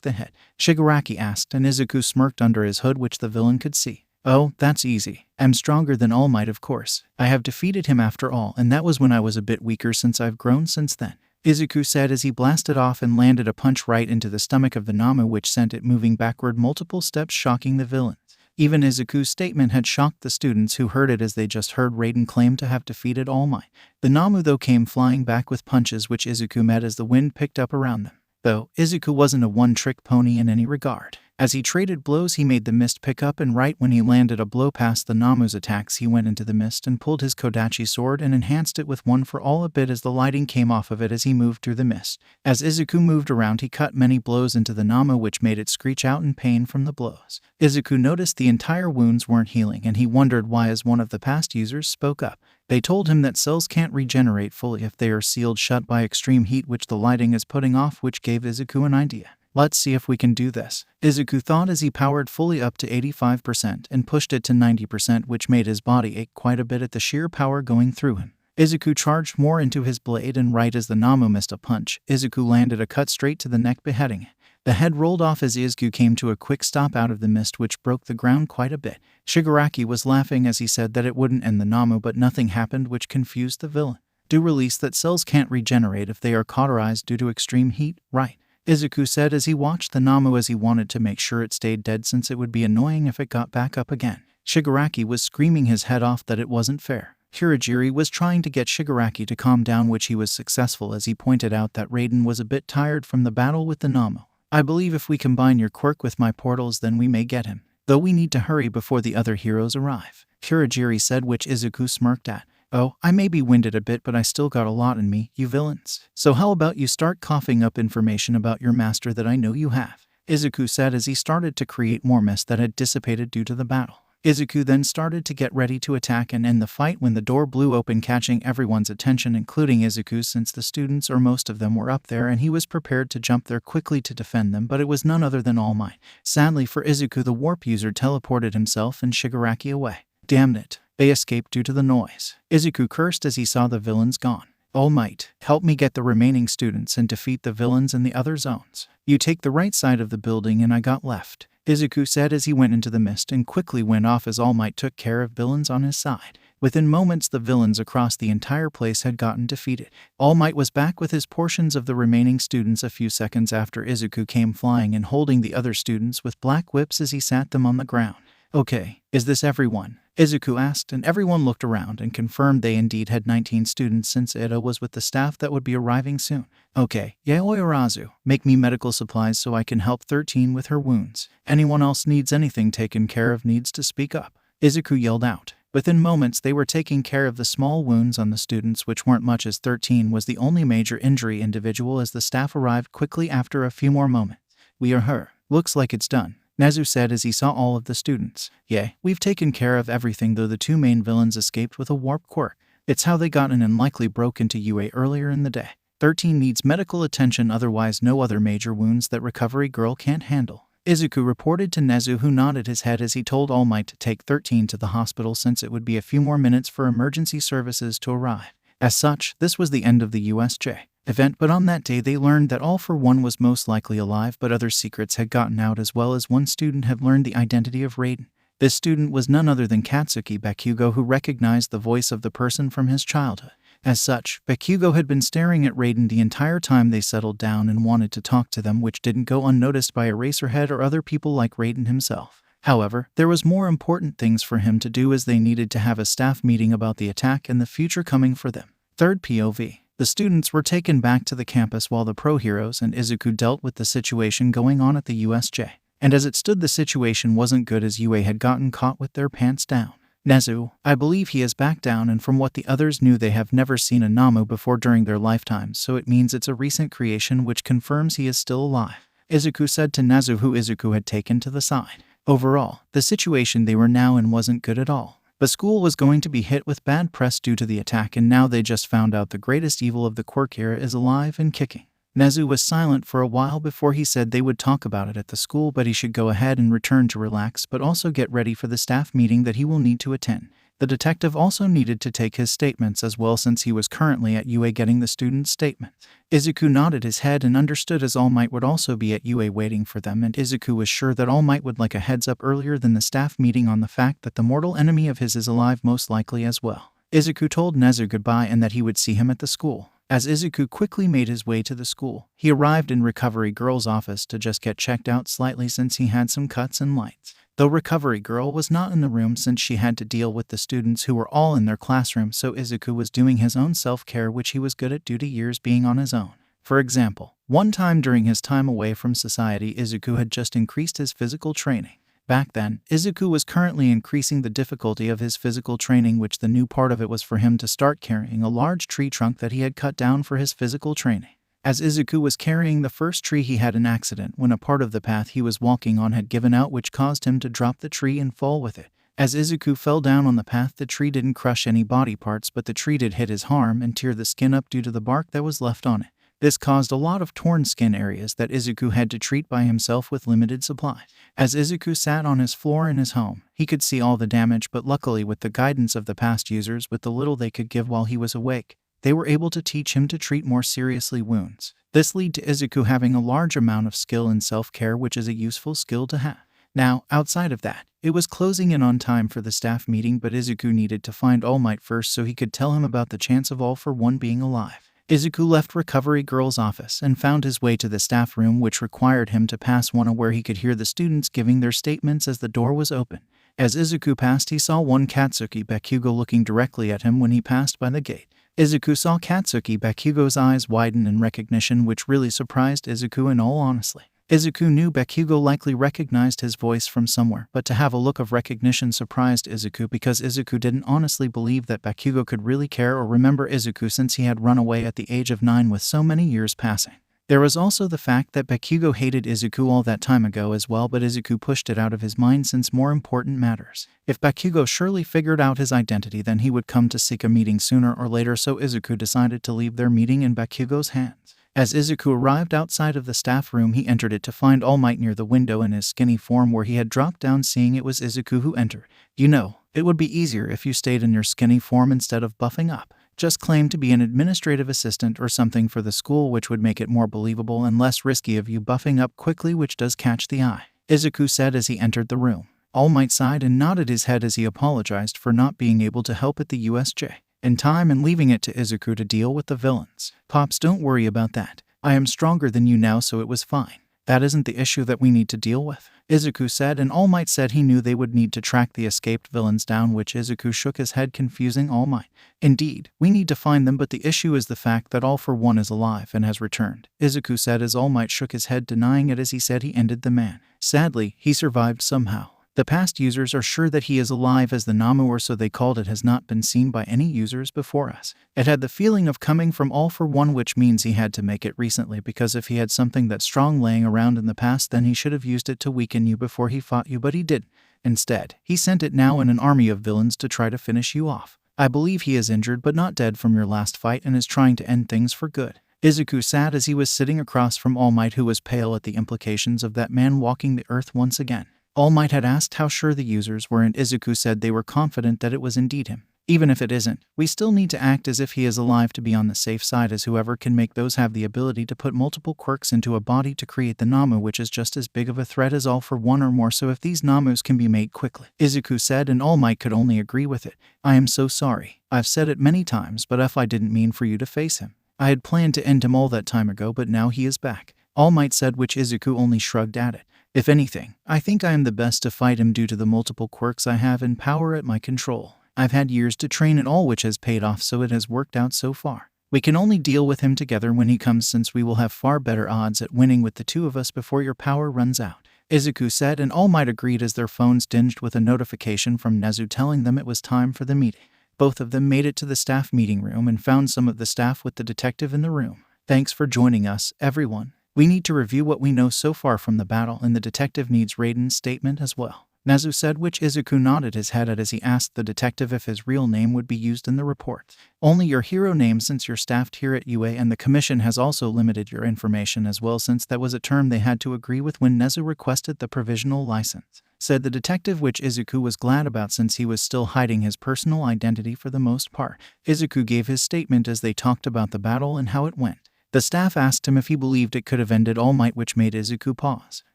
the hit? Shigaraki asked, and Izuku smirked under his hood, which the villain could see. Oh, that's easy. I'm stronger than All Might, of course. I have defeated him after all, and that was when I was a bit weaker since I've grown since then, Izuku said as he blasted off and landed a punch right into the stomach of the Namu, which sent it moving backward multiple steps, shocking the villains. Even Izuku's statement had shocked the students who heard it, as they just heard Raiden claim to have defeated All Might. The Namu, though, came flying back with punches which Izuku met as the wind picked up around them. Though, Izuku wasn't a one-trick pony in any regard. As he traded blows, he made the mist pick up, and right when he landed a blow past the Namu's attacks, he went into the mist and pulled his Kodachi sword and enhanced it with one for all a bit as the lighting came off of it as he moved through the mist. As Izuku moved around, he cut many blows into the Namu, which made it screech out in pain from the blows. Izuku noticed the entire wounds weren't healing, and he wondered why, as one of the past users spoke up. They told him that cells can't regenerate fully if they are sealed shut by extreme heat, which the lighting is putting off, which gave Izuku an idea. Let's see if we can do this, Izuku thought as he powered fully up to 85% and pushed it to 90%, which made his body ache quite a bit at the sheer power going through him. Izuku charged more into his blade, and right as the Namu missed a punch, Izuku landed a cut straight to the neck, beheading it. The head rolled off as Izuku came to a quick stop out of the mist, which broke the ground quite a bit. Shigaraki was laughing as he said that it wouldn't end the Namu, but nothing happened, which confused the villain. Do release that cells can't regenerate if they are cauterized due to extreme heat, right? Izuku said as he watched the Namu, as he wanted to make sure it stayed dead since it would be annoying if it got back up again. Shigaraki was screaming his head off that it wasn't fair. Hirajiri was trying to get Shigaraki to calm down, which he was successful, as he pointed out that Raiden was a bit tired from the battle with the Namu. I believe if we combine your quirk with my portals, then we may get him. Though we need to hurry before the other heroes arrive, Hirajiri said, which Izuku smirked at. Oh, I may be winded a bit, but I still got a lot in me, you villains. So how about you start coughing up information about your master that I know you have, Izuku said as he started to create more mist that had dissipated due to the battle. Izuku then started to get ready to attack and end the fight when the door blew open, catching everyone's attention, including Izuku's, since the students, or most of them, were up there and he was prepared to jump there quickly to defend them, but it was none other than All Might. Sadly for Izuku, the warp user teleported himself and Shigaraki away. Damn it. They escaped due to the noise, Izuku cursed as he saw the villains gone. All Might, help me get the remaining students and defeat the villains in the other zones. You take the right side of the building and I got left, Izuku said as he went into the mist and quickly went off as All Might took care of villains on his side. Within moments, the villains across the entire place had gotten defeated. All Might was back with his portions of the remaining students a few seconds after Izuku came flying and holding the other students with black whips as he sat them on the ground. Okay, is this everyone? Izuku asked, and everyone looked around and confirmed they indeed had 19 students, since Ida was with the staff that would be arriving soon. Okay, Yaoi Arazu, make me medical supplies so I can help 13 with her wounds. Anyone else needs anything taken care of needs to speak up, Izuku yelled out. Within moments, they were taking care of the small wounds on the students, which weren't much, as 13 was the only major injury individual, as the staff arrived quickly after a few more moments. We are her. Looks like it's done, Nezu said as he saw all of the students. Yeah, we've taken care of everything, though the two main villains escaped with a warp quirk. It's how they got in and likely broke into UA earlier in the day. 13 needs medical attention, otherwise no other major wounds that Recovery Girl can't handle, Izuku reported to Nezu, who nodded his head as he told All Might to take 13 to the hospital since it would be a few more minutes for emergency services to arrive. As such, this was the end of the USJ event, but on that day they learned that All for One was most likely alive, but other secrets had gotten out, as well as one student had learned the identity of Raiden. This student was none other than Katsuki Bakugo, who recognized the voice of the person from his childhood. As such, Bakugo had been staring at Raiden the entire time they settled down and wanted to talk to them, which didn't go unnoticed by Eraserhead or other people like Raiden himself. However, there was more important things for him to do, as they needed to have a staff meeting about the attack and the future coming for them. Third POV. The students were taken back to the campus while the pro heroes and Izuku dealt with the situation going on at the USJ. And as it stood, the situation wasn't good, as UA had gotten caught with their pants down. Nezu, I believe he is back down, and from what the others knew, they have never seen a Namu before during their lifetimes, so it means it's a recent creation, which confirms he is still alive, Izuku said to Nezu, who Izuku had taken to the side. Overall, the situation they were now in wasn't good at all. But school was going to be hit with bad press due to the attack, and now they just found out the greatest evil of the Quirk era is alive and kicking. Nezu was silent for a while before he said they would talk about it at the school, but he should go ahead and return to relax, but also get ready for the staff meeting that he will need to attend. The detective also needed to take his statements as well since he was currently at UA getting the students' statements. Izuku nodded his head and understood as All Might would also be at UA waiting for them, and Izuku was sure that All Might would like a heads up earlier than the staff meeting on the fact that the mortal enemy of his is alive most likely as well. Izuku told Nezu goodbye and that he would see him at the school. As Izuku quickly made his way to the school, he arrived in Recovery Girl's office to just get checked out slightly since he had some cuts and lights. Though Recovery Girl was not in the room since she had to deal with the students who were all in their classroom, so Izuku was doing his own self-care, which he was good at due to years being on his own. For example, one time during his time away from society, Izuku had just increased his physical training. Back then, Izuku was currently increasing the difficulty of his physical training, which the new part of it was for him to start carrying a large tree trunk that he had cut down for his physical training. As Izuku was carrying the first tree, he had an accident when a part of the path he was walking on had given out, which caused him to drop the tree and fall with it. As Izuku fell down on the path, the tree didn't crush any body parts, but the tree did hit his arm and tear the skin up due to the bark that was left on it. This caused a lot of torn skin areas that Izuku had to treat by himself with limited supply. As Izuku sat on his floor in his home, he could see all the damage, but luckily with the guidance of the past users, with the little they could give while he was awake, they were able to teach him to treat more seriously wounds. This led to Izuku having a large amount of skill in self-care, which is a useful skill to have. Now, outside of that, it was closing in on time for the staff meeting, but Izuku needed to find All Might first so he could tell him about the chance of All for One being alive. Izuku left Recovery Girl's office and found his way to the staff room, which required him to pass one where he could hear the students giving their statements as the door was open. As Izuku passed, he saw one Katsuki Bakugo looking directly at him when he passed by the gate. Izuku saw Katsuki Bakugo's eyes widen in recognition, which really surprised Izuku in all honesty. Izuku knew Bakugo likely recognized his voice from somewhere, but to have a look of recognition surprised Izuku because Izuku didn't honestly believe that Bakugo could really care or remember Izuku since he had run away at the age of 9 with so many years passing. There was also the fact that Bakugo hated Izuku all that time ago as well, but Izuku pushed it out of his mind since more important matters. If Bakugo surely figured out his identity, then he would come to seek a meeting sooner or later, so Izuku decided to leave their meeting in Bakugo's hands. As Izuku arrived outside of the staff room, he entered it to find All Might near the window in his skinny form where he had dropped down. Seeing it was Izuku who entered. "You know, it would be easier if you stayed in your skinny form instead of buffing up. Just claim to be an administrative assistant or something for the school, which would make it more believable and less risky of you buffing up quickly, which does catch the eye," Izuku said as he entered the room. All Might sighed and nodded his head as he apologized for not being able to help at the USJ in time and leaving it to Izuku to deal with the villains. "Pops, don't worry about that. I am stronger than you now, so it was fine. That isn't the issue that we need to deal with," Izuku said, and All Might said he knew they would need to track the escaped villains down, which Izuku shook his head, confusing All Might. "Indeed, we need to find them, but the issue is the fact that All for One is alive and has returned," Izuku said as All Might shook his head, denying it as he said he ended the man. "Sadly, he survived somehow. The past users are sure that he is alive, as the Namu, or so they called it, has not been seen by any users before us. It had the feeling of coming from All for One, which means he had to make it recently, because if he had something that strong laying around in the past, then he should have used it to weaken you before he fought you, but he didn't. Instead, he sent it now in an army of villains to try to finish you off. I believe he is injured but not dead from your last fight and is trying to end things for good," Izuku sat as he was sitting across from All Might, who was pale at the implications of that man walking the earth once again. All Might had asked how sure the users were, and Izuku said they were confident that it was indeed him. "Even if it isn't, we still need to act as if he is alive to be on the safe side, as whoever can make those have the ability to put multiple quirks into a body to create the Namu, which is just as big of a threat as All for One or more, so if these Namus can be made quickly," Izuku said, and All Might could only agree with it. "I am so sorry. I've said it many times, but I didn't mean for you to face him. I had planned to end him all that time ago, but now he is back," All Might said, which Izuku only shrugged at it. "If anything, I think I am the best to fight him due to the multiple quirks I have and power at my control. I've had years to train in all, which has paid off, so it has worked out so far. We can only deal with him together when he comes, since we will have far better odds at winning with the two of us before your power runs out," Izuku said, and All Might agreed as their phones dinged with a notification from Nezu telling them it was time for the meeting. Both of them made it to the staff meeting room and found some of the staff with the detective in the room. "Thanks for joining us, everyone. We need to review what we know so far from the battle, and the detective needs Raiden's statement as well," Nezu said, which Izuku nodded his head at as he asked the detective if his real name would be used in the report. "Only your hero name, since you're staffed here at UA, and the commission has also limited your information as well, since that was a term they had to agree with when Nezu requested the provisional license. said the detective, which Izuku was glad about since he was still hiding his personal identity for the most part. Izuku gave his statement as they talked about the battle and how it went. The staff asked him if he believed it could have ended All Might, which made Izuku pause.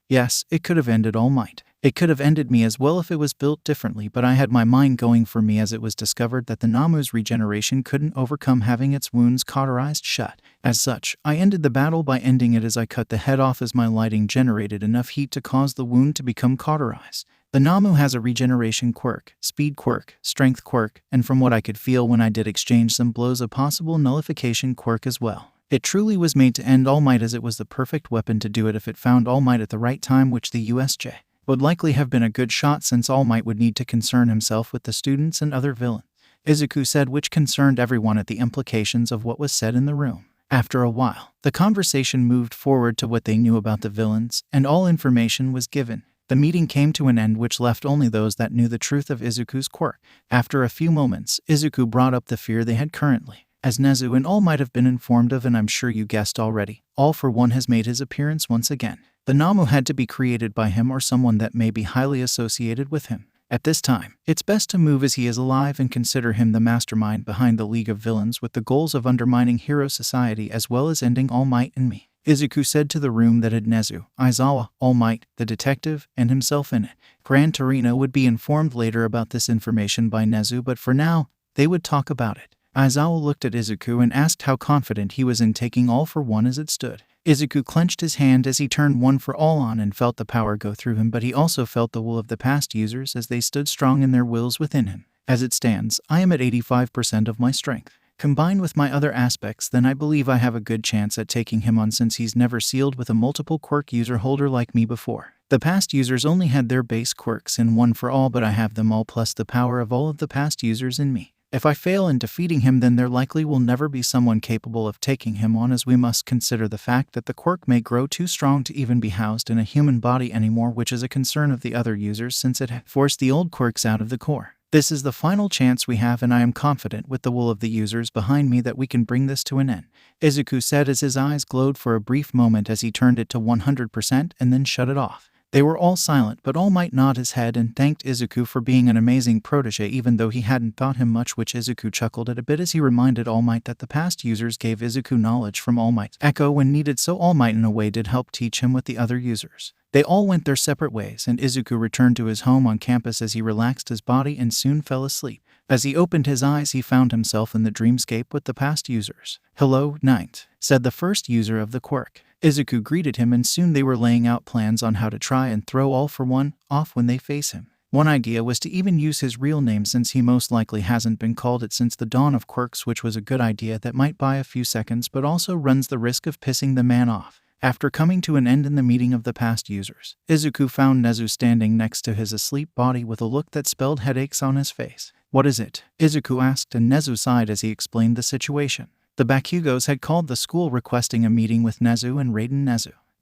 Yes, it could have ended All Might. It could have ended me as well if it was built differently, but I had my mind going for me as it was discovered that the Namu's regeneration couldn't overcome having its wounds cauterized shut. As such, I ended the battle by ending it as I cut the head off as my lighting generated enough heat to cause the wound to become cauterized. The Namu has a regeneration quirk, speed quirk, strength quirk, and from what I could feel when I did exchange some blows, a possible nullification quirk as well. It truly was made to end All Might, as it was the perfect weapon to do it if it found All Might at the right time, which the USJ would likely have been a good shot since All Might would need to concern himself with the students and other villains. Izuku said, which concerned everyone at the implications of what was said in the room. After a while, the conversation moved forward to what they knew about the villains, and all information was given. The meeting came to an end, which left only those that knew the truth of Izuku's quirk. After a few moments, Izuku brought up the fear they had currently. As Nezu and All might have been informed of, and I'm sure you guessed already, All for One has made his appearance once again. The Namu had to be created by him or someone that may be highly associated with him. At this time, it's best to move as he is alive and consider him the mastermind behind the League of Villains, with the goals of undermining Hero Society as well as ending All Might and me. Izuku said to the room that had Nezu, Aizawa, All Might, the detective, and himself in it. Gran Torino would be informed later about this information by Nezu, but for now, they would talk about it. Aizawa looked at Izuku and asked how confident he was in taking All for One as it stood. Izuku clenched his hand as he turned One for All on and felt the power go through him, but he also felt the will of the past users as they stood strong in their wills within him. As it stands, I am at 85% of my strength. Combined with my other aspects, then I believe I have a good chance at taking him on, since he's never sealed with a multiple quirk user holder like me before. The past users only had their base quirks in One for All, but I have them all plus the power of all of the past users in me. If I fail in defeating him, then there likely will never be someone capable of taking him on, as we must consider the fact that the quirk may grow too strong to even be housed in a human body anymore, which is a concern of the other users since it forced the old quirks out of the core. This is the final chance we have, and I am confident with the will of the users behind me that we can bring this to an end, Izuku said as his eyes glowed for a brief moment as he turned it to 100% and then shut it off. They were all silent, but All Might nodded his head and thanked Izuku for being an amazing protege, even though he hadn't taught him much, which Izuku chuckled at a bit as he reminded All Might that the past users gave Izuku knowledge from All Might's echo when needed, so All Might in a way did help teach him with the other users. They all went their separate ways, and Izuku returned to his home on campus as he relaxed his body and soon fell asleep. As he opened his eyes, he found himself in the dreamscape with the past users. "Hello, Knight," said the first user of the quirk. Izuku greeted him, and soon they were laying out plans on how to try and throw All for One off when they face him. One idea was to even use his real name, since he most likely hasn't been called it since the dawn of quirks, which was a good idea that might buy a few seconds but also runs the risk of pissing the man off. After coming to an end in the meeting of the past users, Izuku found Nezu standing next to his asleep body with a look that spelled headaches on his face. "What is it?" Izuku asked, and Nezu sighed as he explained the situation. The Bakugos had called the school requesting a meeting with Nezu and Raiden.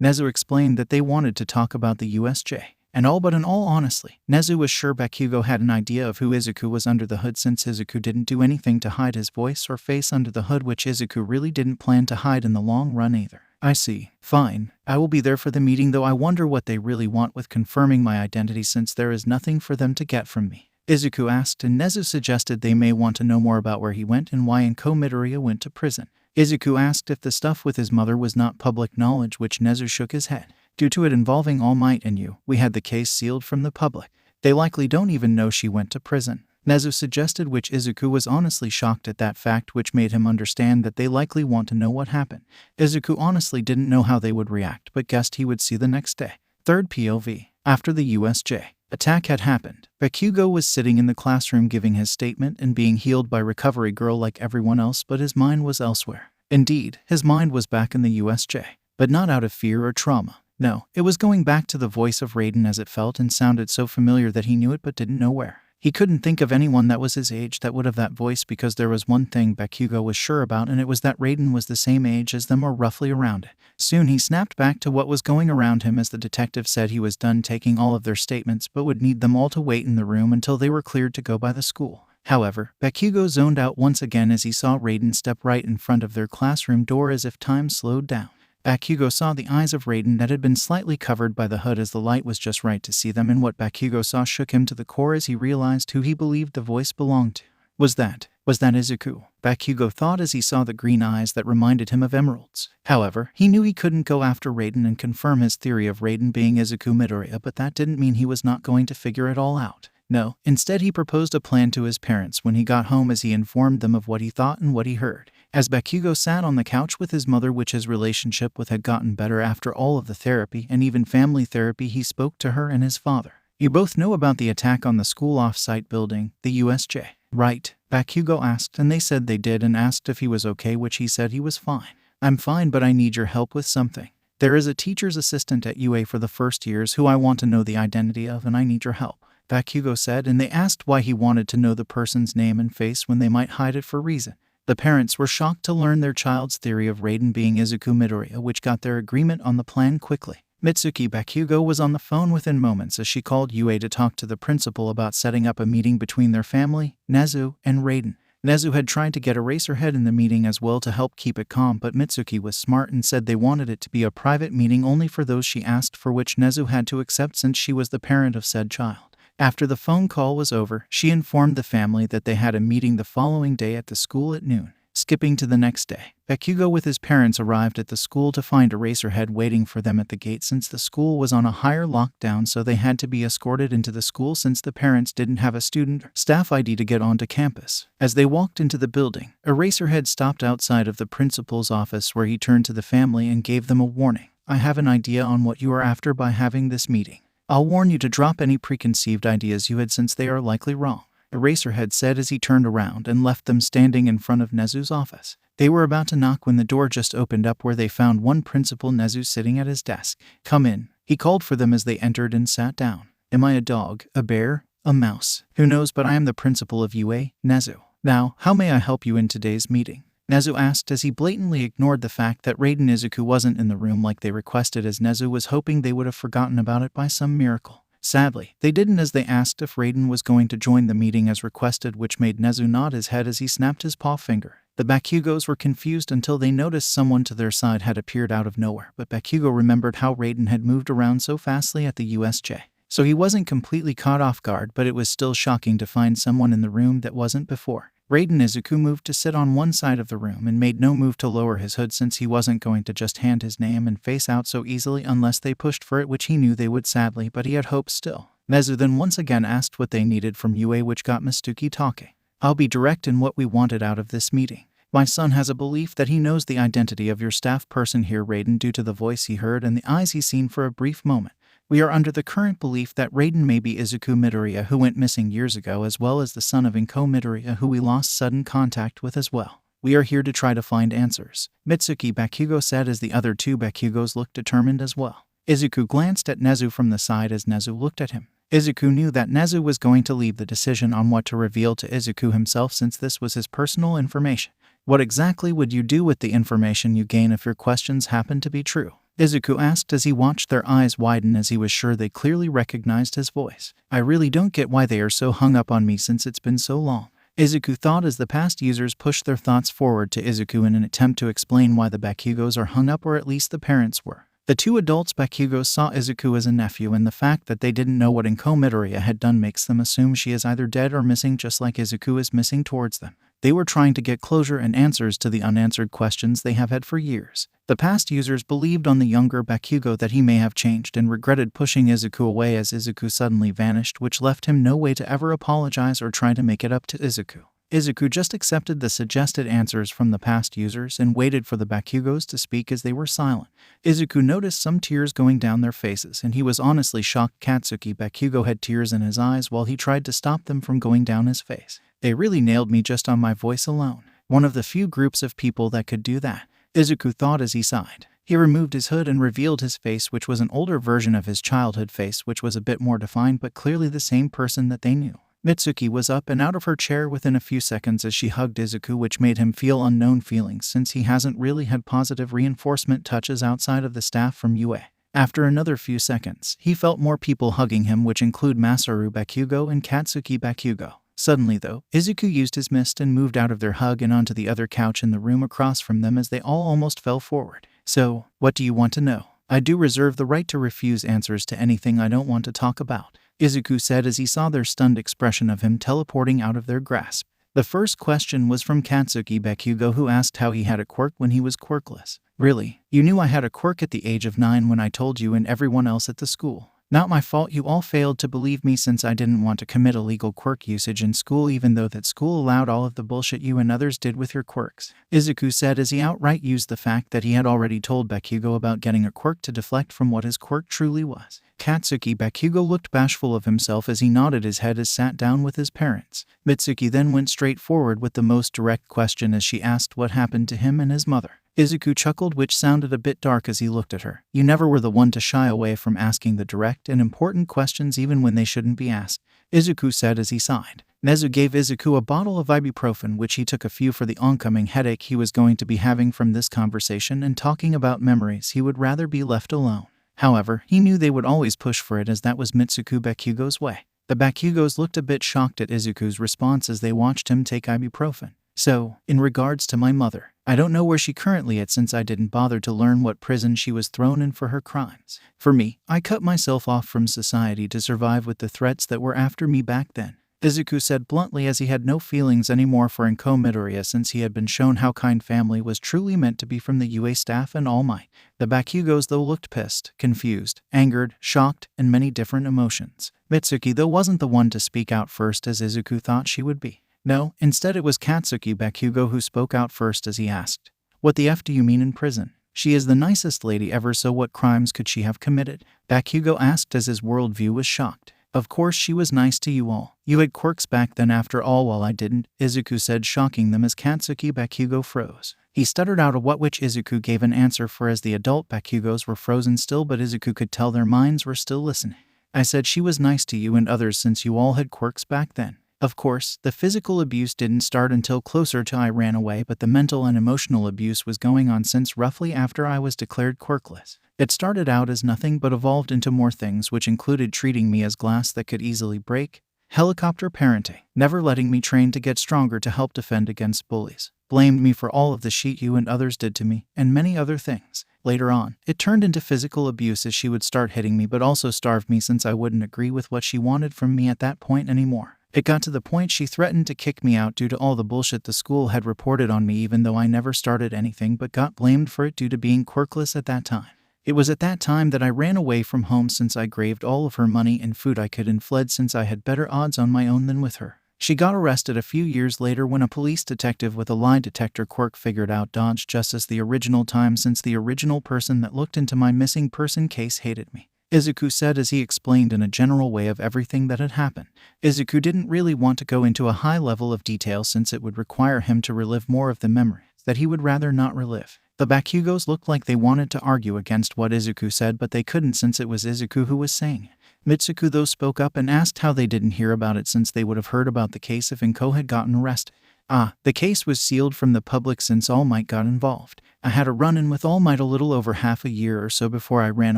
Nezu explained that they wanted to talk about the USJ. And all but in all honestly, Nezu was sure Bakugo had an idea of who Izuku was under the hood, since Izuku didn't do anything to hide his voice or face under the hood, which Izuku really didn't plan to hide in the long run either. "I see. Fine. I will be there for the meeting, though I wonder what they really want with confirming my identity, since there is nothing for them to get from me," Izuku asked, and Nezu suggested they may want to know more about where he went and why Inko Midoriya went to prison. Izuku asked if the stuff with his mother was not public knowledge, which Nezu shook his head. "Due to it involving All Might and you, we had the case sealed from the public. They likely don't even know she went to prison," Nezu suggested, which Izuku was honestly shocked at that fact, which made him understand that they likely want to know what happened. Izuku honestly didn't know how they would react, but guessed he would see the next day. Third POV. After the USJ attack had happened, Bakugo was sitting in the classroom giving his statement and being healed by Recovery Girl like everyone else, but his mind was elsewhere. Indeed, his mind was back in the USJ, but not out of fear or trauma. No, it was going back to the voice of Raiden, as it felt and sounded so familiar that he knew it but didn't know where. He couldn't think of anyone that was his age that would have that voice, because there was one thing Bakugo was sure about, and it was that Raiden was the same age as them or roughly around it. Soon he snapped back to what was going around him as the detective said he was done taking all of their statements but would need them all to wait in the room until they were cleared to go by the school. However, Bakugo zoned out once again as he saw Raiden step right in front of their classroom door as if time slowed down. Bakugo saw the eyes of Raiden that had been slightly covered by the hood as the light was just right to see them, and what Bakugo saw shook him to the core as he realized who he believed the voice belonged to. Was that Izuku? Bakugo thought as he saw the green eyes that reminded him of emeralds. However, he knew he couldn't go after Raiden and confirm his theory of Raiden being Izuku Midoriya, but that didn't mean he was not going to figure it all out. No, instead he proposed a plan to his parents when he got home as he informed them of what he thought and what he heard. As Bakugo sat on the couch with his mother, which his relationship with had gotten better after all of the therapy and even family therapy, he spoke to her and his father. You both know about the attack on the school off-site building, the USJ, right? Bakugo asked, and they said they did, and asked if he was okay, which he said he was fine. I'm fine, but I need your help with something. There is a teacher's assistant at UA for the first years who I want to know the identity of, and I need your help, Bakugo said, and they asked why he wanted to know the person's name and face when they might hide it for reason. The parents were shocked to learn their child's theory of Raiden being Izuku Midoriya, which got their agreement on the plan quickly. Mitsuki Bakugo was on the phone within moments as she called UA to talk to the principal about setting up a meeting between their family, Nezu, and Raiden. Nezu had tried to get Eraserhead in the meeting as well to help keep it calm, but Mitsuki was smart and said they wanted it to be a private meeting only for those she asked, for which Nezu had to accept since she was the parent of said child. After the phone call was over, she informed the family that they had a meeting the following day at the school at noon. Skipping to the next day, Bakugo with his parents arrived at the school to find Eraserhead waiting for them at the gate since the school was on a higher lockdown, so they had to be escorted into the school since the parents didn't have a student or staff ID to get onto campus. As they walked into the building, Eraserhead stopped outside of the principal's office where he turned to the family and gave them a warning. I have an idea on what you are after by having this meeting. I'll warn you to drop any preconceived ideas you had since they are likely wrong, Eraserhead said as he turned around and left them standing in front of Nezu's office. They were about to knock when the door just opened up where they found one Principal Nezu sitting at his desk. Come in, he called for them as they entered and sat down. Am I a dog, a bear, a mouse? Who knows, but I am the principal of UA, Nezu. Now, how may I help you in today's meeting? Nezu asked as he blatantly ignored the fact that Raiden Izuku wasn't in the room like they requested, as Nezu was hoping they would have forgotten about it by some miracle. Sadly, they didn't, as they asked if Raiden was going to join the meeting as requested, which made Nezu nod his head as he snapped his paw finger. The Bakugos were confused until they noticed someone to their side had appeared out of nowhere, but Bakugo remembered how Raiden had moved around so fastly at the USJ. So he wasn't completely caught off guard, but it was still shocking to find someone in the room that wasn't before. Raiden Izuku moved to sit on one side of the room and made no move to lower his hood, since he wasn't going to just hand his name and face out so easily unless they pushed for it, which he knew they would sadly, but he had hopes still. Nezu then once again asked what they needed from UA, which got Mitsuki talking. I'll be direct in what we wanted out of this meeting. My son has a belief that he knows the identity of your staff person here, Raiden, due to the voice he heard and the eyes he seen for a brief moment. We are under the current belief that Raiden may be Izuku Midoriya, who went missing years ago, as well as the son of Inko Midoriya, who we lost sudden contact with as well. We are here to try to find answers, Mitsuki Bakugo said as the other two Bakugos looked determined as well. Izuku glanced at Nezu from the side as Nezu looked at him. Izuku knew that Nezu was going to leave the decision on what to reveal to Izuku himself, since this was his personal information. What exactly would you do with the information you gain if your questions happen to be true? Izuku asked as he watched their eyes widen, as he was sure they clearly recognized his voice. I really don't get why they are so hung up on me since it's been so long, Izuku thought as the past users pushed their thoughts forward to Izuku in an attempt to explain why the Bakugos are hung up, or at least the parents were. The two adults Bakugos saw Izuku as a nephew, and the fact that they didn't know what Inko Midoriya had done makes them assume she is either dead or missing, just like Izuku is missing towards them. They were trying to get closure and answers to the unanswered questions they have had for years. The past users believed on the younger Bakugo that he may have changed and regretted pushing Izuku away, as Izuku suddenly vanished, which left him no way to ever apologize or try to make it up to Izuku. Izuku just accepted the suggested answers from the past users and waited for the Bakugos to speak as they were silent. Izuku noticed some tears going down their faces, and he was honestly shocked Katsuki Bakugo had tears in his eyes while he tried to stop them from going down his face. They really nailed me just on my voice alone. One of the few groups of people that could do that, Izuku thought as he sighed. He removed his hood and revealed his face, which was an older version of his childhood face, which was a bit more defined but clearly the same person that they knew. Mitsuki was up and out of her chair within a few seconds as she hugged Izuku, which made him feel unknown feelings since he hasn't really had positive reinforcement touches outside of the staff from UA. After another few seconds, he felt more people hugging him, which include Masaru Bakugo and Katsuki Bakugo. Suddenly though, Izuku used his mist and moved out of their hug and onto the other couch in the room across from them as they all almost fell forward. So, what do you want to know? I do reserve the right to refuse answers to anything I don't want to talk about, Izuku said as he saw their stunned expression of him teleporting out of their grasp. The first question was from Katsuki Bakugo, who asked how he had a quirk when he was quirkless. Really? You knew I had a quirk at the age of 9 when I told you and everyone else at the school. Not my fault you all failed to believe me since I didn't want to commit illegal quirk usage in school, even though that school allowed all of the bullshit you and others did with your quirks, Izuku said as he outright used the fact that he had already told Bakugo about getting a quirk to deflect from what his quirk truly was. Katsuki Bakugo looked bashful of himself as he nodded his head as sat down with his parents. Mitsuki then went straight forward with the most direct question as she asked what happened to him and his mother. Izuku chuckled, which sounded a bit dark as he looked at her. You never were the one to shy away from asking the direct and important questions even when they shouldn't be asked, Izuku said as he sighed. Nezu gave Izuku a bottle of ibuprofen, which he took a few for the oncoming headache he was going to be having from this conversation and talking about memories. He would rather be left alone. However, he knew they would always push for it as that was Mitsuku Bakugo's way. The Bakugos looked a bit shocked at Izuku's response as they watched him take ibuprofen. So, in regards to my mother, I don't know where she currently is since I didn't bother to learn what prison she was thrown in for her crimes. For me, I cut myself off from society to survive with the threats that were after me back then, Izuku said bluntly as he had no feelings anymore for Inko Midoriya since he had been shown how kind family was truly meant to be from the UA staff and All Might. The Bakugos though looked pissed, confused, angered, shocked, and many different emotions. Mitsuki though wasn't the one to speak out first as Izuku thought she would be. No, instead it was Katsuki Bakugo who spoke out first as he asked, "What the F do you mean in prison? She is the nicest lady ever, so what crimes could she have committed?" Bakugo asked as his worldview was shocked. "Of course she was nice to you all. You had quirks back then after all while I didn't," Izuku said, shocking them as Katsuki Bakugo froze. He stuttered out a what which Izuku gave an answer for as the adult Bakugos were frozen still, but Izuku could tell their minds were still listening. "I said she was nice to you and others since you all had quirks back then. Of course, the physical abuse didn't start until closer to I ran away, but the mental and emotional abuse was going on since roughly after I was declared quirkless. It started out as nothing but evolved into more things, which included treating me as glass that could easily break, helicopter parenting, never letting me train to get stronger to help defend against bullies, blamed me for all of the shit you and others did to me, and many other things. Later on, it turned into physical abuse as she would start hitting me but also starve me since I wouldn't agree with what she wanted from me at that point anymore. It got to the point she threatened to kick me out due to all the bullshit the school had reported on me, even though I never started anything but got blamed for it due to being quirkless at that time. It was at that time that I ran away from home since I graved all of her money and food I could and fled since I had better odds on my own than with her. She got arrested a few years later when a police detective with a lie detector quirk figured out dodged justice the original time since the original person that looked into my missing person case hated me," Izuku said as he explained in a general way of everything that had happened. Izuku didn't really want to go into a high level of detail since it would require him to relive more of the memories that he would rather not relive. The Bakugos looked like they wanted to argue against what Izuku said, but they couldn't since it was Izuku who was saying it. Mitsuku though spoke up and asked how they didn't hear about it since they would have heard about the case if Inko had gotten arrested. The case was sealed from the public since All Might got involved. I had a run-in with All Might a little over half a year or so before I ran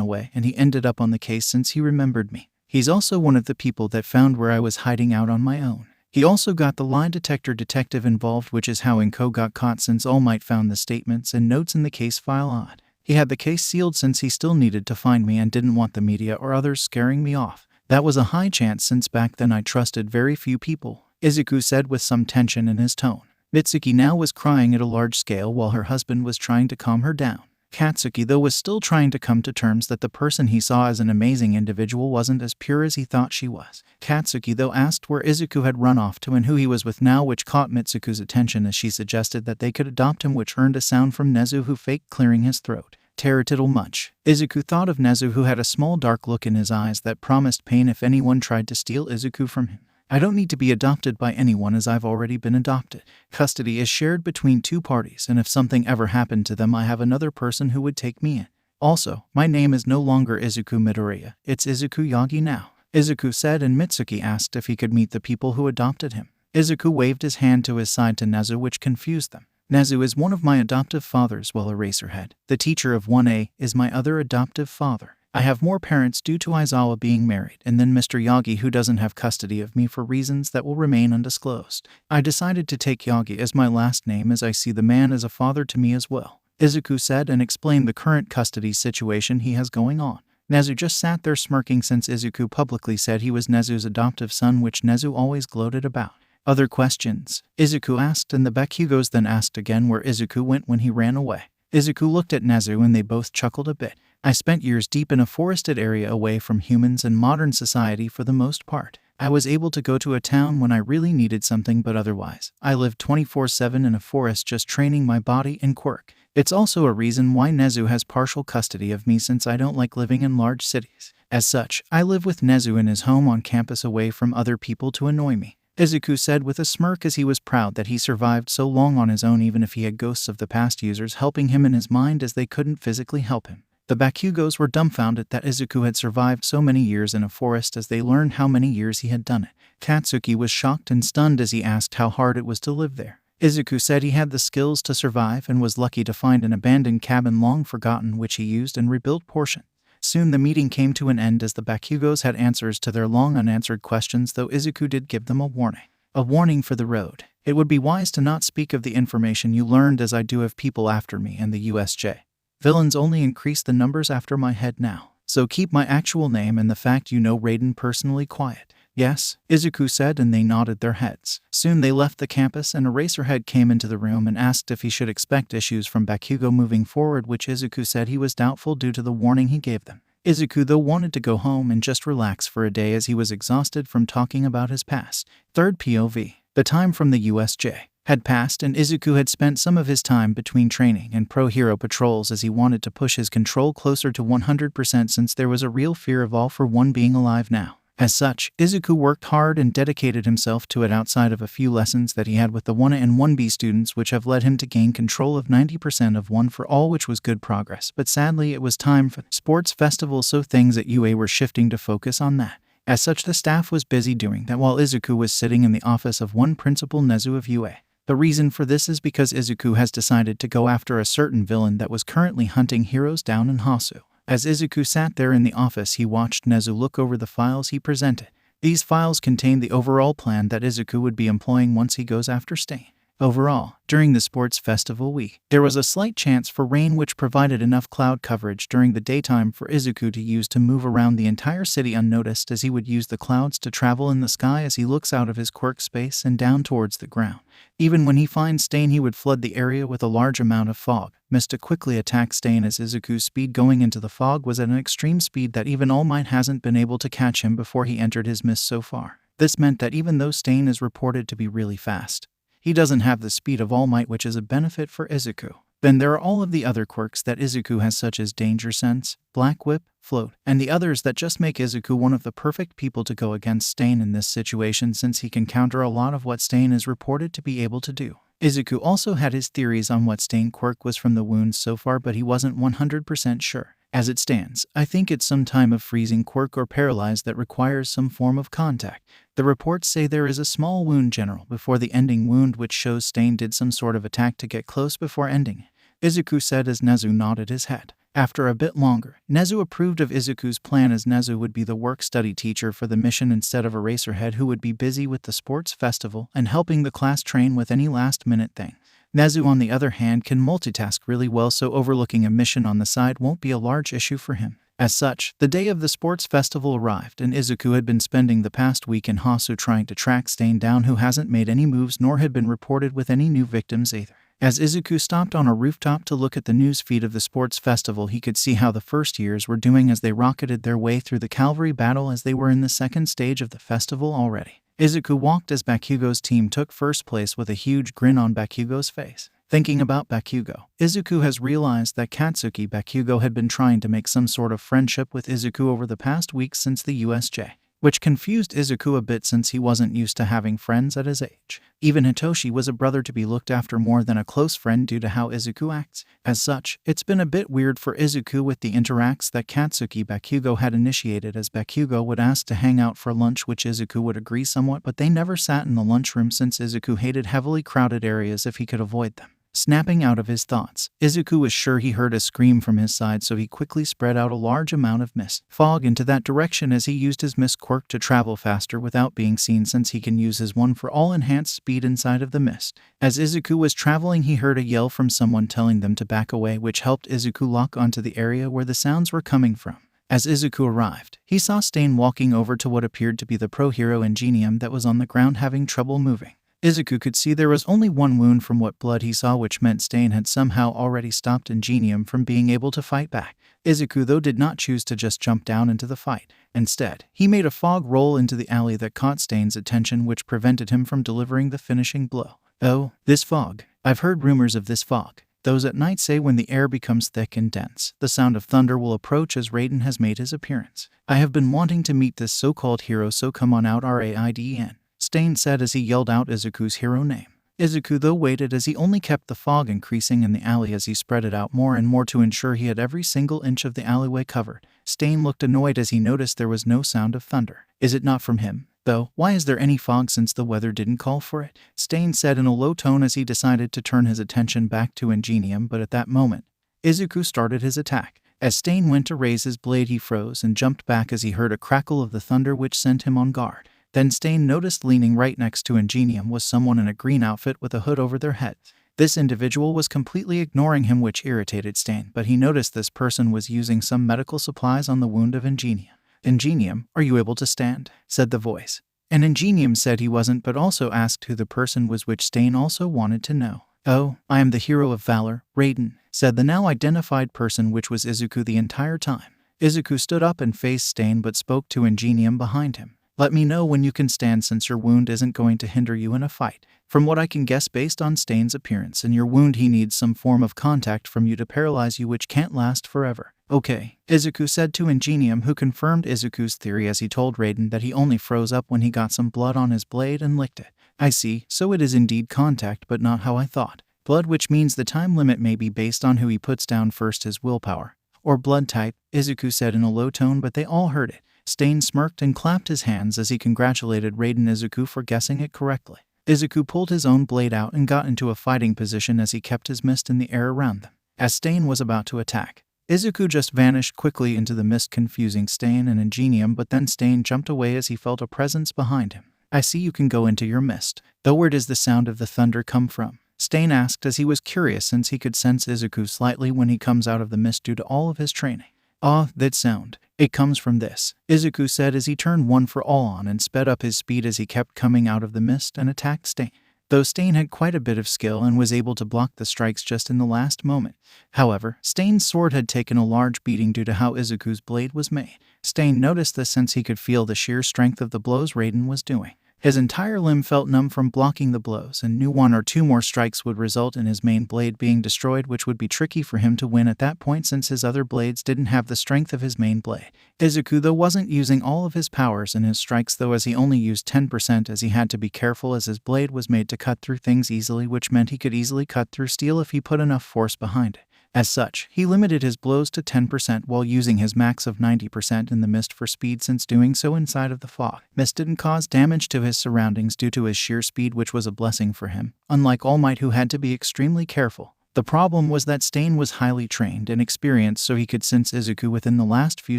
away, and he ended up on the case since he remembered me. He's also one of the people that found where I was hiding out on my own. He also got the lie detector detective involved, which is how Inko got caught since All Might found the statements and notes in the case file odd. He had the case sealed since he still needed to find me and didn't want the media or others scaring me off. That was a high chance since back then I trusted very few people," Izuku said with some tension in his tone. Mitsuki now was crying at a large scale while her husband was trying to calm her down. Katsuki though was still trying to come to terms that the person he saw as an amazing individual wasn't as pure as he thought she was. Katsuki though asked where Izuku had run off to and who he was with now, which caught Mitsuku's attention as she suggested that they could adopt him, which earned a sound from Nezu, who faked clearing his throat. Teratiddle much. Izuku thought of Nezu, who had a small dark look in his eyes that promised pain if anyone tried to steal Izuku from him. "I don't need to be adopted by anyone as I've already been adopted. Custody is shared between two parties, and if something ever happened to them I have another person who would take me in. Also, my name is no longer Izuku Midoriya, it's Izuku Yagi now," Izuku said, and Mitsuki asked if he could meet the people who adopted him. Izuku waved his hand to his side to Nezu, which confused them. "Nezu is one of my adoptive fathers, while Eraserhead, the teacher of 1A, is my other adoptive father. I have more parents due to Aizawa being married, and then Mr. Yagi, who doesn't have custody of me for reasons that will remain undisclosed. I decided to take Yagi as my last name as I see the man as a father to me as well," Izuku said and explained the current custody situation he has going on. Nezu just sat there smirking since Izuku publicly said he was Nezu's adoptive son, which Nezu always gloated about. Other questions? Izuku asked, and the Bakugos then asked again where Izuku went when he ran away. Izuku looked at Nezu and they both chuckled a bit. I spent years deep in a forested area away from humans and modern society for the most part. I was able to go to a town when I really needed something, but otherwise, I lived 24/7 in a forest just training my body and quirk. It's also a reason why Nezu has partial custody of me, since I don't like living in large cities. As such, I live with Nezu in his home on campus away from other people to annoy me. Izuku said with a smirk, as he was proud that he survived so long on his own, even if he had ghosts of the past users helping him in his mind as they couldn't physically help him. The Bakugos were dumbfounded that Izuku had survived so many years in a forest as they learned how many years he had done it. Katsuki was shocked and stunned as he asked how hard it was to live there. Izuku said he had the skills to survive and was lucky to find an abandoned cabin long forgotten which he used and rebuilt portion. Soon the meeting came to an end as the Bakugos had answers to their long unanswered questions, though Izuku did give them a warning. A warning for the road. It would be wise to not speak of the information you learned, as I do have people after me and the USJ. Villains only increase the numbers after my head now. So keep my actual name and the fact you know Raiden personally quiet. Yes, Izuku said, and they nodded their heads. Soon they left the campus and Eraserhead came into the room and asked if he should expect issues from Bakugo moving forward, which Izuku said he was doubtful due to the warning he gave them. Izuku though wanted to go home and just relax for a day as he was exhausted from talking about his past. Third POV. The time from the USJ had passed and Izuku had spent some of his time between training and pro-hero patrols as he wanted to push his control closer to 100% since there was a real fear of All for One being alive now. As such, Izuku worked hard and dedicated himself to it outside of a few lessons that he had with the 1A and 1B students, which have led him to gain control of 90% of One for All, which was good progress. But sadly it was time for the sports festival, so things at UA were shifting to focus on that. As such, the staff was busy doing that while Izuku was sitting in the office of one Principal Nezu of UA. The reason for this is because Izuku has decided to go after a certain villain that was currently hunting heroes down in Hosu. As Izuku sat there in the office, he watched Nezu look over the files he presented. These files contained the overall plan that Izuku would be employing once he goes after Stain. Overall, during the sports festival week, there was a slight chance for rain, which provided enough cloud coverage during the daytime for Izuku to use to move around the entire city unnoticed, as he would use the clouds to travel in the sky as he looks out of his quirk space and down towards the ground. Even when he finds Stain, he would flood the area with a large amount of fog, mist to quickly attack Stain, as Izuku's speed going into the fog was at an extreme speed that even All Might hasn't been able to catch him before he entered his mist so far. This meant that even though Stain is reported to be really fast, he doesn't have the speed of All Might, which is a benefit for Izuku. Then there are all of the other quirks that Izuku has, such as Danger Sense, Black Whip, Float, and the others that just make Izuku one of the perfect people to go against Stain in this situation, since he can counter a lot of what Stain is reported to be able to do. Izuku also had his theories on what Stain quirk was from the wounds so far, but he wasn't 100% sure. As it stands, I think it's some time of freezing quirk or paralyzed that requires some form of contact. The reports say there is a small wound general before the ending wound, which shows Stain did some sort of attack to get close before ending it, Izuku said as Nezu nodded his head. After a bit longer, Nezu approved of Izuku's plan, as Nezu would be the work-study teacher for the mission instead of Eraserhead, who would be busy with the sports festival and helping the class train with any last-minute thing. Nezu, on the other hand, can multitask really well, so overlooking a mission on the side won't be a large issue for him. As such, the day of the sports festival arrived, and Izuku had been spending the past week in Hosu trying to track Stain down, who hasn't made any moves nor had been reported with any new victims either. As Izuku stopped on a rooftop to look at the news feed of the sports festival, he could see how the first years were doing as they rocketed their way through the cavalry battle, as they were in the second stage of the festival already. Izuku walked as Bakugo's team took first place with a huge grin on Bakugo's face. Thinking about Bakugo, Izuku has realized that Katsuki Bakugo had been trying to make some sort of friendship with Izuku over the past weeks since the USJ, which confused Izuku a bit since he wasn't used to having friends at his age. Even Hitoshi was a brother to be looked after more than a close friend due to how Izuku acts. As such, it's been a bit weird for Izuku with the interacts that Katsuki Bakugo had initiated, as Bakugo would ask to hang out for lunch, which Izuku would agree somewhat, but they never sat in the lunchroom since Izuku hated heavily crowded areas if he could avoid them. snapping out of his thoughts. Izuku was sure he heard a scream from his side, so he quickly spread out a large amount of mist fog into that direction as he used his mist quirk to travel faster without being seen, since he can use his one-for-all enhanced speed inside of the mist. As Izuku was traveling, he heard a yell from someone telling them to back away, which helped Izuku lock onto the area where the sounds were coming from. As Izuku arrived, he saw Stain walking over to what appeared to be the pro-hero Ingenium that was on the ground having trouble moving. Izuku could see there was only one wound from what blood he saw, which meant Stain had somehow already stopped Ingenium from being able to fight back. Izuku, though, did not choose to just jump down into the fight. Instead, he made a fog roll into the alley that caught Stain's attention, which prevented him from delivering the finishing blow. Oh, this fog. I've heard rumors of this fog. Those at night say when the air becomes thick and dense, the sound of thunder will approach as Raiden has made his appearance. I have been wanting to meet this so-called hero, so come on out, Raiden. Stain said as he yelled out Izuku's hero name. Izuku, though, waited as he only kept the fog increasing in the alley as he spread it out more and more to ensure he had every single inch of the alleyway covered. Stain looked annoyed as he noticed there was no sound of thunder. Is it not from him, though? Why is there any fog since the weather didn't call for it? Stain said in a low tone as he decided to turn his attention back to Ingenium, but at that moment, Izuku started his attack. As Stain went to raise his blade, he froze and jumped back as he heard a crackle of the thunder, which sent him on guard. Then Stain noticed leaning right next to Ingenium was someone in a green outfit with a hood over their heads. This individual was completely ignoring him, which irritated Stain, but he noticed this person was using some medical supplies on the wound of Ingenium. Ingenium, are you able to stand? Said the voice. And Ingenium said he wasn't, but also asked who the person was, which Stain also wanted to know. Oh, I am the hero of valor, Raiden, said the now identified person, which was Izuku the entire time. Izuku stood up and faced Stain but spoke to Ingenium behind him. Let me know when you can stand, since your wound isn't going to hinder you in a fight. From what I can guess based on Stain's appearance and your wound, he needs some form of contact from you to paralyze you, which can't last forever. Okay, Izuku said to Ingenium, who confirmed Izuku's theory as he told Raiden that he only froze up when he got some blood on his blade and licked it. I see, so it is indeed contact, but not how I thought. Blood, which means the time limit may be based on who he puts down first, his willpower. Or blood type, Izuku said in a low tone, but they all heard it. Stain smirked and clapped his hands as he congratulated Raiden Izuku for guessing it correctly. Izuku pulled his own blade out and got into a fighting position as he kept his mist in the air around them. As Stain was about to attack, Izuku just vanished quickly into the mist, confusing Stain and Ingenium, but then Stain jumped away as he felt a presence behind him. I see you can go into your mist. Though, where does the sound of the thunder come from? Stain asked as he was curious, since he could sense Izuku slightly when he comes out of the mist due to all of his training. Ah, that sound. It comes from this, Izuku said as he turned one for all on and sped up his speed as he kept coming out of the mist and attacked Stain. Though Stain had quite a bit of skill and was able to block the strikes just in the last moment. However, Stain's sword had taken a large beating due to how Izuku's blade was made. Stain noticed this since he could feel the sheer strength of the blows Raiden was doing. His entire limb felt numb from blocking the blows, and knew one or two more strikes would result in his main blade being destroyed, which would be tricky for him to win at that point since his other blades didn't have the strength of his main blade. Izuku, though, wasn't using all of his powers in his strikes, though, as he only used 10%, as he had to be careful as his blade was made to cut through things easily, which meant he could easily cut through steel if he put enough force behind it. As such, he limited his blows to 10% while using his max of 90% in the mist for speed, since doing so inside of the fog mist didn't cause damage to his surroundings due to his sheer speed, which was a blessing for him, unlike All Might, who had to be extremely careful. The problem was that Stain was highly trained and experienced, so he could sense Izuku within the last few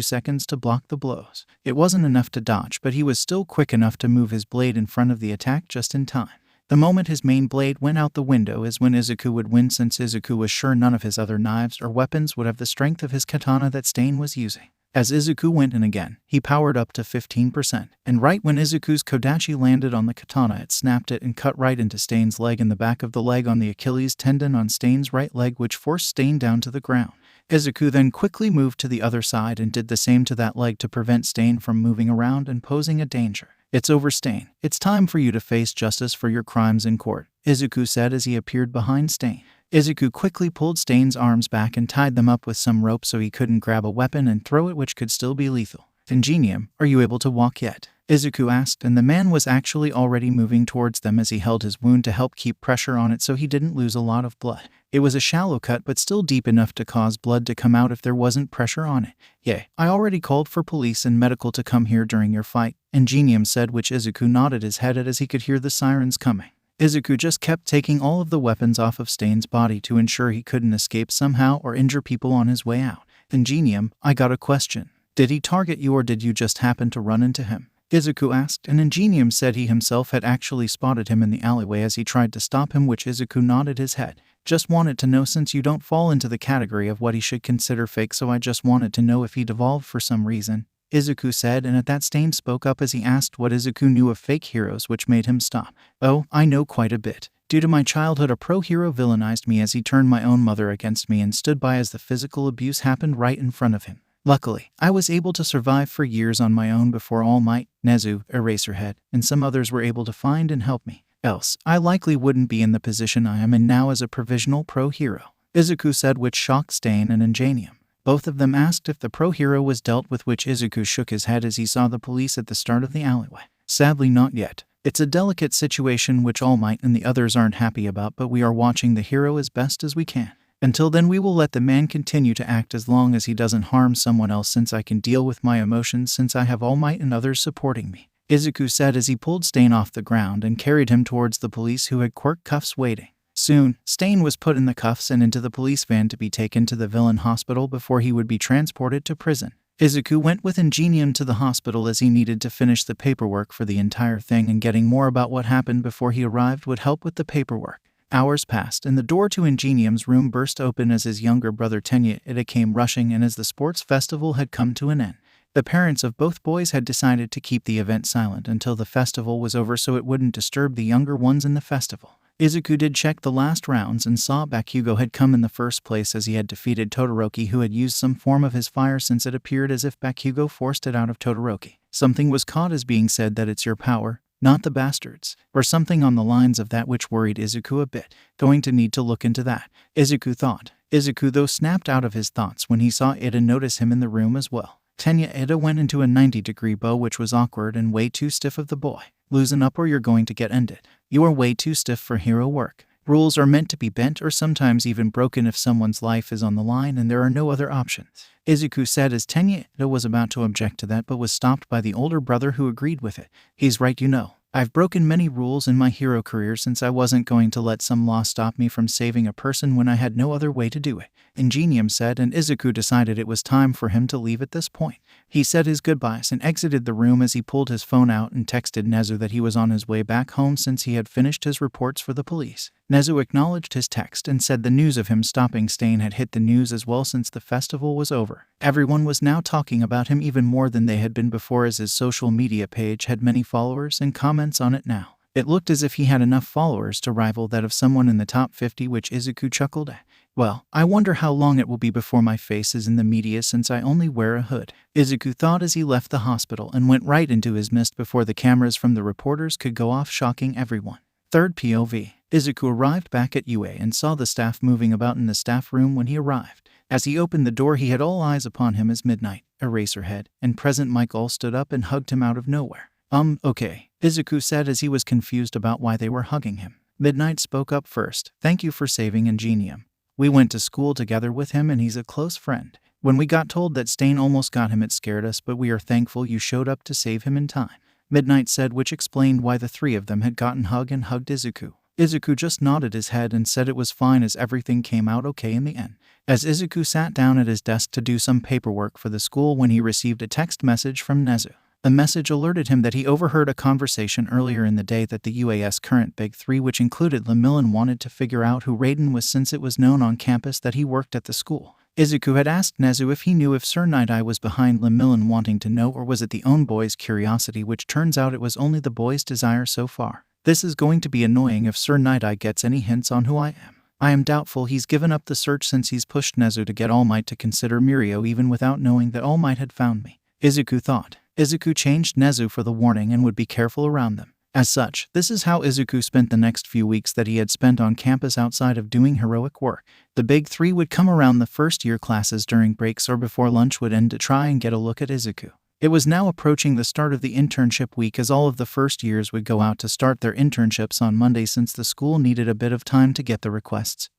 seconds to block the blows. It wasn't enough to dodge, but he was still quick enough to move his blade in front of the attack just in time. The moment his main blade went out the window is when Izuku would win, since Izuku was sure none of his other knives or weapons would have the strength of his katana that Stain was using. As Izuku went in again, he powered up to 15%, and right when Izuku's Kodachi landed on the katana, it snapped it and cut right into Stain's leg in the back of the leg on the Achilles tendon on Stain's right leg, which forced Stain down to the ground. Izuku then quickly moved to the other side and did the same to that leg to prevent Stain from moving around and posing a danger. It's over, Stain. It's time for you to face justice for your crimes in court, Izuku said as he appeared behind Stain. Izuku quickly pulled Stain's arms back and tied them up with some rope so he couldn't grab a weapon and throw it, which could still be lethal. Ingenium, are you able to walk yet? Izuku asked, and the man was actually already moving towards them as he held his wound to help keep pressure on it so he didn't lose a lot of blood. It was a shallow cut, but still deep enough to cause blood to come out if there wasn't pressure on it. Yeah, I already called for police and medical to come here during your fight, Ingenium said, which Izuku nodded his head at as he could hear the sirens coming. Izuku just kept taking all of the weapons off of Stain's body to ensure he couldn't escape somehow or injure people on his way out. Ingenium, I got a question. Did he target you or did you just happen to run into him? Izuku asked, and Ingenium said he himself had actually spotted him in the alleyway as he tried to stop him, which Izuku nodded his head. Just wanted to know, since you don't fall into the category of what he should consider fake, so I just wanted to know if he devolved for some reason, Izuku said, and at that Stain spoke up as he asked what Izuku knew of fake heroes, which made him stop. Oh, I know quite a bit. Due to my childhood, a pro-hero villainized me as he turned my own mother against me and stood by as the physical abuse happened right in front of him. Luckily, I was able to survive for years on my own before All Might, Nezu, Eraserhead, and some others were able to find and help me. Else, I likely wouldn't be in the position I am in now as a provisional pro-hero, Izuku said, which shocked Stain and Ingenium. Both of them asked if the pro-hero was dealt with, which Izuku shook his head as he saw the police at the start of the alleyway. Sadly, not yet. It's a delicate situation which All Might and the others aren't happy about, but we are watching the hero as best as we can. Until then, we will let the man continue to act as long as he doesn't harm someone else, since I can deal with my emotions since I have All Might and others supporting me, Izuku said as he pulled Stain off the ground and carried him towards the police who had Quirk cuffs waiting. Soon, Stain was put in the cuffs and into the police van to be taken to the villain hospital before he would be transported to prison. Izuku went with Ingenium to the hospital as he needed to finish the paperwork for the entire thing, and getting more about what happened before he arrived would help with the paperwork. Hours passed, and the door to Ingenium's room burst open as his younger brother Sir came rushing in as the sports festival had come to an end. The parents of both boys had decided to keep the event silent until the festival was over so it wouldn't disturb the younger ones in the festival. Izuku did check the last rounds and saw Bakugo had come in the first place as he had defeated Todoroki, who had used some form of his fire, since it appeared as if Bakugo forced it out of Todoroki. Something was caught as being said that it's your power, not the bastards, or something on the lines of that, which worried Izuku a bit. Going to need to look into that, Izuku thought. Izuku though snapped out of his thoughts when he saw Ida notice him in the room as well. Ida went into a 90-degree bow, which was awkward and way too stiff of the boy. Loosen up or you're going to get ended. You are way too stiff for hero work. Rules are meant to be bent or sometimes even broken if someone's life is on the line and there are no other options, Izuku said as Ida was about to object to that but was stopped by the older brother, who agreed with it. He's right, you know. I've broken many rules in my hero career, since I wasn't going to let some law stop me from saving a person when I had no other way to do it, Ingenium said, and Izuku decided it was time for him to leave at this point. He said his goodbyes and exited the room as he pulled his phone out and texted Nezu that he was on his way back home since he had finished his reports for the police. Nezu acknowledged his text and said the news of him stopping Stain had hit the news as well, since the festival was over. Everyone was now talking about him even more than they had been before, as his social media page had many followers and comments on it now. It looked as if he had enough followers to rival that of someone in the top 50, which Izuku chuckled at. Well, I wonder how long it will be before my face is in the media, since I only wear a hood, Izuku thought as he left the hospital and went right into his mist before the cameras from the reporters could go off, shocking everyone. Third POV. Izuku arrived back at UA and saw the staff moving about in the staff room when he arrived. As he opened the door, he had all eyes upon him as Midnight, Eraserhead, and Present Mike all stood up and hugged him out of nowhere. Okay, Izuku said as he was confused about why they were hugging him. Midnight spoke up first. Thank you for saving Ingenium. We went to school together with him and he's a close friend. When we got told that Stain almost got him, it scared us, but we are thankful you showed up to save him in time, Midnight said, which explained why the three of them had gotten hugged Izuku. Izuku just nodded his head and said it was fine as everything came out okay in the end. As Izuku sat down at his desk to do some paperwork for the school when he received a text message from Nezu. The message alerted him that he overheard a conversation earlier in the day that the UAS current Big Three, which included Lemillion, wanted to figure out who Raiden was, since it was known on campus that he worked at the school. Izuku had asked Nezu if he knew if Sir Nighteye was behind Lemillion wanting to know, or was it the own boy's curiosity, which turns out it was only the boy's desire so far. This is going to be annoying if Sir Nighteye gets any hints on who I am. I am doubtful he's given up the search since he's pushed Nezu to get All Might to consider Mirio even without knowing that All Might had found me, Izuku thought. Izuku changed Nezu for the warning and would be careful around them. As such, this is how Izuku spent the next few weeks that he had spent on campus outside of doing heroic work. The Big Three would come around the first-year classes during breaks or before lunch would end to try and get a look at Izuku. It was now approaching the start of the internship week, as all of the first years would go out to start their internships on Monday, since the school needed a bit of time to get the requests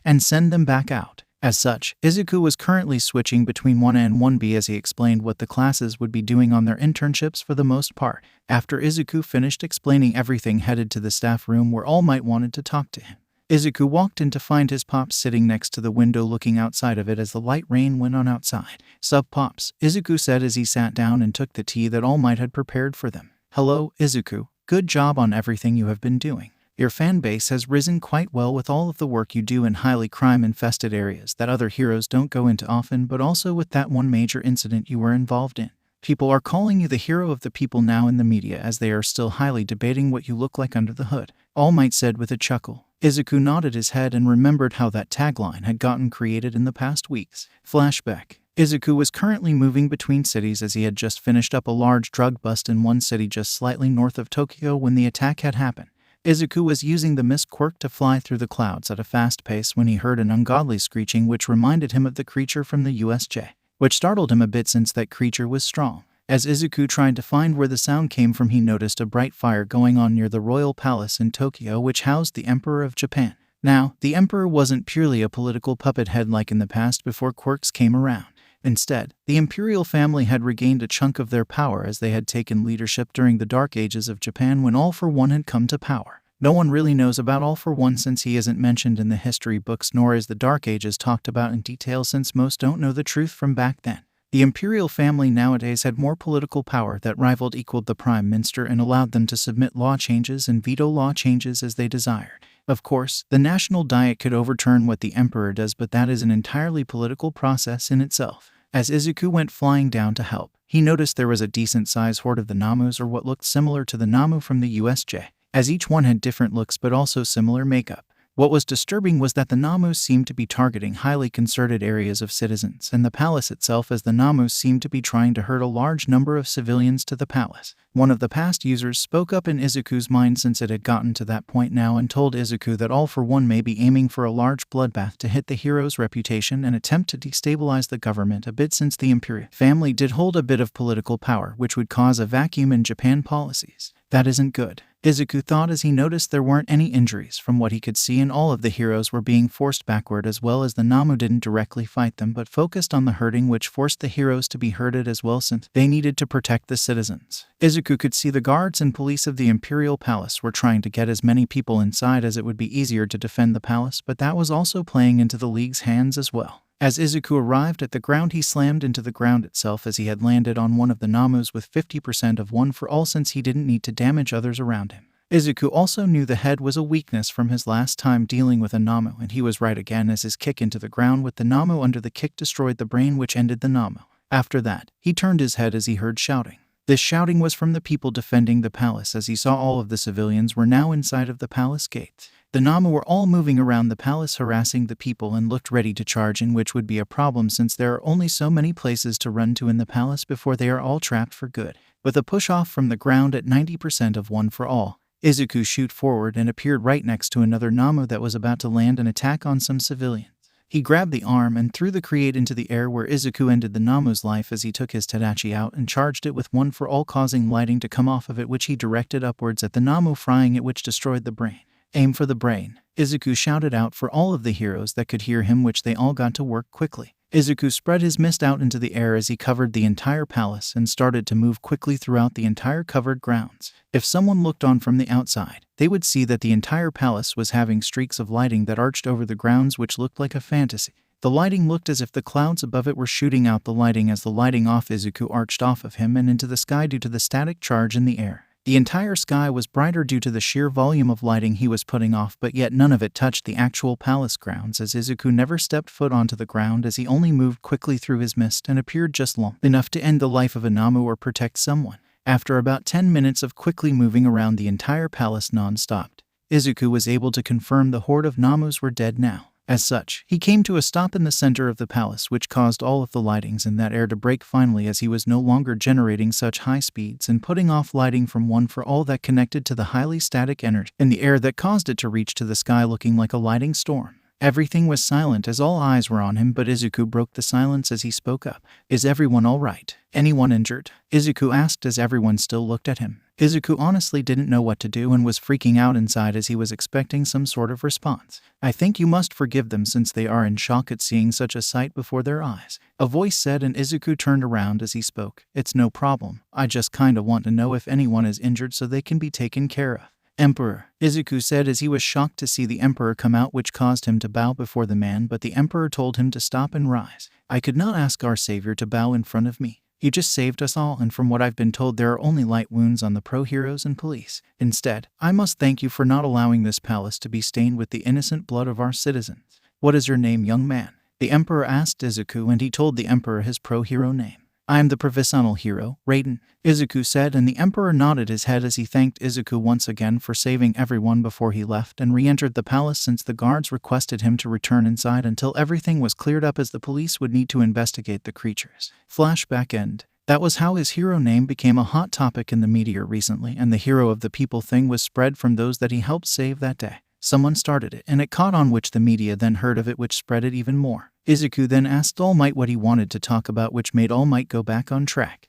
and send them back out. As such, Izuku was currently switching between 1A and 1B as he explained what the classes would be doing on their internships for the most part. After Izuku finished explaining everything, headed to the staff room where All Might wanted to talk to him. Izuku walked in to find his Pops sitting next to the window looking outside of it as the light rain went on outside. "Sup, Pops," Izuku said as he sat down and took the tea that All Might had prepared for them. "Hello, Izuku. Good job on everything you have been doing. Your fan base has risen quite well with all of the work you do in highly crime-infested areas that other heroes don't go into often, but also with that one major incident you were involved in. People are calling you the hero of the people now in the media, as they are still highly debating what you look like under the hood," All Might said with a chuckle. Izuku nodded his head and remembered how that tagline had gotten created in the past weeks. Flashback. Izuku was currently moving between cities as he had just finished up a large drug bust in one city just slightly north of Tokyo when the attack had happened. Izuku was using the mist quirk to fly through the clouds at a fast pace when he heard an ungodly screeching which reminded him of the creature from the USJ, which startled him a bit since that creature was strong. As Izuku tried to find where the sound came from, he noticed a bright fire going on near the royal palace in Tokyo, which housed the Emperor of Japan. Now, the Emperor wasn't purely a political puppet head like in the past before quirks came around. Instead, the imperial family had regained a chunk of their power as they had taken leadership during the Dark Ages of Japan when All for One had come to power. No one really knows about All for One since he isn't mentioned in the history books, nor is the Dark Ages talked about in detail since most don't know the truth from back then. The imperial family nowadays had more political power that equaled the prime minister and allowed them to submit law changes and veto law changes as they desired. Of course, the national diet could overturn what the emperor does, but that is an entirely political process in itself. As Izuku went flying down to help, he noticed there was a decent-sized horde of the Namus, or what looked similar to the Namu from the USJ, as each one had different looks but also similar makeup. What was disturbing was that the Namus seemed to be targeting highly concerted areas of citizens and the palace itself, as the Namus seemed to be trying to herd a large number of civilians to the palace. One of the past users spoke up in Izuku's mind since it had gotten to that point now and told Izuku that All for One may be aiming for a large bloodbath to hit the hero's reputation and attempt to destabilize the government a bit, since the imperial family did hold a bit of political power, which would cause a vacuum in Japan policies. That isn't good, Izuku thought as he noticed there weren't any injuries from what he could see, and all of the heroes were being forced backward, as well as the Namu didn't directly fight them but focused on the herding, which forced the heroes to be herded as well since they needed to protect the citizens. Izuku could see the guards and police of the Imperial Palace were trying to get as many people inside as it would be easier to defend the palace, but that was also playing into the League's hands as well. As Izuku arrived at the ground, he slammed into the ground itself as he had landed on one of the Namus with 50% of one for all, since he didn't need to damage others around him. Izuku also knew the head was a weakness from his last time dealing with a Namu, and he was right again as his kick into the ground with the Namu under the kick destroyed the brain, which ended the Namu. After that, he turned his head as he heard shouting. This shouting was from the people defending the palace, as he saw all of the civilians were now inside of the palace gates. The Namu were all moving around the palace harassing the people and looked ready to charge in, which would be a problem since there are only so many places to run to in the palace before they are all trapped for good. With a push-off from the ground at 90% of one for all, Izuku shoot forward and appeared right next to another Namu that was about to land an attack on some civilians. He grabbed the arm and threw the create into the air, where Izuku ended the Namu's life as he took his Tadachi out and charged it with one for all, causing lighting to come off of it, which he directed upwards at the Namu, frying it, which destroyed the brain. Aim for the brain, Izuku shouted out for all of the heroes that could hear him, which they all got to work quickly. Izuku spread his mist out into the air as he covered the entire palace and started to move quickly throughout the entire covered grounds. If someone looked on from the outside, they would see that the entire palace was having streaks of lighting that arched over the grounds, which looked like a fantasy. The lighting looked as if the clouds above it were shooting out the lighting as the lighting off Izuku arched off of him and into the sky due to the static charge in the air. The entire sky was brighter due to the sheer volume of lighting he was putting off, but yet none of it touched the actual palace grounds, as Izuku never stepped foot onto the ground as he only moved quickly through his mist and appeared just long enough to end the life of a Namu or protect someone. After about 10 minutes of quickly moving around the entire palace non-stopped, Izuku was able to confirm the horde of Namus were dead now. As such, he came to a stop in the center of the palace, which caused all of the lightings in that air to break finally, as he was no longer generating such high speeds and putting off lighting from one for all that connected to the highly static energy in the air that caused it to reach to the sky looking like a lighting storm. Everything was silent as all eyes were on him, but Izuku broke the silence as he spoke up. Is everyone all right? Anyone injured? Izuku asked as everyone still looked at him. Izuku honestly didn't know what to do and was freaking out inside as he was expecting some sort of response. I think you must forgive them since they are in shock at seeing such a sight before their eyes. A voice said, and Izuku turned around as he spoke. It's no problem. I just kinda want to know if anyone is injured so they can be taken care of. Emperor, Izuku said as he was shocked to see the Emperor come out, which caused him to bow before the man, but the Emperor told him to stop and rise. I could not ask our savior to bow in front of me. He just saved us all, and from what I've been told there are only light wounds on the pro-heroes and police. Instead, I must thank you for not allowing this palace to be stained with the innocent blood of our citizens. What is your name, young man? The Emperor asked Izuku, and he told the Emperor his pro-hero name. I am the Provisional hero, Raiden, Izuku said, and the Emperor nodded his head as he thanked Izuku once again for saving everyone before he left and re-entered the palace since the guards requested him to return inside until everything was cleared up as the police would need to investigate the creatures. Flashback end. That was how his hero name became a hot topic in the media recently, and the hero of the people thing was spread from those that he helped save that day. Someone started it, and it caught on, which the media then heard of it, which spread it even more. Izuku then asked All Might what he wanted to talk about, which made All Might go back on track.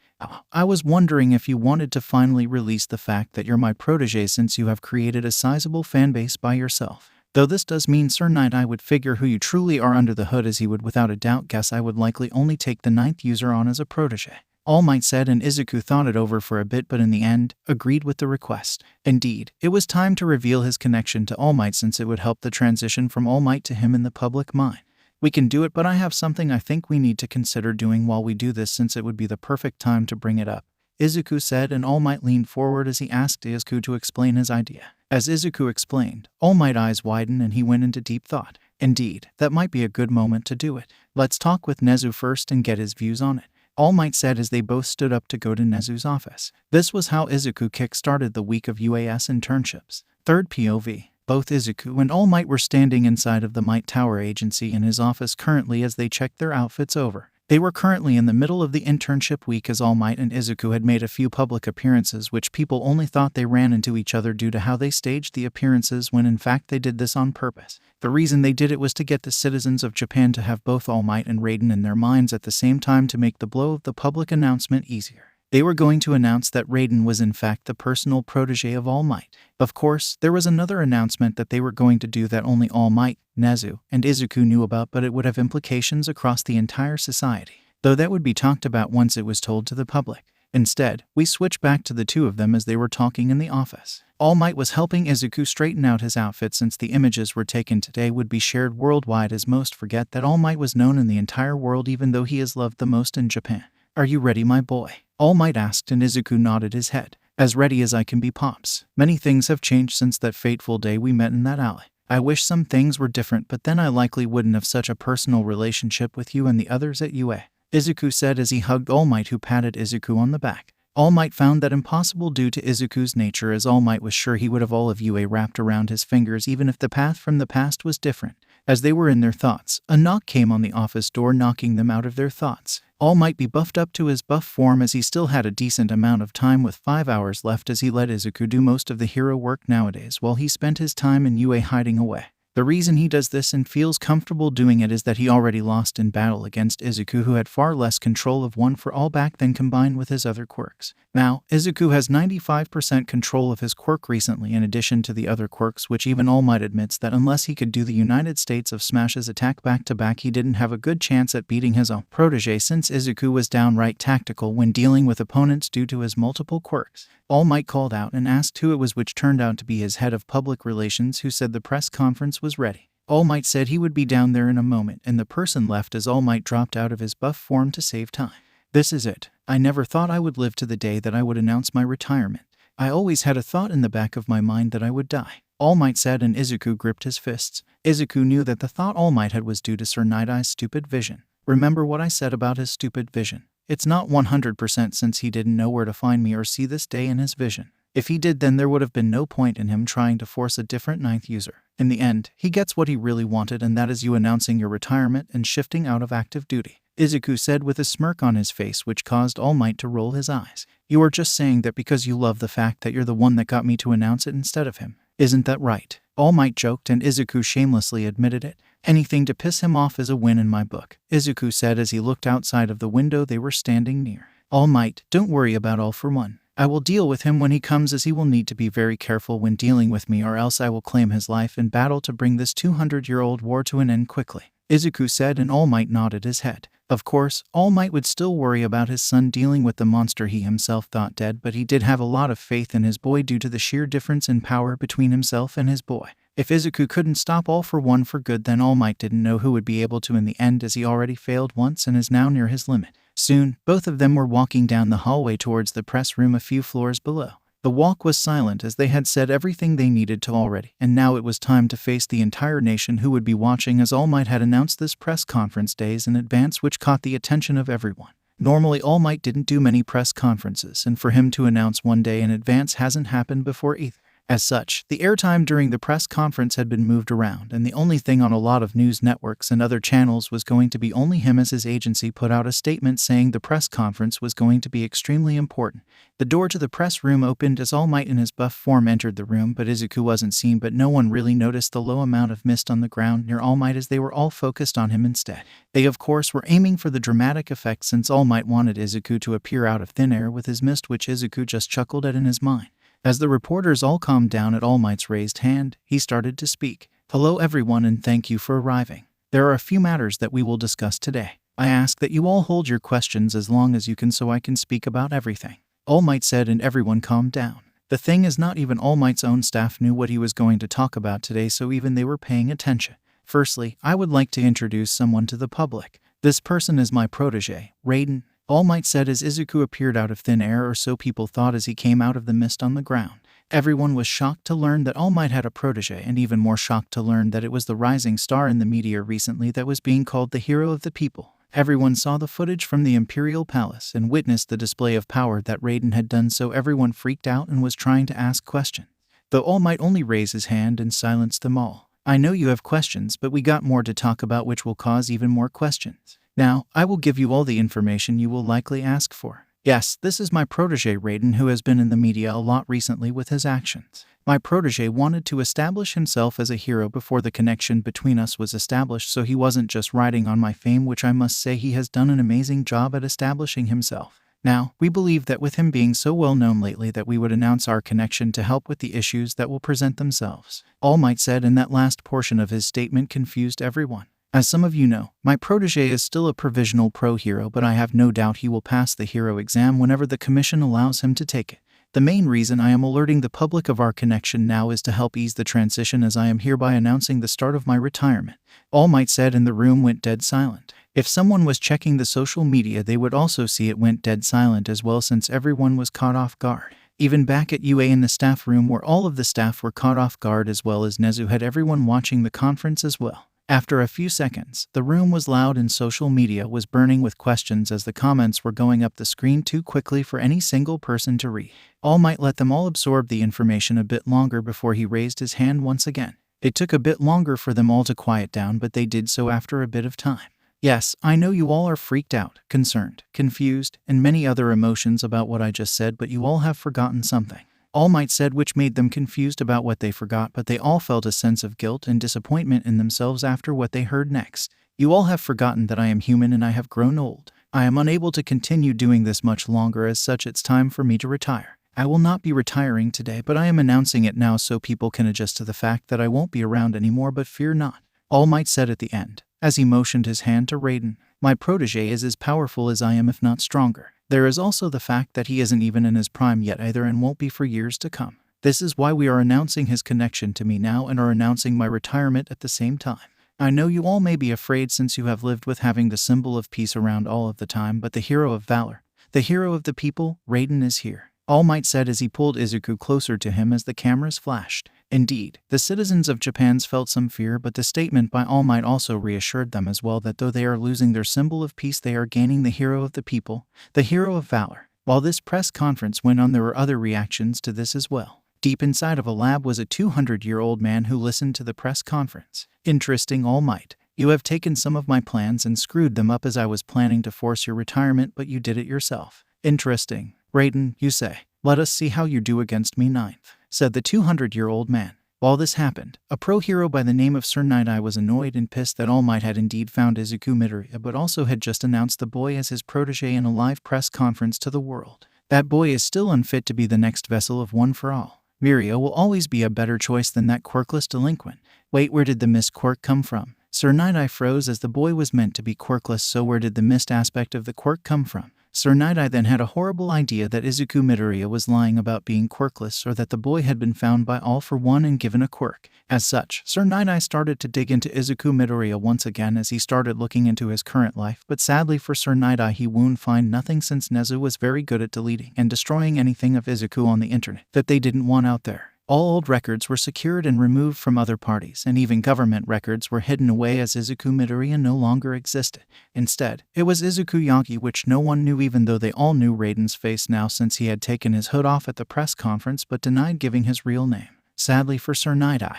I was wondering if you wanted to finally release the fact that you're my protege since you have created a sizable fanbase by yourself. Though this does mean Sir Nighteye would figure who you truly are under the hood, as he would without a doubt guess I would likely only take the 9th user on as a protege. All Might said, and Izuku thought it over for a bit but in the end, agreed with the request. Indeed, it was time to reveal his connection to All Might since it would help the transition from All Might to him in the public mind. We can do it, but I have something I think we need to consider doing while we do this since it would be the perfect time to bring it up, Izuku said, and All Might leaned forward as he asked Izuku to explain his idea. As Izuku explained, All Might's eyes widened and he went into deep thought. Indeed, that might be a good moment to do it. Let's talk with Nezu first and get his views on it, All Might said as they both stood up to go to Nezu's office. This was how Izuku kick-started the week of UAS internships. Third POV. Both Izuku and All Might were standing inside of the Might Tower agency in his office currently as they checked their outfits over. They were currently in the middle of the internship week as All Might and Izuku had made a few public appearances, which people only thought they ran into each other due to how they staged the appearances, when in fact they did this on purpose. The reason they did it was to get the citizens of Japan to have both All Might and Raiden in their minds at the same time to make the blow of the public announcement easier. They were going to announce that Raiden was in fact the personal protege of All Might. Of course, there was another announcement that they were going to do that only All Might, Nezu, and Izuku knew about, but it would have implications across the entire society, though that would be talked about once it was told to the public. Instead, we switch back to the two of them as they were talking in the office. All Might was helping Izuku straighten out his outfit since the images were taken today would be shared worldwide, as most forget that All Might was known in the entire world even though he is loved the most in Japan. Are you ready, my boy? All Might asked, and Izuku nodded his head. As ready as I can be, Pops. Many things have changed since that fateful day we met in that alley. I wish some things were different, but then I likely wouldn't have such a personal relationship with you and the others at UA, Izuku said as he hugged All Might, who patted Izuku on the back. All Might found that impossible due to Izuku's nature, as All Might was sure he would have all of UA wrapped around his fingers even if the path from the past was different. As they were in their thoughts, a knock came on the office door, knocking them out of their thoughts. All Might be buffed up to his buff form as he still had a decent amount of time with 5 hours left, as he let Izuku do most of the hero work nowadays while he spent his time in UA hiding away. The reason he does this and feels comfortable doing it is that he already lost in battle against Izuku, who had far less control of One for All back then combined with his other quirks. Now, Izuku has 95% control of his quirk recently in addition to the other quirks, which even All Might admits that unless he could do the United States of Smash's attack back to back, he didn't have a good chance at beating his own protege, since Izuku was downright tactical when dealing with opponents due to his multiple quirks. All Might called out and asked who it was, which turned out to be his head of public relations, who said the press conference was ready. All Might said he would be down there in a moment, and the person left as All Might dropped out of his buff form to save time. This is it. I never thought I would live to the day that I would announce my retirement. I always had a thought in the back of my mind that I would die, All Might said, and Izuku gripped his fists. Izuku knew that the thought All Might had was due to Sir Nightaye's stupid vision. Remember what I said about his stupid vision? It's not 100% since he didn't know where to find me or see this day in his vision. If he did, then there would have been no point in him trying to force a different 9th user. In the end, he gets what he really wanted, and that is you announcing your retirement and shifting out of active duty, Izuku said with a smirk on his face, which caused All Might to roll his eyes. You are just saying that because you love the fact that you're the one that got me to announce it instead of him. Isn't that right? All Might joked, and Izuku shamelessly admitted it. Anything to piss him off is a win in my book, Izuku said as he looked outside of the window they were standing near. All Might, don't worry about All for One. I will deal with him when he comes, as he will need to be very careful when dealing with me, or else I will claim his life in battle to bring this 200-year-old war to an end quickly, Izuku said, and All Might nodded his head. Of course, All Might would still worry about his son dealing with the monster he himself thought dead, but he did have a lot of faith in his boy due to the sheer difference in power between himself and his boy. If Izuku couldn't stop All for One for good, then All Might didn't know who would be able to in the end, as he already failed once and is now near his limit. Soon, both of them were walking down the hallway towards the press room a few floors below. The walk was silent, as they had said everything they needed to already, and now it was time to face the entire nation who would be watching, as All Might had announced this press conference days in advance, which caught the attention of everyone. Normally All Might didn't do many press conferences, and for him to announce one day in advance hasn't happened before either. As such, the airtime during the press conference had been moved around, and the only thing on a lot of news networks and other channels was going to be only him, as his agency put out a statement saying the press conference was going to be extremely important. The door to the press room opened as All Might in his buff form entered the room, but Izuku wasn't seen, but no one really noticed the low amount of mist on the ground near All Might, as they were all focused on him instead. They of course were aiming for the dramatic effect, since All Might wanted Izuku to appear out of thin air with his mist, which Izuku just chuckled at in his mind. As the reporters all calmed down at All Might's raised hand, he started to speak. Hello everyone, and thank you for arriving. There are a few matters that we will discuss today. I ask that you all hold your questions as long as you can so I can speak about everything, All Might said, and everyone calmed down. The thing is, not even All Might's own staff knew what he was going to talk about today, so even they were paying attention. Firstly, I would like to introduce someone to the public. This person is my protege, Raiden, All Might said as Izuku appeared out of thin air, or so people thought as he came out of the mist on the ground. Everyone was shocked to learn that All Might had a protege, and even more shocked to learn that it was the rising star in the media recently that was being called the hero of the people. Everyone saw the footage from the Imperial Palace and witnessed the display of power that Raiden had done, so everyone freaked out and was trying to ask questions, though All Might only raised his hand and silenced them all. I know you have questions, but we got more to talk about, which will cause even more questions. Now, I will give you all the information you will likely ask for. Yes, this is my protege Raiden, who has been in the media a lot recently with his actions. My protege wanted to establish himself as a hero before the connection between us was established, so he wasn't just riding on my fame, which I must say he has done an amazing job at establishing himself. Now, we believe that with him being so well known lately that we would announce our connection to help with the issues that will present themselves, All Might said, and that last portion of his statement confused everyone. As some of you know, my protege is still a provisional pro hero, but I have no doubt he will pass the hero exam whenever the commission allows him to take it. The main reason I am alerting the public of our connection now is to help ease the transition, as I am hereby announcing the start of my retirement, All Might said, and the room went dead silent. If someone was checking the social media, they would also see it went dead silent as well, since everyone was caught off guard. Even back at UA in the staff room, where all of the staff were caught off guard, as well as Nezu had everyone watching the conference as well. After a few seconds, the room was loud and social media was burning with questions, as the comments were going up the screen too quickly for any single person to read. All Might let them all absorb the information a bit longer before he raised his hand once again. It took a bit longer for them all to quiet down, but they did so after a bit of time. Yes, I know you all are freaked out, concerned, confused, and many other emotions about what I just said, but you all have forgotten something, All Might said, which made them confused about what they forgot, but they all felt a sense of guilt and disappointment in themselves after what they heard next. You all have forgotten that I am human and I have grown old. I am unable to continue doing this much longer, as such it's time for me to retire. I will not be retiring today, but I am announcing it now so people can adjust to the fact that I won't be around anymore, but fear not, All Might said at the end, as he motioned his hand to Raiden. My protege is as powerful as I am, if not stronger. There is also the fact that he isn't even in his prime yet either, and won't be for years to come. This is why we are announcing his connection to me now and are announcing my retirement at the same time. I know you all may be afraid, since you have lived with having the symbol of peace around all of the time, but the hero of valor, the hero of the people, Raiden, is here, All Might said as he pulled Izuku closer to him as the cameras flashed. Indeed, the citizens of Japan felt some fear, but the statement by All Might also reassured them as well, that though they are losing their symbol of peace, they are gaining the hero of the people, the hero of valor. While this press conference went on, there were other reactions to this as well. Deep inside of a lab was a 200-year-old man who listened to the press conference. Interesting, All Might. You have taken some of my plans and screwed them up, as I was planning to force your retirement, but you did it yourself. Interesting. Raiden, you say. Let us see how you do against me. Ninth, said the 200-year-old man. While this happened, a pro hero by the name of Sir Nighteye was annoyed and pissed that All Might had indeed found Izuku Midoriya but also had just announced the boy as his protege in a live press conference to the world. That boy is still unfit to be the next vessel of One for All. Midoriya will always be a better choice than that quirkless delinquent. Wait, where did the missed quirk come from? Sir Nighteye froze as the boy was meant to be quirkless, so where did the missed aspect of the quirk come from? Sir Nighteye then had a horrible idea that Izuku Midoriya was lying about being quirkless or that the boy had been found by All for One and given a quirk. As such, Sir Nighteye started to dig into Izuku Midoriya once again as he started looking into his current life, but sadly for Sir Nighteye he would find nothing since Nezu was very good at deleting and destroying anything of Izuku on the internet that they didn't want out there. All old records were secured and removed from other parties, and even government records were hidden away as Izuku Midoriya no longer existed. Instead, it was Izuku Yagi, which no one knew, even though they all knew Raiden's face now since he had taken his hood off at the press conference but denied giving his real name. Sadly for Sir Nighteye,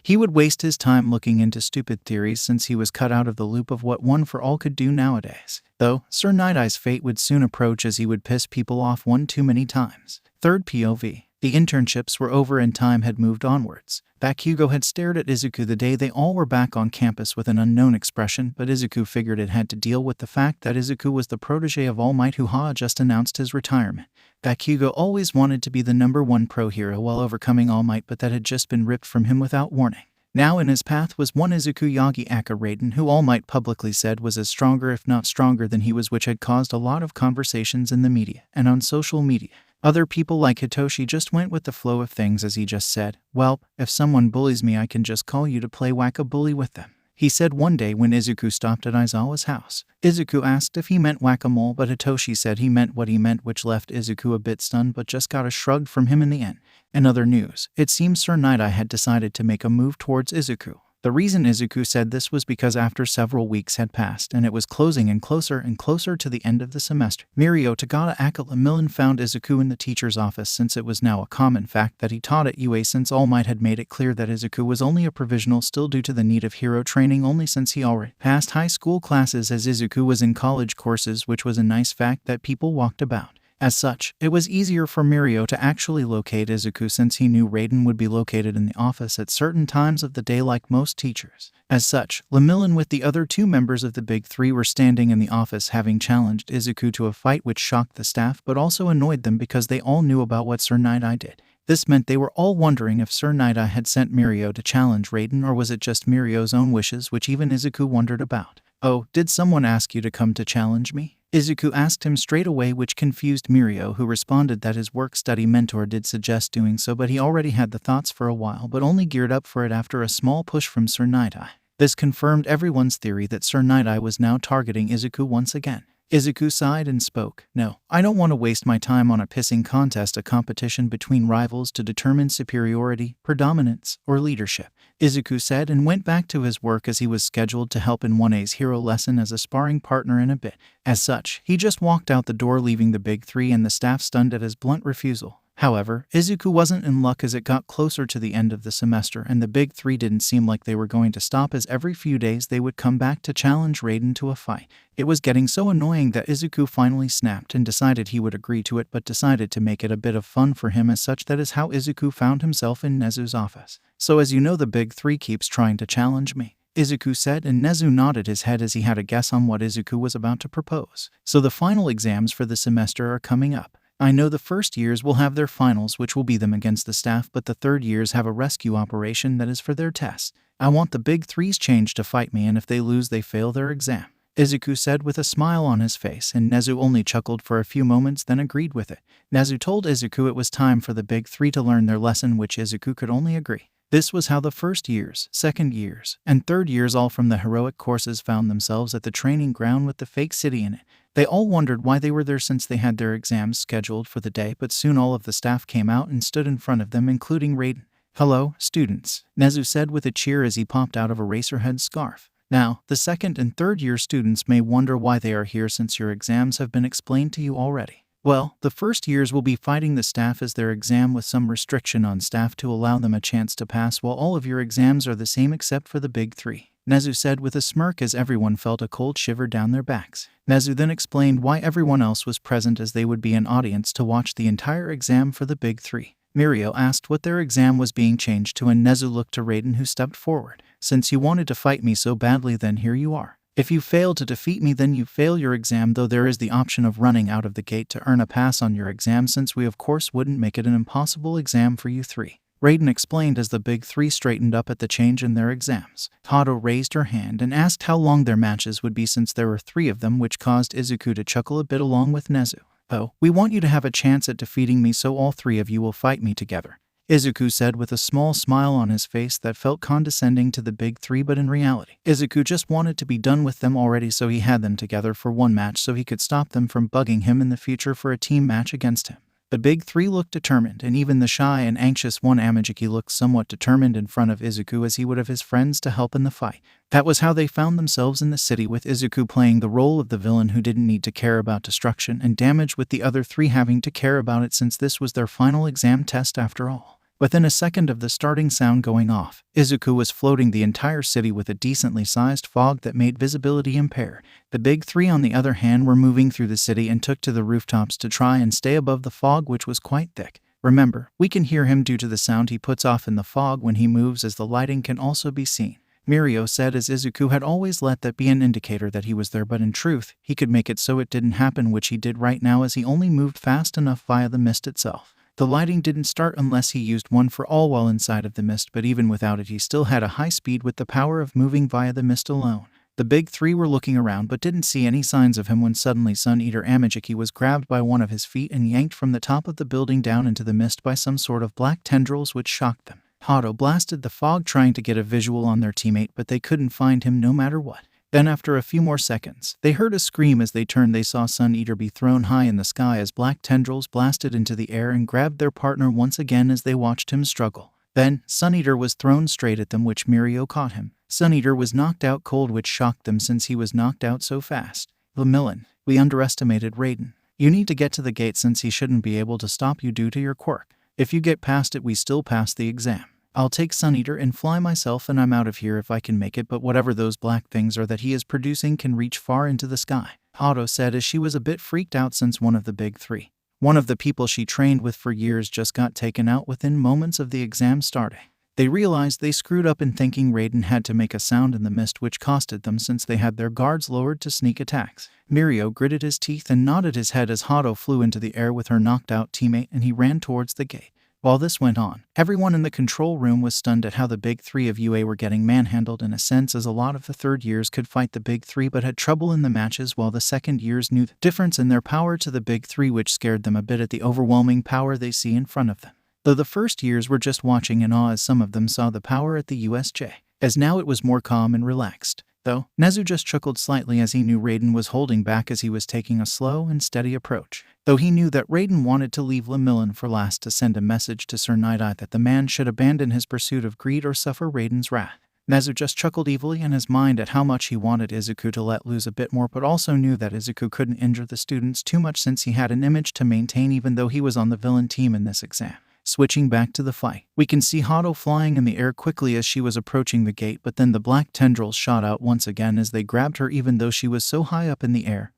he would waste his time looking into stupid theories since he was cut out of the loop of what One for All could do nowadays. Though, Sir Nightaye's fate would soon approach as he would piss people off one too many times. Third POV. The internships were over and time had moved onwards. Bakugo had stared at Izuku the day they all were back on campus with an unknown expression, but Izuku figured it had to deal with the fact that Izuku was the protege of All Might who had just announced his retirement. Bakugo always wanted to be the #1 pro hero while overcoming All Might, but that had just been ripped from him without warning. Now in his path was one Izuku Yagi aka Raiden, who All Might publicly said was as stronger if not stronger than he was, which had caused a lot of conversations in the media and on social media. Other people like Hitoshi just went with the flow of things as he just said, "Well, if someone bullies me I can just call you to play whack-a-bully with them," he said one day when Izuku stopped at Aizawa's house. Izuku asked if he meant whack-a-mole, but Hitoshi said he meant what he meant, which left Izuku a bit stunned but just got a shrug from him in the end. In other news, it seems Sir Nighteye had decided to make a move towards Izuku. The reason Izuku said this was because after several weeks had passed and it was closing in closer and closer to the end of the semester, Mirio Tagata Akala Millen found Izuku in the teacher's office, since it was now a common fact that he taught at UA, since All Might had made it clear that Izuku was only a provisional still due to the need of hero training only, since he already passed high school classes as Izuku was in college courses, which was a nice fact that people walked about. As such, it was easier for Mirio to actually locate Izuku since he knew Raiden would be located in the office at certain times of the day like most teachers. As such, Lemillion with the other two members of the Big Three were standing in the office, having challenged Izuku to a fight, which shocked the staff but also annoyed them because they all knew about what Sir Nighteye did. This meant they were all wondering if Sir Nighteye had sent Mirio to challenge Raiden, or was it just Mirio's own wishes, which even Izuku wondered about. "Oh, did someone ask you to come to challenge me?" Izuku asked him straight away, which confused Mirio, who responded that his work-study mentor did suggest doing so, but he already had the thoughts for a while but only geared up for it after a small push from Sir Nighteye. This confirmed everyone's theory that Sir Nighteye was now targeting Izuku once again. Izuku sighed and spoke. "No, I don't want to waste my time on a pissing contest, a competition between rivals to determine superiority, predominance, or leadership," Izuku said, and went back to his work as he was scheduled to help in 1A's hero lesson as a sparring partner in a bit. As such, he just walked out the door, leaving the Big Three and the staff stunned at his blunt refusal. However, Izuku wasn't in luck as it got closer to the end of the semester and the Big Three didn't seem like they were going to stop, as every few days they would come back to challenge Raiden to a fight. It was getting so annoying that Izuku finally snapped and decided he would agree to it, but decided to make it a bit of fun for him, as such that is how Izuku found himself in Nezu's office. "So as you know, the Big Three keeps trying to challenge me," Izuku said, and Nezu nodded his head as he had a guess on what Izuku was about to propose. "So the final exams for the semester are coming up. I know the first years will have their finals, which will be them against the staff, but the third years have a rescue operation that is for their tests. I want the Big Three's change to fight me, and if they lose they fail their exam," Izuku said with a smile on his face, and Nezu only chuckled for a few moments then agreed with it. Nezu told Izuku it was time for the Big Three to learn their lesson, which Izuku could only agree. This was how the first years, second years, and third years all from the heroic courses found themselves at the training ground with the fake city in it. They all wondered why they were there since they had their exams scheduled for the day, but soon all of the staff came out and stood in front of them, including Raiden. "Hello, students," Nezu said with a cheer as he popped out of a Racerhead scarf. "Now, the second and third year students may wonder why they are here since your exams have been explained to you already. Well, the first years will be fighting the staff as their exam, with some restriction on staff to allow them a chance to pass, while all of your exams are the same except for the Big Three," Nezu said with a smirk as everyone felt a cold shiver down their backs. Nezu then explained why everyone else was present, as they would be an audience to watch the entire exam for the Big Three. Mirio asked what their exam was being changed to, and Nezu looked to Raiden, who stepped forward. Since you wanted to fight me so badly, then here you are. If you fail to defeat me, then you fail your exam, though there is the option of running out of the gate to earn a pass on your exam, since we of course wouldn't make it an impossible exam for you three. Raiden explained as the big three straightened up at the change in their exams. Hado raised her hand and asked how long their matches would be, since there were 3 of them, which caused Izuku to chuckle a bit along with Nezu. Oh, we want you to have a chance at defeating me, so all 3 of you will fight me together, Izuku said with a small smile on his face that felt condescending to the big 3, but in reality, Izuku just wanted to be done with them already, so he had them together for one match so he could stop them from bugging him in the future for a team match against him. The big 3 looked determined, and even the shy and anxious one Amajiki looked somewhat determined in front of Izuku, as he would have his friends to help in the fight. That was how they found themselves in the city, with Izuku playing the role of the villain who didn't need to care about destruction and damage, with the other 3 having to care about it, since this was their final exam test after all. Within a second of the starting sound going off, Izuku was floating the entire city with a decently sized fog that made visibility impaired. The big 3, on the other hand, were moving through the city and took to the rooftops to try and stay above the fog, which was quite thick. Remember, we can hear him due to the sound he puts off in the fog when he moves, as the lighting can also be seen, Mirio said, as Izuku had always let that be an indicator that he was there, but in truth, he could make it so it didn't happen, which he did right now, as he only moved fast enough via the mist itself. The lighting didn't start unless he used one for all while inside of the mist, but even without it he still had a high speed with the power of moving via the mist alone. The big 3 were looking around but didn't see any signs of him when suddenly Sun Eater Amajiki was grabbed by one of his feet and yanked from the top of the building down into the mist by some sort of black tendrils, which shocked them. Hado blasted the fog trying to get a visual on their teammate, but they couldn't find him no matter what. Then after a few more seconds, they heard a scream. As they turned, they saw Sun Eater be thrown high in the sky as black tendrils blasted into the air and grabbed their partner once again as they watched him struggle. Then, Sun Eater was thrown straight at them, which Mirio caught him. Sun Eater was knocked out cold, which shocked them since he was knocked out so fast. Lemillion, we underestimated Raiden. You need to get to the gate, since he shouldn't be able to stop you due to your quirk. If you get past it, we still pass the exam. I'll take Sun Eater and fly myself, and I'm out of here if I can make it, but whatever those black things are that he is producing can reach far into the sky, Hado said, as she was a bit freaked out since one of the big 3, one of the people she trained with for years, just got taken out within moments of the exam starting. They realized they screwed up in thinking Raiden had to make a sound in the mist, which costed them since they had their guards lowered to sneak attacks. Mirio gritted his teeth and nodded his head as Hado flew into the air with her knocked out teammate, and he ran towards the gate. While this went on, everyone in the control room was stunned at how the big 3 of UA were getting manhandled in a sense, as a lot of the third years could fight the big 3 but had trouble in the matches, while the second years knew the difference in their power to the big 3, which scared them a bit at the overwhelming power they see in front of them. Though the first years were just watching in awe as some of them saw the power at the USJ, as now it was more calm and relaxed. Though, Nezu just chuckled slightly as he knew Raiden was holding back, as he was taking a slow and steady approach. Though he knew that Raiden wanted to leave Lemillion for last to send a message to Sir Nighteye that the man should abandon his pursuit of greed or suffer Raiden's wrath. Nezu just chuckled evilly in his mind at how much he wanted Izuku to let loose a bit more, but also knew that Izuku couldn't injure the students too much since he had an image to maintain, even though he was on the villain team in this exam. Switching back to the fight, we can see Hado flying in the air quickly as she was approaching the gate, but then the black tendrils shot out once again as they grabbed her, even though she was so high up in the air,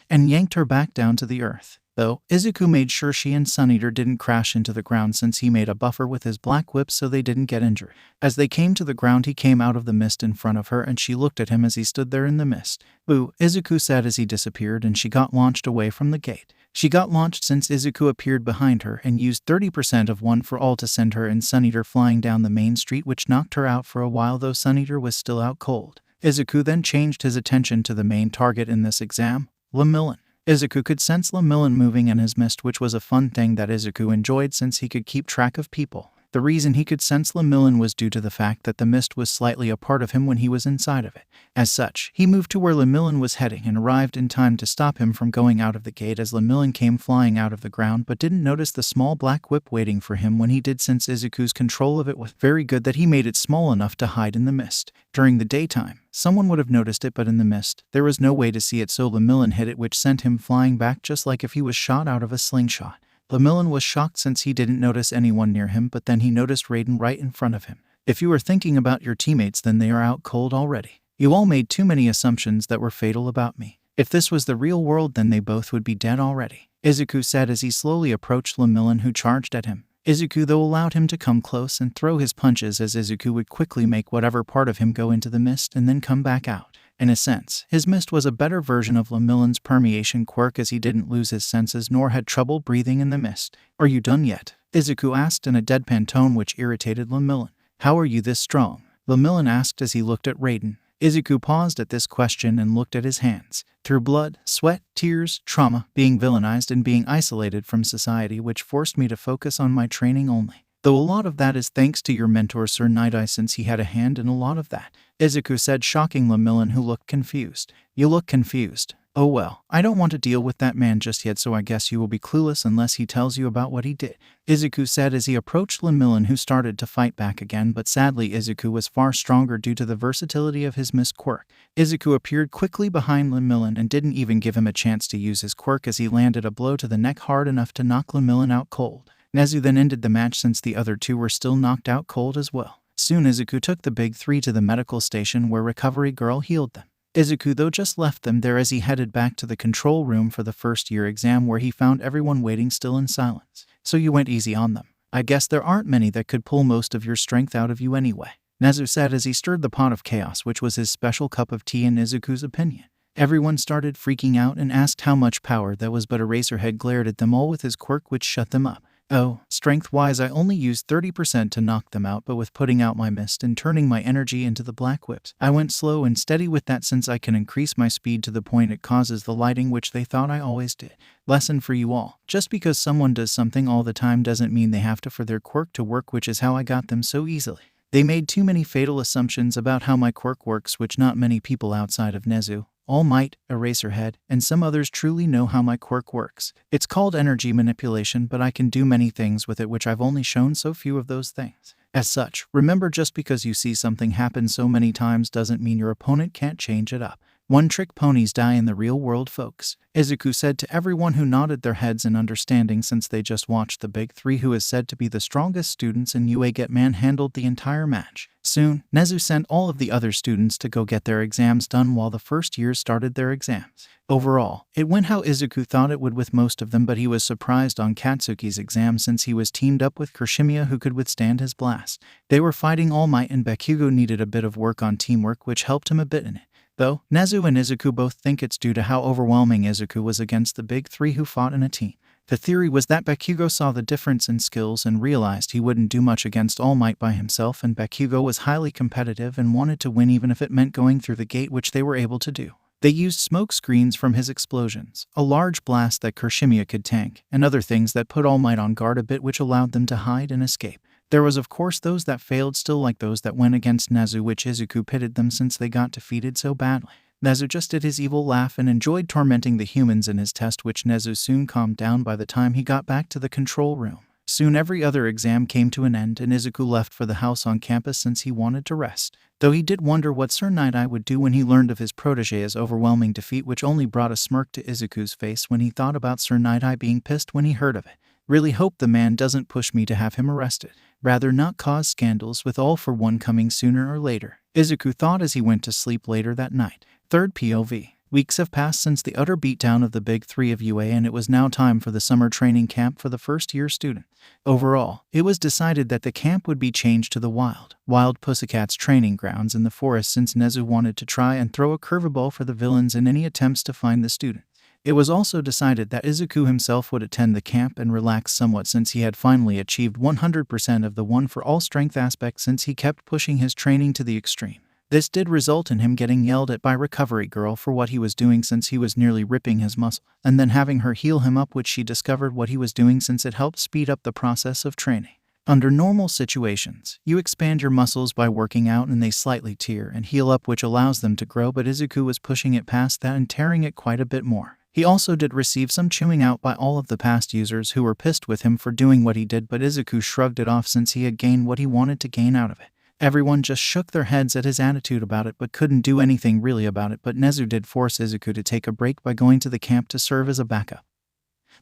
and yanked her back down to the earth. Though, Izuku made sure she and Sun Eater didn't crash into the ground, since he made a buffer with his black whip so they didn't get injured. As they came to the ground, he came out of the mist in front of her, and she looked at him as he stood there in the mist. "Boo," Izuku said as he disappeared, and she got launched away from the gate. She got launched since Izuku appeared behind her and used 30% of one for all to send her and Sun Eater flying down the main street, which knocked her out for a while, though Sun Eater was still out cold. Izuku then changed his attention to the main target in this exam, Lemillion. Izuku could sense Lemillion moving in his mist, which was a fun thing that Izuku enjoyed since he could keep track of people. The reason he could sense Lemillion was due to the fact that the mist was slightly a part of him when he was inside of it. As such, he moved to where Lemillion was heading and arrived in time to stop him from going out of the gate as Lemillion came flying out of the ground, but didn't notice the small black whip waiting for him when he did, since Izuku's control of it was very good that he made it small enough to hide in the mist. During the daytime, someone would have noticed it, but in the mist, there was no way to see it, so Lemillion hit it, which sent him flying back just like if he was shot out of a slingshot. Lemillion was shocked since he didn't notice anyone near him, but then he noticed Raiden right in front of him. If you were thinking about your teammates, then they are out cold already. You all made too many assumptions that were fatal about me. If this was the real world, then they both would be dead already, Izuku said as he slowly approached Lemillion, who charged at him. Izuku though allowed him to come close and throw his punches, as Izuku would quickly make whatever part of him go into the mist and then come back out. In a sense, his mist was a better version of Lemillions' permeation quirk, as he didn't lose his senses nor had trouble breathing in the mist. "Are you done yet?" Izuku asked in a deadpan tone which irritated Lemillion. "How are you this strong?" Lemillion asked as he looked at Raiden. Izuku paused at this question and looked at his hands. Through blood, sweat, tears, trauma, being villainized and being isolated from society, which forced me to focus on my training only. Though a lot of that is thanks to your mentor Sir Nighteye, since he had a hand in a lot of that," Izuku said, shocking Lemillion, who looked confused. "You look confused. Oh well, I don't want to deal with that man just yet, so I guess you will be clueless unless he tells you about what he did," Izuku said as he approached Lemillion, who started to fight back again, but sadly Izuku was far stronger due to the versatility of his mist quirk. Izuku appeared quickly behind Lemillion and didn't even give him a chance to use his quirk, as he landed a blow to the neck hard enough to knock Lemillion out cold. Nezu then ended the match since the other two were still knocked out cold as well. Soon Izuku took the big three to the medical station where Recovery Girl healed them. Izuku though just left them there as he headed back to the control room for the first year exam, where he found everyone waiting still in silence. "So you went easy on them. I guess there aren't many that could pull most of your strength out of you anyway," Nezu said as he stirred the pot of chaos, which was his special cup of tea in Izuku's opinion. Everyone started freaking out and asked how much power that was, but Eraserhead glared at them all with his quirk, which shut them up. "Oh, strength-wise I only used 30% to knock them out, but with putting out my mist and turning my energy into the black whips, I went slow and steady with that, since I can increase my speed to the point it causes the lighting, which they thought I always did. Lesson for you all: just because someone does something all the time doesn't mean they have to for their quirk to work, which is how I got them so easily. They made too many fatal assumptions about how my quirk works, which not many people outside of Nezu, All Might, Eraserhead, and some others truly know how my quirk works. It's called energy manipulation, but I can do many things with it, which I've only shown so few of those things. As such, remember, just because you see something happen so many times doesn't mean your opponent can't change it up. One-trick ponies die in the real world, folks," Izuku said to everyone, who nodded their heads in understanding, since they just watched the big three, who is said to be the strongest students in UA, get manhandled the entire match. Soon, Nezu sent all of the other students to go get their exams done while the first years started their exams. Overall, it went how Izuku thought it would with most of them, but he was surprised on Katsuki's exam, since he was teamed up with Kirishimiya, who could withstand his blast. They were fighting All Might, and Bakugo needed a bit of work on teamwork, which helped him a bit in it. Though, Nezu and Izuku both think it's due to how overwhelming Izuku was against the big three who fought in a team. The theory was that Bakugo saw the difference in skills and realized he wouldn't do much against All Might by himself, and Bakugo was highly competitive and wanted to win even if it meant going through the gate, which they were able to do. They used smoke screens from his explosions, a large blast that Kirishimiya could tank, and other things that put All Might on guard a bit, which allowed them to hide and escape. There was of course those that failed still, like those that went against Nezu, which Izuku pitied them since they got defeated so badly. Nezu just did his evil laugh and enjoyed tormenting the humans in his test, which Nezu soon calmed down by the time he got back to the control room. Soon every other exam came to an end, and Izuku left for the house on campus since he wanted to rest. Though he did wonder what Sir Nighteye would do when he learned of his protégé's overwhelming defeat, which only brought a smirk to Izuku's face when he thought about Sir Nighteye being pissed when he heard of it. Really hope the man doesn't push me to have him arrested. Rather not cause scandals, with All for One coming sooner or later, Izuku thought as he went to sleep later that night. Third POV. Weeks have passed since the utter beatdown of the big three of UA, and it was now time for the summer training camp for the first-year students. Overall, it was decided that the camp would be changed to the Wild Pussycats training grounds in the forest, since Nezu wanted to try and throw a curveball for the villains in any attempts to find the students. It was also decided that Izuku himself would attend the camp and relax somewhat, since he had finally achieved 100% of the one-for-all strength aspect, since he kept pushing his training to the extreme. This did result in him getting yelled at by Recovery Girl for what he was doing, since he was nearly ripping his muscle, and then having her heal him up, which she discovered what he was doing since it helped speed up the process of training. Under normal situations, you expand your muscles by working out and they slightly tear and heal up, which allows them to grow, but Izuku was pushing it past that and tearing it quite a bit more. He also did receive some chewing out by all of the past users who were pissed with him for doing what he did, but Izuku shrugged it off since he had gained what he wanted to gain out of it. Everyone just shook their heads at his attitude about it, but couldn't do anything really about it, but Nezu did force Izuku to take a break by going to the camp to serve as a backup.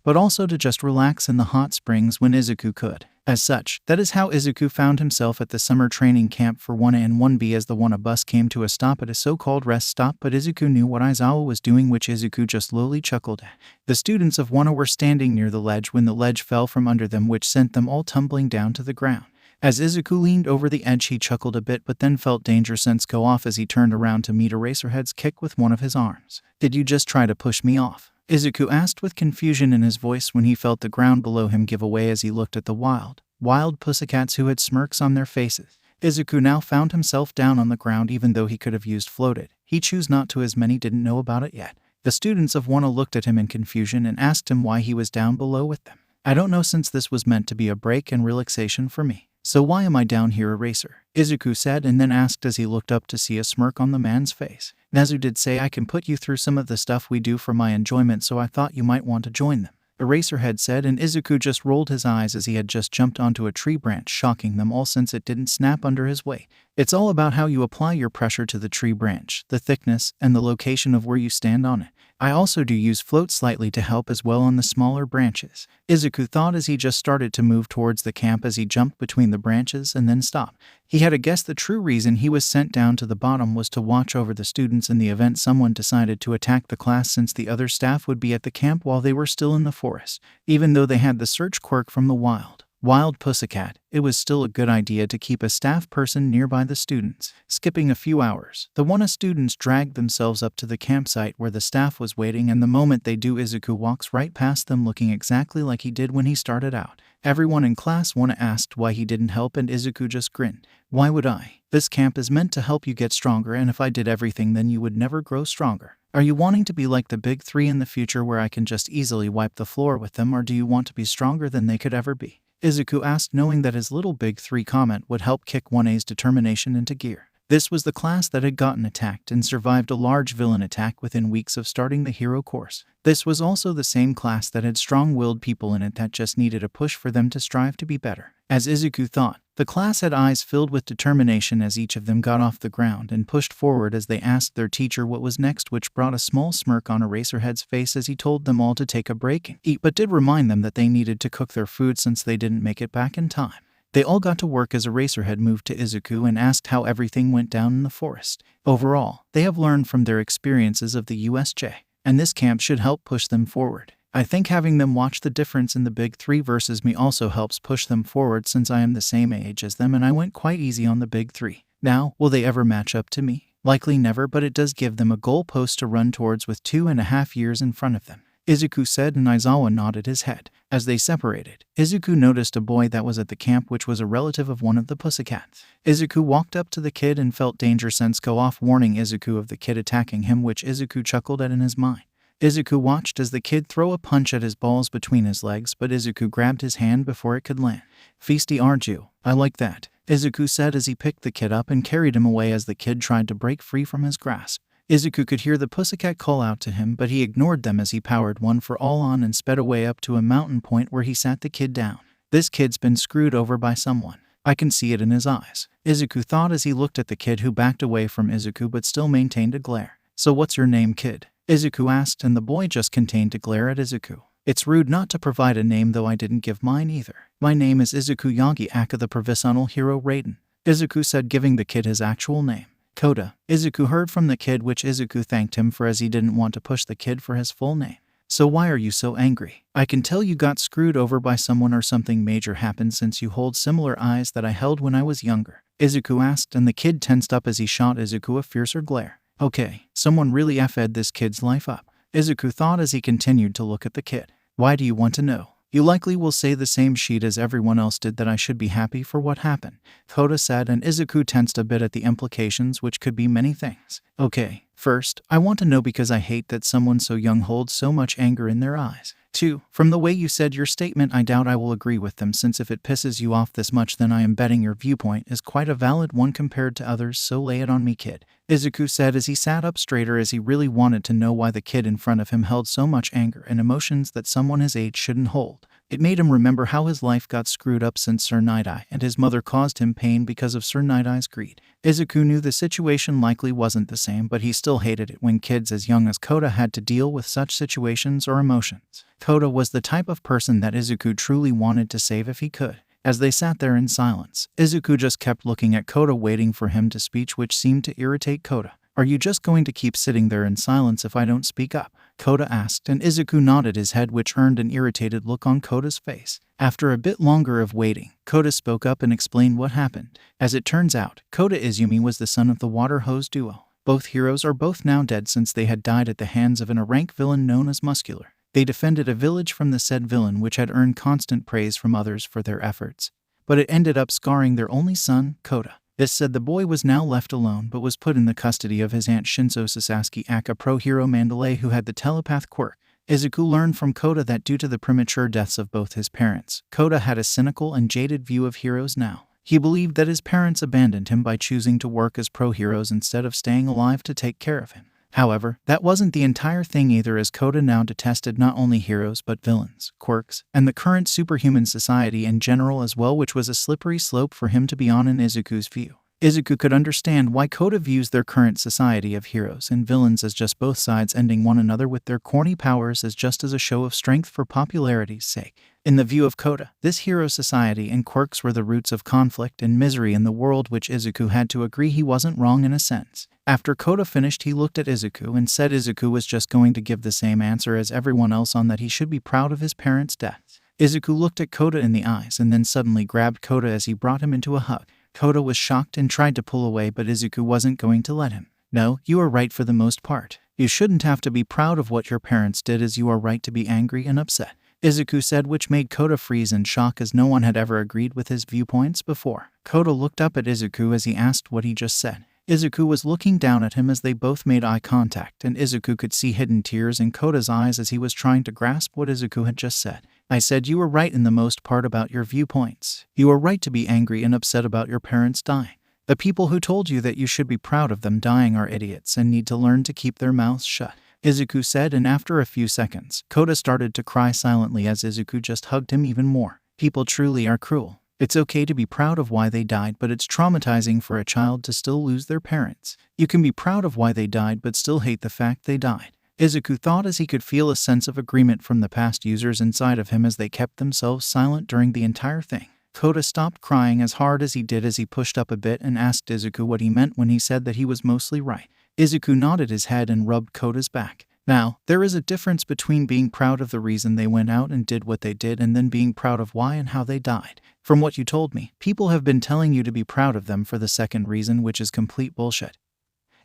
but also to just relax in the hot springs when Izuku could. As such, that is how Izuku found himself at the summer training camp for 1A and 1B as the 1A bus came to a stop at a so-called rest stop, but Izuku knew what Aizawa was doing, which Izuku just lowly chuckled at. The students of 1A were standing near the ledge when the ledge fell from under them, which sent them all tumbling down to the ground. As Izuku leaned over the edge, he chuckled a bit but then felt danger sense go off as he turned around to meet Eraserhead's kick with one of his arms. "Did you just try to push me off?" Izuku asked with confusion in his voice when he felt the ground below him give away as he looked at the wild pussycats who had smirks on their faces. Izuku now found himself down on the ground even though he could have used floated. He chose not to as many didn't know about it yet. The students of 1A looked at him in confusion and asked him why he was down below with them. "I don't know, since this was meant to be a break and relaxation for me. So why am I down here, Eraser?" Izuku said, and then asked as he looked up to see a smirk on the man's face. "Nazu did say I can put you through some of the stuff we do for my enjoyment, so I thought you might want to join them," Eraserhead said, and Izuku just rolled his eyes as he had just jumped onto a tree branch, shocking them all since it didn't snap under his weight. It's all about how you apply your pressure to the tree branch, the thickness, and the location of where you stand on it. I also do use float slightly to help as well on the smaller branches, Izuku thought as he just started to move towards the camp as he jumped between the branches and then stopped. He had a guess the true reason he was sent down to the bottom was to watch over the students in the event someone decided to attack the class, since the other staff would be at the camp while they were still in the forest. Even though they had the search quirk from the wild pussycat, it was still a good idea to keep a staff person nearby the students. Skipping a few hours, the 1A students dragged themselves up to the campsite where the staff was waiting, and the moment they do, Izuku walks right past them looking exactly like he did when he started out. Everyone in class 1A asked why he didn't help, and Izuku just grinned. "Why would I? This camp is meant to help you get stronger, and if I did everything then you would never grow stronger. Are you wanting to be like the big three in the future where I can just easily wipe the floor with them, or do you want to be stronger than they could ever be?" Izuku asked, knowing that his little big three comment would help kick 1A's determination into gear. This was the class that had gotten attacked and survived a large villain attack within weeks of starting the hero course. This was also the same class that had strong-willed people in it that just needed a push for them to strive to be better. As Izuku thought, the class had eyes filled with determination as each of them got off the ground and pushed forward as they asked their teacher what was next, which brought a small smirk on Eraserhead's face as he told them all to take a break and eat, but did remind them that they needed to cook their food since they didn't make it back in time. They all got to work as Eraserhead moved to Izuku and asked how everything went down in the forest. Overall, they have learned from their experiences of the USJ, and this camp should help push them forward. I think having them watch the difference in the big three versus me also helps push them forward, since I am the same age as them and I went quite easy on the big three. Now, will they ever match up to me? Likely never, but it does give them a goalpost to run towards with 2.5 years in front of them, Izuku said, and Aizawa nodded his head. As they separated, Izuku noticed a boy that was at the camp, which was a relative of one of the pussycats. Izuku walked up to the kid and felt danger sense go off, warning Izuku of the kid attacking him, which Izuku chuckled at in his mind. Izuku watched as the kid throw a punch at his balls between his legs, but Izuku grabbed his hand before it could land. "Feisty, aren't you? I like that," Izuku said as he picked the kid up and carried him away as the kid tried to break free from his grasp. Izuku could hear the pussycat call out to him, but he ignored them as he powered one for all on and sped away up to a mountain point where he sat the kid down. "This kid's been screwed over by someone. I can see it in his eyes," Izuku thought as he looked at the kid, who backed away from Izuku but still maintained a glare. "So what's your name, kid?" Izuku asked, and the boy just continued to glare at Izuku. "It's rude not to provide a name, though I didn't give mine either. My name is Izuku Yagi aka the Provisional hero Raiden," Izuku said, giving the kid his actual name. "Koda," Izuku heard from the kid, which Izuku thanked him for as he didn't want to push the kid for his full name. "So why are you so angry? I can tell you got screwed over by someone or something major happened, since you hold similar eyes that I held when I was younger," Izuku asked, and the kid tensed up as he shot Izuku a fiercer glare. "Okay, someone really effed this kid's life up," Izuku thought as he continued to look at the kid. "Why do you want to know? You likely will say the same sheet as everyone else did, that I should be happy for what happened," Koda said, and Izuku tensed a bit at the implications, which could be many things. "Okay, first, I want to know because I hate that someone so young holds so much anger in their eyes. 2. From the way you said your statement, I doubt I will agree with them, since if it pisses you off this much, then I am betting your viewpoint is quite a valid one compared to others, so lay it on me, kid," Izuku said as he sat up straighter, as he really wanted to know why the kid in front of him held so much anger and emotions that someone his age shouldn't hold. It made him remember how his life got screwed up since Sir Nighteye and his mother caused him pain because of Sir Nighteye's greed. Izuku knew the situation likely wasn't the same, but he still hated it when kids as young as Kota had to deal with such situations or emotions. Kota was the type of person that Izuku truly wanted to save if he could. As they sat there in silence, Izuku just kept looking at Kota, waiting for him to speak, which seemed to irritate Kota. "Are you just going to keep sitting there in silence if I don't speak up?" Kota asked, and Izuku nodded his head, which earned an irritated look on Kota's face. After a bit longer of waiting, Kota spoke up and explained what happened. As it turns out, Kota Izumi was the son of the water hose duo. Both heroes are both now dead since they had died at the hands of an rank villain known as Muscular. They defended a village from the said villain, which had earned constant praise from others for their efforts. But it ended up scarring their only son, Kota. This said, the boy was now left alone but was put in the custody of his aunt Shinso Sasaki aka pro hero Mandalay, who had the telepath quirk. Izuku learned from Kota that due to the premature deaths of both his parents, Kota had a cynical and jaded view of heroes now. He believed that his parents abandoned him by choosing to work as pro-heroes instead of staying alive to take care of him. However, that wasn't the entire thing either, as Kota now detested not only heroes but villains, quirks, and the current superhuman society in general as well, which was a slippery slope for him to be on in Izuku's view. Izuku could understand why Kota views their current society of heroes and villains as just both sides ending one another with their corny powers as just as a show of strength for popularity's sake. In the view of Kota, this hero society and quirks were the roots of conflict and misery in the world, which Izuku had to agree he wasn't wrong in a sense. After Kota finished, he looked at Izuku and said Izuku was just going to give the same answer as everyone else on that he should be proud of his parents' deaths. Izuku looked at Kota in the eyes and then suddenly grabbed Kota as he brought him into a hug. Kota was shocked and tried to pull away, but Izuku wasn't going to let him. "No, you are right for the most part. You shouldn't have to be proud of what your parents did, as you are right to be angry and upset," Izuku said, which made Kota freeze in shock as no one had ever agreed with his viewpoints before. Kota looked up at Izuku as he asked what he just said. Izuku was looking down at him as they both made eye contact, and Izuku could see hidden tears in Kota's eyes as he was trying to grasp what Izuku had just said. "I said you were right in the most part about your viewpoints. You are right to be angry and upset about your parents dying. The people who told you that you should be proud of them dying are idiots and need to learn to keep their mouths shut," Izuku said, and after a few seconds, Kota started to cry silently as Izuku just hugged him even more. "People truly are cruel. It's okay to be proud of why they died, but it's traumatizing for a child to still lose their parents. You can be proud of why they died but still hate the fact they died," Izuku thought as he could feel a sense of agreement from the past users inside of him as they kept themselves silent during the entire thing. Kota stopped crying as hard as he did as he pushed up a bit and asked Izuku what he meant when he said that he was mostly right. Izuku nodded his head and rubbed Kota's back. Now, there is a difference between being proud of the reason they went out and did what they did and then being proud of why and how they died. From what you told me, people have been telling you to be proud of them for the second reason, which is complete bullshit.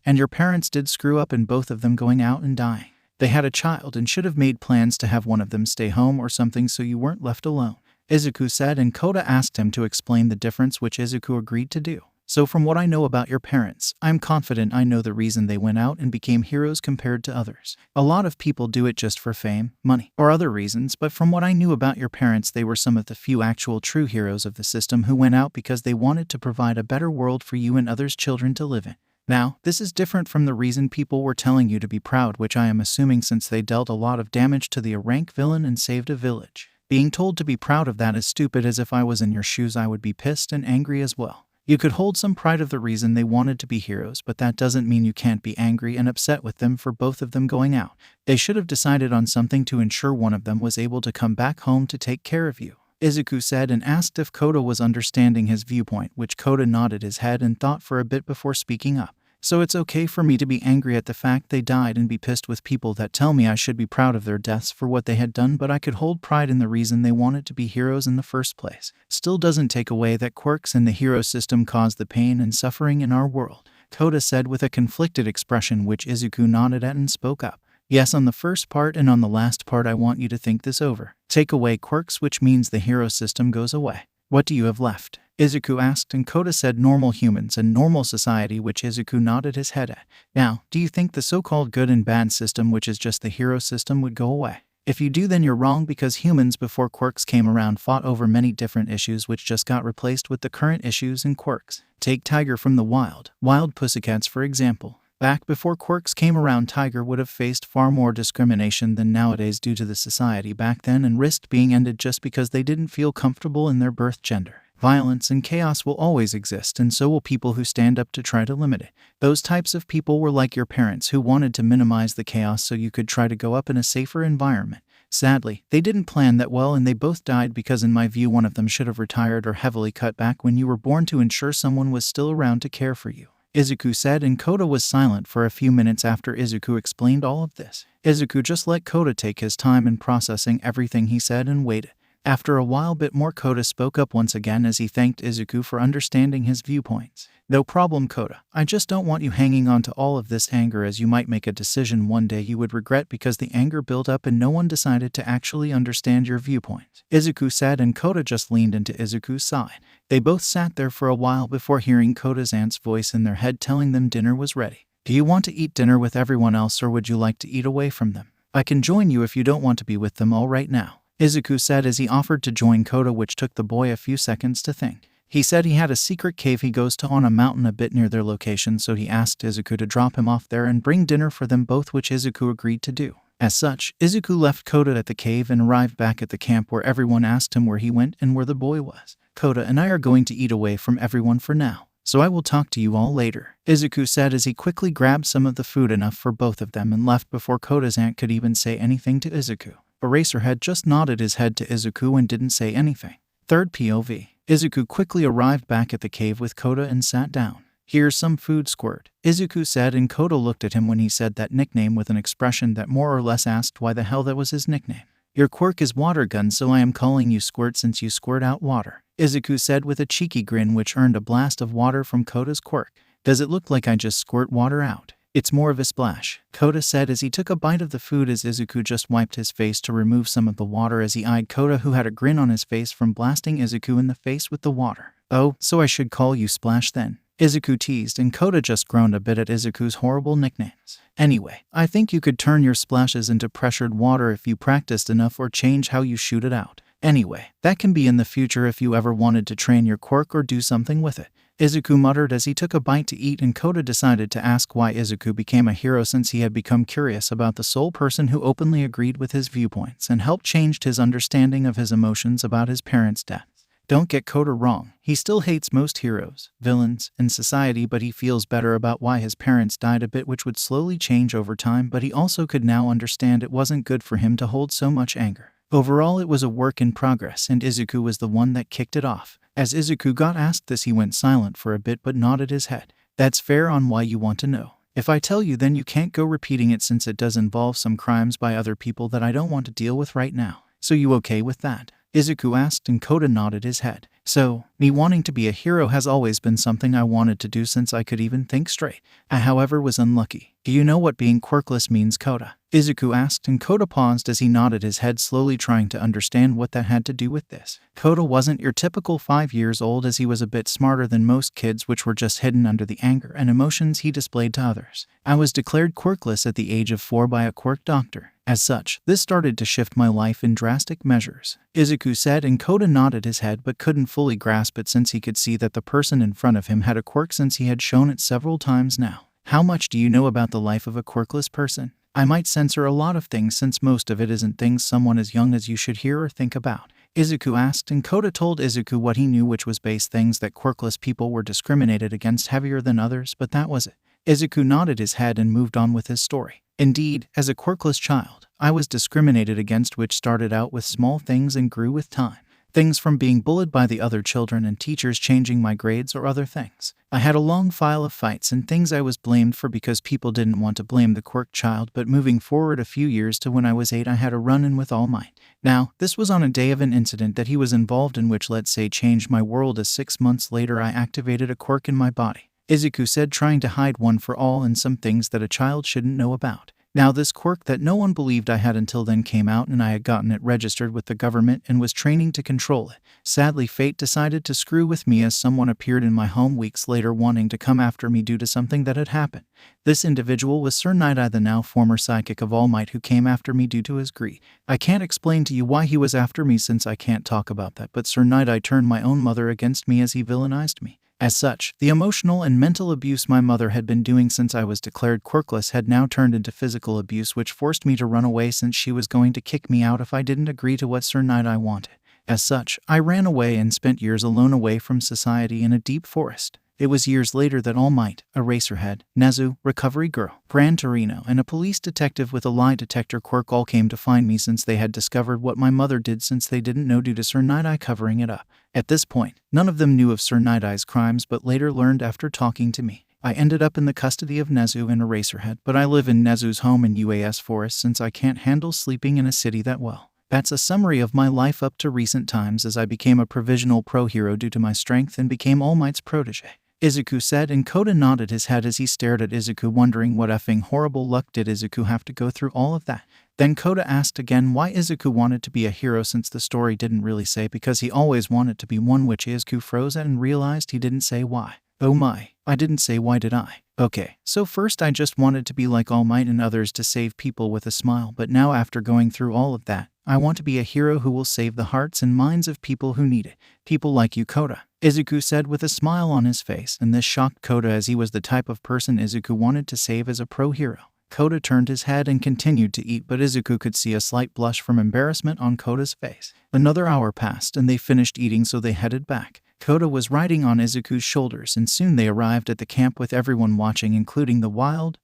And your parents did screw up in both of them going out and dying. They had a child and should have made plans to have one of them stay home or something so you weren't left alone, Izuku said, and Kota asked him to explain the difference, which Izuku agreed to do. "So from what I know about your parents, I'm confident I know the reason they went out and became heroes compared to others. A lot of people do it just for fame, money, or other reasons, but from what I knew about your parents, they were some of the few actual true heroes of the system who went out because they wanted to provide a better world for you and others' children to live in. Now, this is different from the reason people were telling you to be proud, which I am assuming since they dealt a lot of damage to the rank villain and saved a village. Being told to be proud of that is stupid, as if I was in your shoes I would be pissed and angry as well. You could hold some pride of the reason they wanted to be heroes, but that doesn't mean you can't be angry and upset with them for both of them going out. They should have decided on something to ensure one of them was able to come back home to take care of you," Izuku said, and asked if Kota was understanding his viewpoint, which Kota nodded his head and thought for a bit before speaking up. "So it's okay for me to be angry at the fact they died and be pissed with people that tell me I should be proud of their deaths for what they had done, but I could hold pride in the reason they wanted to be heroes in the first place. Still doesn't take away that quirks and the hero system cause the pain and suffering in our world," Kota said with a conflicted expression, which Izuku nodded at and spoke up. "Yes, on the first part, and on the last part I want you to think this over. Take away quirks, which means the hero system goes away. What do you have left?" Izuku asked, and Kota said normal humans and normal society, which Izuku nodded his head at. "Now, do you think the so-called good and bad system, which is just the hero system, would go away? If you do, then you're wrong, because humans before quirks came around fought over many different issues which just got replaced with the current issues and quirks. Take Tiger from the wild pussycats for example. Back before quirks came around, Tiger would have faced far more discrimination than nowadays due to the society back then and risked being ended just because they didn't feel comfortable in their birth gender. Violence and chaos will always exist, and so will people who stand up to try to limit it. Those types of people were like your parents who wanted to minimize the chaos so you could try to grow up in a safer environment. Sadly, they didn't plan that well and they both died because in my view one of them should have retired or heavily cut back when you were born to ensure someone was still around to care for you, Izuku said, and Kota was silent for a few minutes after Izuku explained all of this. Izuku just let Kota take his time in processing everything he said and waited. After a while bit more, Kota spoke up once again as he thanked Izuku for understanding his viewpoints. No problem, Kota. I just don't want you hanging on to all of this anger, as you might make a decision one day you would regret because the anger built up and no one decided to actually understand your viewpoints, Izuku said, and Kota just leaned into Izuku's side. They both sat there for a while before hearing Kota's aunt's voice in their head telling them dinner was ready. Do you want to eat dinner with everyone else or would you like to eat away from them? I can join you if you don't want to be with them all right now, Izuku said as he offered to join Kota, which took the boy a few seconds to think. He said he had a secret cave he goes to on a mountain a bit near their location, so he asked Izuku to drop him off there and bring dinner for them both, which Izuku agreed to do. As such, Izuku left Kota at the cave and arrived back at the camp where everyone asked him where he went and where the boy was. Kota and I are going to eat away from everyone for now, so I will talk to you all later, Izuku said as he quickly grabbed some of the food, enough for both of them, and left before Kota's aunt could even say anything to Izuku. Eraserhead just nodded his head to Izuku and didn't say anything. Third POV. Izuku quickly arrived back at the cave with Kota and sat down. Here's some food, Squirt, Izuku said, and Kota looked at him when he said that nickname with an expression that more or less asked why the hell that was his nickname. Your quirk is water gun, so I am calling you Squirt since you squirt out water, Izuku said with a cheeky grin which earned a blast of water from Kota's quirk. Does it look like I just squirt water out? It's more of a splash, Kota said as he took a bite of the food as Izuku just wiped his face to remove some of the water as he eyed Kota, who had a grin on his face from blasting Izuku in the face with the water. Oh, so I should call you Splash then, Izuku teased, and Kota just groaned a bit at Izuku's horrible nicknames. Anyway, I think you could turn your splashes into pressured water if you practiced enough or change how you shoot it out. Anyway, that can be in the future if you ever wanted to train your quirk or do something with it, Izuku muttered as he took a bite to eat, and Kota decided to ask why Izuku became a hero since he had become curious about the sole person who openly agreed with his viewpoints and helped change his understanding of his emotions about his parents' deaths. Don't get Kota wrong, he still hates most heroes, villains, and society, but he feels better about why his parents died a bit, which would slowly change over time, but he also could now understand it wasn't good for him to hold so much anger. Overall, it was a work in progress, and Izuku was the one that kicked it off. As Izuku got asked this, he went silent for a bit but nodded his head. That's fair on why you want to know. If I tell you, then you can't go repeating it since it does involve some crimes by other people that I don't want to deal with right now. So you okay with that? Izuku asked, and Kota nodded his head. So, me wanting to be a hero has always been something I wanted to do since I could even think straight. I, however, was unlucky. Do you know what being quirkless means, Kota? Izuku asked, and Kota paused as he nodded his head slowly, trying to understand what that had to do with this. Kota wasn't your typical 5 years old, as he was a bit smarter than most kids, which were just hidden under the anger and emotions he displayed to others. I was declared quirkless at the age of 4 by a quirk doctor. As such, this started to shift my life in drastic measures, Izuku said, and Kota nodded his head but couldn't fully grasp it since he could see that the person in front of him had a quirk since he had shown it several times now. How much do you know about the life of a quirkless person? I might censor a lot of things since most of it isn't things someone as young as you should hear or think about, Izuku asked, and Kota told Izuku what he knew, which was base things that quirkless people were discriminated against heavier than others, but that was it. Izuku nodded his head and moved on with his story. Indeed, as a quirkless child, I was discriminated against, which started out with small things and grew with time. Things from being bullied by the other children and teachers changing my grades or other things. I had a long file of fights and things I was blamed for because people didn't want to blame the quirk child, but moving forward a few years to when I was 8, I had a run-in with All Might. Now, this was on a day of an incident that he was involved in which, let's say, changed my world, as 6 months later I activated a quirk in my body, Izuku said, trying to hide one for all and some things that a child shouldn't know about. Now, this quirk that no one believed I had until then came out, and I had gotten it registered with the government and was training to control it. Sadly, fate decided to screw with me as someone appeared in my home weeks later wanting to come after me due to something that had happened. This individual was Sir Nighteye, the now former sidekick of All Might, who came after me due to his greed. I can't explain to you why he was after me since I can't talk about that, but Sir Nighteye turned my own mother against me as he villainized me. As such, the emotional and mental abuse my mother had been doing since I was declared quirkless had now turned into physical abuse, which forced me to run away since she was going to kick me out if I didn't agree to what Sir Nighteye wanted. As such, I ran away and spent years alone away from society in a deep forest. It was years later that All Might, Eraserhead, Nezu, Recovery Girl, Gran Torino, and a police detective with a lie detector quirk all came to find me since they had discovered what my mother did since they didn't know due to Sir Nighteye covering it up. At this point, none of them knew of Sir Nighteye's crimes but later learned after talking to me. I ended up in the custody of Nezu and Eraserhead, but I live in Nezu's home in UAS Forest since I can't handle sleeping in a city that well. That's a summary of my life up to recent times as I became a provisional pro hero due to my strength and became All Might's protege, Izuku said, and Koda nodded his head as he stared at Izuku, wondering what effing horrible luck did Izuku have to go through all of that. Then Koda asked again why Izuku wanted to be a hero since the story didn't really say, because he always wanted to be one, which Izuku froze at and realized he didn't say why. Oh my, I didn't say why, did I? Okay, so first I just wanted to be like All Might and others to save people with a smile, but now after going through all of that, I want to be a hero who will save the hearts and minds of people who need it. People like you, Koda, Izuku said with a smile on his face, and this shocked Koda as he was the type of person Izuku wanted to save as a pro hero. Koda turned his head and continued to eat, but Izuku could see a slight blush from embarrassment on Koda's face. Another hour passed and they finished eating, so they headed back. Koda was riding on Izuku's shoulders, and soon they arrived at the camp with everyone watching, including the wild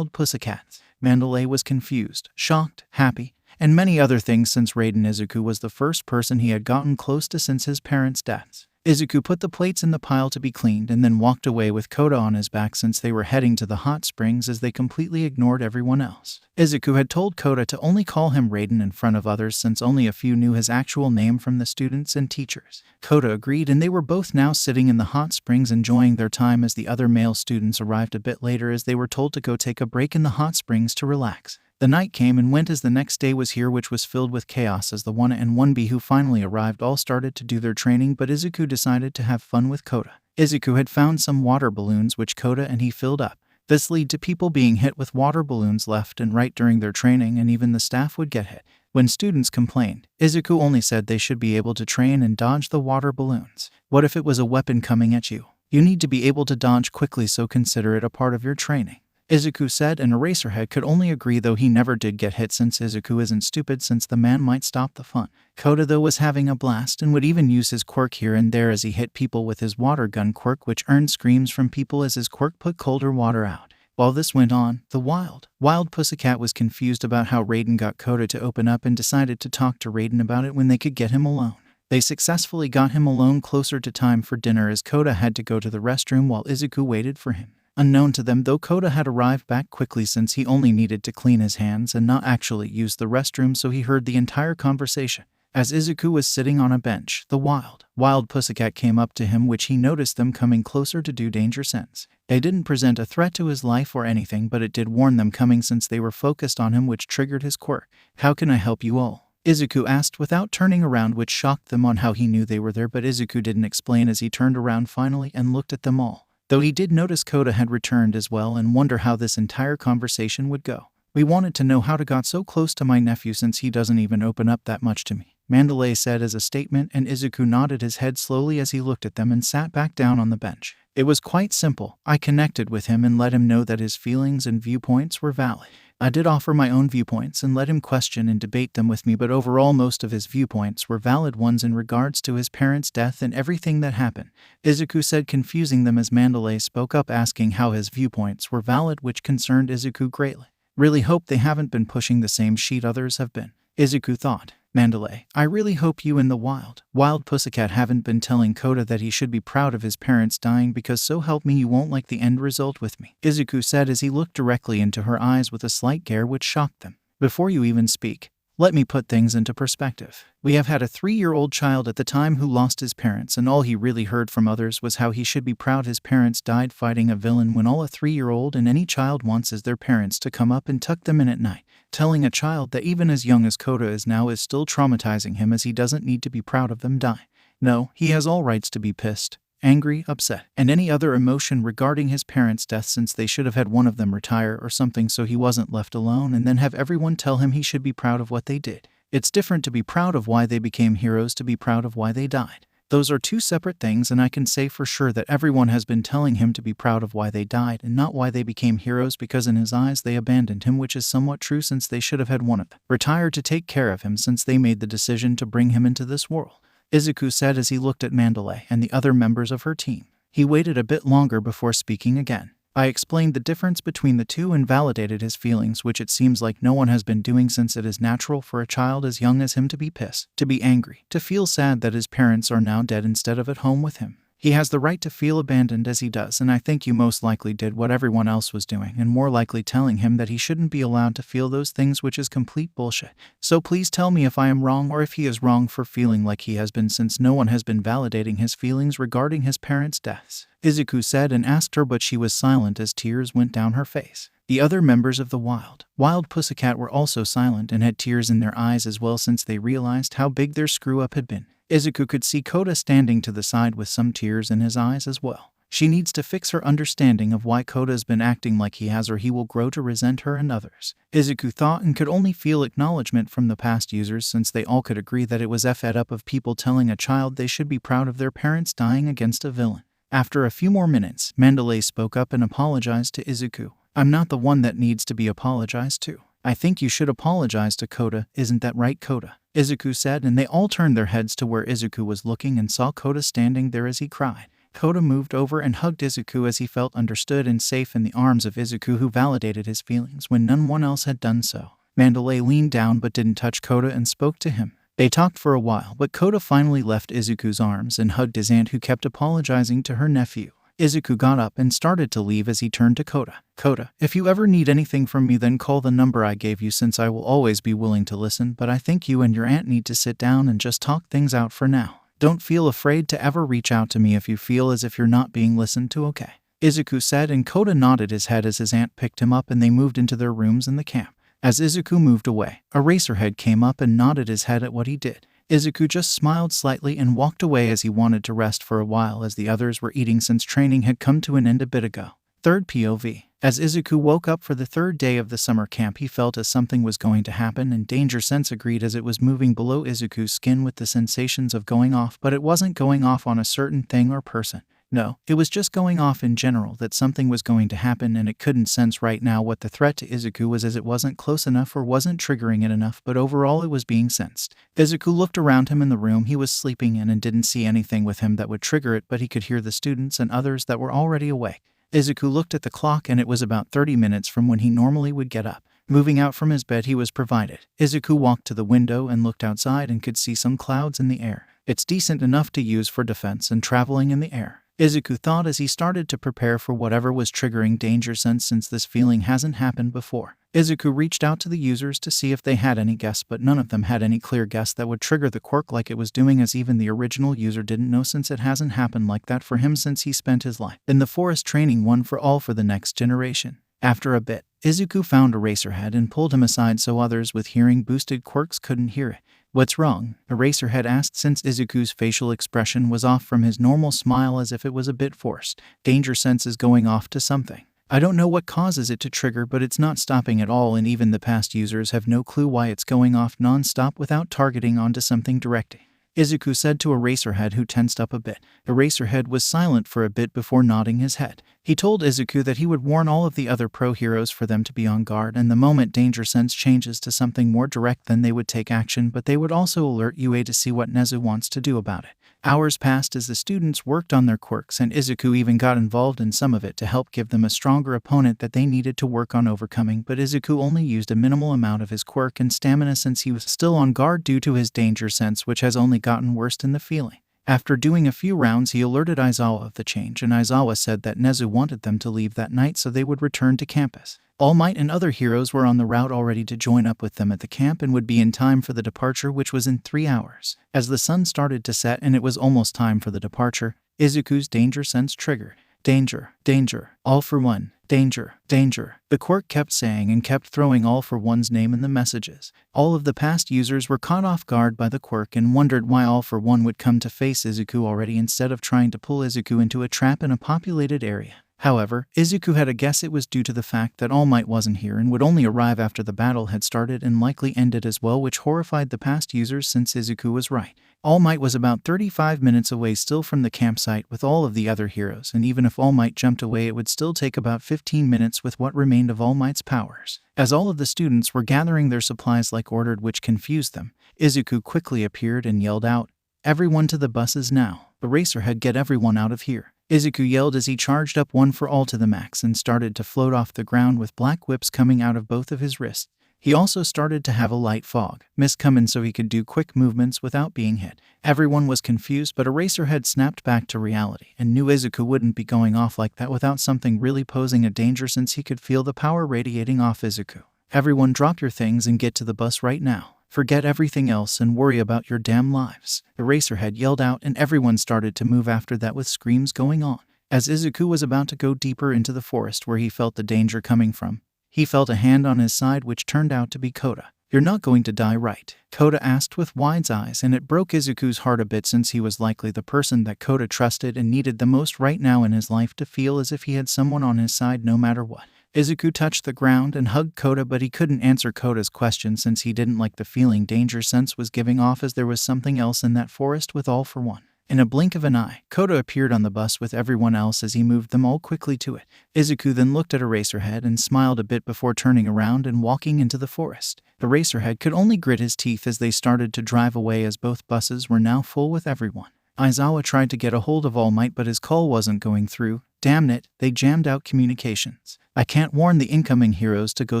pussycats. Mandalay was confused, shocked, happy, and many other things since Raiden Izuku was the first person he had gotten close to since his parents' deaths. Izuku put the plates in the pile to be cleaned and then walked away with Koda on his back since they were heading to the hot springs as they completely ignored everyone else. Izuku had told Koda to only call him Raiden in front of others since only a few knew his actual name from the students and teachers. Koda agreed, and they were both now sitting in the hot springs enjoying their time as the other male students arrived a bit later as they were told to go take a break in the hot springs to relax. The night came and went as the next day was here, which was filled with chaos as the 1A and 1B who finally arrived all started to do their training, but Izuku decided to have fun with Koda. Izuku had found some water balloons which Koda and he filled up. This led to people being hit with water balloons left and right during their training, and even the staff would get hit. When students complained, Izuku only said they should be able to train and dodge the water balloons. What if it was a weapon coming at you? You need to be able to dodge quickly, so consider it a part of your training, Izuku said, and Eraserhead could only agree, though he never did get hit since Izuku isn't stupid, since the man might stop the fun. Koda though was having a blast and would even use his quirk here and there as he hit people with his water gun quirk, which earned screams from people as his quirk put colder water out. While this went on, the wild pussycat was confused about how Raiden got Koda to open up and decided to talk to Raiden about it when they could get him alone. They successfully got him alone closer to time for dinner as Koda had to go to the restroom while Izuku waited for him. Unknown to them though, Koda had arrived back quickly since he only needed to clean his hands and not actually use the restroom, so he heard the entire conversation. As Izuku was sitting on a bench, the wild pussycat came up to him, which he noticed them coming closer to do danger sense. They didn't present a threat to his life or anything, but it did warn them coming since they were focused on him, which triggered his quirk. "How can I help you all?" Izuku asked without turning around, which shocked them on how he knew they were there, but Izuku didn't explain as he turned around finally and looked at them all. Though he did notice Koda had returned as well and wonder how this entire conversation would go. "We wanted to know how to got so close to my nephew since he doesn't even open up that much to me," Mandalay said as a statement, and Izuku nodded his head slowly as he looked at them and sat back down on the bench. "It was quite simple. I connected with him and let him know that his feelings and viewpoints were valid. I did offer my own viewpoints and let him question and debate them with me, but overall most of his viewpoints were valid ones in regards to his parents' death and everything that happened," Izuku said, confusing them as Mandalay spoke up asking how his viewpoints were valid, which concerned Izuku greatly. "Really hope they haven't been pushing the same sheet others have been," Izuku thought. "Mandalay, I really hope you and the wild pussycat haven't been telling Koda that he should be proud of his parents dying, because so help me you won't like the end result with me," Izuku said as he looked directly into her eyes with a slight glare which shocked them. "Before you even speak, let me put things into perspective. We have had a 3-year-old child at the time who lost his parents, and all he really heard from others was how he should be proud his parents died fighting a villain, when all a 3-year-old and any child wants is their parents to come up and tuck them in at night. Telling a child that even as young as Koda is now is still traumatizing him, as he doesn't need to be proud of them die. No, he has all rights to be pissed, angry, upset, and any other emotion regarding his parents' death, since they should have had one of them retire or something so he wasn't left alone, and then have everyone tell him he should be proud of what they did. It's different to be proud of why they became heroes to be proud of why they died." Those are two separate things, and I can say for sure that everyone has been telling him to be proud of why they died and not why they became heroes, because in his eyes they abandoned him, which is somewhat true since they should have had one of them retire to take care of him since they made the decision to bring him into this world," Izuku said as he looked at Mandalay and the other members of her team. He waited a bit longer before speaking again. I explained the difference between the two and validated his feelings, which it seems like no one has been doing, since it is natural for a child as young as him to be pissed, to be angry, to feel sad that his parents are now dead instead of at home with him. He has the right to feel abandoned as he does, and I think you most likely did what everyone else was doing, and more likely telling him that he shouldn't be allowed to feel those things, which is complete bullshit. So please tell me if I am wrong or if he is wrong for feeling like he has been, since no one has been validating his feelings regarding his parents' deaths," Izuku said and asked her, but she was silent as tears went down her face. The other members of the Wild Pussycat were also silent and had tears in their eyes as well, since they realized how big their screw-up had been. Izuku could see Kota standing to the side with some tears in his eyes as well. She needs to fix her understanding of why Kota's been acting like he has, or he will grow to resent her and others, Izuku thought, and could only feel acknowledgement from the past users, since they all could agree that it was fed up of people telling a child they should be proud of their parents dying against a villain. After a few more minutes, Mandalay spoke up and apologized to Izuku. "I'm not the one that needs to be apologized to. I think you should apologize to Kota, isn't that right, Kota?" Izuku said, and they all turned their heads to where Izuku was looking and saw Kota standing there as he cried. Kota moved over and hugged Izuku as he felt understood and safe in the arms of Izuku, who validated his feelings when none one else had done so. Mandalay leaned down but didn't touch Kota and spoke to him. They talked for a while, but Kota finally left Izuku's arms and hugged his aunt, who kept apologizing to her nephew. Izuku got up and started to leave as he turned to Kota. "Kota, if you ever need anything from me, then call the number I gave you, since I will always be willing to listen, but I think you and your aunt need to sit down and just talk things out for now. Don't feel afraid to ever reach out to me if you feel as if you're not being listened to, okay?" Izuku said, and Kota nodded his head as his aunt picked him up and they moved into their rooms in the camp. As Izuku moved away, Eraserhead came up and nodded his head at what he did. Izuku just smiled slightly and walked away as he wanted to rest for a while, as the others were eating since training had come to an end a bit ago. Third POV. As Izuku woke up for the third day of the summer camp, he felt as something was going to happen, and Danger Sense agreed as it was moving below Izuku's skin with the sensations of going off, but it wasn't going off on a certain thing or person. No, it was just going off in general, that something was going to happen, and it couldn't sense right now what the threat to Izuku was, as it wasn't close enough or wasn't triggering it enough, but overall it was being sensed. Izuku looked around him in the room he was sleeping in and didn't see anything with him that would trigger it, but he could hear the students and others that were already awake. Izuku looked at the clock, and it was about 30 minutes from when he normally would get up. Moving out from his bed he was provided. Izuku walked to the window and looked outside and could see some clouds in the air. It's decent enough to use for defense and traveling in the air, Izuku thought as he started to prepare for whatever was triggering Danger Sense, since this feeling hasn't happened before. Izuku reached out to the users to see if they had any guess, but none of them had any clear guess that would trigger the quirk like it was doing, as even the original user didn't know, since it hasn't happened like that for him since he spent his life in the forest training one for all for the next generation. After a bit, Izuku found Eraserhead and pulled him aside so others with hearing-boosted quirks couldn't hear it. "What's wrong?" Eraserhead asked, since Izuku's facial expression was off from his normal smile, as if it was a bit forced. "Danger Sense is going off to something. I don't know what causes it to trigger, but it's not stopping at all, and even the past users have no clue why it's going off non-stop without targeting onto something directly," Izuku said to Eraserhead, who tensed up a bit. Eraserhead was silent for a bit before nodding his head. He told Izuku that he would warn all of the other pro heroes for them to be on guard, and the moment Danger Sense changes to something more direct, then they would take action, but they would also alert UA to see what Nezu wants to do about it. Hours passed as the students worked on their quirks, and Izuku even got involved in some of it to help give them a stronger opponent that they needed to work on overcoming, but Izuku only used a minimal amount of his quirk and stamina since he was still on guard due to his Danger Sense, which has only gotten worse in the feeling. After doing a few rounds, he alerted Aizawa of the change, and Aizawa said that Nezu wanted them to leave that night so they would return to campus. All Might and other heroes were on the route already to join up with them at the camp and would be in time for the departure, which was in 3 hours. As the sun started to set and it was almost time for the departure, Izuku's Danger Sense triggered. "Danger, danger, all for one, danger, danger," the quirk kept saying and kept throwing all for one's name in the messages. All of the past users were caught off guard by the quirk and wondered why all for one would come to face Izuku already instead of trying to pull Izuku into a trap in a populated area. However, Izuku had a guess it was due to the fact that All Might wasn't here and would only arrive after the battle had started and likely ended as well, which horrified the past users since Izuku was right. All Might was about 35 minutes away still from the campsite with all of the other heroes, and even if All Might jumped away it would still take about 15 minutes with what remained of All Might's powers. As all of the students were gathering their supplies like ordered, which confused them, Izuku quickly appeared and yelled out, "Everyone to the buses now. Eraserhead, get everyone out of here." Izuku yelled as he charged up One for All to the max and started to float off the ground with black whips coming out of both of his wrists. He also started to have a light fog mist come in so he could do quick movements without being hit. Everyone was confused, but Eraserhead snapped back to reality and knew Izuku wouldn't be going off like that without something really posing a danger, since he could feel the power radiating off Izuku. "Everyone drop your things and get to the bus right now. Forget everything else and worry about your damn lives," Eraserhead yelled out, and everyone started to move after that with screams going on. As Izuku was about to go deeper into the forest where he felt the danger coming from, he felt a hand on his side, which turned out to be Koda. "You're not going to die, right?" Koda asked with wide eyes, and it broke Izuku's heart a bit since he was likely the person that Koda trusted and needed the most right now in his life to feel as if he had someone on his side no matter what. Izuku touched the ground and hugged Koda, but he couldn't answer Koda's question since he didn't like the feeling danger sense was giving off, as there was something else in that forest with All for One. In a blink of an eye, Koda appeared on the bus with everyone else as he moved them all quickly to it. Izuku then looked at Eraserhead and smiled a bit before turning around and walking into the forest. Eraserhead could only grit his teeth as they started to drive away, as both buses were now full with everyone. Aizawa tried to get a hold of All Might, but his call wasn't going through. Damn it, they jammed out communications. "I can't warn the incoming heroes to go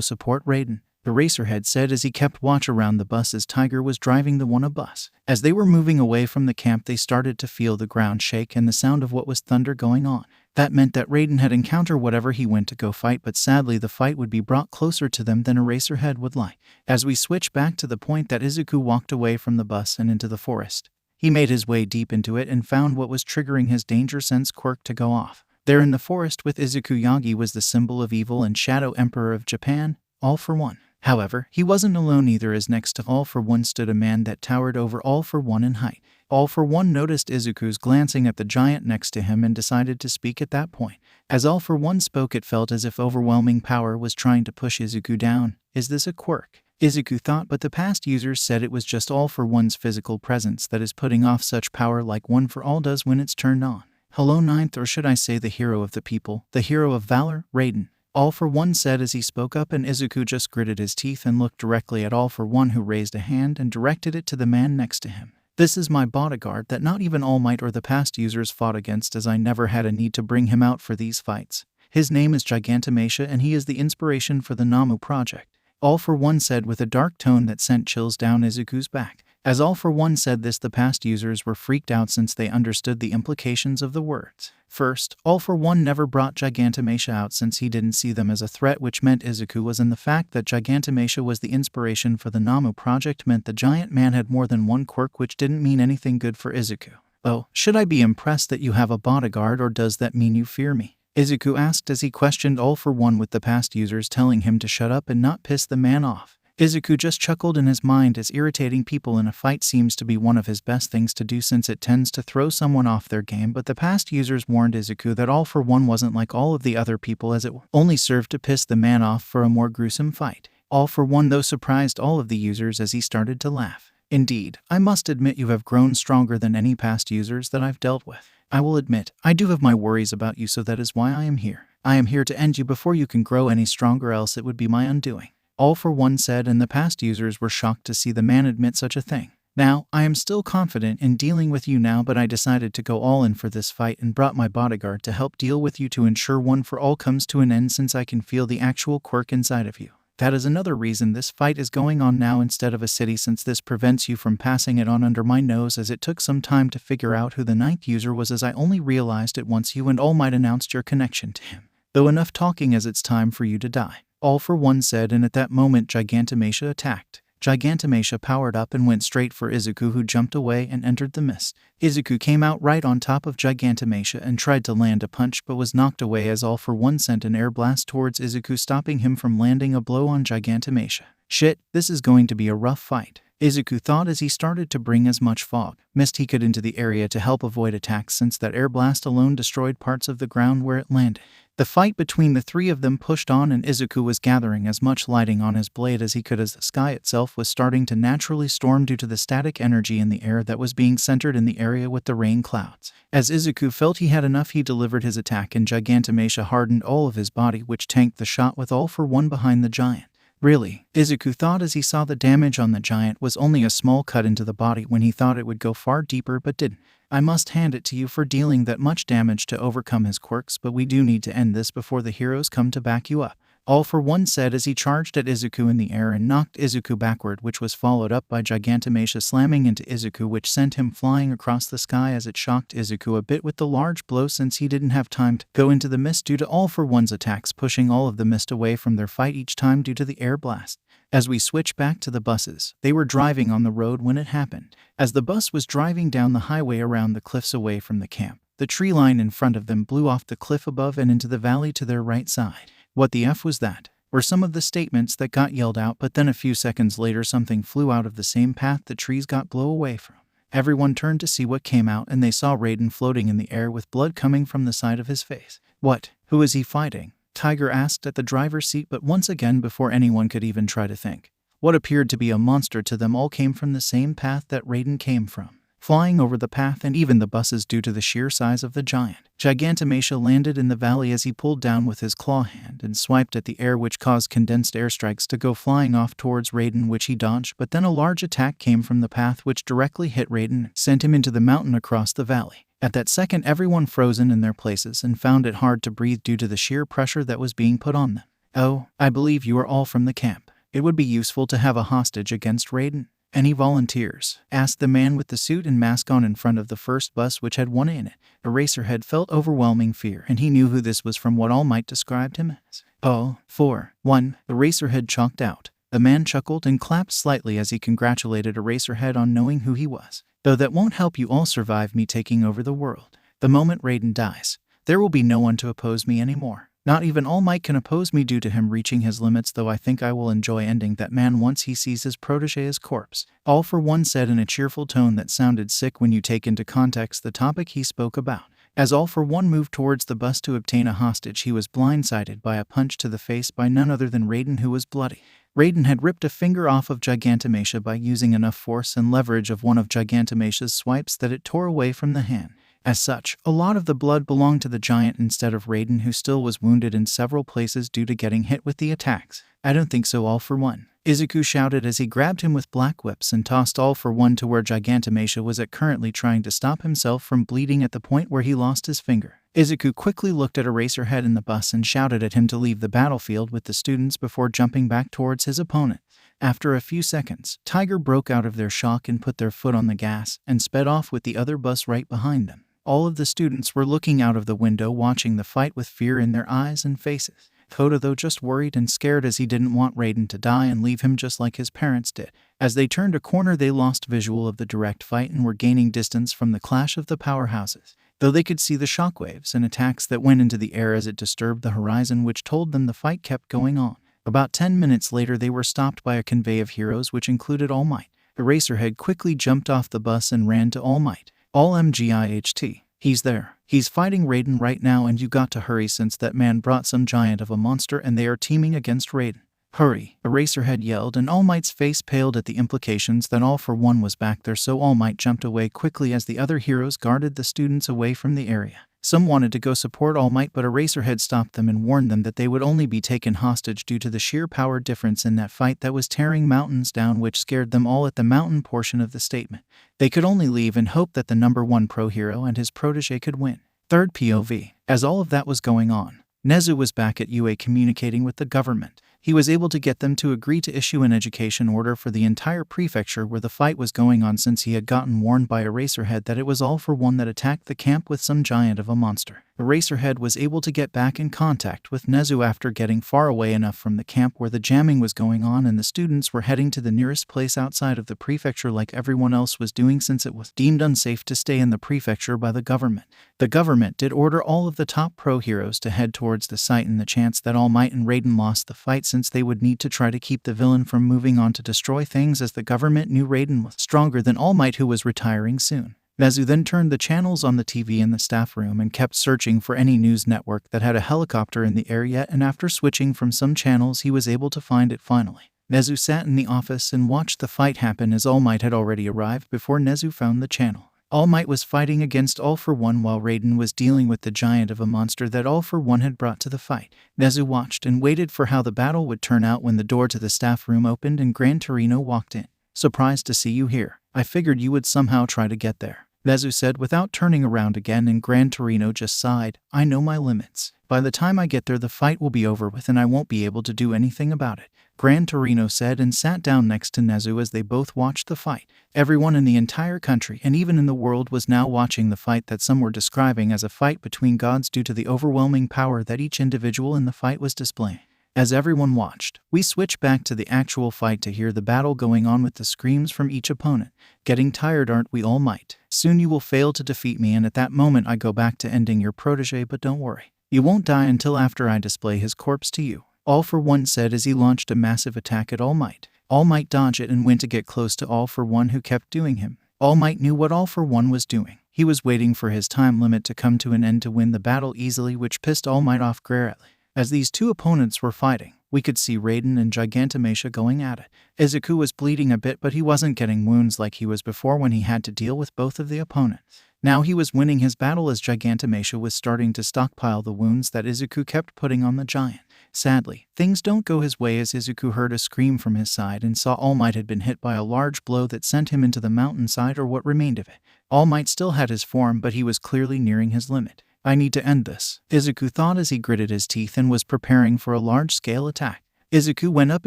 support Raiden," Eraserhead said as he kept watch around the bus as Tiger was driving the one bus. As they were moving away from the camp, they started to feel the ground shake and the sound of what was thunder going on. That meant that Raiden had encountered whatever he went to go fight, but sadly the fight would be brought closer to them than Eraserhead would like. As we switch back to the point that Izuku walked away from the bus and into the forest, he made his way deep into it and found what was triggering his danger sense quirk to go off. There in the forest with Izuku Yagi was the symbol of evil and Shadow Emperor of Japan, All for One. However, he wasn't alone either, as next to All for One stood a man that towered over All for One in height. All for One noticed Izuku's glancing at the giant next to him and decided to speak at that point. As All for One spoke, it felt as if overwhelming power was trying to push Izuku down. "Is this a quirk?" Izuku thought, but the past users said it was just All for One's physical presence that is putting off such power like One for All does when it's turned on. "Hello, Ninth, or should I say the hero of the people, the hero of valor, Raiden," All for One said as he spoke up, and Izuku just gritted his teeth and looked directly at All for One, who raised a hand and directed it to the man next to him. "This is my bodyguard that not even All Might or the past users fought against, as I never had a need to bring him out for these fights. His name is Gigantomachia and he is the inspiration for the Namu project," All for One said with a dark tone that sent chills down Izuku's back. As All for One said this, the past users were freaked out since they understood the implications of the words. First, All for One never brought Gigantomachia out since he didn't see them as a threat, which meant Izuku was, in the fact that Gigantomachia was the inspiration for the Namu project meant the giant man had more than one quirk, which didn't mean anything good for Izuku. "Oh, should I be impressed that you have a bodyguard, or does that mean you fear me?" Izuku asked as he questioned All for One, with the past users telling him to shut up and not piss the man off. Izuku just chuckled in his mind, as irritating people in a fight seems to be one of his best things to do since it tends to throw someone off their game, but the past users warned Izuku that All for One wasn't like all of the other people, as it only served to piss the man off for a more gruesome fight. All for One, though, surprised all of the users as he started to laugh. "Indeed, I must admit you have grown stronger than any past users that I've dealt with. I will admit, I do have my worries about you, so that is why I am here. I am here to end you before you can grow any stronger, else it would be my undoing," All for One said, and the past users were shocked to see the man admit such a thing. "Now, I am still confident in dealing with you now, but I decided to go all in for this fight and brought my bodyguard to help deal with you to ensure One for All comes to an end, since I can feel the actual quirk inside of you. That is another reason this fight is going on now instead of a city, since this prevents you from passing it on under my nose, as it took some time to figure out who the ninth user was, as I only realized it once you and All Might announced your connection to him. Though enough talking, as it's time for you to die," All for One said, and at that moment Gigantomachia attacked. Gigantomachia powered up and went straight for Izuku, who jumped away and entered the mist. Izuku came out right on top of Gigantomachia and tried to land a punch, but was knocked away as All for One sent an air blast towards Izuku, stopping him from landing a blow on Gigantomachia. "Shit, this is going to be a rough fight," Izuku thought as he started to bring as much mist he could into the area to help avoid attacks, since that air blast alone destroyed parts of the ground where it landed. The fight between the three of them pushed on, and Izuku was gathering as much lighting on his blade as he could, as the sky itself was starting to naturally storm due to the static energy in the air that was being centered in the area with the rain clouds. As Izuku felt he had enough, he delivered his attack, and Gigantomachia hardened all of his body, which tanked the shot with all for one behind the giant. Really, Izuku thought as he saw the damage on the giant was only a small cut into the body when he thought it would go far deeper, but didn't. I must hand it to you for dealing that much damage to overcome his quirks, but we do need to end this before the heroes come to back you up. All for one said as he charged at Izuku in the air and knocked Izuku backward, which was followed up by Gigantomachia slamming into Izuku, which sent him flying across the sky as it shocked Izuku a bit with the large blow, since he didn't have time to go into the mist due to All for One's attacks pushing all of the mist away from their fight each time due to the air blast. As we switch back to the buses, they were driving on the road when it happened. As the bus was driving down the highway around the cliffs away from the camp, the tree line in front of them blew off the cliff above and into the valley to their right side. What the F was that? Were some of the statements that got yelled out, but then a few seconds later something flew out of the same path the trees got blown away from. Everyone turned to see what came out, and they saw Raiden floating in the air with blood coming from the side of his face. What? Who is he fighting? Tiger asked at the driver's seat, but once again before anyone could even try to think. What appeared to be a monster to them all came from the same path that Raiden came from, flying over the path and even the buses due to the sheer size of the giant. Gigantomachia landed in the valley as he pulled down with his claw hand and swiped at the air, which caused condensed airstrikes to go flying off towards Raiden, which he dodged, but then a large attack came from the path which directly hit Raiden, sent him into the mountain across the valley. At that second, everyone frozen in their places and found it hard to breathe due to the sheer pressure that was being put on them. Oh, I believe you are all from the camp. It would be useful to have a hostage against Raiden. Any volunteers? Asked the man with the suit and mask on in front of the first bus, which had one in it. Eraserhead felt overwhelming fear, and he knew who this was from what All Might described him as. Oh, 4-1, Eraserhead chalked out. The man chuckled and clapped slightly as he congratulated Eraserhead on knowing who he was. Though that won't help you all survive me taking over the world. The moment Raiden dies, there will be no one to oppose me anymore. Not even All Might can oppose me due to him reaching his limits, though I think I will enjoy ending that man once he sees his protege's corpse. All for one said in a cheerful tone that sounded sick when you take into context the topic he spoke about. As All for One moved towards the bus to obtain a hostage, he was blindsided by a punch to the face by none other than Raiden, who was bloody. Raiden had ripped a finger off of Gigantomachia by using enough force and leverage of one of Gigantomachia's swipes that it tore away from the hand. As such, a lot of the blood belonged to the giant instead of Raiden, who still was wounded in several places due to getting hit with the attacks. I don't think so, All for One, Izuku shouted as he grabbed him with black whips and tossed All for One to where Gigantomachia was at, currently trying to stop himself from bleeding at the point where he lost his finger. Izuku quickly looked at Eraserhead in the bus and shouted at him to leave the battlefield with the students before jumping back towards his opponent. After a few seconds, Tiger broke out of their shock and put their foot on the gas and sped off with the other bus right behind them. All of the students were looking out of the window watching the fight with fear in their eyes and faces. Koda, though, just worried and scared as he didn't want Raiden to die and leave him just like his parents did. As they turned a corner, they lost visual of the direct fight and were gaining distance from the clash of the powerhouses, though they could see the shockwaves and attacks that went into the air as it disturbed the horizon, which told them the fight kept going on. About 10 minutes later, they were stopped by a convoy of heroes which included All Might. Eraserhead quickly jumped off the bus and ran to All Might. All MGIHT. He's there. He's fighting Raiden right now, and you got to hurry since that man brought some giant of a monster and they are teaming against Raiden. Hurry, Eraserhead yelled, and All Might's face paled at the implications that All for One was back there, so All Might jumped away quickly as the other heroes guarded the students away from the area. Some wanted to go support All Might, but Eraserhead stopped them and warned them that they would only be taken hostage due to the sheer power difference in that fight that was tearing mountains down, which scared them all at the mountain portion of the statement. They could only leave and hope that the number one pro hero and his protege could win. Third POV. As all of that was going on, Nezu was back at UA communicating with the government. He was able to get them to agree to issue an education order for the entire prefecture where the fight was going on, since he had gotten warned by Eraserhead that it was All for One that attacked the camp with some giant of a monster. Eraserhead was able to get back in contact with Nezu after getting far away enough from the camp where the jamming was going on, and the students were heading to the nearest place outside of the prefecture like everyone else was doing, since it was deemed unsafe to stay in the prefecture by the government. The government did order all of the top pro heroes to head towards the site in the chance that All Might and Raiden lost the fight, since they would need to try to keep the villain from moving on to destroy things, as the government knew Raiden was stronger than All Might, who was retiring soon. Nezu then turned the channels on the TV in the staff room and kept searching for any news network that had a helicopter in the air yet, and after switching from some channels he was able to find it finally. Nezu sat in the office and watched the fight happen, as All Might had already arrived before Nezu found the channel. All Might was fighting against All For One while Raiden was dealing with the giant of a monster that All For One had brought to the fight. Nezu watched and waited for how the battle would turn out when the door to the staff room opened and Gran Torino walked in. "Surprised to see you here. I figured you would somehow try to get there," Nezu said without turning around again, and Gran Torino just sighed. "I know my limits. By the time I get there the fight will be over with and I won't be able to do anything about it," Gran Torino said and sat down next to Nezu as they both watched the fight. Everyone in the entire country and even in the world was now watching the fight that some were describing as a fight between gods due to the overwhelming power that each individual in the fight was displaying. As everyone watched, we switch back to the actual fight to hear the battle going on with the screams from each opponent. "Getting tired, aren't we, All Might? Soon you will fail to defeat me, and at that moment I go back to ending your protege, but don't worry. You won't die until after I display his corpse to you," All For One said as he launched a massive attack at All Might. All Might dodged it and went to get close to All For One, who kept doing him. All Might knew what All For One was doing. He was waiting for his time limit to come to an end to win the battle easily, which pissed All Might off greatly. As these two opponents were fighting, we could see Raiden and Gigantomachia going at it. Izuku was bleeding a bit, but he wasn't getting wounds like he was before when he had to deal with both of the opponents. Now he was winning his battle as Gigantomachia was starting to stockpile the wounds that Izuku kept putting on the giant. Sadly, things don't go his way as Izuku heard a scream from his side and saw All Might had been hit by a large blow that sent him into the mountainside, or what remained of it. All Might still had his form, but he was clearly nearing his limit. "I need to end this," Izuku thought as he gritted his teeth and was preparing for a large-scale attack. Izuku went up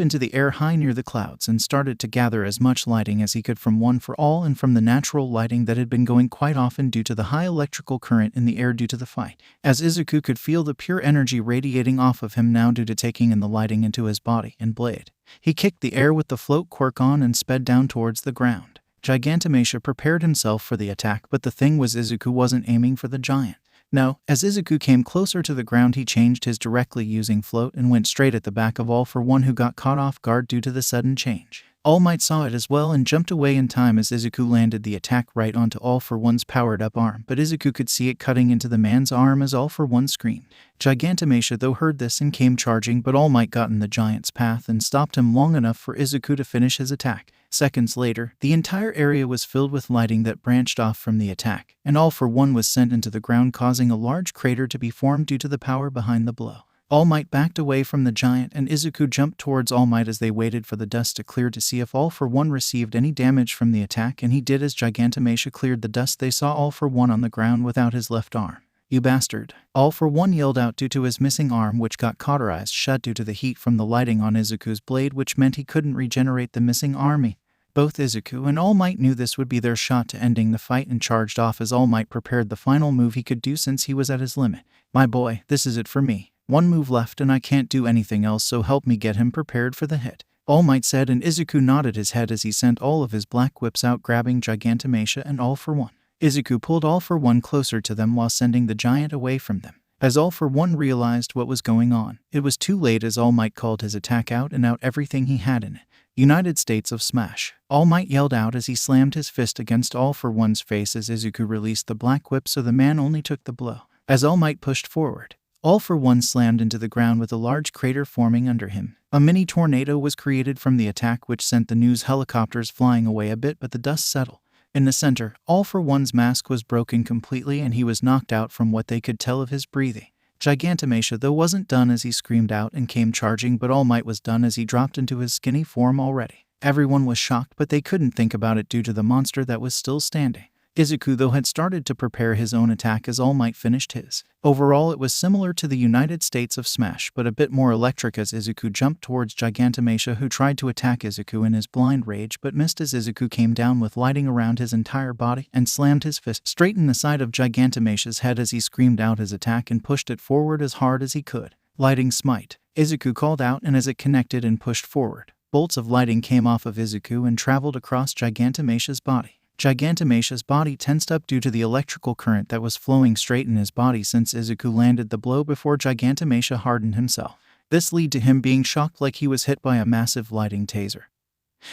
into the air high near the clouds and started to gather as much lighting as he could from One For All and from the natural lighting that had been going quite often due to the high electrical current in the air due to the fight. As Izuku could feel the pure energy radiating off of him now due to taking in the lighting into his body and blade, he kicked the air with the float quirk on and sped down towards the ground. Gigantomachia prepared himself for the attack, but the thing was Izuku wasn't aiming for the giant. No, as Izuku came closer to the ground he changed his directly using float and went straight at the back of All For One, who got caught off guard due to the sudden change. All Might saw it as well and jumped away in time as Izuku landed the attack right onto All For One's powered-up arm, but Izuku could see it cutting into the man's arm as All For One screamed. Gigantomachia though heard this and came charging, but All Might got in the giant's path and stopped him long enough for Izuku to finish his attack. Seconds later, the entire area was filled with lighting that branched off from the attack, and All For One was sent into the ground, causing a large crater to be formed due to the power behind the blow. All Might backed away from the giant, and Izuku jumped towards All Might as they waited for the dust to clear to see if All For One received any damage from the attack, and he did. As Gigantomachia cleared the dust, they saw All For One on the ground without his left arm. "You bastard!" All For One yelled out due to his missing arm, which got cauterized shut due to the heat from the lighting on Izuku's blade, which meant he couldn't regenerate the missing arm. Both Izuku and All Might knew this would be their shot to ending the fight and charged off as All Might prepared the final move he could do since he was at his limit. "My boy, this is it for me. One move left and I can't do anything else, so help me get him prepared for the hit," All Might said, and Izuku nodded his head as he sent all of his black whips out, grabbing Gigantomachia and All For One. Izuku pulled All For One closer to them while sending the giant away from them. As All For One realized what was going on, it was too late as All Might called his attack out and out everything he had in it. "United States of Smash," All Might yelled out as he slammed his fist against All For One's face as Izuku released the black whip, so the man only took the blow. As All Might pushed forward, All For One slammed into the ground with a large crater forming under him. A mini tornado was created from the attack, which sent the news helicopters flying away a bit, but the dust settled. In the center, All For One's mask was broken completely and he was knocked out from what they could tell of his breathing. Gigantomachia though wasn't done as he screamed out and came charging, but All Might was done as he dropped into his skinny form already. Everyone was shocked, but they couldn't think about it due to the monster that was still standing. Izuku though had started to prepare his own attack as All Might finished his. Overall, it was similar to the United States of Smash, but a bit more electric as Izuku jumped towards Gigantomachia, who tried to attack Izuku in his blind rage but missed as Izuku came down with lighting around his entire body and slammed his fist straight in the side of Gigantomachia's head as he screamed out his attack and pushed it forward as hard as he could. "Lighting smite," Izuku called out, and as it connected and pushed forward, bolts of lighting came off of Izuku and traveled across Gigantomachia's body. Gigantomachia's body tensed up due to the electrical current that was flowing straight in his body since Izuku landed the blow before Gigantomachia hardened himself. This led to him being shocked like he was hit by a massive lighting taser.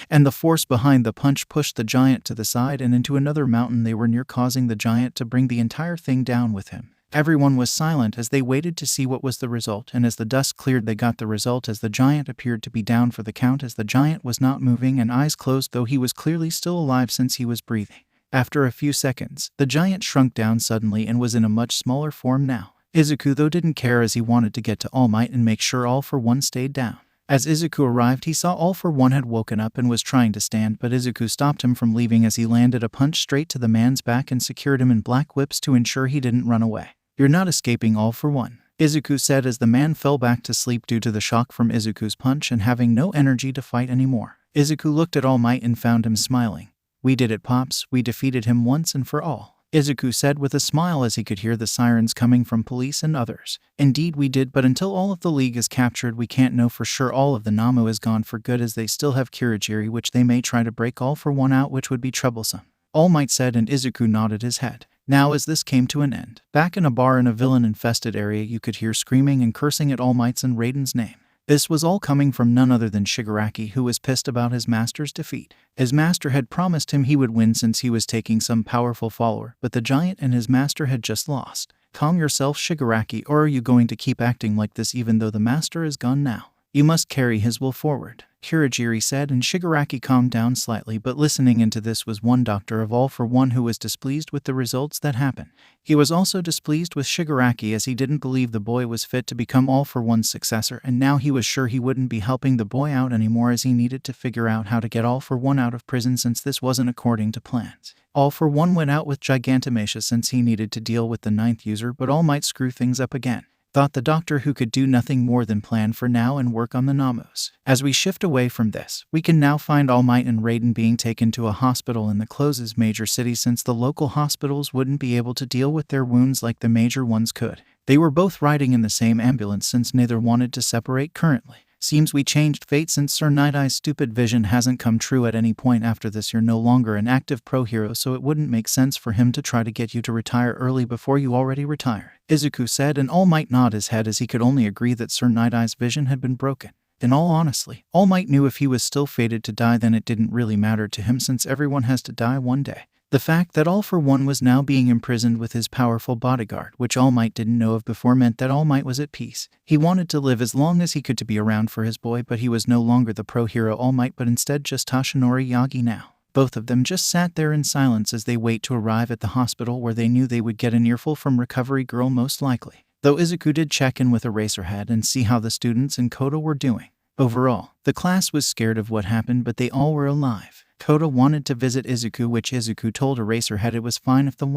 And the force behind the punch pushed the giant to the side and into another mountain they were near, causing the giant to bring the entire thing down with him. Everyone was silent as they waited to see what was the result, and as the dust cleared they got the result as the giant appeared to be down for the count, as the giant was not moving and eyes closed, though he was clearly still alive since he was breathing. After a few seconds, the giant shrunk down suddenly and was in a much smaller form now. Izuku though didn't care as he wanted to get to All Might and make sure All For One stayed down. As Izuku arrived, he saw All For One had woken up and was trying to stand, but Izuku stopped him from leaving as he landed a punch straight to the man's back and secured him in black whips to ensure he didn't run away. "You're not escaping, All For One," Izuku said as the man fell back to sleep due to the shock from Izuku's punch and having no energy to fight anymore. Izuku looked at All Might and found him smiling. "We did it, Pops. We defeated him once and for all," Izuku said with a smile as he could hear the sirens coming from police and others. "Indeed we did, but until all of the league is captured we can't know for sure all of the Namu is gone for good, as they still have Kirigiri, which they may try to break All For One out, which would be troublesome," All Might said, and Izuku nodded his head. Now as this came to an end, back in a bar in a villain-infested area you could hear screaming and cursing at All Might's and Raiden's name. This was all coming from none other than Shigaraki, who was pissed about his master's defeat. His master had promised him he would win since he was taking some powerful follower, but the giant and his master had just lost. "Calm yourself, Shigaraki, or are you going to keep acting like this even though the master is gone now? You must carry his will forward," Kirigiri said, and Shigaraki calmed down slightly, but listening into this was one doctor of All For One who was displeased with the results that happened. He was also displeased with Shigaraki as he didn't believe the boy was fit to become All For One's successor, and now he was sure he wouldn't be helping the boy out anymore as he needed to figure out how to get All For One out of prison since this wasn't according to plans. All For One went out with Gigantamacia since he needed to deal with the 9th user, but All Might screw things up again, thought the doctor, who could do nothing more than plan for now and work on the Namus. As we shift away from this, we can now find All Might and Raiden being taken to a hospital in the closest major city since the local hospitals wouldn't be able to deal with their wounds like the major ones could. They were both riding in the same ambulance since neither wanted to separate currently. Seems we changed fate since Sir Nightaye's stupid vision hasn't come true at any point after this. You're no longer an active pro hero, so it wouldn't make sense for him to try to get you to retire early before you already retire, Izuku said, and All Might nodded his head as he could only agree that Sir Nighteye's vision had been broken. In all honesty, All Might knew if he was still fated to die then it didn't really matter to him since everyone has to die one day. The fact that All For One was now being imprisoned with his powerful bodyguard, which All Might didn't know of before, meant that All Might was at peace. He wanted to live as long as he could to be around for his boy, but he was no longer the pro hero All Might, but instead just Toshinori Yagi now. Both of them just sat there in silence as they wait to arrive at the hospital, where they knew they would get an earful from Recovery Girl most likely. Though Izuku did check in with Eraserhead and see how the students in Koto were doing. Overall, the class was scared of what happened, but they all were alive. Koto wanted to visit Izuku, which Izuku told Eraserhead it was fine if the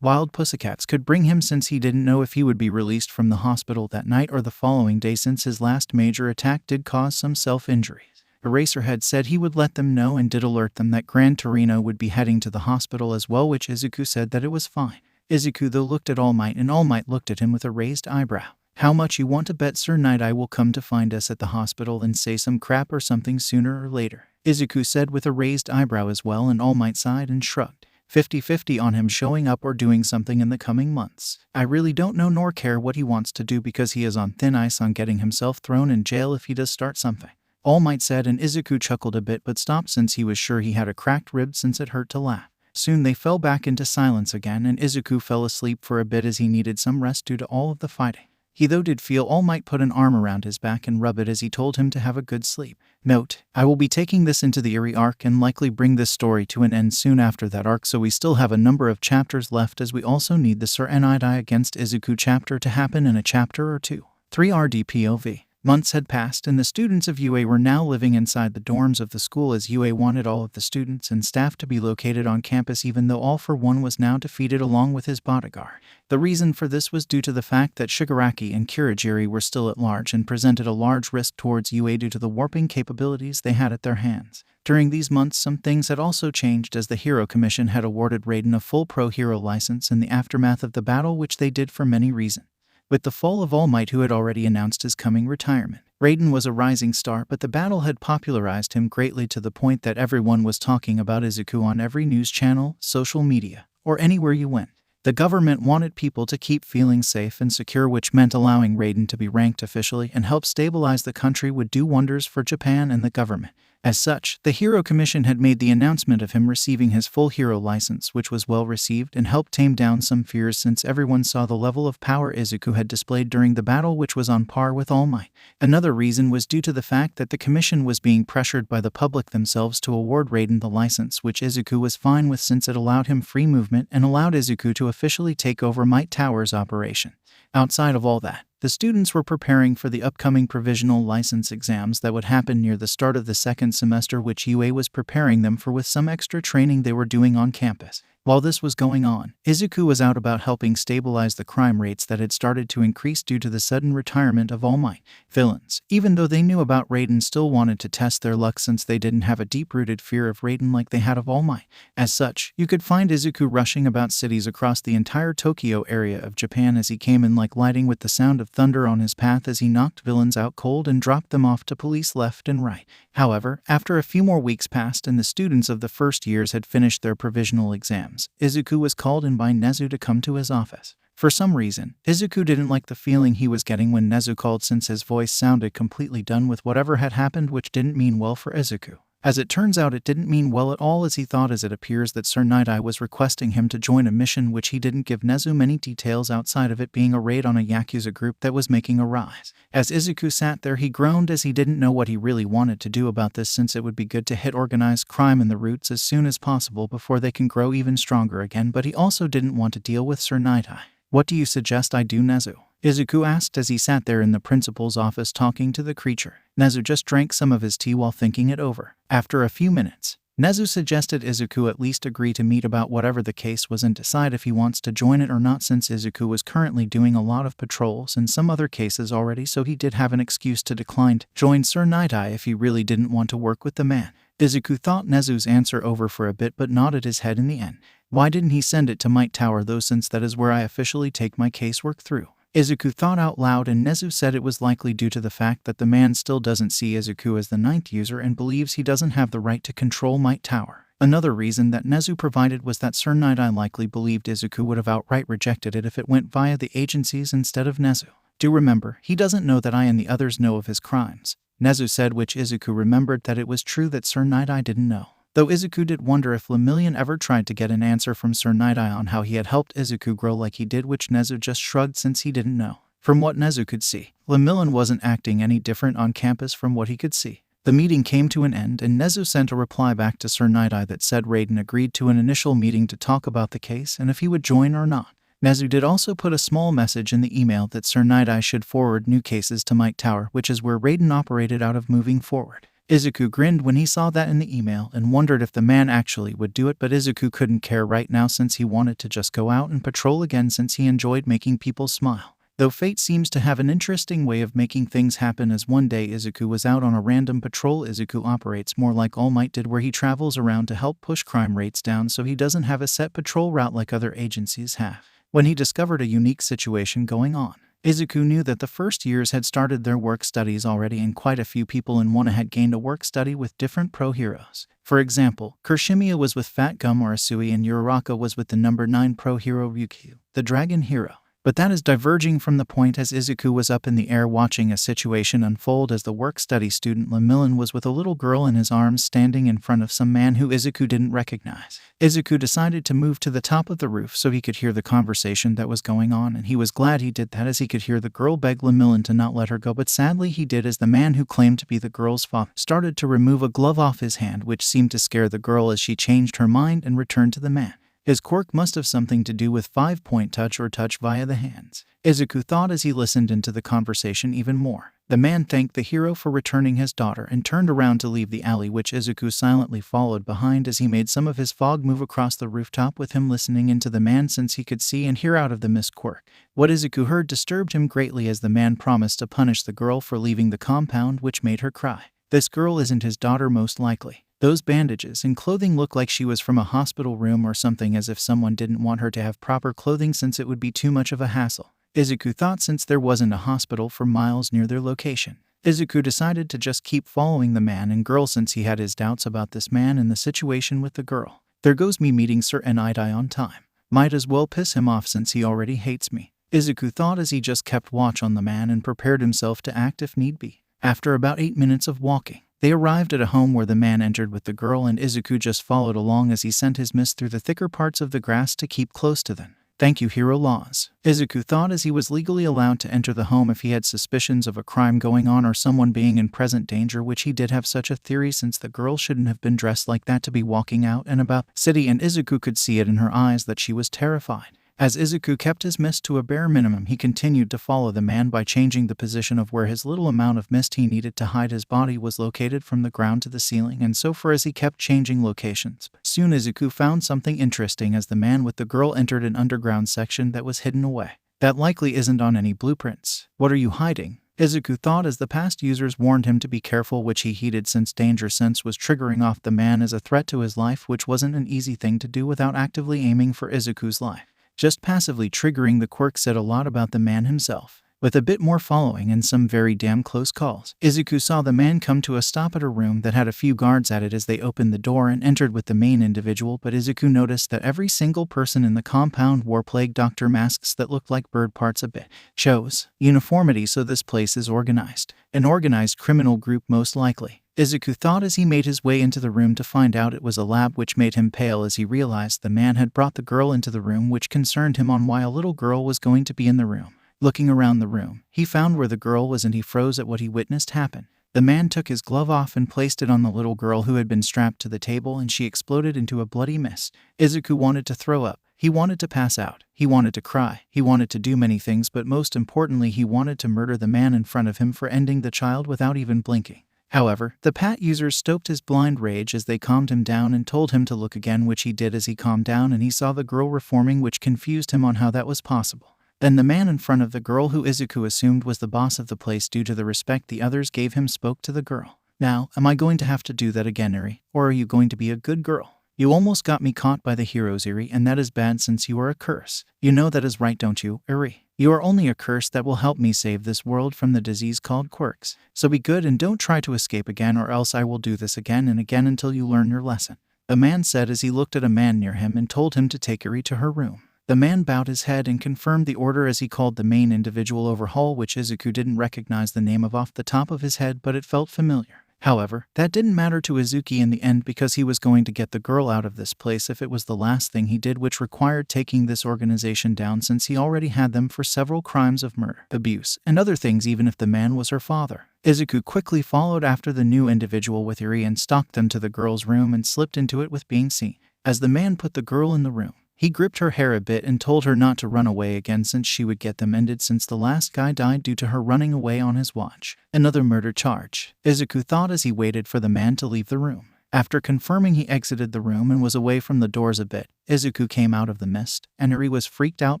wild pussycats could bring him, since he didn't know if he would be released from the hospital that night or the following day, since his last major attack did cause some self-injuries. Eraserhead said he would let them know and did alert them that Gran Torino would be heading to the hospital as well, which Izuku said that it was fine. Izuku though looked at All Might, and All Might looked at him with a raised eyebrow. "How much you want to bet Sir Nighteye will come to find us at the hospital and say some crap or something sooner or later?" Izuku said with a raised eyebrow as well, and All Might sighed and shrugged. 50-50 on him showing up or doing something in the coming months. "I really don't know nor care what he wants to do because he is on thin ice on getting himself thrown in jail if he does start something," All Might said, and Izuku chuckled a bit but stopped since he was sure he had a cracked rib since it hurt to laugh. Soon they fell back into silence again, and Izuku fell asleep for a bit as he needed some rest due to all of the fighting. He though did feel All Might put an arm around his back and rub it as he told him to have a good sleep. Note, I will be taking this into the Eri arc and likely bring this story to an end soon after that arc, so we still have a number of chapters left, as we also need the Sir Nighteye against Izuku chapter to happen in a chapter or two. 3 RDPOV. Months had passed, and the students of UA were now living inside the dorms of the school, as UA wanted all of the students and staff to be located on campus, even though All For One was now defeated along with his bodyguard. The reason for this was due to the fact that Shigaraki and Kirigiri were still at large and presented a large risk towards UA due to the warping capabilities they had at their hands. During these months, some things had also changed, as the Hero Commission had awarded Raiden a full pro hero license in the aftermath of the battle, which they did for many reasons. With the fall of All Might, who had already announced his coming retirement, Raiden was a rising star, but the battle had popularized him greatly to the point that everyone was talking about Izuku on every news channel, social media, or anywhere you went. The government wanted people to keep feeling safe and secure, which meant allowing Raiden to be ranked officially and help stabilize the country would do wonders for Japan and the government. As such, the Hero Commission had made the announcement of him receiving his full hero license, which was well received and helped tame down some fears since everyone saw the level of power Izuku had displayed during the battle, which was on par with All Might. Another reason was due to the fact that the commission was being pressured by the public themselves to award Raiden the license, which Izuku was fine with since it allowed him free movement and allowed Izuku to officially take over Might Tower's operation. Outside of all that, the students were preparing for the upcoming provisional license exams that would happen near the start of the second semester, which UA was preparing them for with some extra training they were doing on campus. While this was going on, Izuku was out about helping stabilize the crime rates that had started to increase due to the sudden retirement of All Might. Villains, even though they knew about Raiden, still wanted to test their luck since they didn't have a deep-rooted fear of Raiden like they had of All Might. As such, you could find Izuku rushing about cities across the entire Tokyo area of Japan as he came in like lightning, with the sound of thunder on his path as he knocked villains out cold and dropped them off to police left and right. However, after a few more weeks passed and the students of the first years had finished their provisional exams, Izuku was called in by Nezu to come to his office. For some reason, Izuku didn't like the feeling he was getting when Nezu called, since his voice sounded completely done with whatever had happened, which didn't mean well for Izuku. As it turns out, it didn't mean well at all as he thought, as it appears that Sir Nighteye was requesting him to join a mission which he didn't give Nezu many details outside of it being a raid on a Yakuza group that was making a rise. As Izuku sat there, he groaned as he didn't know what he really wanted to do about this, since it would be good to hit organized crime in the roots as soon as possible before they can grow even stronger again, but he also didn't want to deal with Sir Nighteye. "What do you suggest I do, Nezu?" Izuku asked as he sat there in the principal's office talking to the creature. Nezu just drank some of his tea while thinking it over. After a few minutes, Nezu suggested Izuku at least agree to meet about whatever the case was and decide if he wants to join it or not, since Izuku was currently doing a lot of patrols and some other cases already, so he did have an excuse to decline to join Sir Nighteye if he really didn't want to work with the man. Izuku thought Nezu's answer over for a bit but nodded his head in the end. Why didn't he send it to Might Tower though, since that is where I officially take my casework through? Izuku thought out loud, and Nezu said it was likely due to the fact that the man still doesn't see Izuku as the ninth user and believes he doesn't have the right to control Might Tower. Another reason that Nezu provided was that Sir Nighteye likely believed Izuku would have outright rejected it if it went via the agencies instead of Nezu. Do remember, he doesn't know that I and the others know of his crimes, Nezu said, which Izuku remembered that it was true that Sir Nighteye didn't know. Though Izuku did wonder if Lemillion ever tried to get an answer from Sir Nighteye on how he had helped Izuku grow like he did, which Nezu just shrugged since he didn't know. From what Nezu could see, Lemillion wasn't acting any different on campus from what he could see. The meeting came to an end and Nezu sent a reply back to Sir Nighteye that said Raiden agreed to an initial meeting to talk about the case and if he would join or not. Nezu did also put a small message in the email that Sir Nighteye should forward new cases to Might Tower, which is where Raiden operated out of moving forward. Izuku grinned when he saw that in the email and wondered if the man actually would do it, but Izuku couldn't care right now since he wanted to just go out and patrol again since he enjoyed making people smile. Though fate seems to have an interesting way of making things happen, as one day Izuku was out on a random patrol. Izuku operates more like All Might did, where he travels around to help push crime rates down, so he doesn't have a set patrol route like other agencies have. When he discovered a unique situation going on, Izuku knew that the first years had started their work studies already, and quite a few people in Wano had gained a work study with different pro heroes. For example, Kirishimiya was with Fat Gum Arasui and Uraraka was with the number 9 pro hero Ryukyu, the dragon hero. But that is diverging from the point, as Izuku was up in the air watching a situation unfold as the work-study student Lemillion was with a little girl in his arms standing in front of some man who Izuku didn't recognize. Izuku decided to move to the top of the roof so he could hear the conversation that was going on, and he was glad he did that as he could hear the girl beg Lemillion to not let her go, but sadly he did, as the man who claimed to be the girl's father started to remove a glove off his hand, which seemed to scare the girl as she changed her mind and returned to the man. His quirk must have something to do with 5-point touch or touch via the hands, Izuku thought as he listened into the conversation even more. The man thanked the hero for returning his daughter and turned around to leave the alley, which Izuku silently followed behind as he made some of his fog move across the rooftop with him listening into the man, since he could see and hear out of the mist. Quirk. What Izuku heard disturbed him greatly, as the man promised to punish the girl for leaving the compound, which made her cry. This girl isn't his daughter, most likely. Those bandages and clothing look like she was from a hospital room or something, as if someone didn't want her to have proper clothing since it would be too much of a hassle, Izuku thought, since there wasn't a hospital for miles near their location. Izuku decided to just keep following the man and girl since he had his doubts about this man and the situation with the girl. There goes me meeting Sir Nighteye on time. Might as well piss him off since he already hates me, Izuku thought as he just kept watch on the man and prepared himself to act if need be. After about 8 minutes of walking, they arrived at a home where the man entered with the girl, and Izuku just followed along as he sent his mist through the thicker parts of the grass to keep close to them. Thank you, hero laws, Izuku thought as he was legally allowed to enter the home if he had suspicions of a crime going on or someone being in present danger, which he did have such a theory since the girl shouldn't have been dressed like that to be walking out and about the city, and Izuku could see it in her eyes that she was terrified. As Izuku kept his mist to a bare minimum, he continued to follow the man by changing the position of where his little amount of mist he needed to hide his body was located from the ground to the ceiling, and so far as he kept changing locations. Soon Izuku found something interesting as the man with the girl entered an underground section that was hidden away. That likely isn't on any blueprints. What are you hiding? Izuku thought as the past users warned him to be careful, which he heeded since danger sense was triggering off the man as a threat to his life, which wasn't an easy thing to do without actively aiming for Izuku's life. Just passively triggering the quirk said a lot about the man himself. With a bit more following and some very damn close calls, Izuku saw the man come to a stop at a room that had a few guards at it as they opened the door and entered with the main individual, but Izuku noticed that every single person in the compound wore plague doctor masks that looked like bird parts a bit. Shows uniformity, so this place is organized. An organized criminal group most likely, Izuku thought as he made his way into the room to find out it was a lab, which made him pale as he realized the man had brought the girl into the room, which concerned him on why a little girl was going to be in the room. Looking around the room, he found where the girl was and he froze at what he witnessed happen. The man took his glove off and placed it on the little girl who had been strapped to the table, and she exploded into a bloody mess. Izuku wanted to throw up. He wanted to pass out. He wanted to cry. He wanted to do many things, but most importantly, he wanted to murder the man in front of him for ending the child without even blinking. However, the Pat users stoked his blind rage as they calmed him down and told him to look again, which he did as he calmed down and he saw the girl reforming, which confused him on how that was possible. Then the man in front of the girl, who Izuku assumed was the boss of the place due to the respect the others gave him, spoke to the girl. Now, am I going to have to do that again, Eri? Or are you going to be a good girl? You almost got me caught by the heroes, Eri, and that is bad since you are a curse. You know that is right, don't you, Eri? You are only a curse that will help me save this world from the disease called quirks. So be good and don't try to escape again, or else I will do this again and again until you learn your lesson. The man said as he looked at a man near him and told him to take Eri to her room. The man bowed his head and confirmed the order as he called the main individual Overhaul, which Izuku didn't recognize the name of off the top of his head, but it felt familiar. However, that didn't matter to Izuku in the end because he was going to get the girl out of this place if it was the last thing he did, which required taking this organization down since he already had them for several crimes of murder, abuse, and other things, even if the man was her father. Izuku quickly followed after the new individual with Eri and stalked them to the girl's room and slipped into it with being seen. As the man put the girl in the room, he gripped her hair a bit and told her not to run away again since she would get them ended since the last guy died due to her running away on his watch. Another murder charge, Izuku thought as he waited for the man to leave the room. After confirming, he exited the room and was away from the doors a bit. Izuku came out of the mist, and Eri was freaked out,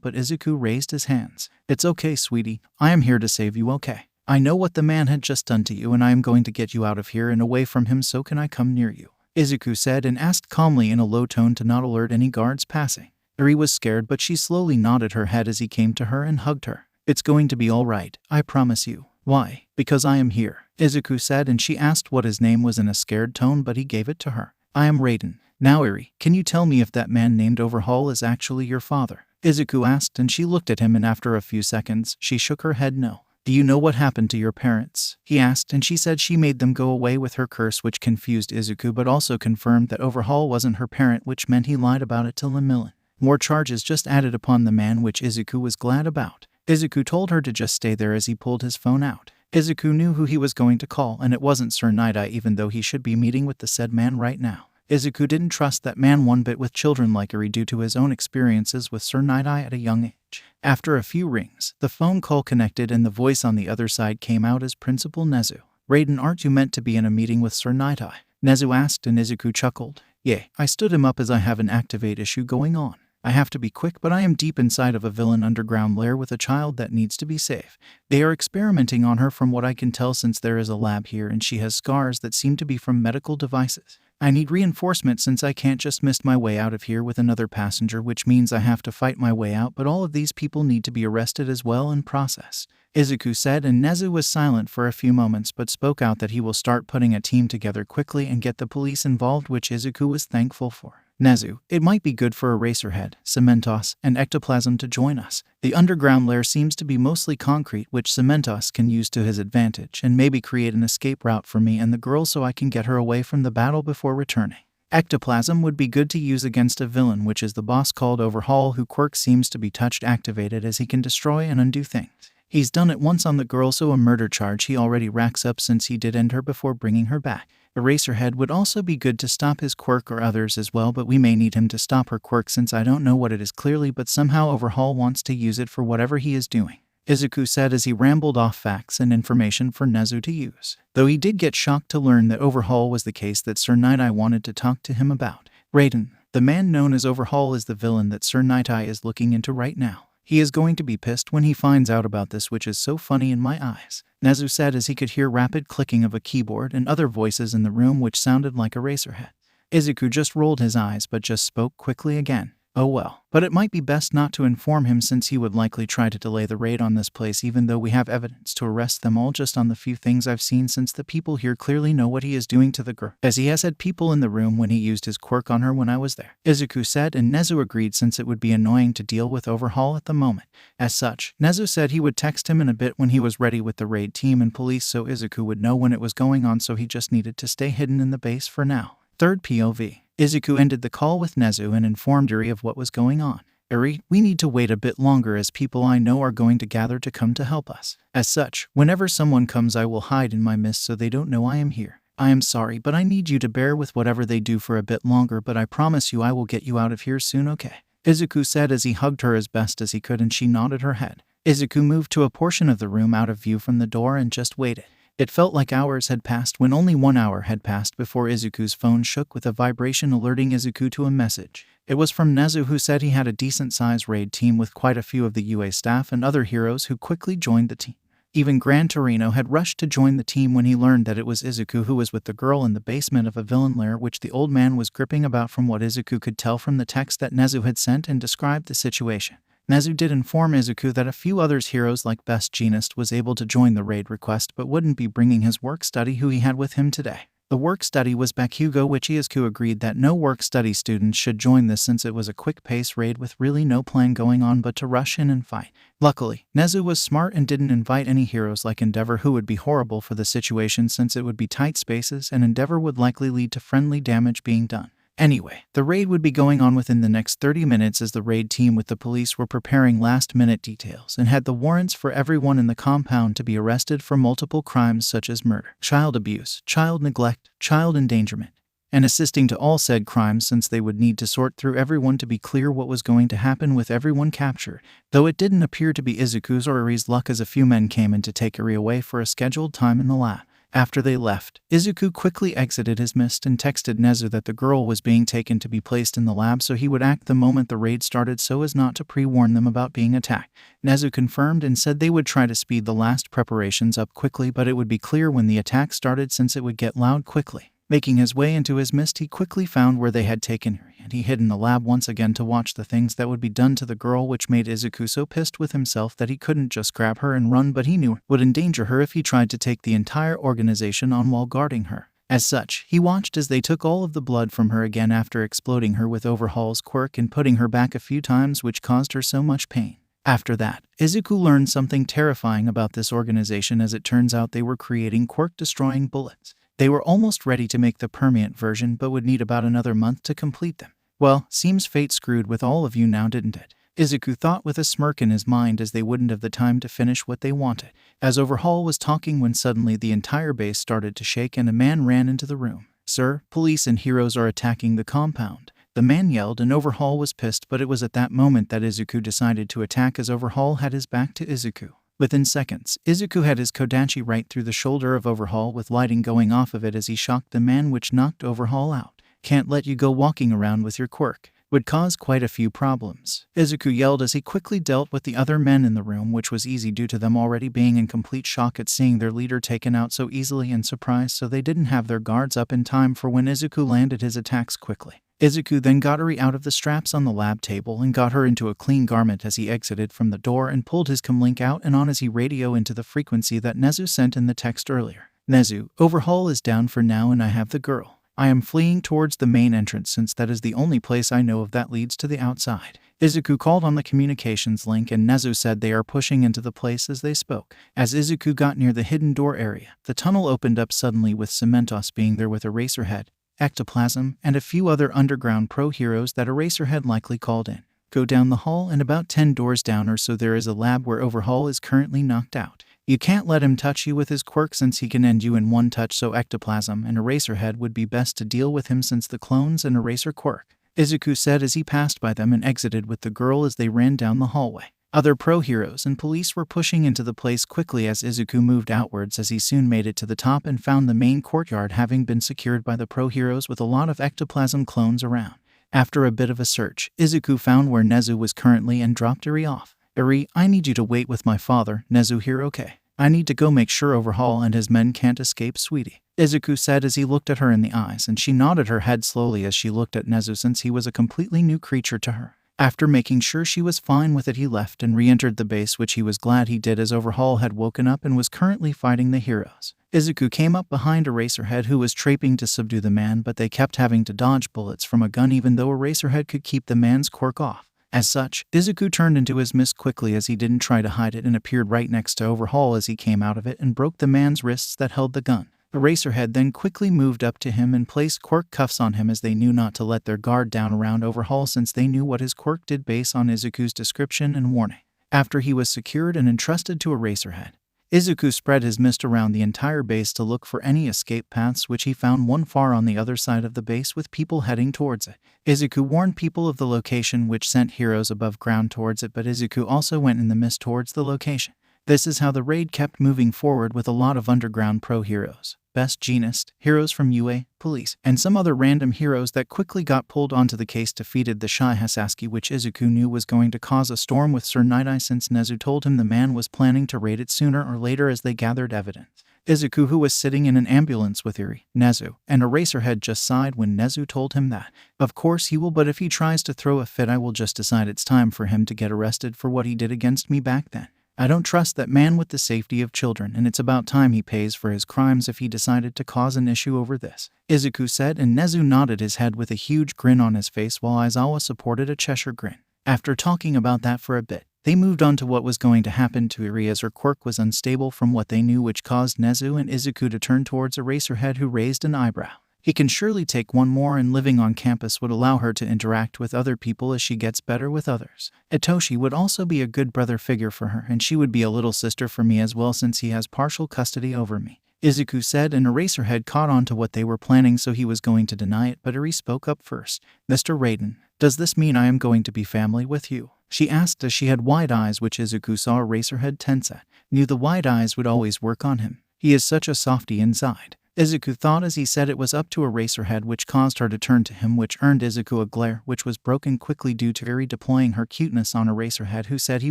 but Izuku raised his hands. It's okay, sweetie. I am here to save you, okay? I know what the man had just done to you, and I am going to get you out of here and away from him, so can I come near you? Izuku said and asked calmly in a low tone to not alert any guards passing. Eri was scared, but she slowly nodded her head as he came to her and hugged her. It's going to be all right, I promise you. Why? Because I am here, Izuku said, and she asked what his name was in a scared tone, but he gave it to her. I am Raiden. Now Eri, can you tell me if that man named Overhaul is actually your father? Izuku asked, and she looked at him, and after a few seconds, she shook her head no. Do you know what happened to your parents? He asked, and she said she made them go away with her curse, which confused Izuku but also confirmed that Overhaul wasn't her parent, which meant he lied about it to Lemillion. More charges just added upon the man, which Izuku was glad about. Izuku told her to just stay there as he pulled his phone out. Izuku knew who he was going to call, and it wasn't Sir Nighteye, even though he should be meeting with the said man right now. Izuku didn't trust that man one bit with children like Eri due to his own experiences with Sir Nighteye at a young age. After a few rings, the phone call connected and the voice on the other side came out as Principal Nezu. Raiden, aren't you meant to be in a meeting with Sir Nighteye? Nezu asked, and Izuku chuckled. Yeah, I stood him up as I have an activate issue going on. I have to be quick, but I am deep inside of a villain underground lair with a child that needs to be safe. They are experimenting on her from what I can tell since there is a lab here and she has scars that seem to be from medical devices. I need reinforcement since I can't just miss my way out of here with another passenger, which means I have to fight my way out, but all of these people need to be arrested as well and processed, Izuku said, and Nezu was silent for a few moments but spoke out that he will start putting a team together quickly and get the police involved, which Izuku was thankful for. Nezu, it might be good for Eraserhead, Cementos, and Ectoplasm to join us. The underground lair seems to be mostly concrete, which Cementos can use to his advantage and maybe create an escape route for me and the girl so I can get her away from the battle before returning. Ectoplasm would be good to use against a villain, which is the boss called Overhaul, who Quirk seems to be touched activated as he can destroy and undo things. He's done it once on the girl, so a murder charge he already racks up since he did end her before bringing her back. Eraserhead would also be good to stop his quirk or others as well, but we may need him to stop her quirk since I don't know what it is clearly, but somehow Overhaul wants to use it for whatever he is doing, Izuku said as he rambled off facts and information for Nezu to use. Though he did get shocked to learn that Overhaul was the case that Sir Nighteye wanted to talk to him about. Raiden, the man known as Overhaul, is the villain that Sir Nighteye is looking into right now. He is going to be pissed when he finds out about this, which is so funny in my eyes, Nezu said as he could hear rapid clicking of a keyboard and other voices in the room which sounded like Eraserhead. Izuku just rolled his eyes but just spoke quickly again. Oh well, but it might be best not to inform him since he would likely try to delay the raid on this place, even though we have evidence to arrest them all just on the few things I've seen, since the people here clearly know what he is doing to the girl, as he has had people in the room when he used his quirk on her when I was there, Izuku said, and Nezu agreed since it would be annoying to deal with Overhaul at the moment. As such, Nezu said he would text him in a bit when he was ready with the raid team and police so Izuku would know when it was going on, so he just needed to stay hidden in the base for now. Third POV. Izuku ended the call with Nezu and informed Eri of what was going on. Eri, we need to wait a bit longer as people I know are going to gather to come to help us. As such, whenever someone comes I will hide in my mist so they don't know I am here. I am sorry, but I need you to bear with whatever they do for a bit longer, but I promise you I will get you out of here soon, okay? Izuku said as he hugged her as best as he could and she nodded her head. Izuku moved to a portion of the room out of view from the door and just waited. It felt like hours had passed when only 1 hour had passed before Izuku's phone shook with a vibration alerting Izuku to a message. It was from Nezu, who said he had a decent-sized raid team with quite a few of the UA staff and other heroes who quickly joined the team. Even Gran Torino had rushed to join the team when he learned that it was Izuku who was with the girl in the basement of a villain lair, which the old man was gripping about from what Izuku could tell from the text that Nezu had sent and described the situation. Nezu did inform Izuku that a few others heroes like Best Jeanist was able to join the raid request but wouldn't be bringing his work study who he had with him today. The work study was Bakugo, which Izuku agreed that no work study students should join this since it was a quick-pace raid with really no plan going on but to rush in and fight. Luckily, Nezu was smart and didn't invite any heroes like Endeavor, who would be horrible for the situation since it would be tight spaces and Endeavor would likely lead to friendly damage being done. Anyway, the raid would be going on within the next 30 minutes as the raid team with the police were preparing last-minute details and had the warrants for everyone in the compound to be arrested for multiple crimes such as murder, child abuse, child neglect, child endangerment, and assisting to all said crimes, since they would need to sort through everyone to be clear what was going to happen with everyone captured, though it didn't appear to be Izuku's or Eri's luck as a few men came in to take Eri away for a scheduled time in the lab. After they left, Izuku quickly exited his mist and texted Nezu that the girl was being taken to be placed in the lab so he would act the moment the raid started so as not to pre-warn them about being attacked. Nezu confirmed and said they would try to speed the last preparations up quickly, but it would be clear when the attack started since it would get loud quickly. Making his way into his mist, he quickly found where they had taken her, and he hid in the lab once again to watch the things that would be done to the girl, which made Izuku so pissed with himself that he couldn't just grab her and run, but he knew it would endanger her if he tried to take the entire organization on while guarding her. As such, he watched as they took all of the blood from her again after exploding her with Overhaul's quirk and putting her back a few times, which caused her so much pain. After that, Izuku learned something terrifying about this organization, as it turns out they were creating quirk-destroying bullets. They were almost ready to make the permanent version but would need about another month to complete them. Well, seems fate screwed with all of you now, didn't it? Izuku thought with a smirk in his mind, as they wouldn't have the time to finish what they wanted. As Overhaul was talking when suddenly the entire base started to shake and a man ran into the room. "Sir, police and heroes are attacking the compound," the man yelled, and Overhaul was pissed, but it was at that moment that Izuku decided to attack as Overhaul had his back to Izuku. Within seconds, Izuku had his Kodachi right through the shoulder of Overhaul with lighting going off of it as he shocked the man, which knocked Overhaul out. "Can't let you go walking around with your quirk. Would cause quite a few problems," Izuku yelled as he quickly dealt with the other men in the room, which was easy due to them already being in complete shock at seeing their leader taken out so easily and surprised, so they didn't have their guards up in time for when Izuku landed his attacks quickly. Izuku then got Eri out of the straps on the lab table and got her into a clean garment as he exited from the door and pulled his comlink out and on as he radio into the frequency that Nezu sent in the text earlier. "Nezu, Overhaul is down for now and I have the girl. I am fleeing towards the main entrance since that is the only place I know of that leads to the outside. Izuku called on the communications link and Nezu said they are pushing into the place as they spoke. As Izuku got near the hidden door area, the tunnel opened up suddenly with Cementos being there with Eraserhead, Ectoplasm, and a few other underground pro heroes that Eraserhead likely called in. Go down the hall and about 10 doors down or so there is a lab where Overhaul is currently knocked out. You can't let him touch you with his quirk since he can end you in one touch, so Ectoplasm and Eraserhead would be best to deal with him since the clones and Eraser Quirk, Izuku said as he passed by them and exited with the girl as they ran down the hallway. Other pro heroes and police were pushing into the place quickly as Izuku moved outwards as he soon made it to the top and found the main courtyard having been secured by the pro heroes with a lot of Ectoplasm clones around. After a bit of a search, Izuku found where Nezu was currently and dropped Eri off. Eri, I need you to wait with my father, Nezu here, okay? I need to go make sure Overhaul and his men can't escape, sweetie, Izuku said as he looked at her in the eyes, and she nodded her head slowly as she looked at Nezu since he was a completely new creature to her. After making sure she was fine with it, he left and re-entered the base, which he was glad he did as Overhaul had woken up and was currently fighting the heroes. Izuku came up behind Eraserhead, who was traipsing to subdue the man, but they kept having to dodge bullets from a gun even though Eraserhead could keep the man's quirk off. As such, Izuku turned into his mist quickly as he didn't try to hide it and appeared right next to Overhaul as he came out of it and broke the man's wrists that held the gun. Eraserhead then quickly moved up to him and placed quirk cuffs on him as they knew not to let their guard down around Overhaul since they knew what his quirk did based on Izuku's description and warning. After he was secured and entrusted to Eraserhead, Izuku spread his mist around the entire base to look for any escape paths, which he found one far on the other side of the base with people heading towards it. Izuku warned people of the location, which sent heroes above ground towards it, but Izuku also went in the mist towards the location. This is how the raid kept moving forward with a lot of underground pro heroes, best genist, heroes from UA, police, and some other random heroes that quickly got pulled onto the case defeated the shy Hasaski, which Izuku knew was going to cause a storm with Sir Nighteye since Nezu told him the man was planning to raid it sooner or later as they gathered evidence. Izuku, who was sitting in an ambulance with Eri, Nezu, and Eraserhead, just sighed when Nezu told him that. Of course he will, but if he tries to throw a fit I will just decide it's time for him to get arrested for what he did against me back then. I don't trust that man with the safety of children, and it's about time he pays for his crimes if he decided to cause an issue over this, Izuku said, and Nezu nodded his head with a huge grin on his face while Aizawa supported a Cheshire grin. After talking about that for a bit, they moved on to what was going to happen to Eri as her quirk was unstable from what they knew, which caused Nezu and Izuku to turn towards Eraserhead, who raised an eyebrow. He can surely take one more, and living on campus would allow her to interact with other people as she gets better with others. Itoshi would also be a good brother figure for her, and she would be a little sister for me as well since he has partial custody over me, Izuku said, and Eraserhead caught on to what they were planning, so he was going to deny it, but Eri spoke up first. Mr. Raiden, does this mean I am going to be family with you? She asked as she had wide eyes, which Izuku saw Eraserhead tense at. Knew the wide eyes would always work on him. He is such a softie inside, Izuku thought as he said it was up to Eraserhead, which caused her to turn to him, which earned Izuku a glare, which was broken quickly due to Eri deploying her cuteness on Eraserhead, who said he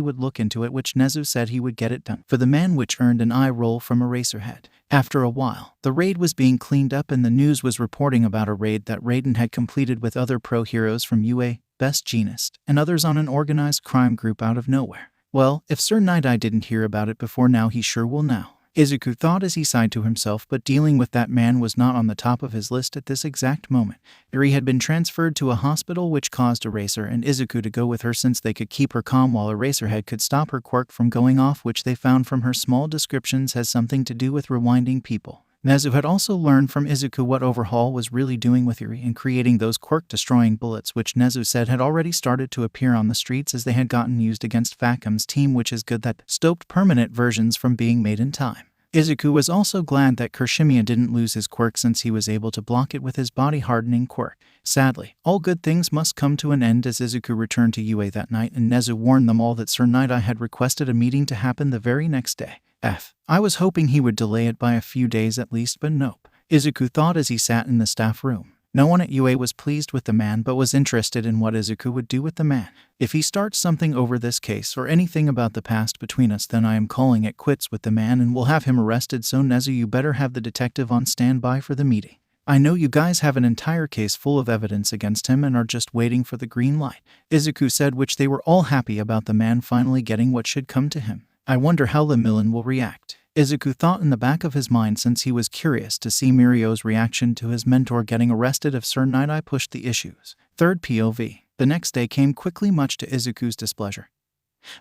would look into it, which Nezu said he would get it done for the man, which earned an eye roll from Eraserhead. After a while, the raid was being cleaned up and the news was reporting about a raid that Raiden had completed with other pro heroes from UA, Best Genist, and others on an organized crime group out of nowhere. Well, if Sir Nighteye didn't hear about it before now, he sure will now, Izuku thought as he sighed to himself, but dealing with that man was not on the top of his list at this exact moment. Eri had been transferred to a hospital, which caused Eraser and Izuku to go with her since they could keep her calm while Eraserhead could stop her quirk from going off, which they found from her small descriptions has something to do with rewinding people. Nezu had also learned from Izuku what Overhaul was really doing with Eri and creating those quirk-destroying bullets, which Nezu said had already started to appear on the streets as they had gotten used against Facum's team, which is good that stopped permanent versions from being made in time. Izuku was also glad that Kirishimiya didn't lose his quirk since he was able to block it with his body-hardening quirk. Sadly, all good things must come to an end as Izuku returned to UA that night, and Nezu warned them all that Sir Nighteye had requested a meeting to happen the very next day. I was hoping he would delay it by a few days at least, but nope, Izuku thought as he sat in the staff room. No one at UA was pleased with the man but was interested in what Izuku would do with the man. If he starts something over this case or anything about the past between us, then I am calling it quits with the man and will have him arrested, so Nezu, you better have the detective on standby for the meeting. I know you guys have an entire case full of evidence against him and are just waiting for the green light, Izuku said, which they were all happy about the man finally getting what should come to him. I wonder how the Millen will react. Izuku thought in the back of his mind since he was curious to see Mirio's reaction to his mentor getting arrested if Sir Nighteye pushed the issues. Third POV. The next day came quickly, much to Izuku's displeasure.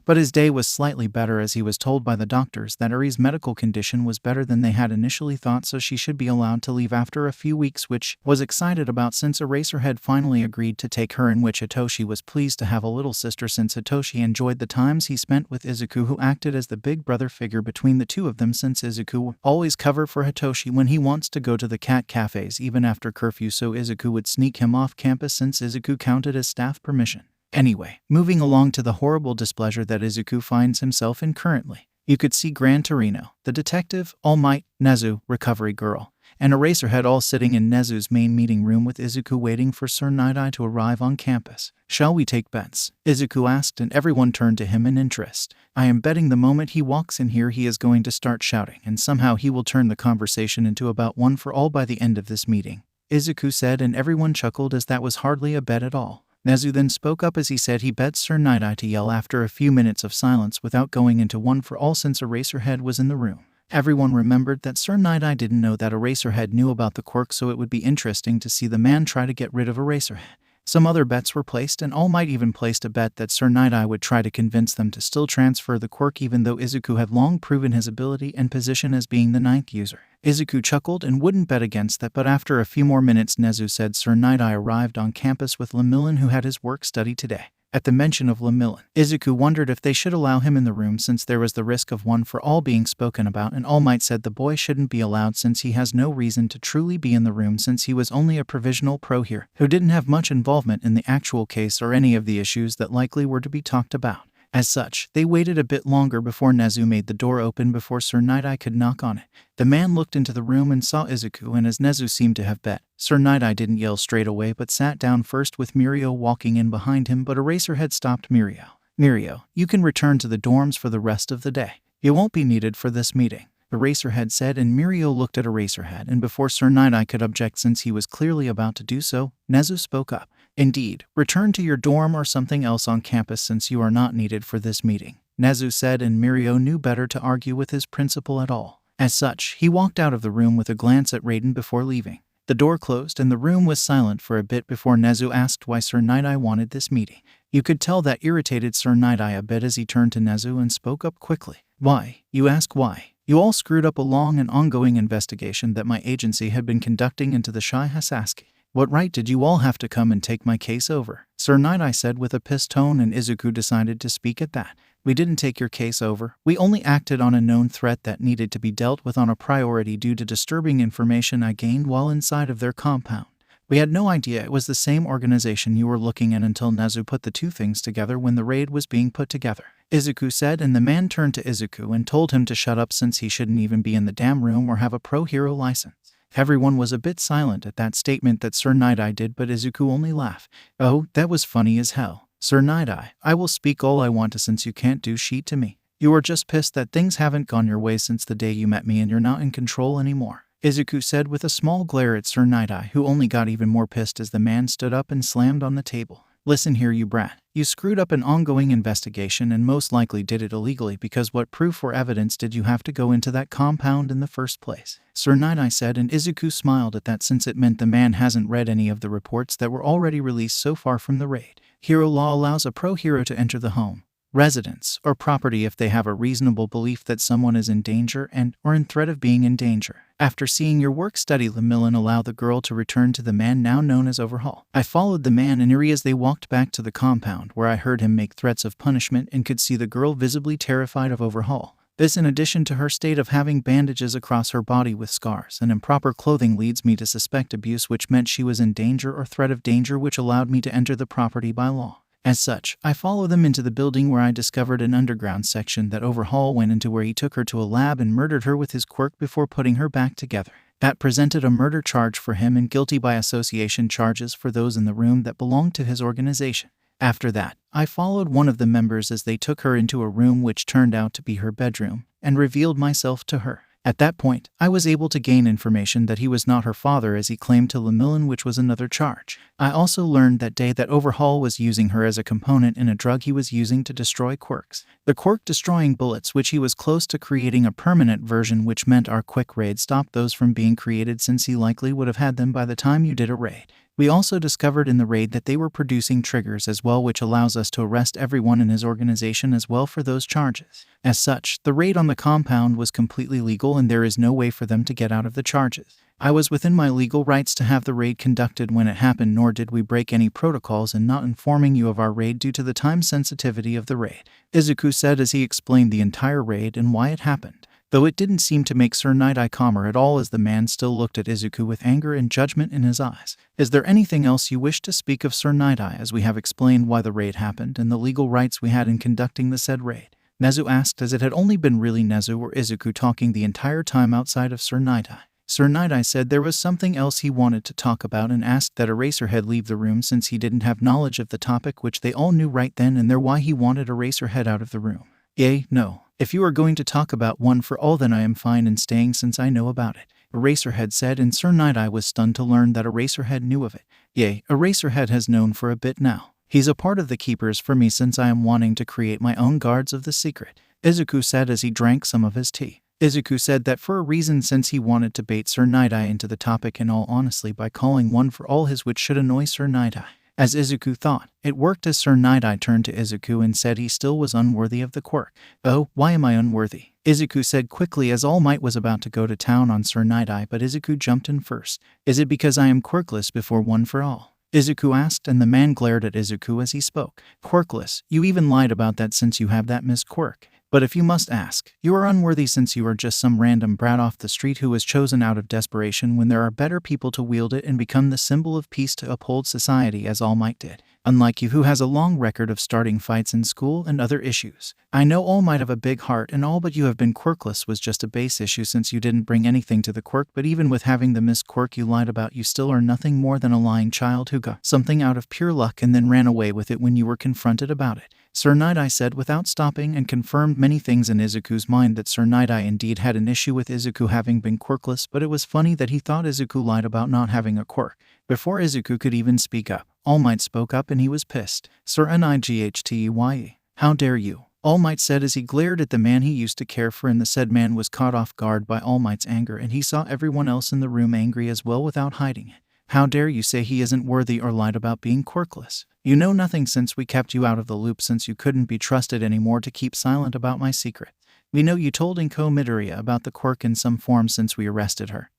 But his day was slightly better as he was told by the doctors that Ari's medical condition was better than they had initially thought, so she should be allowed to leave after a few weeks, which was excited about since Eraserhead finally agreed to take her, in which Hitoshi was pleased to have a little sister since Hitoshi enjoyed the times he spent with Izuku, who acted as the big brother figure between the two of them, since Izuku would always cover for Hitoshi when he wants to go to the cat cafes even after curfew, so Izuku would sneak him off campus since Izuku counted as staff permission. Anyway, moving along to the horrible displeasure that Izuku finds himself in currently. You could see Gran Torino, the detective, All Might, Nezu, Recovery Girl, and Eraserhead all sitting in Nezu's main meeting room with Izuku waiting for Sir Nighteye to arrive on campus. "Shall we take bets?" Izuku asked, and everyone turned to him in interest. "I am betting the moment he walks in here he is going to start shouting, and somehow he will turn the conversation into about one for all by the end of this meeting," Izuku said, and everyone chuckled as that was hardly a bet at all. Nezu then spoke up as he said he bet Sir Nighteye to yell after a few minutes of silence without going into one for all since Eraserhead was in the room. Everyone remembered that Sir Nighteye didn't know that Eraserhead knew about the quirk, so it would be interesting to see the man try to get rid of Eraserhead. Some other bets were placed, and All Might even placed a bet that Sir Nighteye would try to convince them to still transfer the quirk even though Izuku had long proven his ability and position as being the 9th user. Izuku chuckled and wouldn't bet against that, but after a few more minutes Nezu said Sir Nighteye arrived on campus with Lemillion, who had his work study today. At the mention of Lemillion, Izuku wondered if they should allow him in the room since there was the risk of one for all being spoken about, and All Might said the boy shouldn't be allowed since he has no reason to truly be in the room since he was only a provisional pro here who didn't have much involvement in the actual case or any of the issues that likely were to be talked about. As such, they waited a bit longer before Nezu made the door open before Sir Nighteye could knock on it. The man looked into the room and saw Izuku, and as Nezu seemed to have bet, Sir Nighteye didn't yell straight away but sat down first with Mirio walking in behind him, but Eraserhead stopped Mirio. "Mirio, you can return to the dorms for the rest of the day. You won't be needed for this meeting," Eraserhead said, and Mirio looked at Eraserhead, and before Sir Nighteye could object since he was clearly about to do so, Nezu spoke up. "Indeed, return to your dorm or something else on campus since you are not needed for this meeting," Nezu said, and Mirio knew better to argue with his principal at all. As such, he walked out of the room with a glance at Raiden before leaving. The door closed and the room was silent for a bit before Nezu asked why Sir Nighteye wanted this meeting. You could tell that irritated Sir Nighteye a bit as he turned to Nezu and spoke up quickly. "Why? You ask why? You all screwed up a long and ongoing investigation that my agency had been conducting into the Shai Hasaski. What right did you all have to come and take my case over?" Sir Nighteye said with a pissed tone, and Izuku decided to speak at that. "We didn't take your case over. We only acted on a known threat that needed to be dealt with on a priority due to disturbing information I gained while inside of their compound. We had no idea it was the same organization you were looking at until Nezu put the two things together when the raid was being put together," Izuku said, and the man turned to Izuku and told him to shut up since he shouldn't even be in the damn room or have a pro-hero license. Everyone was a bit silent at that statement that Sir Nighteye did, but Izuku only laughed. "Oh, that was funny as hell. Sir Nighteye, I will speak all I want to since you can't do shit to me. You are just pissed that things haven't gone your way since the day you met me and you're not in control anymore," Izuku said with a small glare at Sir Nighteye, who only got even more pissed as the man stood up and slammed on the table. "Listen here, you brat. You screwed up an ongoing investigation and most likely did it illegally because what proof or evidence did you have to go into that compound in the first place?" Sir Nighteye said, and Izuku smiled at that since it meant the man hasn't read any of the reports that were already released so far from the raid. Hero law allows a pro-hero to enter the home, residence, or property if they have a reasonable belief that someone is in danger or in threat of being in danger. After seeing your work study, Lemillion allowed the girl to return to the man now known as Overhaul. I followed the man and Eri as they walked back to the compound, where I heard him make threats of punishment and could see the girl visibly terrified of Overhaul. This, in addition to her state of having bandages across her body with scars and improper clothing, leads me to suspect abuse, which meant she was in danger or threat of danger, which allowed me to enter the property by law. As such, I followed them into the building where I discovered an underground section that Overhaul went into, where he took her to a lab and murdered her with his quirk before putting her back together. That presented a murder charge for him and guilty by association charges for those in the room that belonged to his organization. After that, I followed one of the members as they took her into a room which turned out to be her bedroom and revealed myself to her. At that point, I was able to gain information that he was not her father as he claimed to Lemillion, which was another charge. I also learned that day that Overhaul was using her as a component in a drug he was using to destroy quirks. The quirk destroying bullets, which he was close to creating a permanent version, which meant our quick raid stopped those from being created since he likely would have had them by the time you did a raid. We also discovered in the raid that they were producing triggers as well, which allows us to arrest everyone in his organization as well for those charges. As such, the raid on the compound was completely legal and there is no way for them to get out of the charges. I was within my legal rights to have the raid conducted when it happened, nor did we break any protocols in not informing you of our raid due to the time sensitivity of the raid, Izuku said as he explained the entire raid and why it happened. Though it didn't seem to make Sir Nighteye calmer at all, as the man still looked at Izuku with anger and judgment in his eyes. Is there anything else you wish to speak of, Sir Nighteye, as we have explained why the raid happened and the legal rights we had in conducting the said raid? Nezu asked, as it had only been really Nezu or Izuku talking the entire time outside of Sir Nighteye. Sir Nighteye said there was something else he wanted to talk about and asked that Eraserhead leave the room since he didn't have knowledge of the topic, which they all knew right then and there why he wanted Eraserhead out of the room. Yay, no. If you are going to talk about One for All, then I am fine in staying since I know about it, Eraserhead said, and Sir Nighteye was stunned to learn that Eraserhead knew of it. Yay, Eraserhead has known for a bit now. He's a part of the keepers for me since I am wanting to create my own guards of the secret, Izuku said as he drank some of his tea. Izuku said that for a reason, since he wanted to bait Sir Nighteye into the topic in all honesty by calling One for All his, which should annoy Sir Nighteye. As Izuku thought, it worked, as Sir Nighteye turned to Izuku and said he still was unworthy of the quirk. Oh, why am I unworthy? Izuku said quickly as All Might was about to go to town on Sir Nighteye, but Izuku jumped in first. Is it because I am quirkless before One for All? Izuku asked, and the man glared at Izuku as he spoke. Quirkless? You even lied about that since you have that Miss Quirk. But if you must ask, you are unworthy since you are just some random brat off the street who was chosen out of desperation when there are better people to wield it and become the symbol of peace to uphold society, as All Might did. Unlike you, who has a long record of starting fights in school and other issues. I know All Might have a big heart and all, but you have been quirkless was just a base issue since you didn't bring anything to the quirk. But even with having the Miss Quirk you lied about, you still are nothing more than a lying child who got something out of pure luck and then ran away with it when you were confronted about it, Sir Nighteye said without stopping, and confirmed many things in Izuku's mind that Sir Nighteye indeed had an issue with Izuku having been quirkless, but it was funny that he thought Izuku lied about not having a quirk. Before Izuku could even speak up, All Might spoke up and he was pissed. Sir Nighteye, how dare you? All Might said as he glared at the man he used to care for, and the said man was caught off guard by All Might's anger, and he saw everyone else in the room angry as well without hiding it. How dare you say he isn't worthy or lied about being quirkless? You know nothing since we kept you out of the loop since you couldn't be trusted anymore to keep silent about my secret. We know you told Inko Midoriya about the quirk in some form since we arrested her.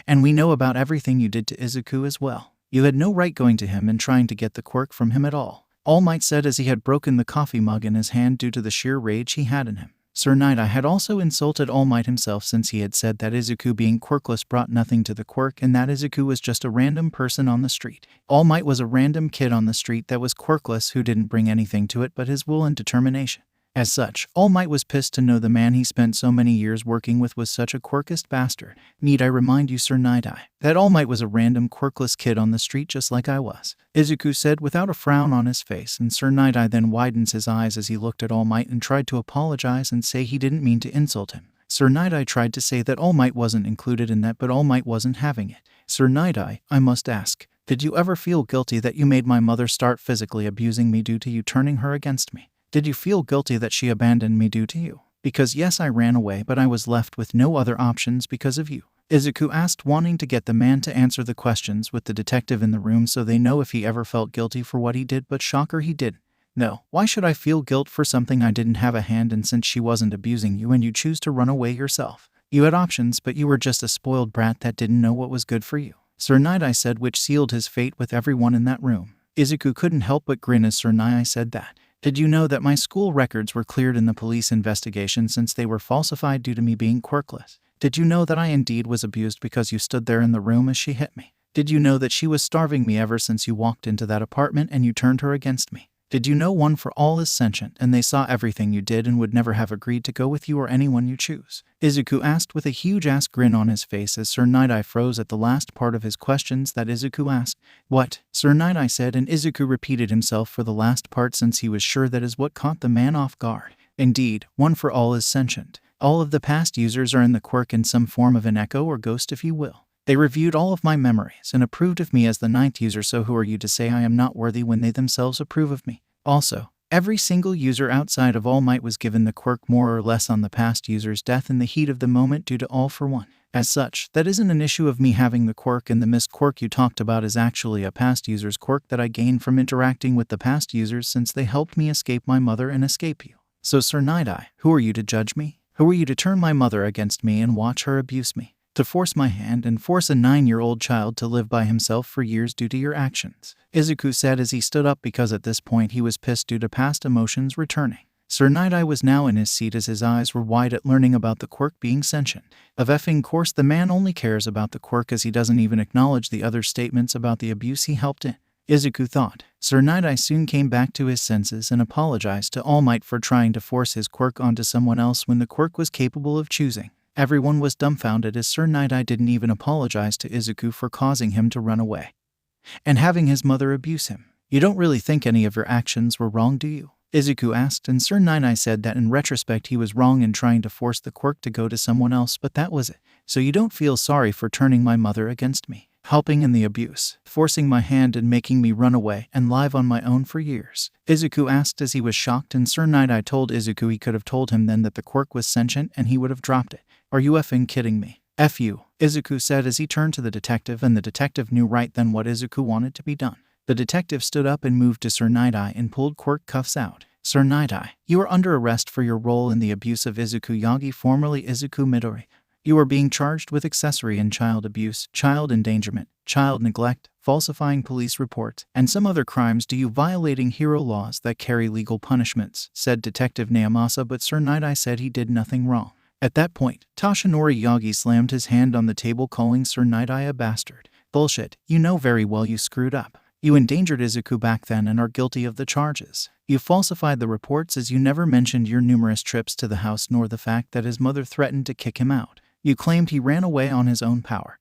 And we know about everything you did to Izuku as well. You had no right going to him and trying to get the quirk from him at all, All Might said as he had broken the coffee mug in his hand due to the sheer rage he had in him. Sir Nighteye had also insulted All Might himself since he had said that Izuku being quirkless brought nothing to the quirk and that Izuku was just a random person on the street. All Might was a random kid on the street that was quirkless who didn't bring anything to it but his will and determination. As such, All Might was pissed to know the man he spent so many years working with was such a quirkist bastard. Need I remind you, Sir Nighteye, that All Might was a random quirkless kid on the street just like I was, Izuku said without a frown on his face, and Sir Nighteye then widens his eyes as he looked at All Might and tried to apologize and say he didn't mean to insult him. Sir Nighteye tried to say that All Might wasn't included in that, but All Might wasn't having it. Sir Nighteye, I must ask, did you ever feel guilty that you made my mother start physically abusing me due to you turning her against me? Did you feel guilty that she abandoned me due to you? Because yes, I ran away, but I was left with no other options because of you, Izuku asked, wanting to get the man to answer the questions with the detective in the room so they know if he ever felt guilty for what he did, but shocker, he didn't. No, why should I feel guilt for something I didn't have a hand in since she wasn't abusing you and you choose to run away yourself? You had options, but you were just a spoiled brat that didn't know what was good for you, Sir Nighteye said, which sealed his fate with everyone in that room. Izuku couldn't help but grin as Sir Nighteye said that. Did you know that my school records were cleared in the police investigation since they were falsified due to me being quirkless? Did you know that I indeed was abused because you stood there in the room as she hit me? Did you know that she was starving me ever since you walked into that apartment and you turned her against me? Did you know One for All is sentient and they saw everything you did and would never have agreed to go with you or anyone you choose? Izuku asked with a huge-ass grin on his face as Sir Nighteye froze at the last part of his questions that Izuku asked. What? Sir Nighteye said, and Izuku repeated himself for the last part since he was sure that is what caught the man off guard. Indeed, One for All is sentient. All of the past users are in the quirk in some form of an echo or ghost, if you will. They reviewed all of my memories and approved of me as the 9th user, so who are you to say I am not worthy when they themselves approve of me? Also, every single user outside of All Might was given the quirk more or less on the past user's death in the heat of the moment due to All for One. As such, that isn't an issue of me having the quirk, and the missed quirk you talked about is actually a past user's quirk that I gained from interacting with the past users since they helped me escape my mother and escape you. So Sir Nighteye, who are you to judge me? Who are you to turn my mother against me and watch her abuse me? To force my hand and force a 9-year-old child to live by himself for years due to your actions, Izuku said as he stood up, because at this point he was pissed due to past emotions returning. Sir Nighteye was now in his seat as his eyes were wide at learning about the quirk being sentient. Of effing course, the man only cares about the quirk, as he doesn't even acknowledge the other statements about the abuse he helped in. Izuku thought. Sir Nighteye soon came back to his senses and apologized to All Might for trying to force his quirk onto someone else when the quirk was capable of choosing. Everyone was dumbfounded as Sir Nighteye didn't even apologize to Izuku for causing him to run away and having his mother abuse him. You don't really think any of your actions were wrong, do you? Izuku asked, and Sir Nighteye said that in retrospect he was wrong in trying to force the quirk to go to someone else, but that was it. So you don't feel sorry for turning my mother against me, helping in the abuse, forcing my hand and making me run away and live on my own for years? Izuku asked as he was shocked, and Sir Nighteye told Izuku he could have told him then that the quirk was sentient and he would have dropped it. Are you effing kidding me? F you, Izuku said as he turned to the detective, and the detective knew right then what Izuku wanted to be done. The detective stood up and moved to Sir Nighteye and pulled quirk cuffs out. Sir Nighteye, you are under arrest for your role in the abuse of Izuku Yagi, formerly Izuku Midoriya. You are being charged with accessory in child abuse, child endangerment, child neglect, falsifying police reports, and some other crimes due to violating hero laws that carry legal punishments, said Detective Naomasa, but Sir Nighteye said he did nothing wrong. At that point, Toshinori Yagi slammed his hand on the table, calling Sir Nighteye a bastard. Bullshit, you know very well you screwed up. You endangered Izuku back then and are guilty of the charges. You falsified the reports as you never mentioned your numerous trips to the house nor the fact that his mother threatened to kick him out. You claimed he ran away on his own power.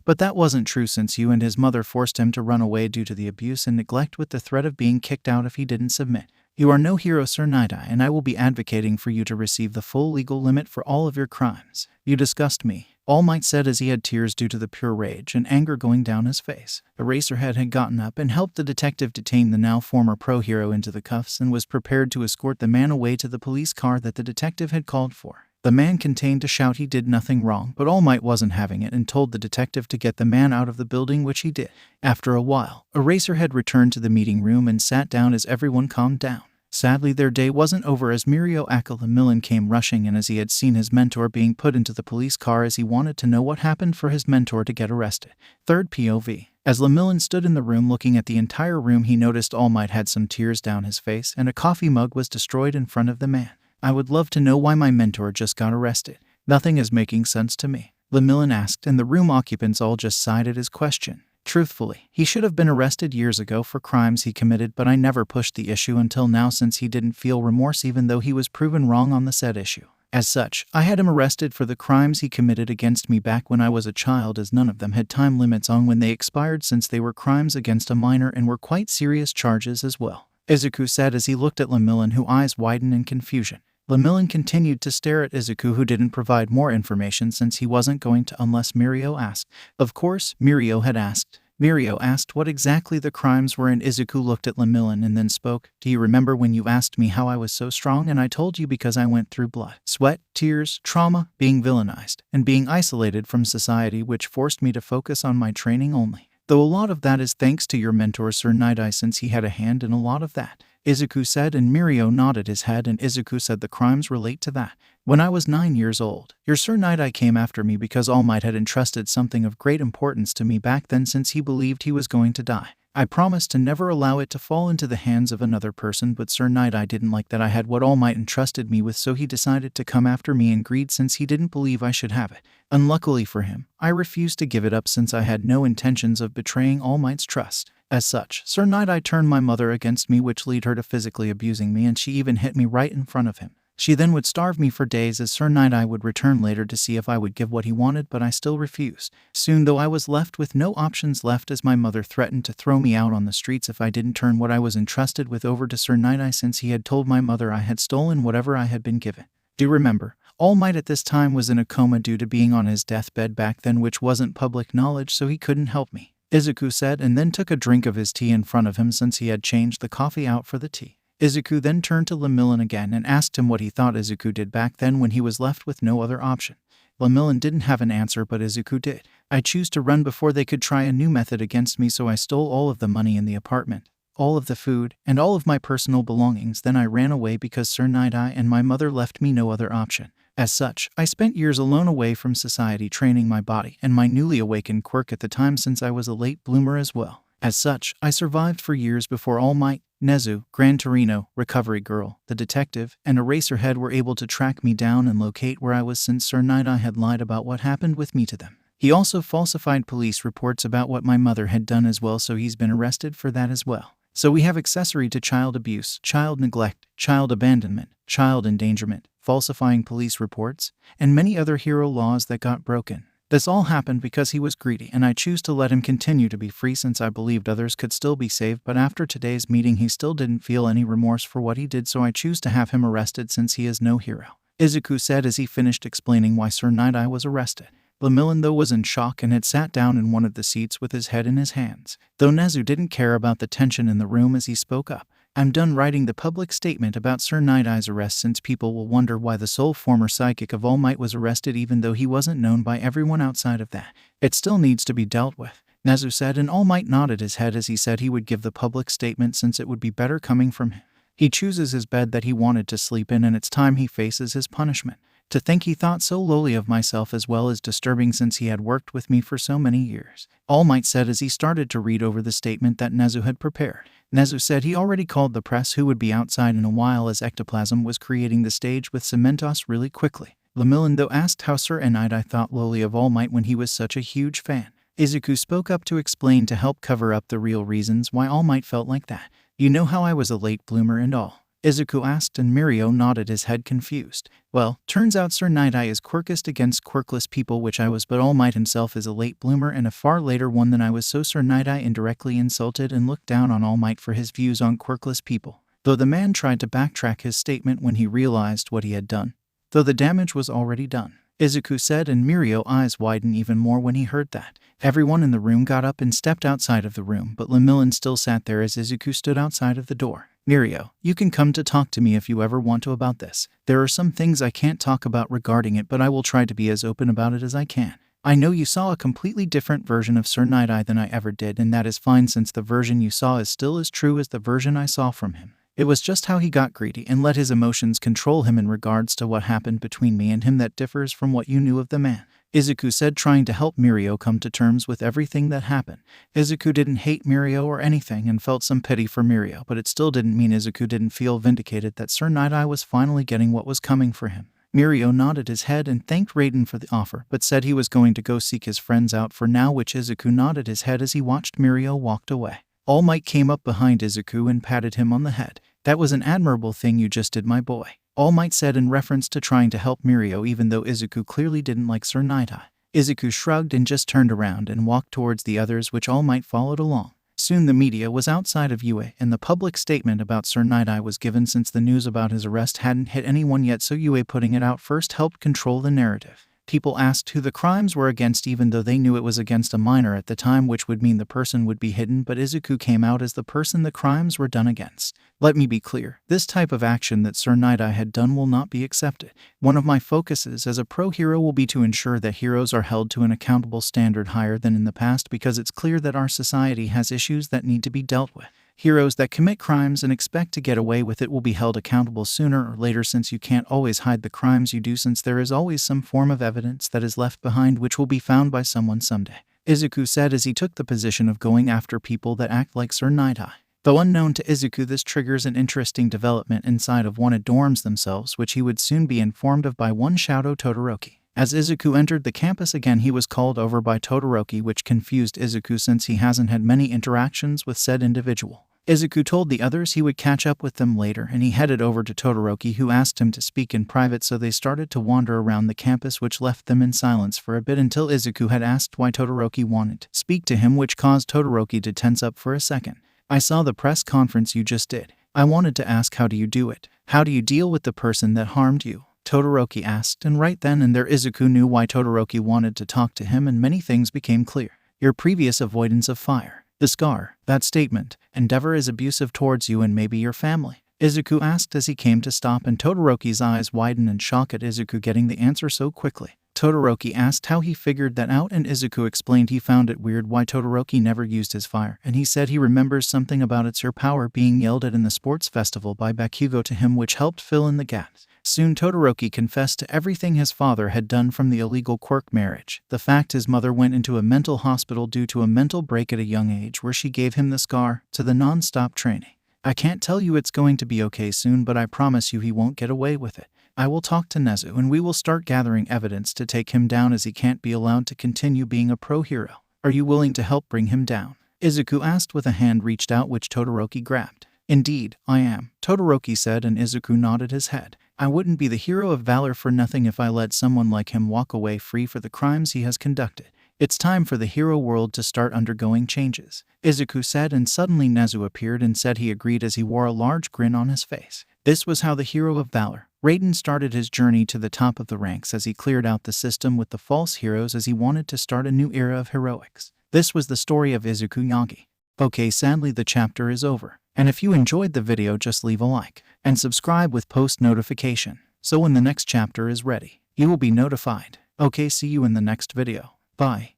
But that wasn't true, since you and his mother forced him to run away due to the abuse and neglect with the threat of being kicked out if he didn't submit. You are no hero, Sir Nighteye, and I will be advocating for you to receive the full legal limit for all of your crimes. You disgust me, All Might said as he had tears due to the pure rage and anger going down his face. Eraserhead had gotten up and helped the detective detain the now former pro-hero into the cuffs and was prepared to escort the man away to the police car that the detective had called for. The man continued to shout he did nothing wrong, but All Might wasn't having it and told the detective to get the man out of the building, which he did. After a while, Eraserhead returned to the meeting room and sat down as everyone calmed down. Sadly, their day wasn't over as Mirio Akala came rushing in as he had seen his mentor being put into the police car, as he wanted to know what happened for his mentor to get arrested. Third POV. As Lamillan stood in the room looking at the entire room, he noticed All Might had some tears down his face and a coffee mug was destroyed in front of the man. I would love to know why my mentor just got arrested. Nothing is making sense to me, Lamillan asked, and the room occupants all just sighed at his question. Truthfully, he should have been arrested years ago for crimes he committed, but I never pushed the issue until now since he didn't feel remorse even though he was proven wrong on the said issue. As such, I had him arrested for the crimes he committed against me back when I was a child, as none of them had time limits on when they expired since they were crimes against a minor and were quite serious charges as well, Izuku said as he looked at Lamillan, whose eyes widened in confusion. Lamillan continued to stare at Izuku, who didn't provide more information since he wasn't going to unless Mirio asked. Of course, Mirio had asked. Mirio asked what exactly the crimes were, and Izuku looked at Lamillan and then spoke. Do you remember when you asked me how I was so strong, and I told you because I went through blood, sweat, tears, trauma, being villainized, and being isolated from society, which forced me to focus on my training only. Though a lot of that is thanks to your mentor Sir Nighteye, since he had a hand in a lot of that, Izuku said, and Mirio nodded his head, and Izuku said the crimes relate to that. When I was 9 years old, your Sir Nighteye came after me because All Might had entrusted something of great importance to me back then, since he believed he was going to die. I promised to never allow it to fall into the hands of another person, but Sir Nighteye didn't like that I had what All Might entrusted me with, so he decided to come after me in greed since he didn't believe I should have it. Unluckily for him, I refused to give it up since I had no intentions of betraying All Might's trust. As such, Sir Nighteye turned my mother against me, which led her to physically abusing me, and she even hit me right in front of him. She then would starve me for days, as Sir Nighteye would return later to see if I would give what he wanted, but I still refused. Soon, though, I was left with no options left, as my mother threatened to throw me out on the streets if I didn't turn what I was entrusted with over to Sir Nighteye, since he had told my mother I had stolen whatever I had been given. Do remember, All Might at this time was in a coma due to being on his deathbed back then, which wasn't public knowledge, so he couldn't help me, Izuku said, and then took a drink of his tea in front of him since he had changed the coffee out for the tea. Izuku then turned to Lemillion again and asked him what he thought Izuku did back then when he was left with no other option. Lemillion didn't have an answer, but Izuku did. I choose to run before they could try a new method against me, so I stole all of the money in the apartment, all of the food, and all of my personal belongings. Then I ran away because Sir Nighteye and my mother left me no other option. As such, I spent years alone away from society training my body and my newly awakened quirk at the time, since I was a late bloomer as well. As such, I survived for years before All Might, Nezu, Gran Torino, Recovery Girl, the detective, and Eraserhead were able to track me down and locate where I was, since Sir Nighteye had lied about what happened with me to them. He also falsified police reports about what my mother had done as well, so he's been arrested for that as well. So we have accessory to child abuse, child neglect, child abandonment, child endangerment, falsifying police reports, and many other hero laws that got broken. This all happened because he was greedy, and I choose to let him continue to be free since I believed others could still be saved, but after today's meeting he still didn't feel any remorse for what he did, so I choose to have him arrested since he is no hero, Izuku said as he finished explaining why Sir Nighteye was arrested. Lemillion, though, was in shock and had sat down in one of the seats with his head in his hands, though Nezu didn't care about the tension in the room as he spoke up. I'm done writing the public statement about Sir Nightaye's arrest, since people will wonder why the sole former psychic of All Might was arrested even though he wasn't known by everyone outside of that. It still needs to be dealt with, Nezu said, and All Might nodded his head as he said he would give the public statement since it would be better coming from him. He chooses his bed that he wanted to sleep in, and it's time he faces his punishment. To think he thought so lowly of myself as well is disturbing, since he had worked with me for so many years, All Might said as he started to read over the statement that Nezu had prepared. Nezu said he already called the press, who would be outside in a while, as Ectoplasm was creating the stage with Cementos really quickly. Lemillion, though, asked how Sir Nighteye thought lowly of All Might when he was such a huge fan. Izuku spoke up to explain to help cover up the real reasons why All Might felt like that. You know how I was a late bloomer and all? Izuku asked, and Mirio nodded his head confused. Well, turns out Sir Nighteye is quirkist against quirkless people, which I was, but All Might himself is a late bloomer and a far later one than I was, so Sir Nighteye indirectly insulted and looked down on All Might for his views on quirkless people, though the man tried to backtrack his statement when he realized what he had done, though the damage was already done, Izuku said, and Mirio's eyes widened even more when he heard that. Everyone in the room got up and stepped outside of the room, but Lemillion still sat there as Izuku stood outside of the door. Mirio, you can come to talk to me if you ever want to about this. There are some things I can't talk about regarding it, but I will try to be as open about it as I can. I know you saw a completely different version of Sir Nighteye than I ever did, and that is fine since the version you saw is still as true as the version I saw from him. It was just how he got greedy and let his emotions control him in regards to what happened between me and him that differs from what you knew of the man, Izuku said, trying to help Mirio come to terms with everything that happened. Izuku didn't hate Mirio or anything and felt some pity for Mirio, but it still didn't mean Izuku didn't feel vindicated that Sir Nighteye was finally getting what was coming for him. Mirio nodded his head and thanked Raiden for the offer, but said he was going to go seek his friends out for now, which Izuku nodded his head as he watched Mirio walked away. All Might came up behind Izuku and patted him on the head. That was an admirable thing you just did, my boy, All Might said in reference to trying to help Mirio, even though Izuku clearly didn't like Sir Nighteye. Izuku shrugged and just turned around and walked towards the others, which All Might followed along. Soon the media was outside of UA, and the public statement about Sir Nighteye was given since the news about his arrest hadn't hit anyone yet, so UA putting it out first helped control the narrative. People asked who the crimes were against, even though they knew it was against a minor at the time, which would mean the person would be hidden, but Izuku came out as the person the crimes were done against. Let me be clear, this type of action that Sir Nighteye had done will not be accepted. One of my focuses as a pro-hero will be to ensure that heroes are held to an accountable standard higher than in the past, because it's clear that our society has issues that need to be dealt with. Heroes that commit crimes and expect to get away with it will be held accountable sooner or later, since you can't always hide the crimes you do, since there is always some form of evidence that is left behind which will be found by someone someday, Izuku said as he took the position of going after people that act like Sir Nighteye. Though unknown to Izuku, this triggers an interesting development inside of one of dorms themselves, which he would soon be informed of by one Shadow Todoroki. As Izuku entered the campus again, he was called over by Todoroki, which confused Izuku since he hasn't had many interactions with said individual. Izuku told the others he would catch up with them later, and he headed over to Todoroki, who asked him to speak in private, so they started to wander around the campus, which left them in silence for a bit until Izuku had asked why Todoroki wanted to speak to him, which caused Todoroki to tense up for a second. I saw the press conference you just did. I wanted to ask, how do you do it? How do you deal with the person that harmed you? Todoroki asked, and right then and there Izuku knew why Todoroki wanted to talk to him, and many things became clear. Your previous avoidance of fire, the scar, that statement, Endeavor is abusive towards you and maybe your family. Izuku asked as he came to stop, and Todoroki's eyes widened in shock at Izuku getting the answer so quickly. Todoroki asked how he figured that out, and Izuku explained he found it weird why Todoroki never used his fire, and he said he remembers something about its power being yelled at in the sports festival by Bakugo to him, which helped fill in the gaps. Soon Todoroki confessed to everything his father had done, from the illegal Quirk marriage, the fact his mother went into a mental hospital due to a mental break at a young age where she gave him the scar, to the non-stop training. I can't tell you it's going to be okay soon, but I promise you he won't get away with it. I will talk to Nezu and we will start gathering evidence to take him down, as he can't be allowed to continue being a pro-hero. Are you willing to help bring him down? Izuku asked with a hand reached out, which Todoroki grabbed. Indeed, I am, Todoroki said, and Izuku nodded his head. I wouldn't be the hero of valor for nothing if I let someone like him walk away free for the crimes he has conducted. It's time for the hero world to start undergoing changes, Izuku said, and suddenly Nezu appeared and said he agreed as he wore a large grin on his face. This was how the hero of valor, Raiden, started his journey to the top of the ranks, as he cleared out the system with the false heroes, as he wanted to start a new era of heroics. This was the story of Izuku Yagi. Okay, sadly the chapter is over, and if you enjoyed the video, just leave a like and subscribe with post notification, so when the next chapter is ready, you will be notified. Okay, see you in the next video. Bye.